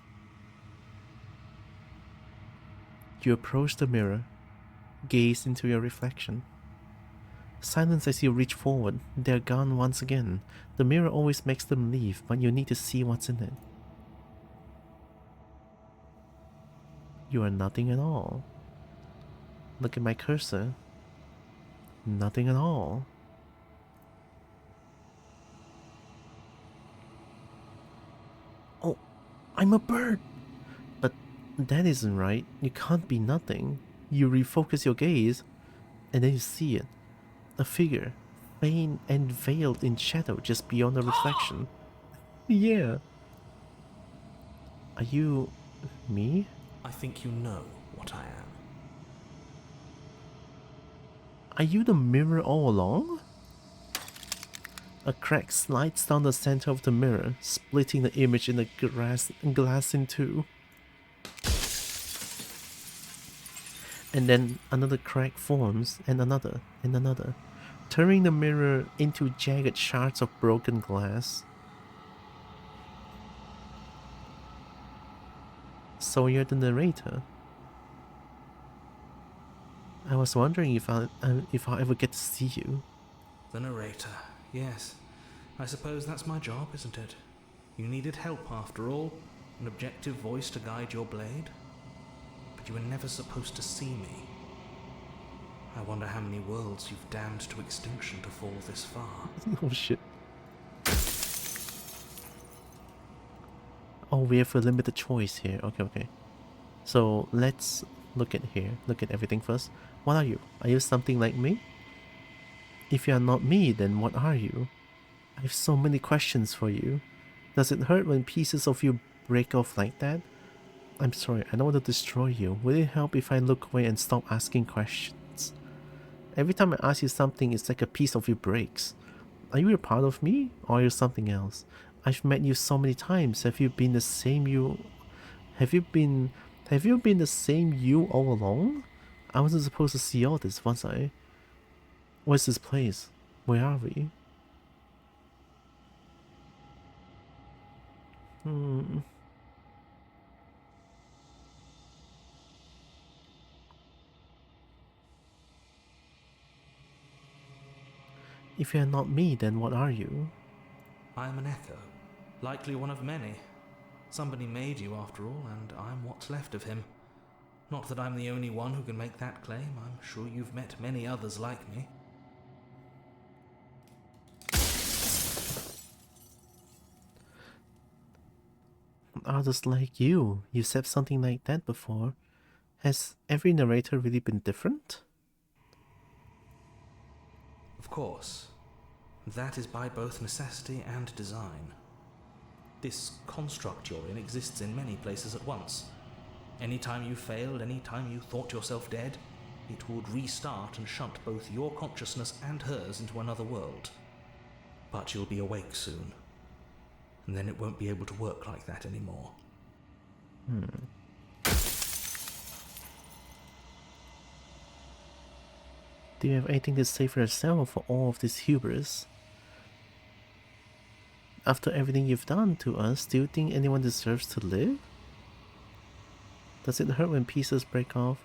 You approach the mirror. Gaze into your reflection. Silence as you reach forward. They're gone once again. The mirror always makes them leave, but you need to see what's in it. You are nothing at all. Look at my cursor. Nothing at all. Oh, I'm a bird! But that isn't right. You can't be nothing. You refocus your gaze, and then you see it. A figure, faint and veiled in shadow just beyond the reflection. Yeah. Are you... me? I think you know what I am. Are you the mirror all along? A crack slides down the center of the mirror, splitting the image in the glass in two. And then another crack forms, and another, turning the mirror into jagged shards of broken glass. So you're the narrator. I was wondering if I'll ever get to see you. The narrator, yes. I suppose that's my job, isn't it? You needed help after all, an objective voice to guide your blade. But you were never supposed to see me. I wonder how many worlds you've damned to extinction to fall this far. Oh shit. Oh, we have a limited choice here. Okay. So let's look at here. Look at everything first. What are you? Are you something like me? If you are not me, then what are you? I have so many questions for you. Does it hurt when pieces of you break off like that? I'm sorry, I don't want to destroy you. Will it help if I look away and stop asking questions? Every time I ask you something, it's like a piece of you breaks. Are you a part of me, or are you something else? I've met you so many times. Have you been the same you? Have you been the same you all along? I wasn't supposed to see all this, was I? What's this place? Where are we? If you're not me, then what are you? I am an echo, likely one of many. Somebody made you after all, and I'm what's left of him. Not that I'm the only one who can make that claim. I'm sure you've met many others like me. Others like you. You said something like that before. Has every narrator really been different? Of course. That is by both necessity and design. This construct you're in exists in many places at once. Anytime you failed, anytime you thought yourself dead, it would restart and shunt both your consciousness and hers into another world. But you'll be awake soon, and then it won't be able to work like that anymore. Do you have anything to say for yourself for all of this hubris? After everything you've done to us, do you think anyone deserves to live? Does it hurt when pieces break off?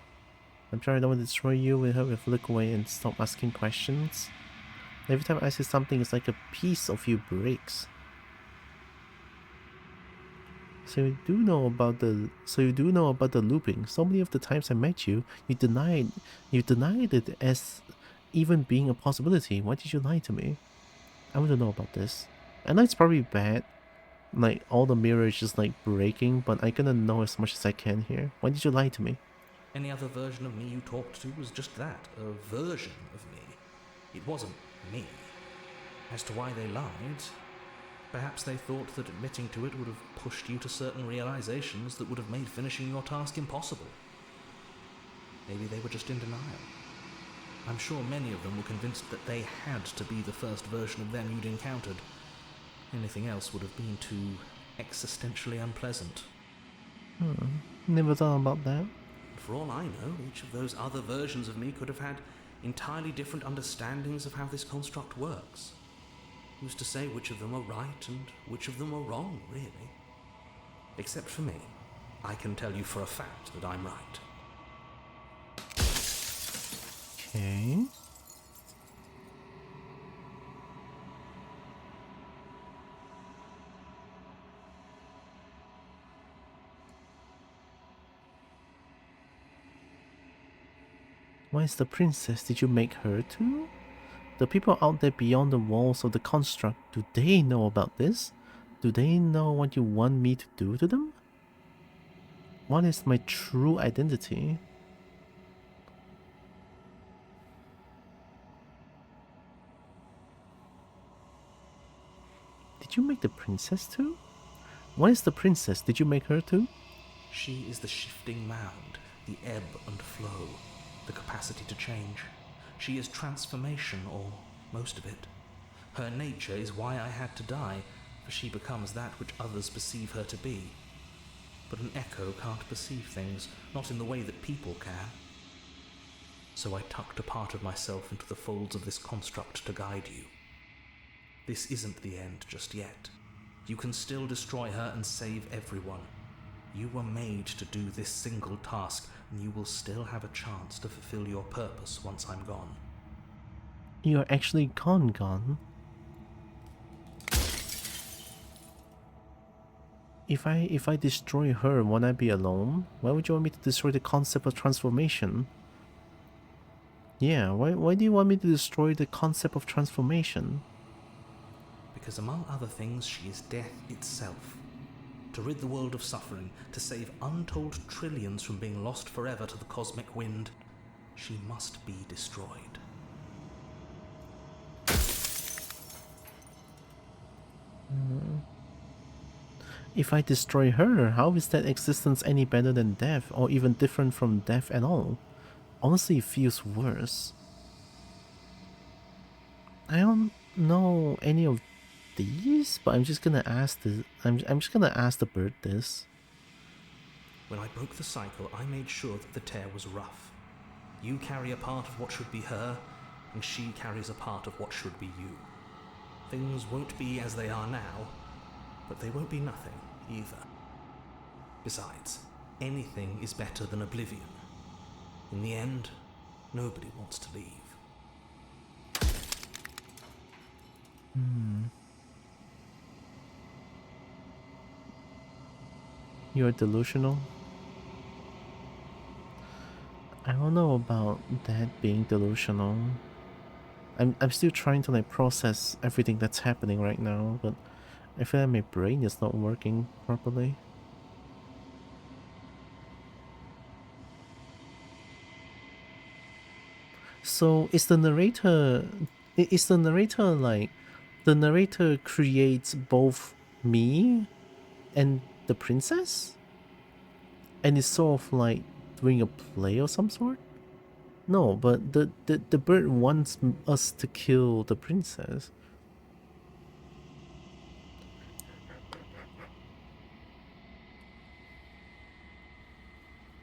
I'm sure I don't want to destroy you. It hurt if you look away and stop asking questions. Every time I say something, it's like a piece of you breaks. So you do know about the looping. So many of the times I met you, you denied it as even being a possibility. Why did you lie to me? I want to know about this. I know it's probably bad, like all the mirrors just like breaking, but I gotta know as much as I can here. Why did you lie to me? Any other version of me you talked to was just that, a version of me. It wasn't me. As to why they lied, perhaps they thought that admitting to it would have pushed you to certain realizations that would have made finishing your task impossible. Maybe they were just in denial. I'm sure many of them were convinced that they had to be the first version of them you'd encountered. Anything else would have been too existentially unpleasant. Never thought about that. For all I know, each of those other versions of me could have had entirely different understandings of how this construct works. Who's to say which of them are right and which of them are wrong, really? Except for me, I can tell you for a fact that I'm right. Okay. Why is the princess? Did you make her too? The people out there beyond the walls of the construct, do they know about this? Do they know what you want me to do to them? What is my true identity? Did you make the princess too? What is the princess? Did you make her too? She is the shifting mound, the ebb and flow, the capacity to change. She is transformation, or most of it. Her nature is why I had to die, for she becomes that which others perceive her to be. But an echo can't perceive things, not in the way that people can. So I tucked a part of myself into the folds of this construct to guide you. This isn't the end just yet. You can still destroy her and save everyone. You were made to do this single task, and you will still have a chance to fulfill your purpose once I'm gone. You're actually gone. If I destroy her, won't I be alone? Why would you want me to destroy the concept of transformation? Yeah, why do you want me to destroy the concept of transformation? Because among other things, she is death itself. To rid the world of suffering, to save untold trillions from being lost forever to the cosmic wind, she must be destroyed. If I destroy her, how is that existence any better than death, or even different from death at all? Honestly, it feels worse. I don't know any of these, but I'm just gonna ask the bird this. When I broke the cycle, I made sure that the tear was rough. You carry a part of what should be her, and she carries a part of what should be you. Things won't be as they are now, but they won't be nothing either. Besides, anything is better than oblivion. In the end, nobody wants to leave. You're delusional? I don't know about that being delusional. I'm still trying to like process everything that's happening right now, but I feel like my brain is not working properly. So is the narrator like the narrator creates both me and the princess? And it's sort of like doing a play of some sort? No, but the bird wants us to kill the princess.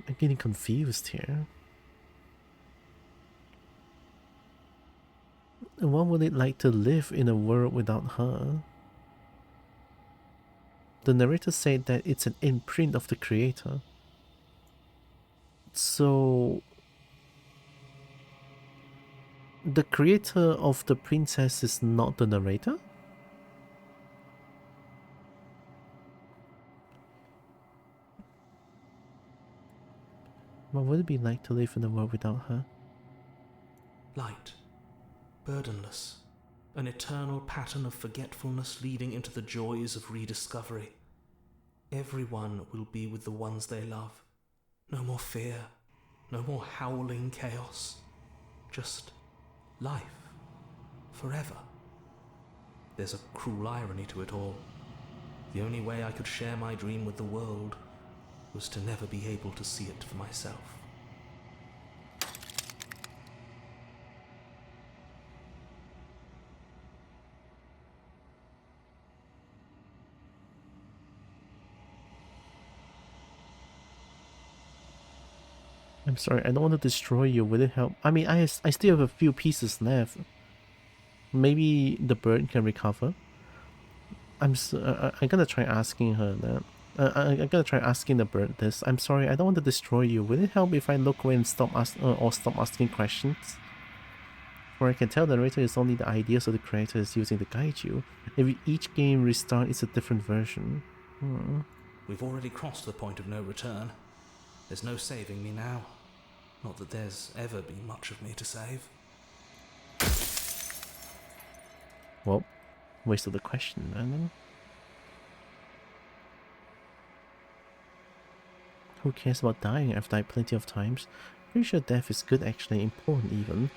I'm getting confused here. What would it like to live in a world without her? The narrator said that it's an imprint of the creator. So the creator of the princess is not the narrator? What would it be like to live in a world without her? Light, burdenless, an eternal pattern of forgetfulness leading into the joys of rediscovery. Everyone will be with the ones they love. No more fear, no more howling chaos. Just life, forever. There's a cruel irony to it all. The only way I could share my dream with the world was to never be able to see it for myself. I'm sorry, I don't want to destroy you. Will it help? I mean, I still have a few pieces left. Maybe the bird can recover. I'm gonna try asking her that. I'm gonna try asking the bird this. I'm sorry, I don't want to destroy you. Will it help if I look away and stop asking questions? For I can tell the narrator is only the ideas of the creator is using to guide you. If each game restart, it's a different version. We've already crossed the point of no return. There's no saving me now. Not that there's ever been much of me to save. Well, waste of the question, man. Who cares about dying? I've died plenty of times. Pretty sure death is good, actually, important even.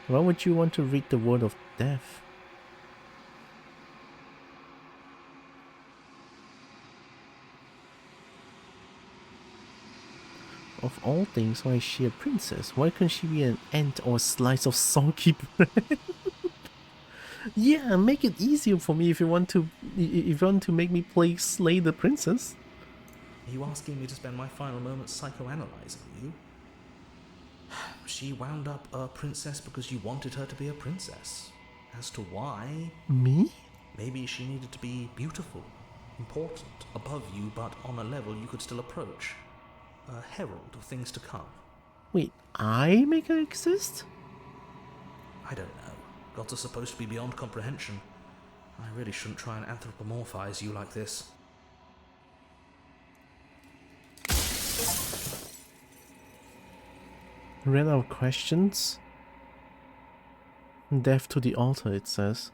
Why would you want to read the word of death? Of all things, why is she a princess? Why couldn't she be an ant or a slice of soggy bread? Yeah, make it easier for me if you want to make me slay the princess. Are you asking me to spend my final moments psychoanalyzing you? She wound up a princess because you wanted her to be a princess. As to why... Me? Maybe she needed to be beautiful, important, above you, but on a level you could still approach. A herald of things to come. Wait, I make her exist? I don't know. Gods are supposed to be beyond comprehension. I really shouldn't try and anthropomorphize you like this. Ran out of questions? Death to the altar, it says.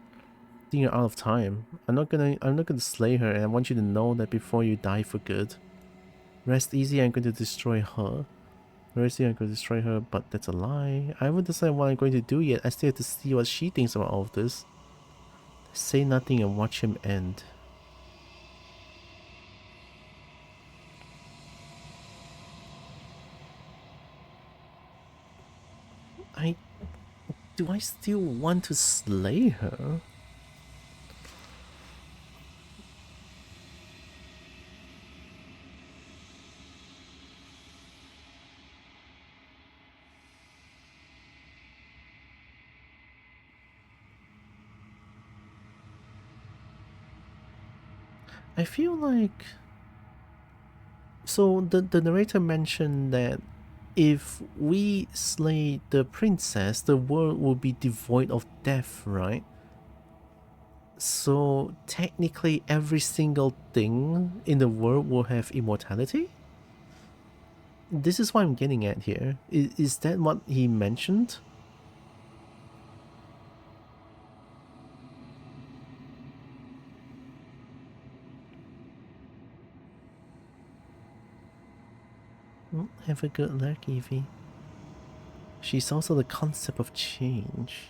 I think you're out of time. I'm not gonna slay her, and I want you to know that before you die for good. Rest easy, I'm going to destroy her. Rest easy, I'm going to destroy her, but that's a lie. I haven't decided what I'm going to do yet. I still have to see what she thinks about all of this. Say nothing and watch him end. Do I still want to slay her? I feel like... So the narrator mentioned that if we slay the princess, the world will be devoid of death, right? So technically every single thing in the world will have immortality? This is what I'm getting at here. Is that what he mentioned? Have a good luck, Evie. She's also the concept of change.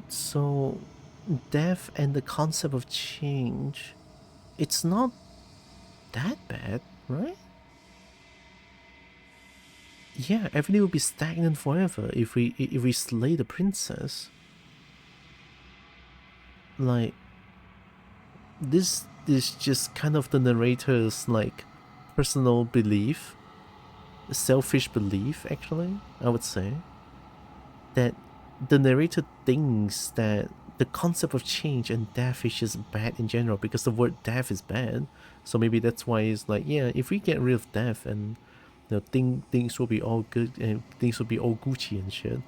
So, death and the concept of change, it's not that bad, right? Yeah, everything will be stagnant forever if we slay the princess. Like, this is just kind of the narrator's like personal belief, selfish belief actually, I would say, that the narrator thinks that the concept of change and death is just bad in general, because the word death is bad. So maybe that's why it's like, yeah, if we get rid of death, and things will be all good and things will be all Gucci and shit.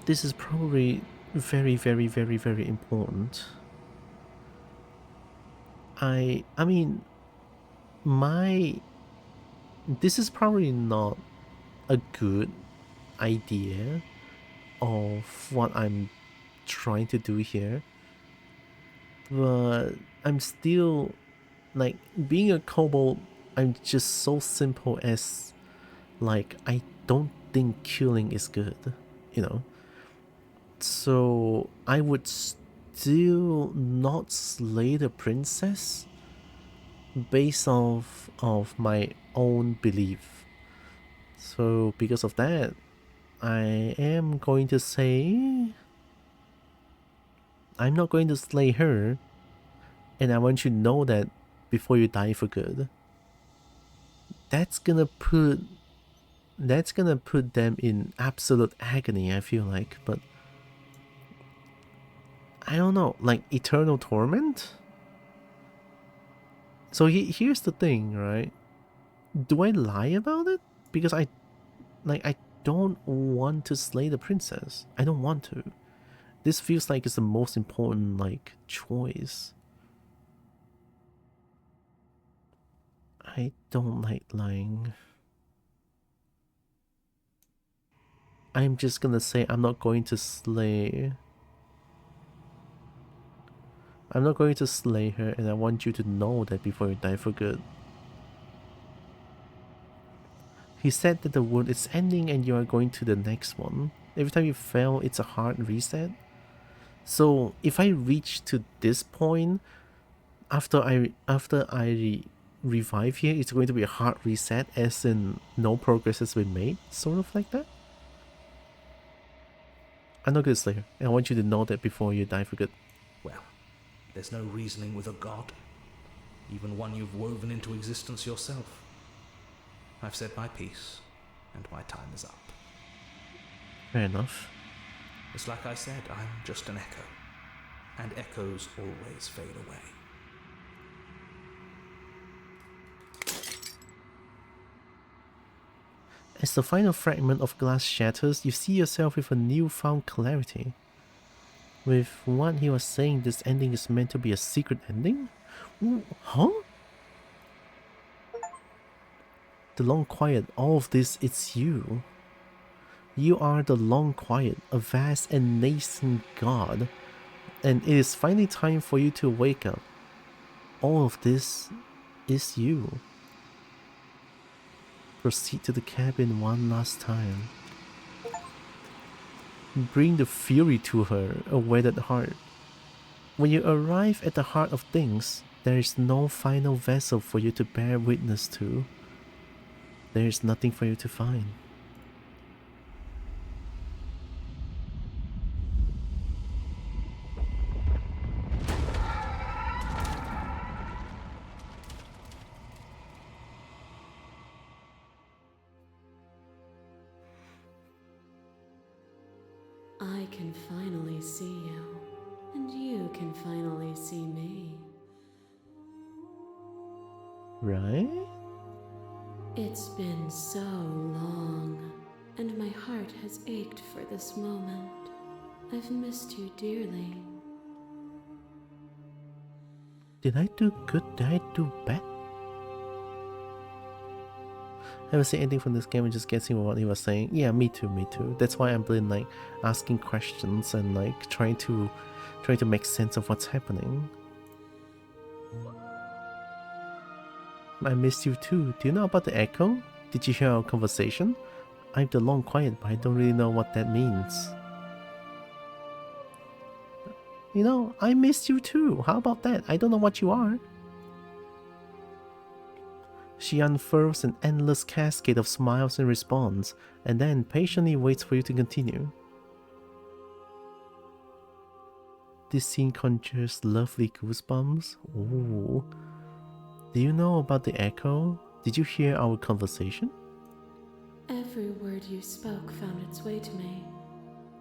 This is probably very, very, very, very important. I mean, this is probably not a good idea of what I'm trying to do here, but I'm still, like, being a kobold, I'm just so simple as, like, I don't think killing is good, you know? So I would still not slay the princess based off of my own belief. So because of that, I am going to say I'm not going to slay her, and I want you to know that before you die for good. That's gonna put them in absolute agony, I feel like, but I don't know, like eternal torment? So here's the thing, right? Do I lie about it? Because I don't want to slay the princess. I don't want to. This feels like it's the most important, like, choice. I don't like lying. I'm just gonna say I'm not going to slay. I'm not going to slay her, and I want you to know that before you die for good. He said that the world is ending and you are going to the next one. Every time you fail, it's a hard reset. So if I reach to this point, after I revive here, it's going to be a hard reset, as in no progress has been made, sort of like that. I'm not gonna slay her, and I want you to know that before you die for good. Well, there's no reasoning with a god, even one you've woven into existence yourself. I've said my piece, and my time is up. Fair enough. It's like I said, I'm just an echo, and echoes always fade away. As the final fragment of glass shatters, you see yourself with a newfound clarity. With what he was saying, this ending is meant to be a secret ending? Huh? The long quiet, all of this, it's you. You are the long quiet, a vast and nascent god, and it is finally time for you to wake up. All of this is you. Proceed to the cabin one last time. Bring the fury to her, a wedded heart. When you arrive at the heart of things, there is no final vessel for you to bear witness to. There is nothing for you to find. I can finally see you, and you can finally see me. Right? It's been so long, and my heart has ached for this moment. I've missed you dearly. Did I do good? Did I do bad? I haven't seen anything from this game and just guessing what he was saying. Yeah, me too, me too. That's why I'm been like asking questions and like trying to make sense of what's happening. I missed you too. Do you know about the echo? Did you hear our conversation? I'm the long quiet, but I don't really know what that means. You know, I missed you too. How about that? I don't know what you are. She unfurls an endless cascade of smiles in response, and then patiently waits for you to continue. This scene conjures lovely goosebumps. Ooh. Do you know about the echo? Did you hear our conversation? Every word you spoke found its way to me.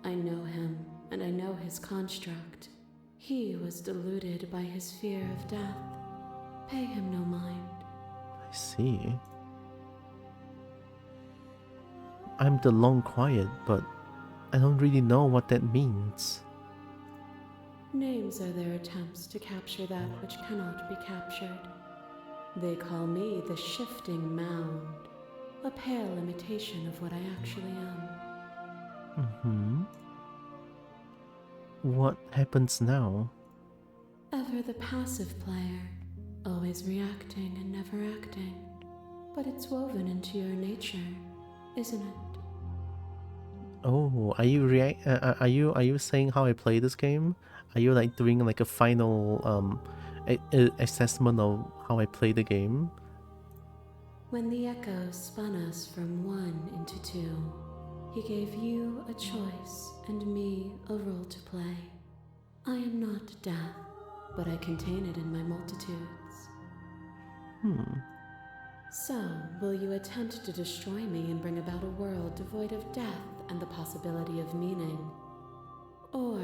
I know him, and I know his construct. He was deluded by his fear of death. Pay him no mind. I see. I'm the long quiet, but I don't really know what that means. Names are their attempts to capture that which cannot be captured. They call me the shifting mound, a pale imitation of what I actually am. What happens now? Ever the passive player, always reacting and never acting. But it's woven into your nature, isn't it? Oh, are you saying how I play this game? Are you like doing like a final assessment of how I play the game? When the echo spun us from one into two, he gave you a choice and me a role to play. I am not death, but I contain it in my multitudes. So, will you attempt to destroy me and bring about a world devoid of death and the possibility of meaning? Or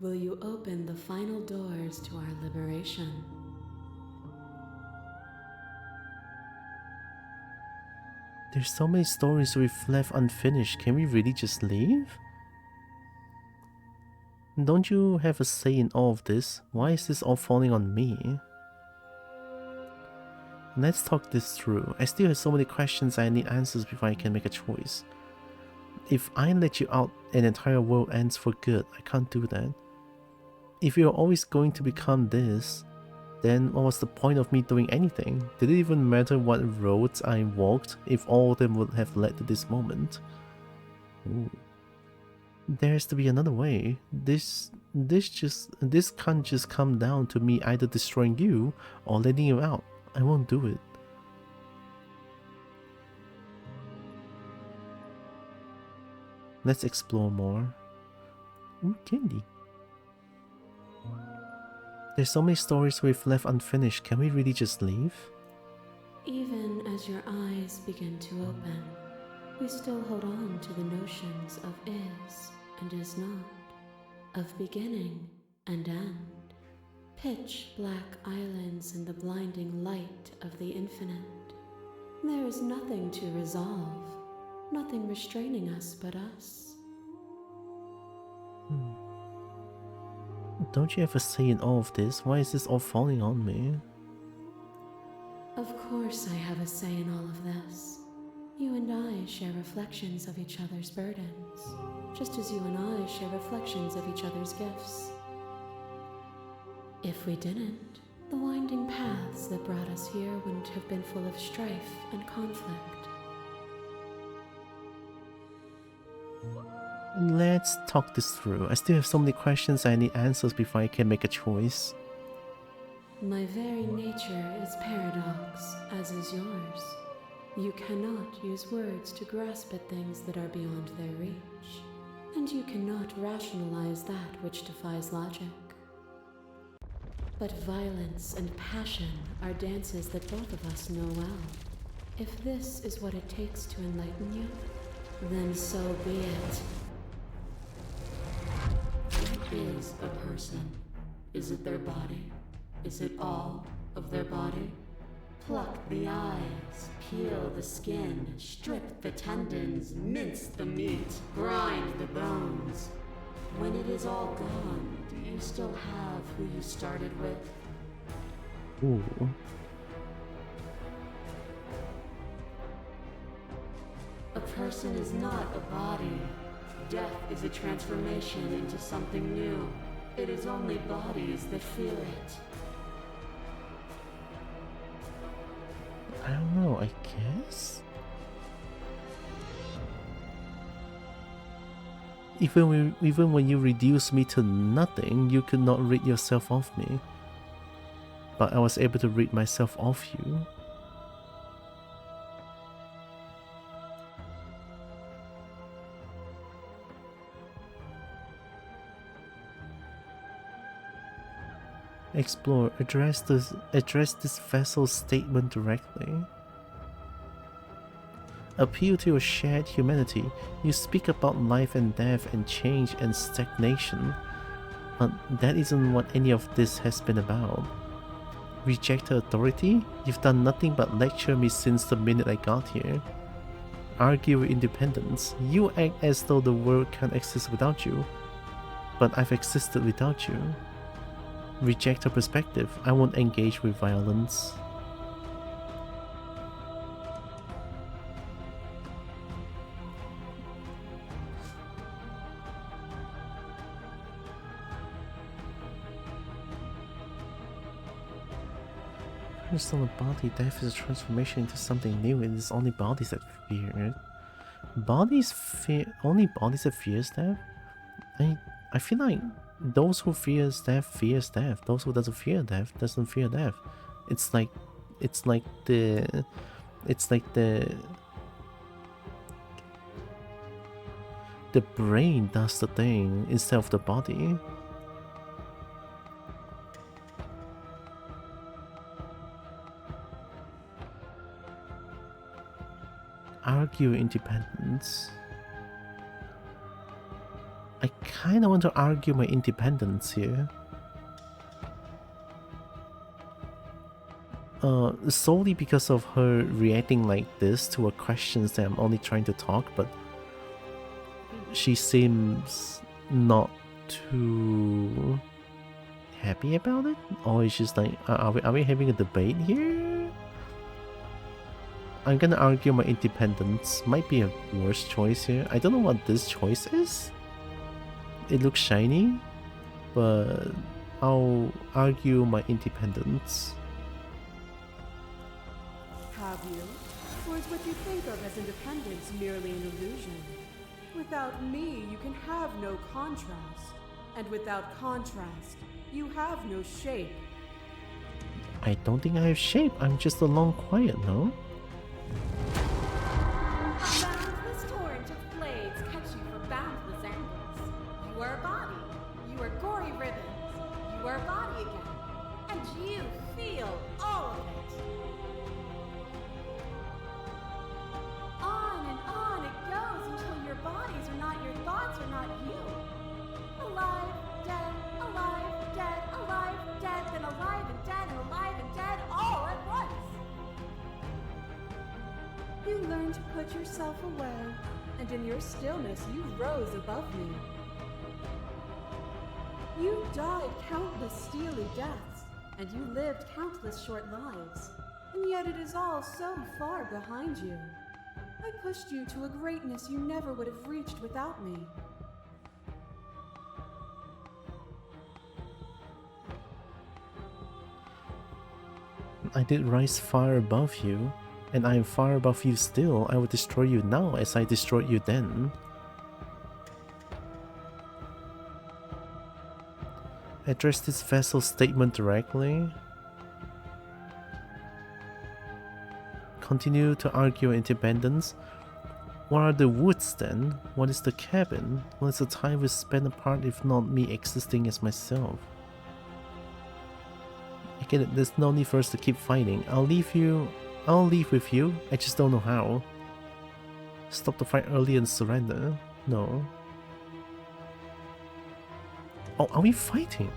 will you open the final doors to our liberation? There's so many stories we've left unfinished. Can we really just leave? Don't you have a say in all of this? Why is this all falling on me? Let's talk this through. I still have so many questions I need answers before I can make a choice. If I let you out, an entire world ends for good. I can't do that. If you're always going to become this, then what was the point of me doing anything? Did it even matter what roads I walked if all of them would have led to this moment? Ooh. There has to be another way. This can't just come down to me either destroying you or letting you out. I won't do it. Let's explore more. Ooh, candy. There's so many stories we've left unfinished. Can we really just leave? Even as your eyes begin to open, we still hold on to the notions of is and is not, of beginning and end. Pitch black islands in the blinding light of the infinite. There is nothing to resolve, nothing restraining us but us. Don't you have a say in all of this? Why is this all falling on me? Of course I have a say in all of this. You and I share reflections of each other's burdens, just as you and I share reflections of each other's gifts. If we didn't, the winding paths that brought us here wouldn't have been full of strife and conflict. Let's talk this through. I still have so many questions I need answers before I can make a choice. My very nature is paradox, as is yours. You cannot use words to grasp at things that are beyond their reach, and you cannot rationalize that which defies logic. But violence and passion are dances that both of us know well. If this is what it takes to enlighten you, then so be it. What is a person? Is it their body? Is it all of their body? Pluck the eyes, peel the skin, strip the tendons, mince the meat, grind the bones. When it is all gone, do you still have who you started with? Ooh. A person is not a body. Death is a transformation into something new. It is only bodies that feel it. I don't know, I guess? Even when you reduce me to nothing, you could not rid yourself of me. But I was able to rid myself of you. Explore. Address this vessel's statement directly. appeal to your shared humanity. You speak about life and death and change and stagnation. But that isn't what any of this has been about. Reject her authority? You've done nothing but lecture me since the minute I got here. Argue with independence. You act as though the world can't exist without you. But I've existed without you. Reject her perspective. I won't engage with violence. It's not a body. Death is a transformation into something new. It is only bodies that fear it. Bodies fear. Only bodies that fears death? I feel like those who fears death. Those who doesn't fear death doesn't fear death. It's like the brain does the thing instead of the body. Argue independence. I kinda want to argue my independence here. Solely because of her reacting like this to her questions that I'm only trying to talk, but she seems not too happy about it? Or is just like, are we having a debate here? I'm gonna argue my independence. Might be a worse choice here. I don't know what this choice is. It looks shiny, but I'll argue my independence. Have you? Or is what you think of as independence merely an illusion? Without me, you can have no contrast. And without contrast, you have no shape. I don't think I have shape. I'm just a long quiet, no? A boundless torrent of blades cut you from boundless angles. You are a body. You are gory ribbons. You are a body again. And you feel all of it. On it goes until your bodies are not your thoughts, are not you. Alive, dead, then alive and dead, all at once. You learned to put yourself away, and in your stillness you rose above me. You died countless steely deaths, and you lived countless short lives, and yet it is all so far behind you. I pushed you to a greatness you never would have reached without me. I did rise far above you, and I am far above you still. I will destroy you now as I destroyed you then. Address this vessel's statement directly. Continue to argue independence. What are the woods then? What is the cabin? What is the time we spend apart if not me existing as myself? I get it, there's no need for us to keep fighting. I'll leave with you, I just don't know how. Stop the fight early and surrender? No. Oh, are we fighting?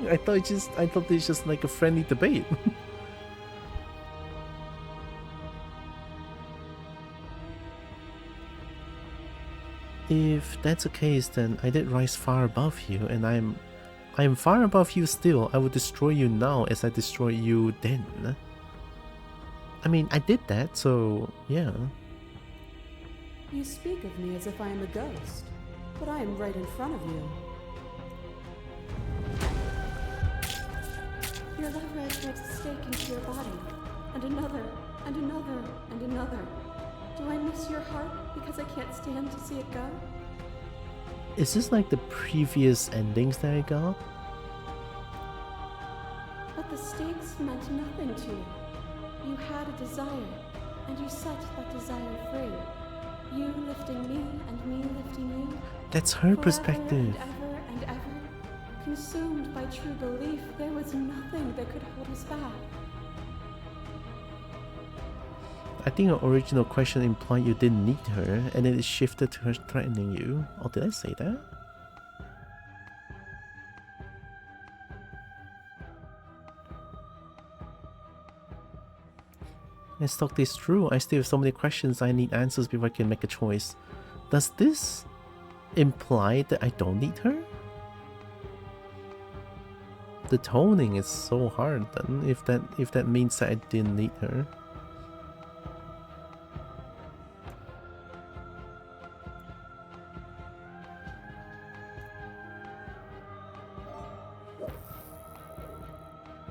I thought it's just like a friendly debate. If that's the case, then I did rise far above you, and I am far above you still. I will destroy you now as I destroyed you then. I mean, I did that, so yeah. You speak of me as if I am a ghost, but I am right in front of you. Your leverage makes a stake into your body, and another, and another, and another. Do I miss your heart because I can't stand to see it go? Is this like the previous endings that I got? But the stakes meant nothing to you. You had a desire, and you set that desire free. You lifting me, and me lifting you. That's her Forever perspective. And ever and ever. Consumed by true belief, there was nothing that could hold us back. I think your original question implied you didn't need her, and then it shifted to her threatening you. Oh, did I say that? Let's talk this through. I still have so many questions I need answers before I can make a choice. Does this imply that I don't need her? The toning is so hard then, if that means that I didn't need her.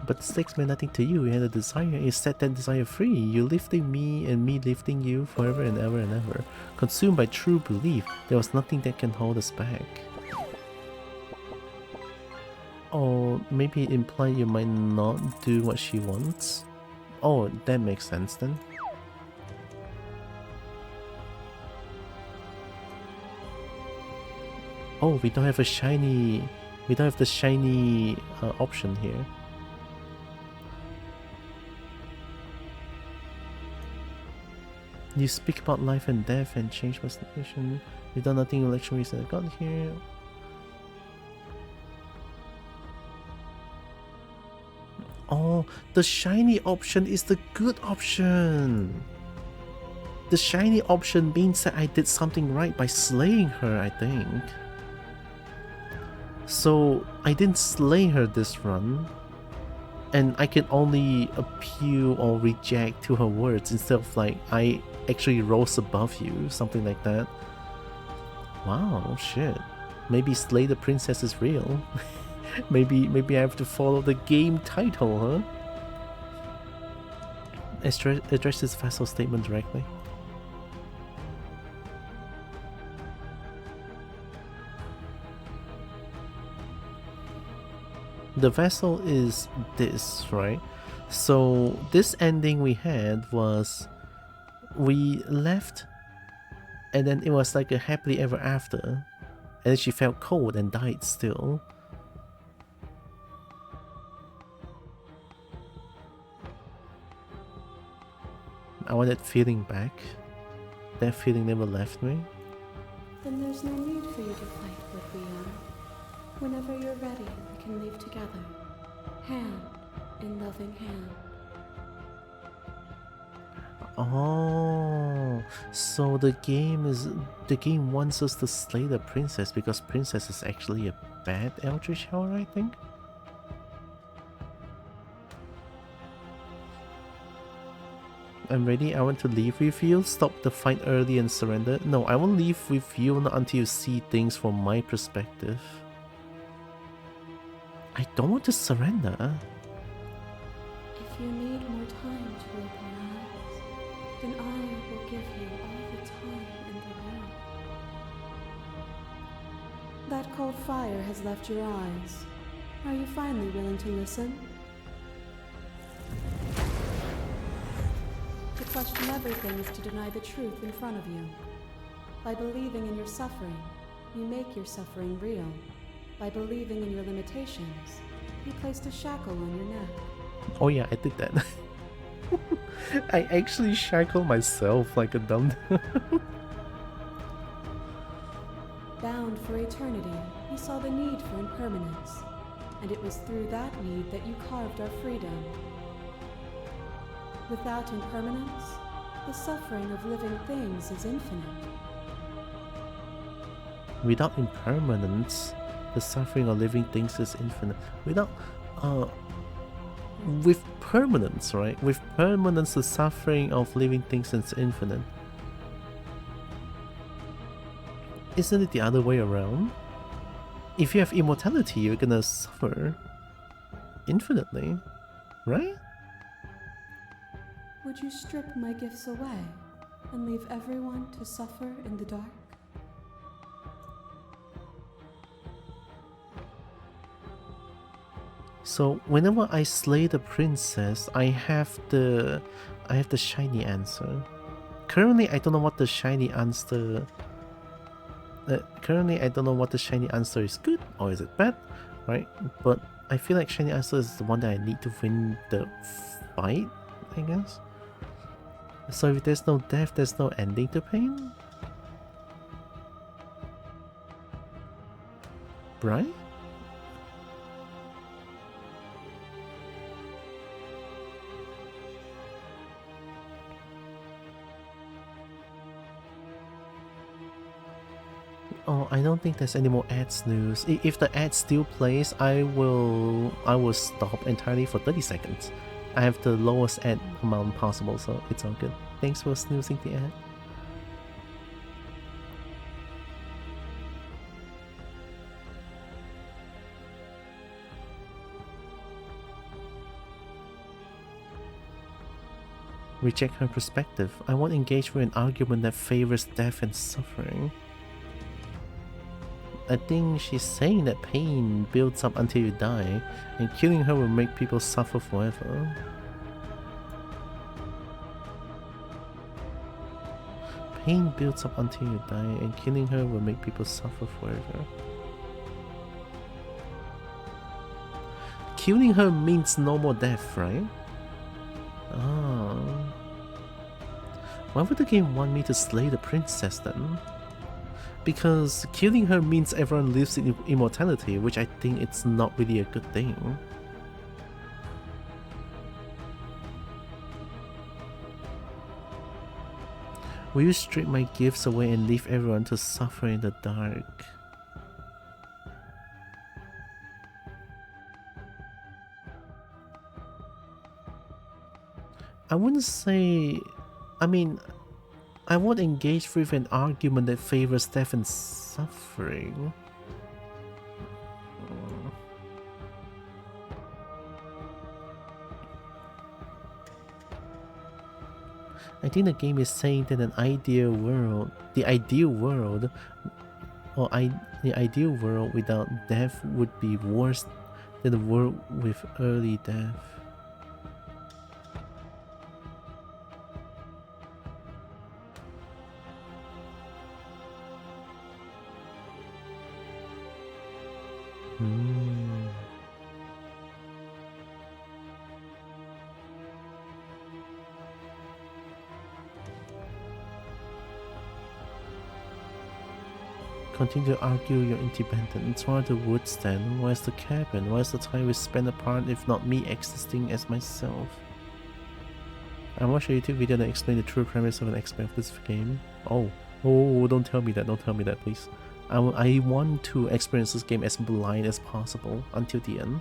But the stakes meant nothing to you. You had a desire, you set that desire free. You lifting me and me lifting you forever and ever and ever. Consumed by true belief, there was nothing that can hold us back. Oh, maybe it implied you might not do what she wants? Oh, that makes sense then. Oh, we don't have a shiny... We don't have the shiny option here. You speak about life and death and change my situation. You done nothing in election reason I got here. Oh, the shiny option is the good option. The shiny option means that I did something right by slaying her, I think. So I didn't slay her this run, and I can only appeal or reject to her words instead of like I actually rose above you, something like that. Wow, shit. Maybe slay the princess is real. maybe I have to follow the game title, huh? Address this vassal statement directly. The vessel is this, right? So this ending we had was we left and then it was like a happily ever after, and then she felt cold and died still. I want that feeling back. That feeling never left me. Then there's no need for you to fight what we are. Whenever you're ready, we can leave together, hand in loving hand. Oh, so the game wants us to slay the princess because princess is actually a bad Eldritch Horror, I think. I'm ready. I want to leave with you. Stop the fight early and surrender. No, I won't leave with you until you see things from my perspective. I don't want to surrender. If you need more time to open your eyes, then I will give you all the time in the world. That cold fire has left your eyes. Are you finally willing to listen? To question everything is to deny the truth in front of you. By believing in your suffering, you make your suffering real. By believing in your limitations, you placed a shackle on your neck. Oh yeah, I did that. I actually shackled myself like a dumb. Bound for eternity, you saw the need for impermanence, and it was through that need that you carved our freedom. Without impermanence, the suffering of living things is infinite. Without impermanence, the suffering of living things is infinite. Without, with permanence, right? With permanence, the suffering of living things is infinite. Isn't it the other way around? If you have immortality, you're gonna suffer infinitely, right? Would you strip my gifts away and leave everyone to suffer in the dark? So whenever I slay the princess, I have the shiny answer. Currently, I don't know what the shiny answer. Currently, I don't know what the shiny answer is good or is it bad, right? But I feel like shiny answer is the one that I need to win the fight, I guess. So if there's no death, there's no ending to pain? Right? Oh, I don't think there's any more ads news. If the ad still plays, I will stop entirely for 30 seconds. I have the lowest ad amount possible, so it's all good. Thanks for snoozing the ad. Reject her perspective. I won't engage with an argument that favors death and suffering. I think she's saying that pain builds up until you die, and killing her will make people suffer forever. Pain builds up until you die, and killing her will make people suffer forever. Killing her means no more death, right? Oh. Why would the game want me to slay the princess then? Because killing her means everyone lives in immortality, which I think it's not really a good thing. Will you strip my gifts away and leave everyone to suffer in the dark? I wouldn't say... I mean... I won't engage with an argument that favors death and suffering. I think the game is saying that the ideal world without death would be worse than the world with early death. Continue to argue your independence. Where are the woods then? Where's the cabin? Where's the time we spent apart if not me existing as myself? I watched a YouTube video that explained the true premise of an aspect of this game. Oh, don't tell me that, don't tell me that please. I want to experience this game as blind as possible until the end.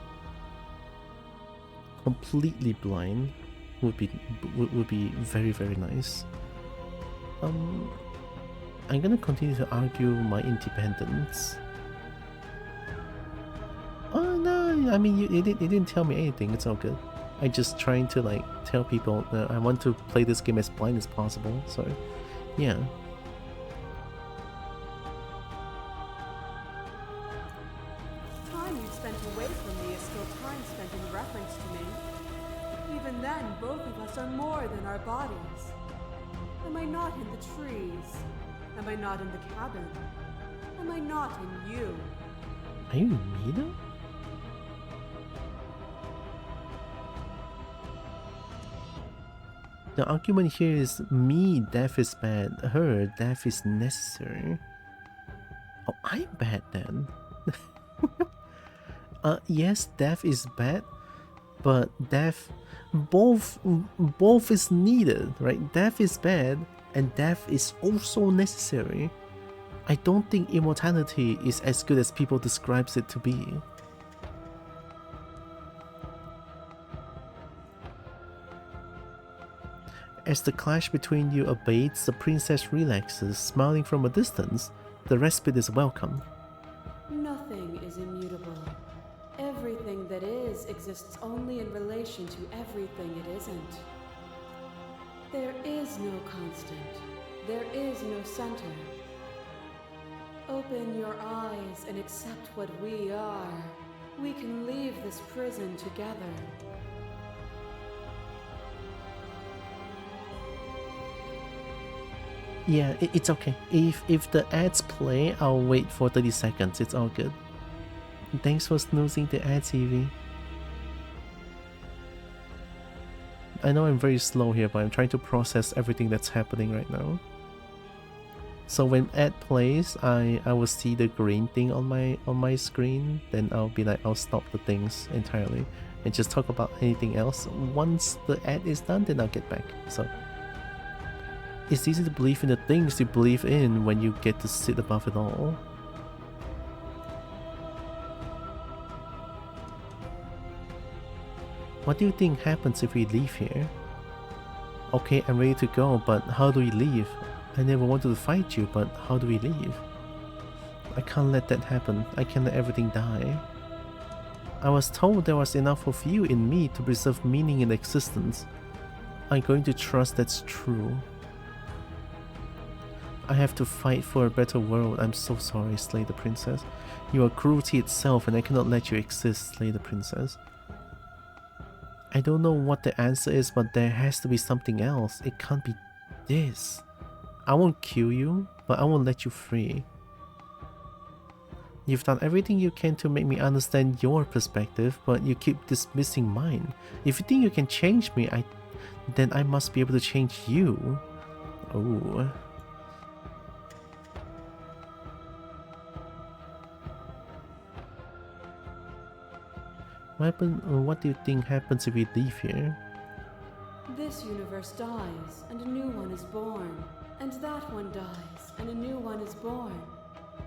Completely blind would be very, very nice. I'm gonna continue to argue my independence. Oh no, I mean you didn't tell me anything, it's all good. I just trying to like tell people that I want to play this game as blind as possible, so yeah. Time you've spent away from me is still time spent in reference to me. Even then, both of us are more than our bodies. Am I not in the trees? Am I not in the cabin? Am I not in you? Are you Mina? The argument here is me, death is bad. Her, death is necessary. Oh, I'm bad then. Yes, death is bad, but death, both is needed, right? Death is bad, and death is also necessary. I don't think immortality is as good as people describes it to be. As the clash between you abates, the princess relaxes, smiling from a distance. The respite is welcome. Nothing is immutable. Everything that is exists only in relation to everything it isn't. There is no constant. There is no center. Open your eyes and accept what we are. We can leave this prison together. Yeah, it's okay. If the ads play, I'll wait for 30 seconds. It's all good. Thanks for snoozing the ad, TV. I know I'm very slow here, but I'm trying to process everything that's happening right now. So when ad plays, I will see the green thing on my screen, then I'll be like, I'll stop the things entirely and just talk about anything else. Once the ad is done, then I'll get back. So it's easy to believe in the things you believe in when you get to sit above it all. What do you think happens if we leave here? Okay, I'm ready to go, but how do we leave? I never wanted to fight you, but how do we leave? I can't let that happen. I can't let everything die. I was told there was enough of you in me to preserve meaning in existence. I'm going to trust that's true. I have to fight for a better world. I'm so sorry, Slay the Princess. You are cruelty itself and I cannot let you exist, Slay the Princess. I don't know what the answer is, but there has to be something else. It can't be this. I won't kill you, but I won't let you free. You've done everything you can to make me understand your perspective, but you keep dismissing mine. If you think you can change me, then I must be able to change you. Oh. What do you think happens if we leave here? This universe dies, and a new one is born. And that one dies, and a new one is born.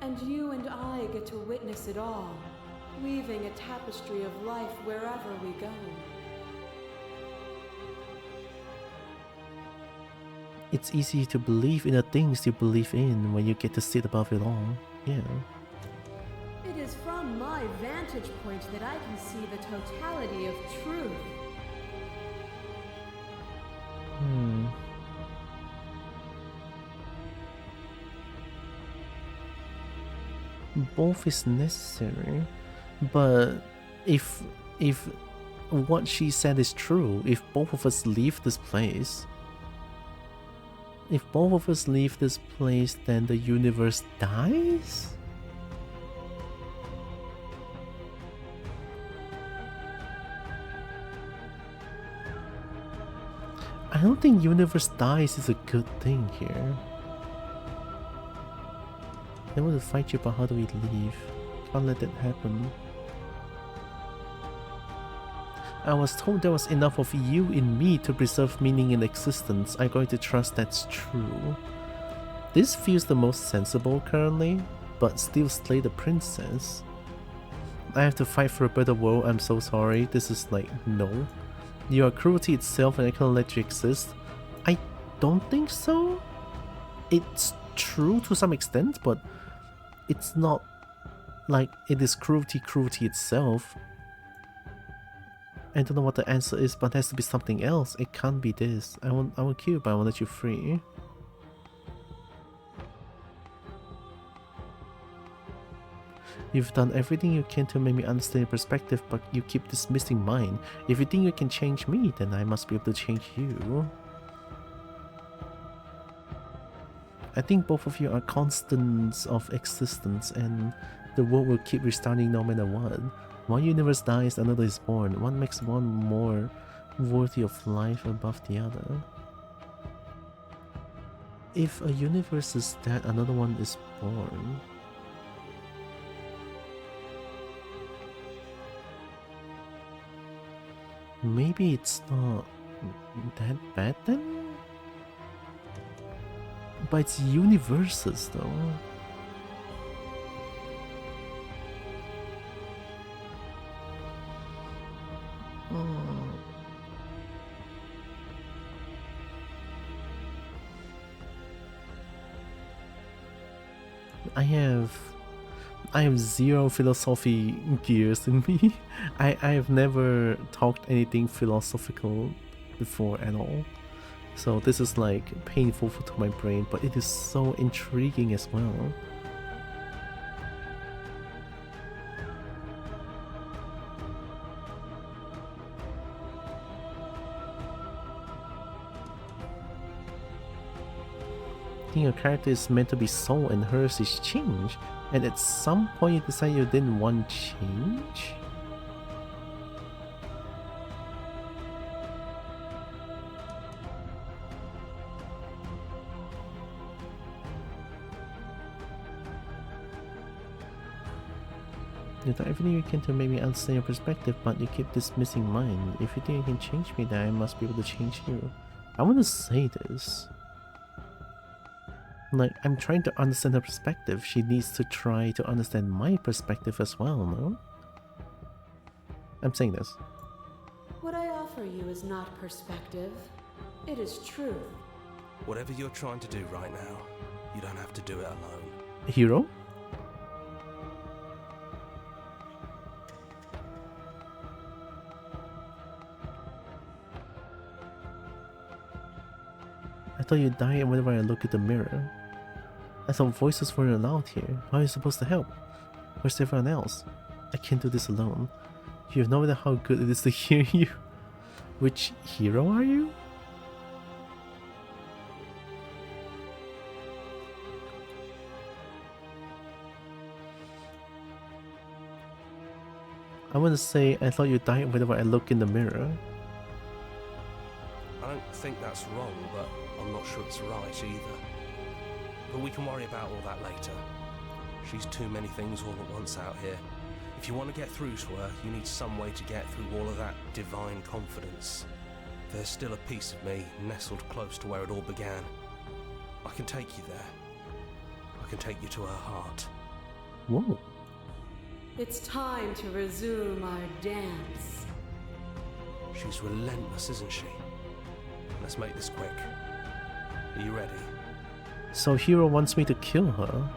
And you and I get to witness it all, weaving a tapestry of life wherever we go. It's easy to believe in the things you believe in when you get to sit above it all. Yeah. It is from my vantage point that I can see the totality of truth. Both is necessary, but if what she said is true, if both of us leave this place, then the universe dies? I don't think universe dies is a good thing here. I want to fight you, but how do we leave? Can't let that happen. I was told there was enough of you in me to preserve meaning in existence. I'm going to trust that's true. This feels the most sensible currently, but still Slay the Princess. I have to fight for a better world. I'm so sorry. This is like, no. You are cruelty itself and I cannot let you exist. I don't think so. It's true to some extent, but it's not like it is cruelty itself. I don't know what the answer is, but it has to be something else. It can't be this. I won't kill you, but I won't let you free. You've done everything you can to make me understand your perspective, but you keep dismissing mine. If you think you can change me, then I must be able to change you. I think both of you are constants of existence, and the world will keep restarting no matter what. One universe dies, another is born. One makes one more worthy of life above the other. If a universe is dead, another one is born. Maybe it's not that bad then? But it's universes though. I have zero philosophy gears in me. I have never talked anything philosophical before at all. So this is like painful to my brain, but it is so intriguing as well. I think your character is meant to be soul and hers is change, and at some point you decide you didn't want change? You thought everything you can to make me understand your perspective, but you keep dismissing mine. If you think you can change me, then I must be able to change you. I want to say this. Like, I'm trying to understand her perspective. She needs to try to understand my perspective as well, no? I'm saying this. What I offer you is not perspective. It is truth. Whatever you're trying to do right now, you don't have to do it alone. Hero? I thought you die whenever I look at the mirror. I thought voices weren't allowed here. How are you supposed to help? Where's everyone else? I can't do this alone. You have no idea how good it is to hear you. Which hero are you? I want to say I thought you died whenever I look in the mirror. I don't think that's wrong, but I'm not sure it's right either. But we can worry about all that later. She's too many things all at once out here. If you want to get through to her, you need some way to get through all of that divine confidence. There's still a piece of me nestled close to where it all began. I can take you there. I can take you to her heart. Whoa. It's time to resume our dance. She's relentless, isn't she? Let's make this quick. Are you ready? So Hero wants me to kill her.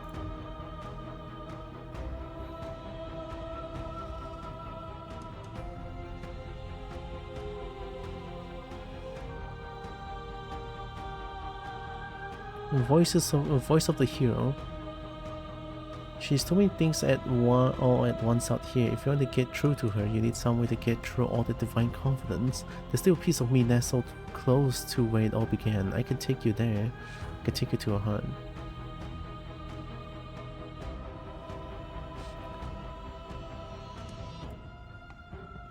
Voice of the hero. She's doing things all at once out here. If you want to get through to her, you need some way to get through all the divine confidence. There's still a piece of me nestled close to where it all began. I can take you there. I can take you to her heart.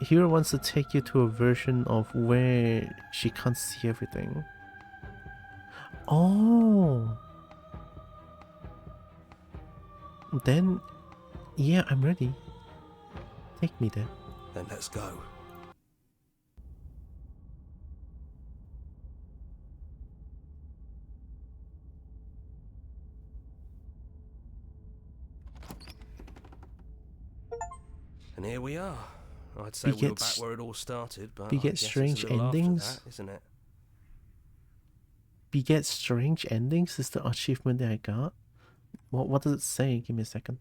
Hero wants to take you to a version of where she can't see everything. Oh! Then, yeah, I'm ready. Take me there. Then let's go. And here we are. I'd say we were back where it all started, but beget strange endings, that, isn't it? Beget strange endings is the achievement that I got. What does it say? Give me a second.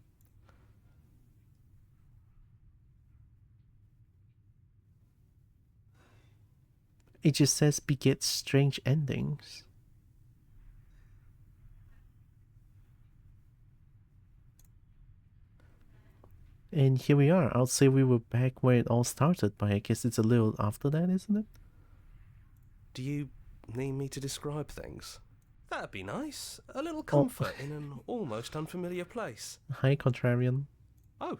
It just says beget strange endings. And here we are. I'll say we were back where it all started, but I guess it's a little after that, isn't it? Do you need me to describe things? That'd be nice. A little comfort in an almost unfamiliar place. Hi, Contrarian. Oh,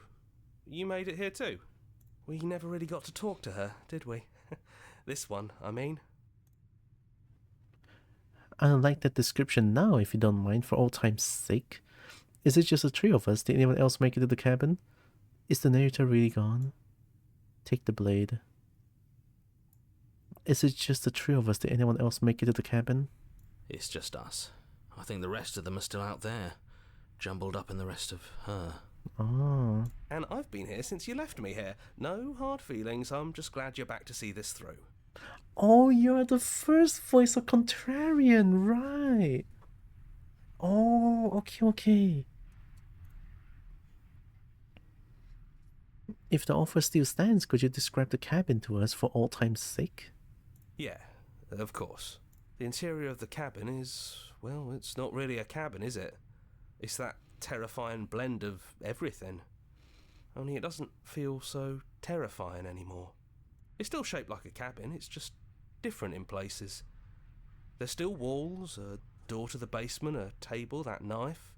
you made it here too? We never really got to talk to her, did we? This one, I mean. I don't like that description now, if you don't mind, for old time's sake. Is it just the three of us? Did anyone else make it to the cabin? Is the narrator really gone? Take the blade. Is it just the three of us? Did anyone else make it to the cabin? It's just us. I think the rest of them are still out there, jumbled up in the rest of her. Oh. And I've been here since you left me here. No hard feelings, I'm just glad you're back to see this through. Oh, you're the first voice of Contrarian, right? Oh, okay. If the offer still stands, could you describe the cabin to us for all time's sake? Yeah, of course. The interior of the cabin is, well, it's not really a cabin, is it? It's that terrifying blend of everything. Only it doesn't feel so terrifying anymore. It's still shaped like a cabin, it's just different in places. There's still walls, a door to the basement, a table, that knife.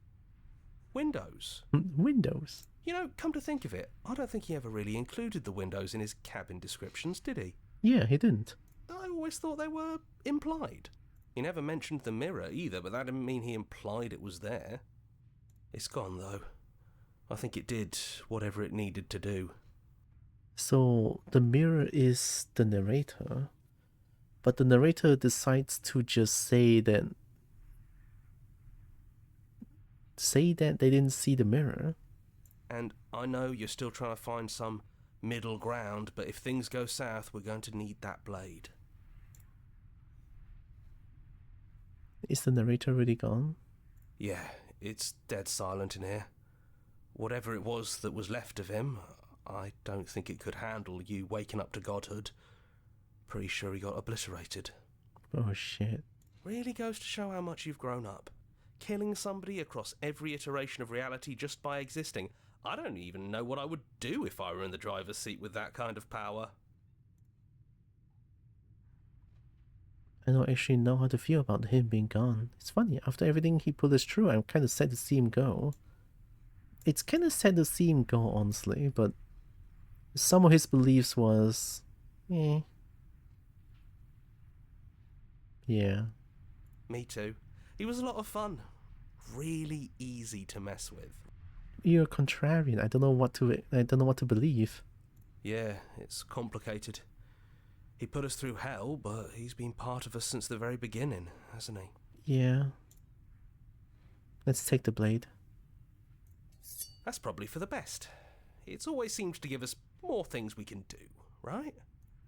Windows. Windows? You know, come to think of it, I don't think he ever really included the windows in his cabin descriptions, did he? Yeah, he didn't. I always thought they were implied. He never mentioned the mirror either, but that didn't mean he implied it was there. It's gone, though. I think it did whatever it needed to do. So the mirror is the narrator, but the narrator decides to just say that they didn't see the mirror. And I know you're still trying to find some middle ground, but if things go south, we're going to need that blade. Is the narrator really gone? Yeah, it's dead silent in here. Whatever it was that was left of him, I don't think it could handle you waking up to godhood. Pretty sure he got obliterated. Oh shit. Really goes to show how much you've grown up. Killing somebody across every iteration of reality just by existing. I don't even know what I would do if I were in the driver's seat with that kind of power. I don't actually know how to feel about him being gone. It's funny, after everything he put us through, I'm kind of sad to see him go. It's kind of sad to see him go, honestly, but some of his beliefs was... Yeah. Me too. He was a lot of fun. Really easy to mess with. You're a contrarian. I don't know what to believe. Yeah, it's complicated. He put us through hell, but he's been part of us since the very beginning, hasn't he? Yeah. Let's take the blade. That's probably for the best. It's always seems to give us more things we can do, right?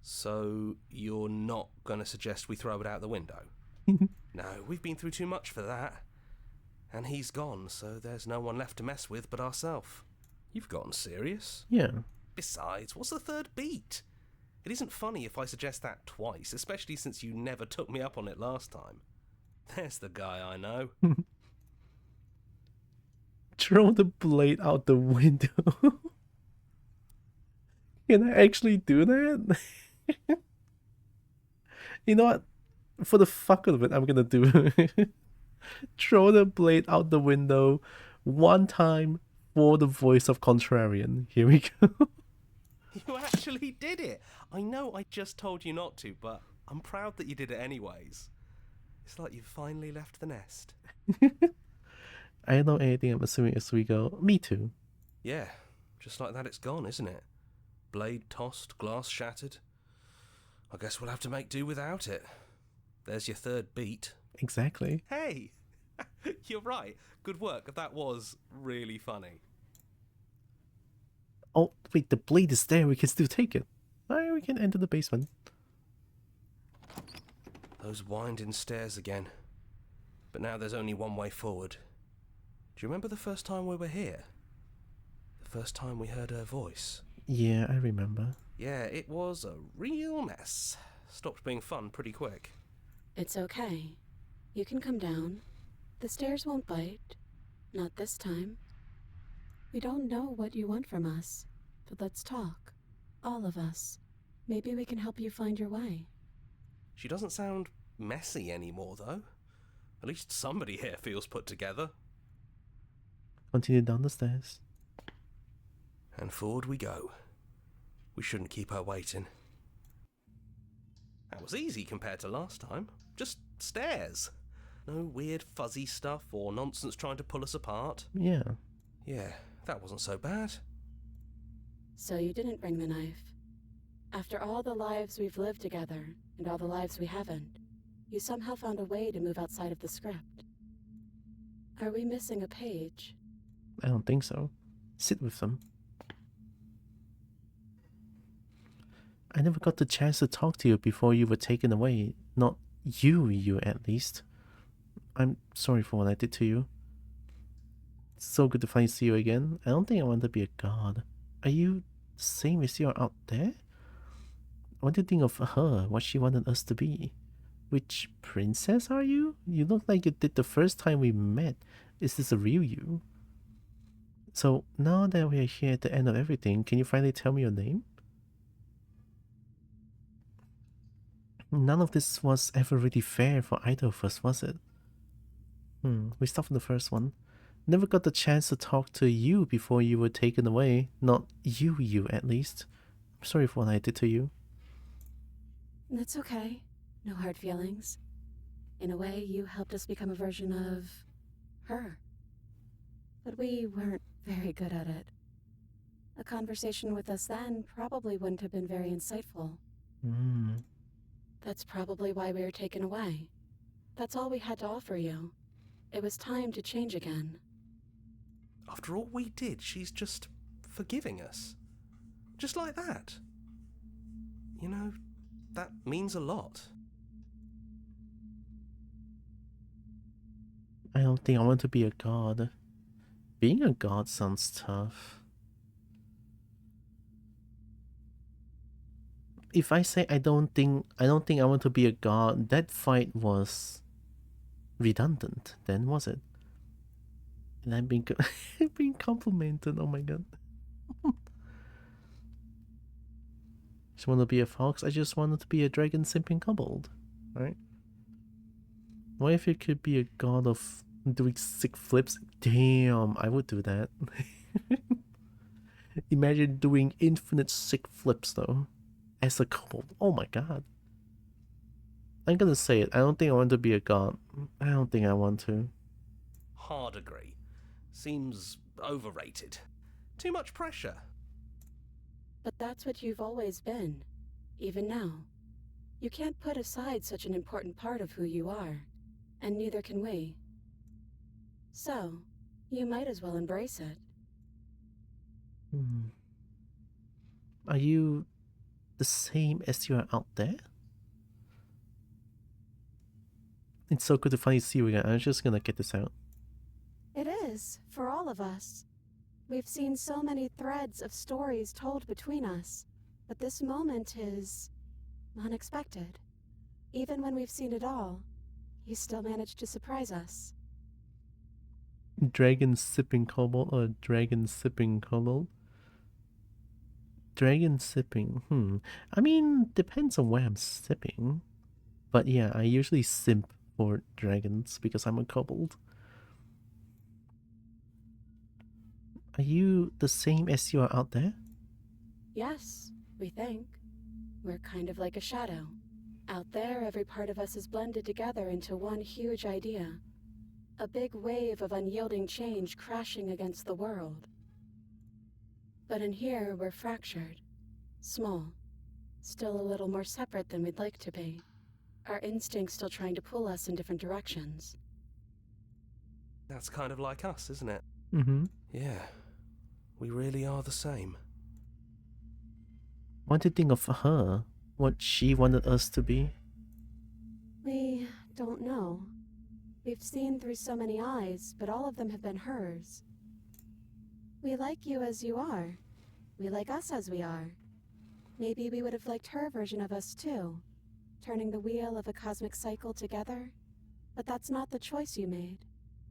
So, you're not going to suggest we throw it out the window? No, we've been through too much for that. And he's gone, so there's no one left to mess with but ourselves. You've gotten serious. Yeah. Besides, what's the third beat? It isn't funny if I suggest that twice, especially since you never took me up on it last time. There's the guy I know. Throw the blade out the window. Can I actually do that? You know what? For the fuck of it, I'm gonna do it. Throw the blade out the window one time for the voice of contrarian. Here we go. You actually did it! I know I just told you not to, but I'm proud that you did it anyways. It's like you've finally left the nest. I don't know anything, I'm assuming, as we go. Me too. Yeah, just like that it's gone, isn't it? Blade tossed, glass shattered. I guess we'll have to make do without it. There's your third beat. Exactly. Hey! You're right. Good work. That was really funny. Oh, wait, the blade is there. We can still take it. Alright, we can enter the basement. Those winding stairs again. But now there's only one way forward. Do you remember the first time we were here? The first time we heard her voice? Yeah, I remember. Yeah, it was a real mess. Stopped being fun pretty quick. It's okay. You can come down. The stairs won't bite. Not this time. We don't know what you want from us, but let's talk. All of us. Maybe we can help you find your way. She doesn't sound messy anymore, though. At least somebody here feels put together. Continue down the stairs. And forward we go. We shouldn't keep her waiting. That was easy compared to last time. Just stairs. No weird fuzzy stuff or nonsense trying to pull us apart. Yeah. Yeah, that wasn't so bad. So you didn't bring the knife. After all the lives we've lived together, and all the lives we haven't, you somehow found a way to move outside of the script. Are we missing a page? I don't think so. Sit with them. I never got the chance to talk to you before you were taken away. Not you at least. I'm sorry for what I did to you. It's so good to finally see you again. I don't think I want to be a god. Are you the same as you are out there? What do you think of her, what she wanted us to be? Which princess are you? You look like you did the first time we met. Is this a real you? So now that we are here at the end of everything, can you finally tell me your name? None of this was ever really fair for either of us, was it? We stopped from the first one. Never got the chance to talk to you before you were taken away. Not you at least. I'm sorry for what I did to you. That's okay. No hard feelings. In a way, you helped us become a version of her. But we weren't Very good at it. A conversation with us then probably wouldn't have been very insightful. That's probably why we were taken away. That's all we had to offer you. It was time to change again. After all we did, she's just forgiving us. Just like that. You know, that means a lot. I don't think I want to be a god. Being a god sounds tough. If I say I don't think I want to be a god, that fight was redundant then, was it? And I'm being being complimented. Oh my god. Just want to be a fox. I just wanted to be a dragon simping kobold, right? What if it could be a god of doing sick flips? Damn, I would do that. Imagine doing infinite sick flips though, as a kobold. Oh my god. I'm gonna say it. I don't think I want to be a god. I don't think I want to. Hard agree. Seems overrated. Too much pressure. But that's what you've always been, even now. You can't put aside such an important part of who you are, and neither can we. So, you might as well embrace it. Are you the same as you are out there? It's so good to finally see you again. I'm just gonna get this out. It is, for all of us. We've seen so many threads of stories told between us, but this moment is unexpected. Even when we've seen it all, you still managed to surprise us. Dragon sipping kobold or dragon sipping kobold? Dragon sipping, I mean, depends on where I'm sipping. But yeah, I usually simp for dragons because I'm a kobold. Are you the same as you are out there? Yes, we think. We're kind of like a shadow. Out there, every part of us is blended together into one huge idea. A big wave of unyielding change crashing against the world. But in here, we're fractured. Small. Still a little more separate than we'd like to be. Our instincts still trying to pull us in different directions. That's kind of like us, isn't it? Yeah. We really are the same. What do you think of her? What she wanted us to be? We don't know. We've seen through so many eyes, but all of them have been hers. We like you as you are. We like us as we are. Maybe we would have liked her version of us too, turning the wheel of a cosmic cycle together. But that's not the choice you made,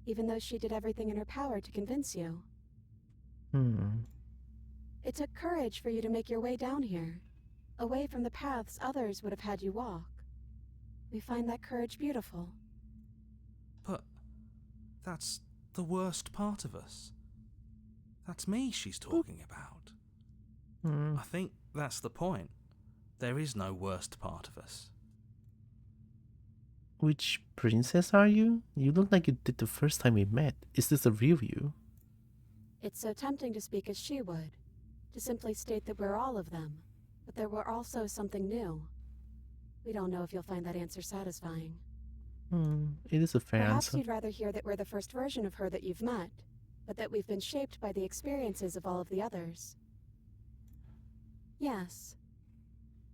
even though she did everything in her power to convince you. It took courage for you to make your way down here, away from the paths others would have had you walk. We find that courage beautiful. But that's the worst part of us. That's me she's talking about. I think that's the point. There is no worst part of us. Which princess are you? You look like you did the first time we met. Is this the real you? It's so tempting to speak as she would, to simply state that we're all of them, but there were also something new. We don't know if you'll find that answer satisfying. It is a fair Perhaps answer. you'd rather hear that we're the first version of her that you've met, but that we've been shaped by the experiences of all of the others. Yes.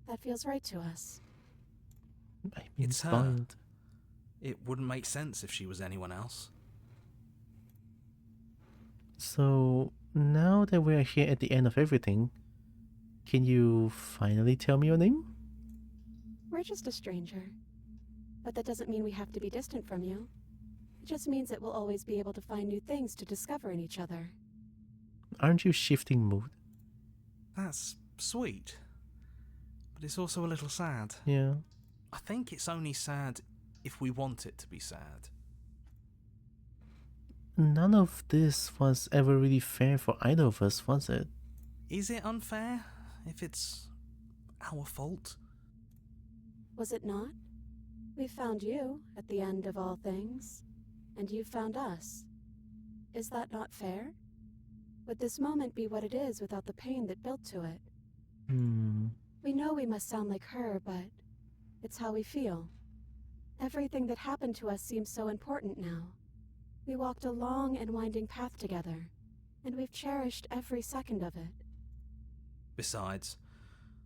That feels right to us. I mean, It's her. spoiled. It wouldn't make sense if she was anyone else. So, now that we're here at the end of everything, can you finally tell me your name? We're just a stranger. But that doesn't mean we have to be distant from you. It just means that we'll always be able to find new things to discover in each other. Aren't you shifting mood? That's sweet. But it's also a little sad. Yeah. I think it's only sad if we want it to be sad. None of this was ever really fair for either of us, was it? Is it unfair if it's our fault? Was it not? We found you at the end of all things, and you found us. Is that not fair? Would this moment be what it is without the pain that built to it? Hmm. We know we must sound like her, but it's how we feel. Everything that happened to us seems so important now. We walked a long and winding path together, and we've cherished every second of it. Besides,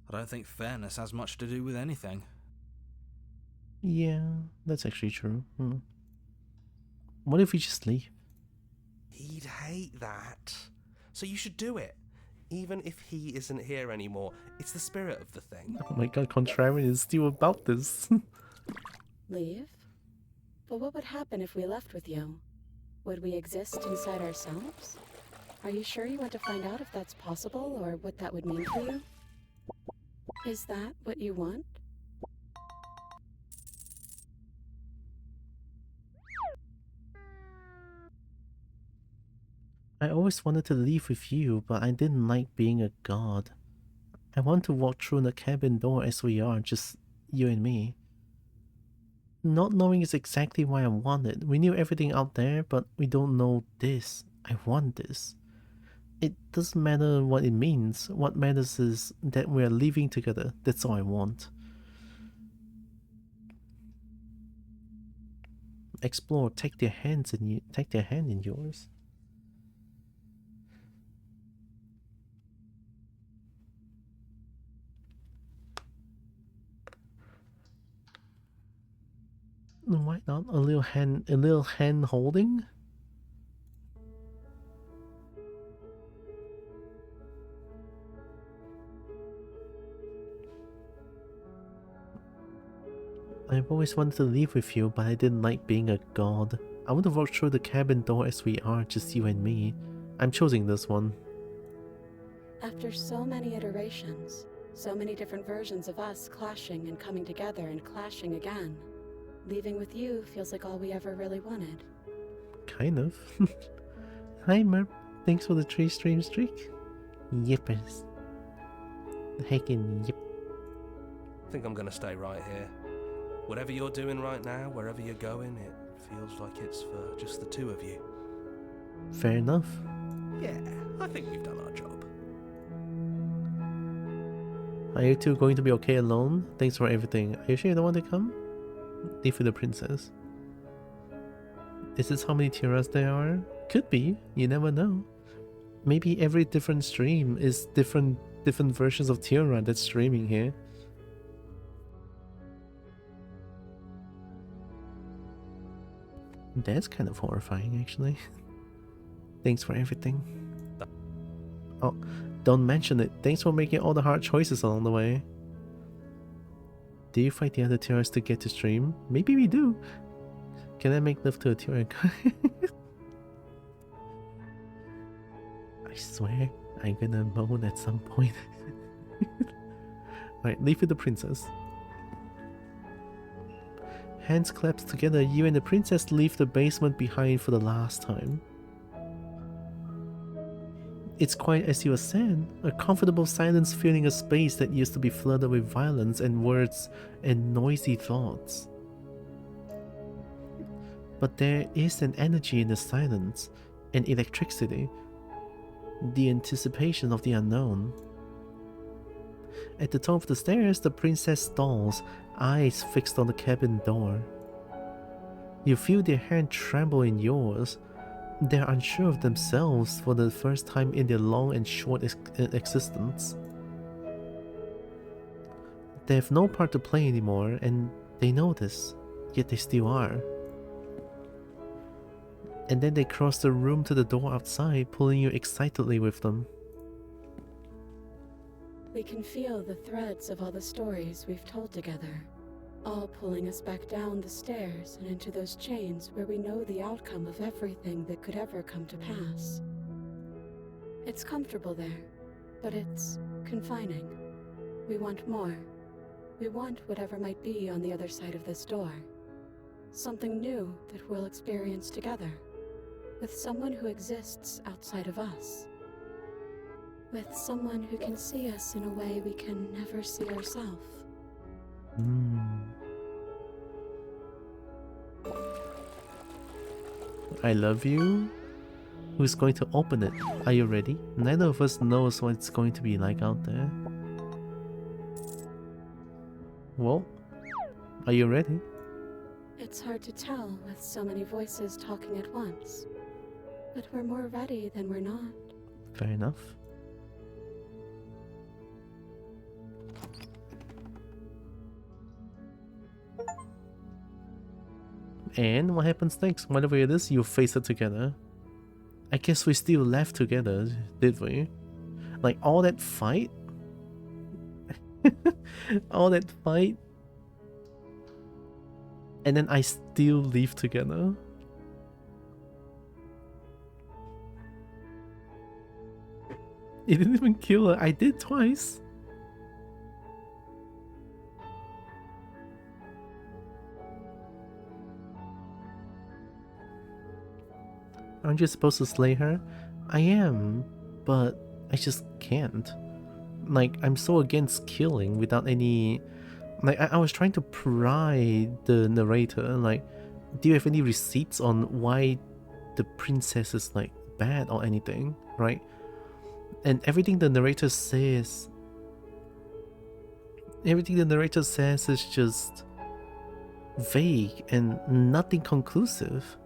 I don't think fairness has much to do with anything. Yeah, that's actually true. What if we just leave? He'd hate that. So you should do it. Even if he isn't here anymore, it's the spirit of the thing. Oh my god, Contrarian is still about this. Leave? But what would happen if we left with you? Would we exist inside ourselves? Are you sure you want to find out if that's possible, or what that would mean for you? Is that what you want? I always wanted to leave with you, but I didn't like being a god. I want to walk through the cabin door as we are, just you and me. Not knowing is exactly why I want it. We knew everything out there, but we don't know this. I want this. It doesn't matter what it means. What matters is that we are living together. That's all I want. Explore. Take their hand in yours. Why not a little hand holding? I've always wanted to live with you, but I didn't like being a god. I want to walk through the cabin door as we are, just you and me. I'm choosing this one. After so many iterations, so many different versions of us clashing and coming together and clashing again, leaving with you feels like all we ever really wanted. Kind of. Hi Merp, thanks for the 3 stream streak. Yippers. Heckin' yip. I think I'm gonna stay right here. Whatever you're doing right now, wherever you're going, it feels like it's for just the two of you. Fair enough. Yeah, I think we've done our job. Are you two going to be okay alone? Thanks for everything. Are you sure you don't want to come? Leave with the princess. Is this how many tiaras there are? Could be. You never know. Maybe every different stream is different versions of tiara that's streaming here. That's kind of horrifying, actually. Thanks for everything. Oh, don't mention it. Thanks for making all the hard choices along the way. Do you fight the other tiaras to get to stream? Maybe we do. Can I make love to a tiara? I swear, I'm gonna moan at some point. Alright, leave with the princess. Hands clasped together, you and the princess leave the basement behind for the last time. It's quite as you were said, a comfortable silence filling a space that used to be flooded with violence and words and noisy thoughts. But there is an energy in the silence, an electricity, the anticipation of the unknown. At the top of the stairs, the princess stalls, eyes fixed on the cabin door. You feel their hand tremble in yours. They're unsure of themselves for the first time in their long and short existence. They have no part to play anymore, and they know this, yet they still are. And then they cross the room to the door outside, pulling you excitedly with them. We can feel the threads of all the stories we've told together, all pulling us back down the stairs and into those chains where we know the outcome of everything that could ever come to pass. It's comfortable there, but it's confining. We want more. We want whatever might be on the other side of this door. Something new that we'll experience together, with someone who exists outside of us. With someone who can see us in a way we can never see ourselves. I love you. Who's going to open it? Are you ready? Neither of us knows what it's going to be like out there. Well, are you ready? It's hard to tell with so many voices talking at once. But we're more ready than we're not. Fair enough. And what happens next? Whatever it is, you face it together. I guess we still left together, did we? Like all that fight? All that fight? And then I still leave together? It didn't even kill her. I did twice. Aren't you supposed to slay her? I am, but I just can't. Like, I'm so against killing without any... Like, I was trying to pry the narrator, like, do you have any receipts on why the princess is, like, bad or anything, right? And everything the narrator says... Everything the narrator says is just... vague and nothing conclusive.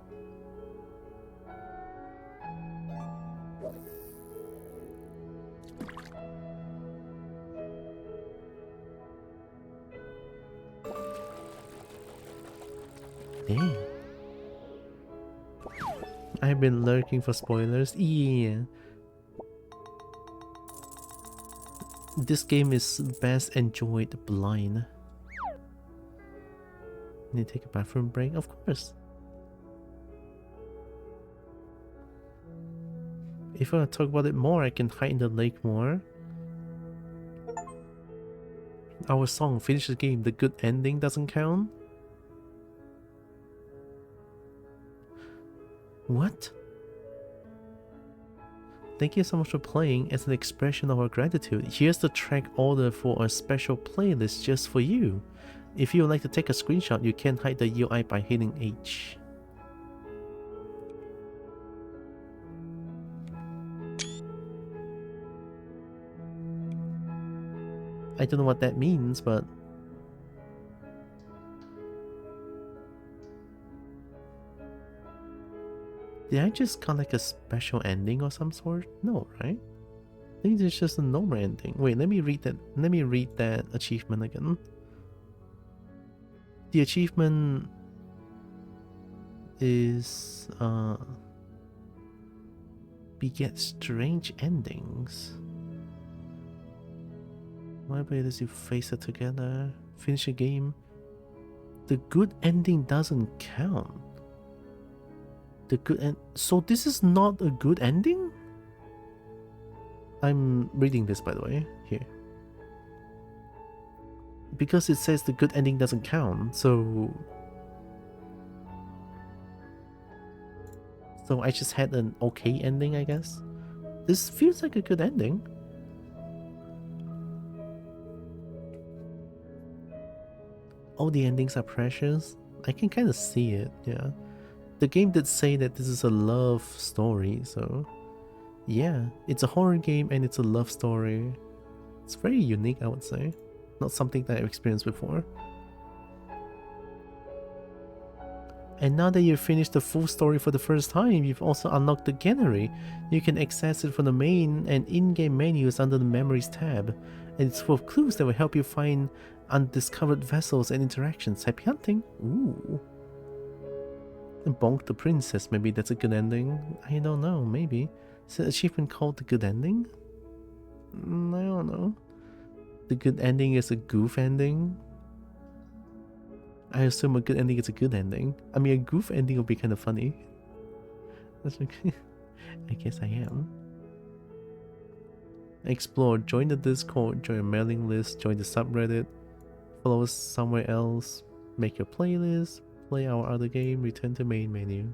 Dang. I've been lurking for spoilers. Yeah. This game is best enjoyed blind. Need to take a bathroom break? Of course. If I want to talk about it more, I can hide in the lake more. Our song, finish the game, the good ending doesn't count? What? Thank you so much for playing. As an expression of our gratitude, here's the track order for a special playlist just for you. If you would like to take a screenshot, you can hide the UI by hitting H. I don't know what that means, but... Did I just got like a special ending or some sort? No, right? I think it's just a normal ending. Wait, let me read that. Let me read that achievement again. The achievement is beget strange endings. Why does you face it together? Finish a game. The good ending doesn't count. The good end. So this is not a good ending? I'm reading this, by the way, here. Because it says the good ending doesn't count, so I just had an okay ending, I guess. This feels like a good ending. All the endings are precious. I can kind of see it, yeah. The game did say that this is a love story, so yeah, it's a horror game and it's a love story. It's very unique, I would say. Not something that I've experienced before. And now that you've finished the full story for the first time, you've also unlocked the gallery. You can access it from the main and in-game menus under the Memories tab. And it's full of clues that will help you find undiscovered vessels and interactions. Happy hunting! Ooh. Bonk the princess, maybe that's a good ending. I don't know, maybe. Is it an achievement called the good ending? I don't know. The good ending is a goof ending? I assume a good ending is a good ending. I mean, a goof ending would be kind of funny. That's okay. I guess I am. Explore, join the Discord, join a mailing list, join the subreddit, follow us somewhere else, make your playlist, play our other game, return to main menu.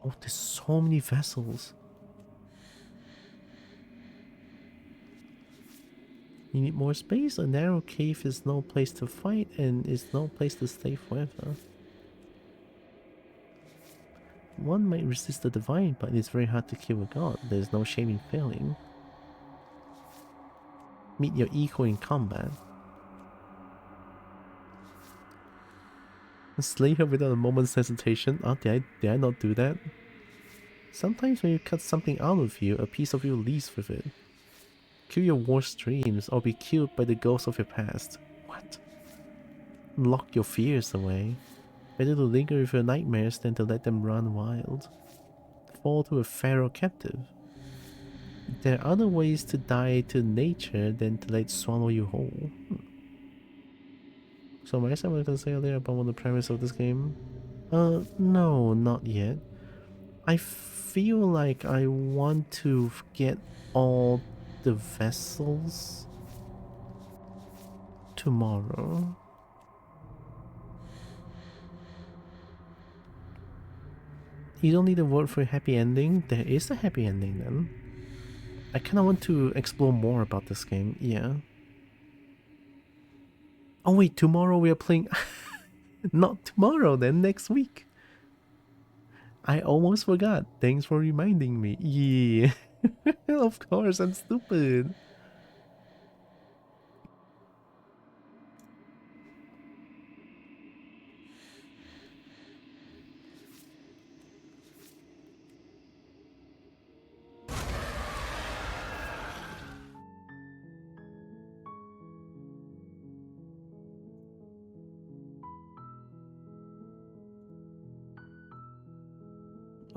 Oh, there's so many vessels. You need more space? A narrow cave is no place to fight and is no place to stay forever. One might resist the divine, but it's very hard to kill a god. There's no shame in failing. Meet your equal in combat. Slay her without a moment's hesitation. Oh, did I not do that? Sometimes when you cut something out of you, a piece of you leaves with it. Kill your worst dreams or be killed by the ghosts of your past. What? Lock your fears away. Better to linger with your nightmares than to let them run wild. Fall to a pharaoh captive. There are other ways to die to nature than to let it swallow you whole. So am I something to say earlier about what the premise of this game? No, not yet. I feel like I want to get all the vessels tomorrow. You don't need a word for a happy ending. There is a happy ending then. I kind of want to explore more about this game, yeah. Oh wait, tomorrow we are playing... Not tomorrow then, next week. I almost forgot. Thanks for reminding me. Yeah. Of course, I'm stupid.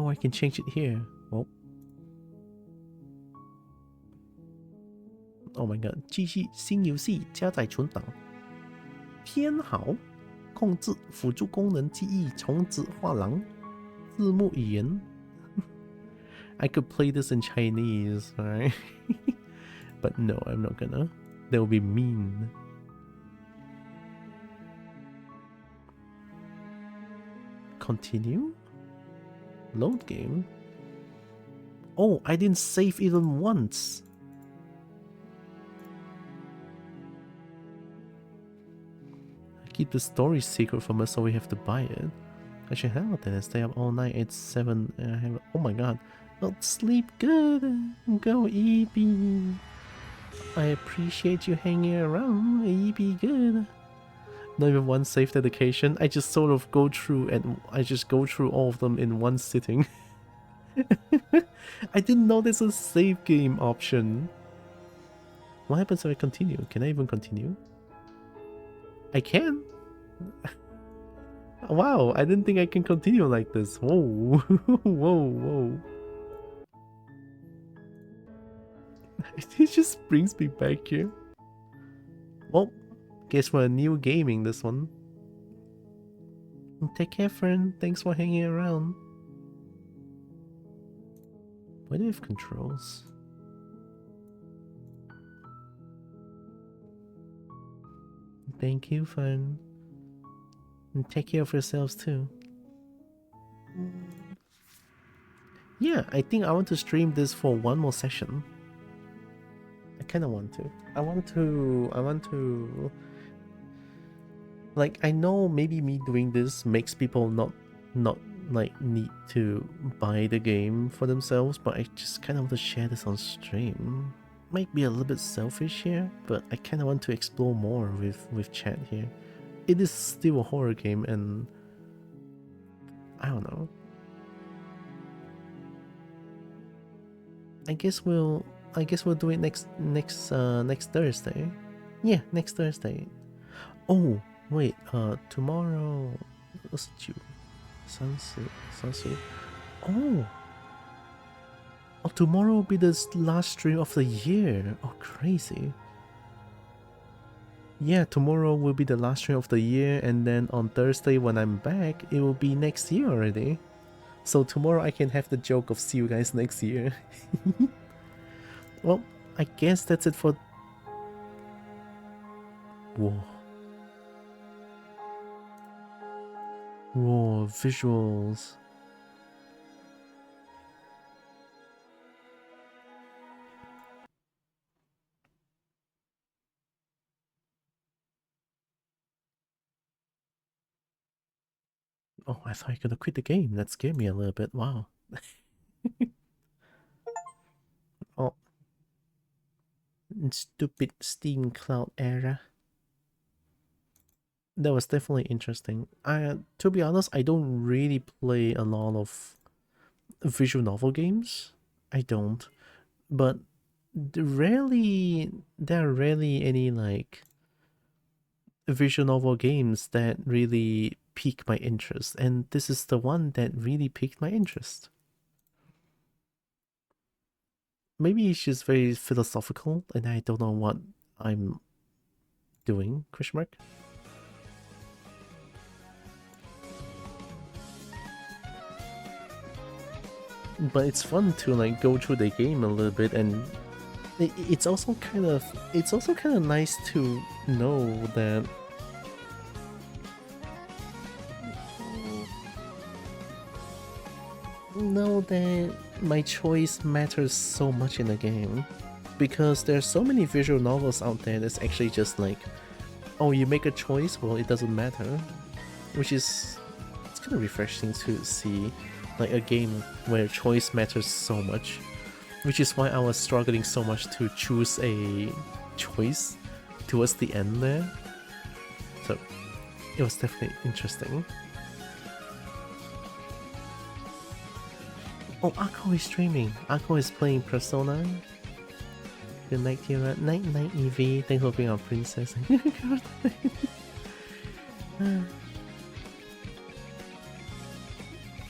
Oh, I can change it here. Oh my god. 继续新游戏加载存档。偏好控制辅助功能记忆重置画廊字幕语言 I could play this in Chinese, right? But no, I'm not gonna. That would be mean. Continue? Load game? Oh, I didn't save even once. I keep the story secret from us, so we have to buy it. I should hang out there, stay up all night. It's 7 and I have... Oh my god. Well, sleep good. Go, EB. I appreciate you hanging around. EB good. Not even one safe dedication. I just sort of go through and I just go through all of them in one sitting. I didn't know there's a save game option. What happens if I continue? Can I even continue? I can. Wow, I didn't think I can continue like this. Whoa. Whoa. It just brings me back here. Well, guess we're new gaming this one. Take care, friend. Thanks for hanging around. Why do we have controls? Thank you, friend. And take care of yourselves too. Yeah, I think I want to stream this for one more session. I kind of want to. I want to... Like, I know maybe me doing this makes people not like need to buy the game for themselves, but I just kind of want to share this on stream. Might be a little bit selfish here, but I kind of want to explore more with chat here. It is still a horror game, and I don't know. I guess we'll do it next Thursday. Yeah, next Thursday. Oh wait, tomorrow. What's it? Sunset. Oh, tomorrow will be the last stream of the year. Oh, crazy. Yeah, tomorrow will be the last stream of the year, and then on Thursday when I'm back, it will be next year already. So tomorrow I can have the joke of see you guys next year. Well, I guess that's it for... Whoa. Whoa, visuals. Oh, I thought I could have quit the game. That scared me a little bit. Wow. Oh. Stupid Steam Cloud era. That was definitely interesting. To be honest, I don't really play a lot of visual novel games. I don't. But there are rarely any like visual novel games that really pique my interest, and this is the one that really piqued my interest. Maybe it's just very philosophical and I don't know what I'm doing, question mark. But it's fun to like go through the game a little bit, and it's also kind of nice to know that my choice matters so much in the game, because there's so many visual novels out there that's actually just like, oh, you make a choice, well, it doesn't matter, which is, it's kind of refreshing to see like a game where choice matters so much, which is why I was struggling so much to choose a choice towards the end there. So it was definitely interesting. Oh, Akko is streaming. Akko is playing Persona. Good night, Tira. Night, night, Evie. Thanks for being our princess.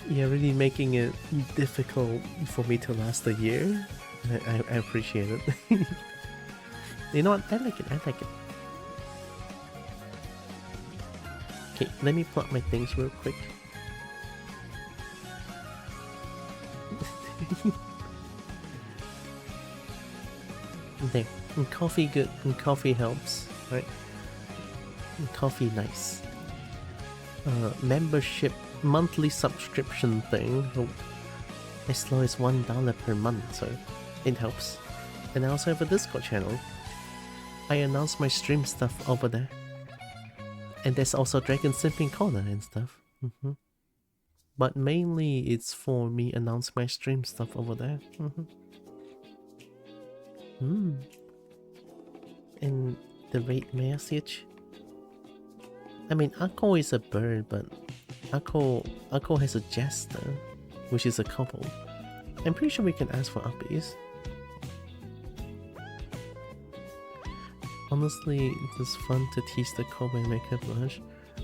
Yeah, really making it difficult for me to last a year. I appreciate it. You know what? I like it. I like it. Okay, let me plug my things real quick. There. And coffee good. And coffee helps, right? And coffee nice. Membership monthly subscription thing. Oh, as low as $1 per month, so it helps. And I also have a Discord channel. I announce my stream stuff over there. And there's also Dragon Simping Corner and stuff. But mainly it's for me announce my stream stuff over there. And the rate message. I mean, Akko is a bird, but Akko has a jester, which is a couple. I'm pretty sure we can ask for uppies. Honestly, it is fun to tease the kobo and make her blush.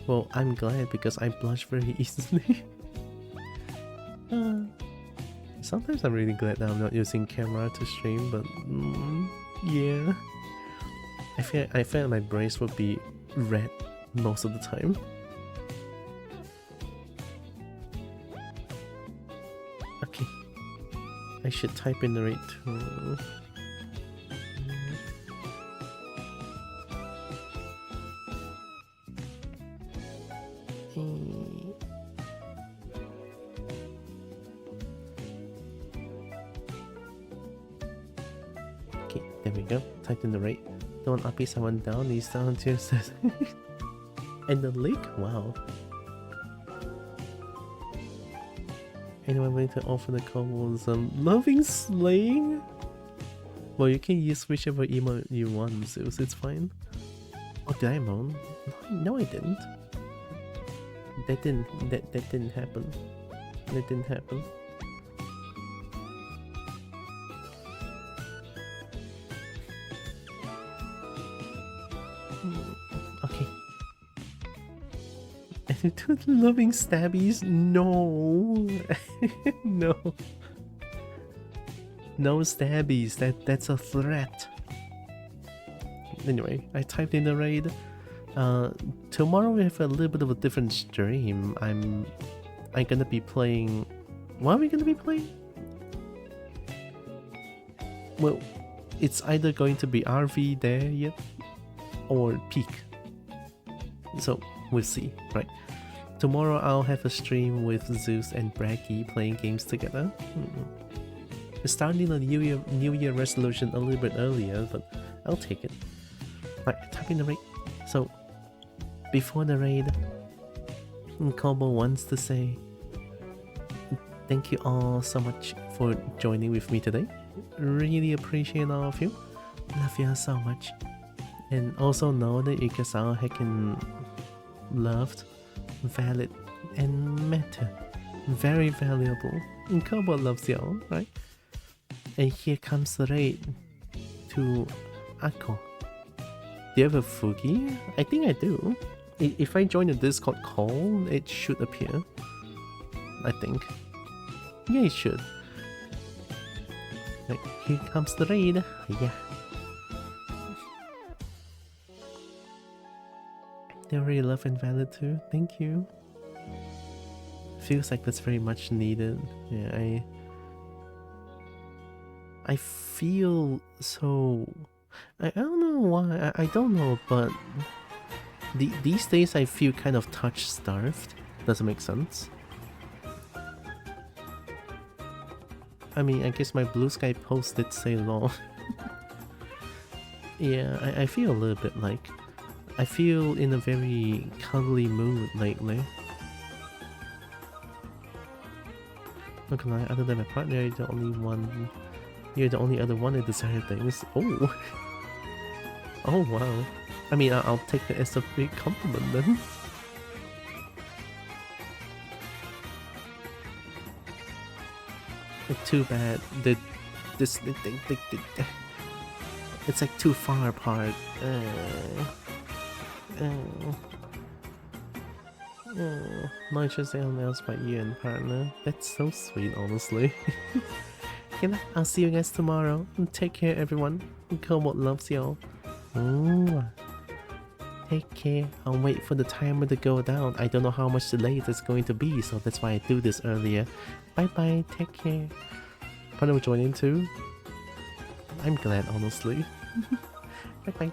Well, I'm glad because I blush very easily. Sometimes I'm really glad that I'm not using camera to stream, but yeah. I feel my brace would be red most of the time. Okay. I should type in the rate too. Okay, there we go. Type in the rate. Don't uppies, I went down, these down to and the lake? Wow. Anyone willing to offer the kobo some loving slaying? Well, you can use whichever emote you want, Zeus, it's fine. Oh, did I moan? No, I didn't. That didn't happen. That didn't happen. Okay. Loving stabbies? No. No. No stabbies. That's a threat. Anyway, I typed in the raid. Tomorrow we have a little bit of a different stream. I'm gonna be playing. What are we gonna be playing? Well, it's either going to be RV there yet, or Peak. So we'll see, right? Tomorrow I'll have a stream with Zeus and Braggy playing games together. Starting the New Year resolution a little bit earlier, but I'll take it. Right, type in the raid. So before the raid, Kobo wants to say thank you all so much for joining with me today. Really appreciate all of you. Love you all so much. And also know that you guys are heckin' loved, valid, and matter. Very valuable. And Kobo loves y'all, right? And here comes the raid to Akko. Do you have a Fugi? I think I do. If I join the Discord call, it should appear. I think. Yeah, it should. Right, here comes the raid. Yeah. They're really love and valid too. Thank you. Feels like that's very much needed. Yeah, I feel so... I don't know why. I don't know, but these days I feel kind of touch-starved. Does it make sense? I mean, I guess my Blue Sky post did say long. Yeah, I feel a little bit like... I feel in a very cuddly mood lately. Not gonna lie, other than my partner, you're the only one... You're the only other one that desire things. Oh! Oh wow. I mean, I'll take that as a big compliment then. Too bad. It's like too far apart. Not just anyone else but you and partner. That's so sweet, honestly. Okay, I'll see you guys tomorrow. Take care, everyone. Kobo loves y'all. Take care. I'll wait for the timer to go down. I don't know how much delayed it's going to be, so that's why I do this earlier. Bye bye. Take care. Partner will join in too. I'm glad, honestly. Bye bye.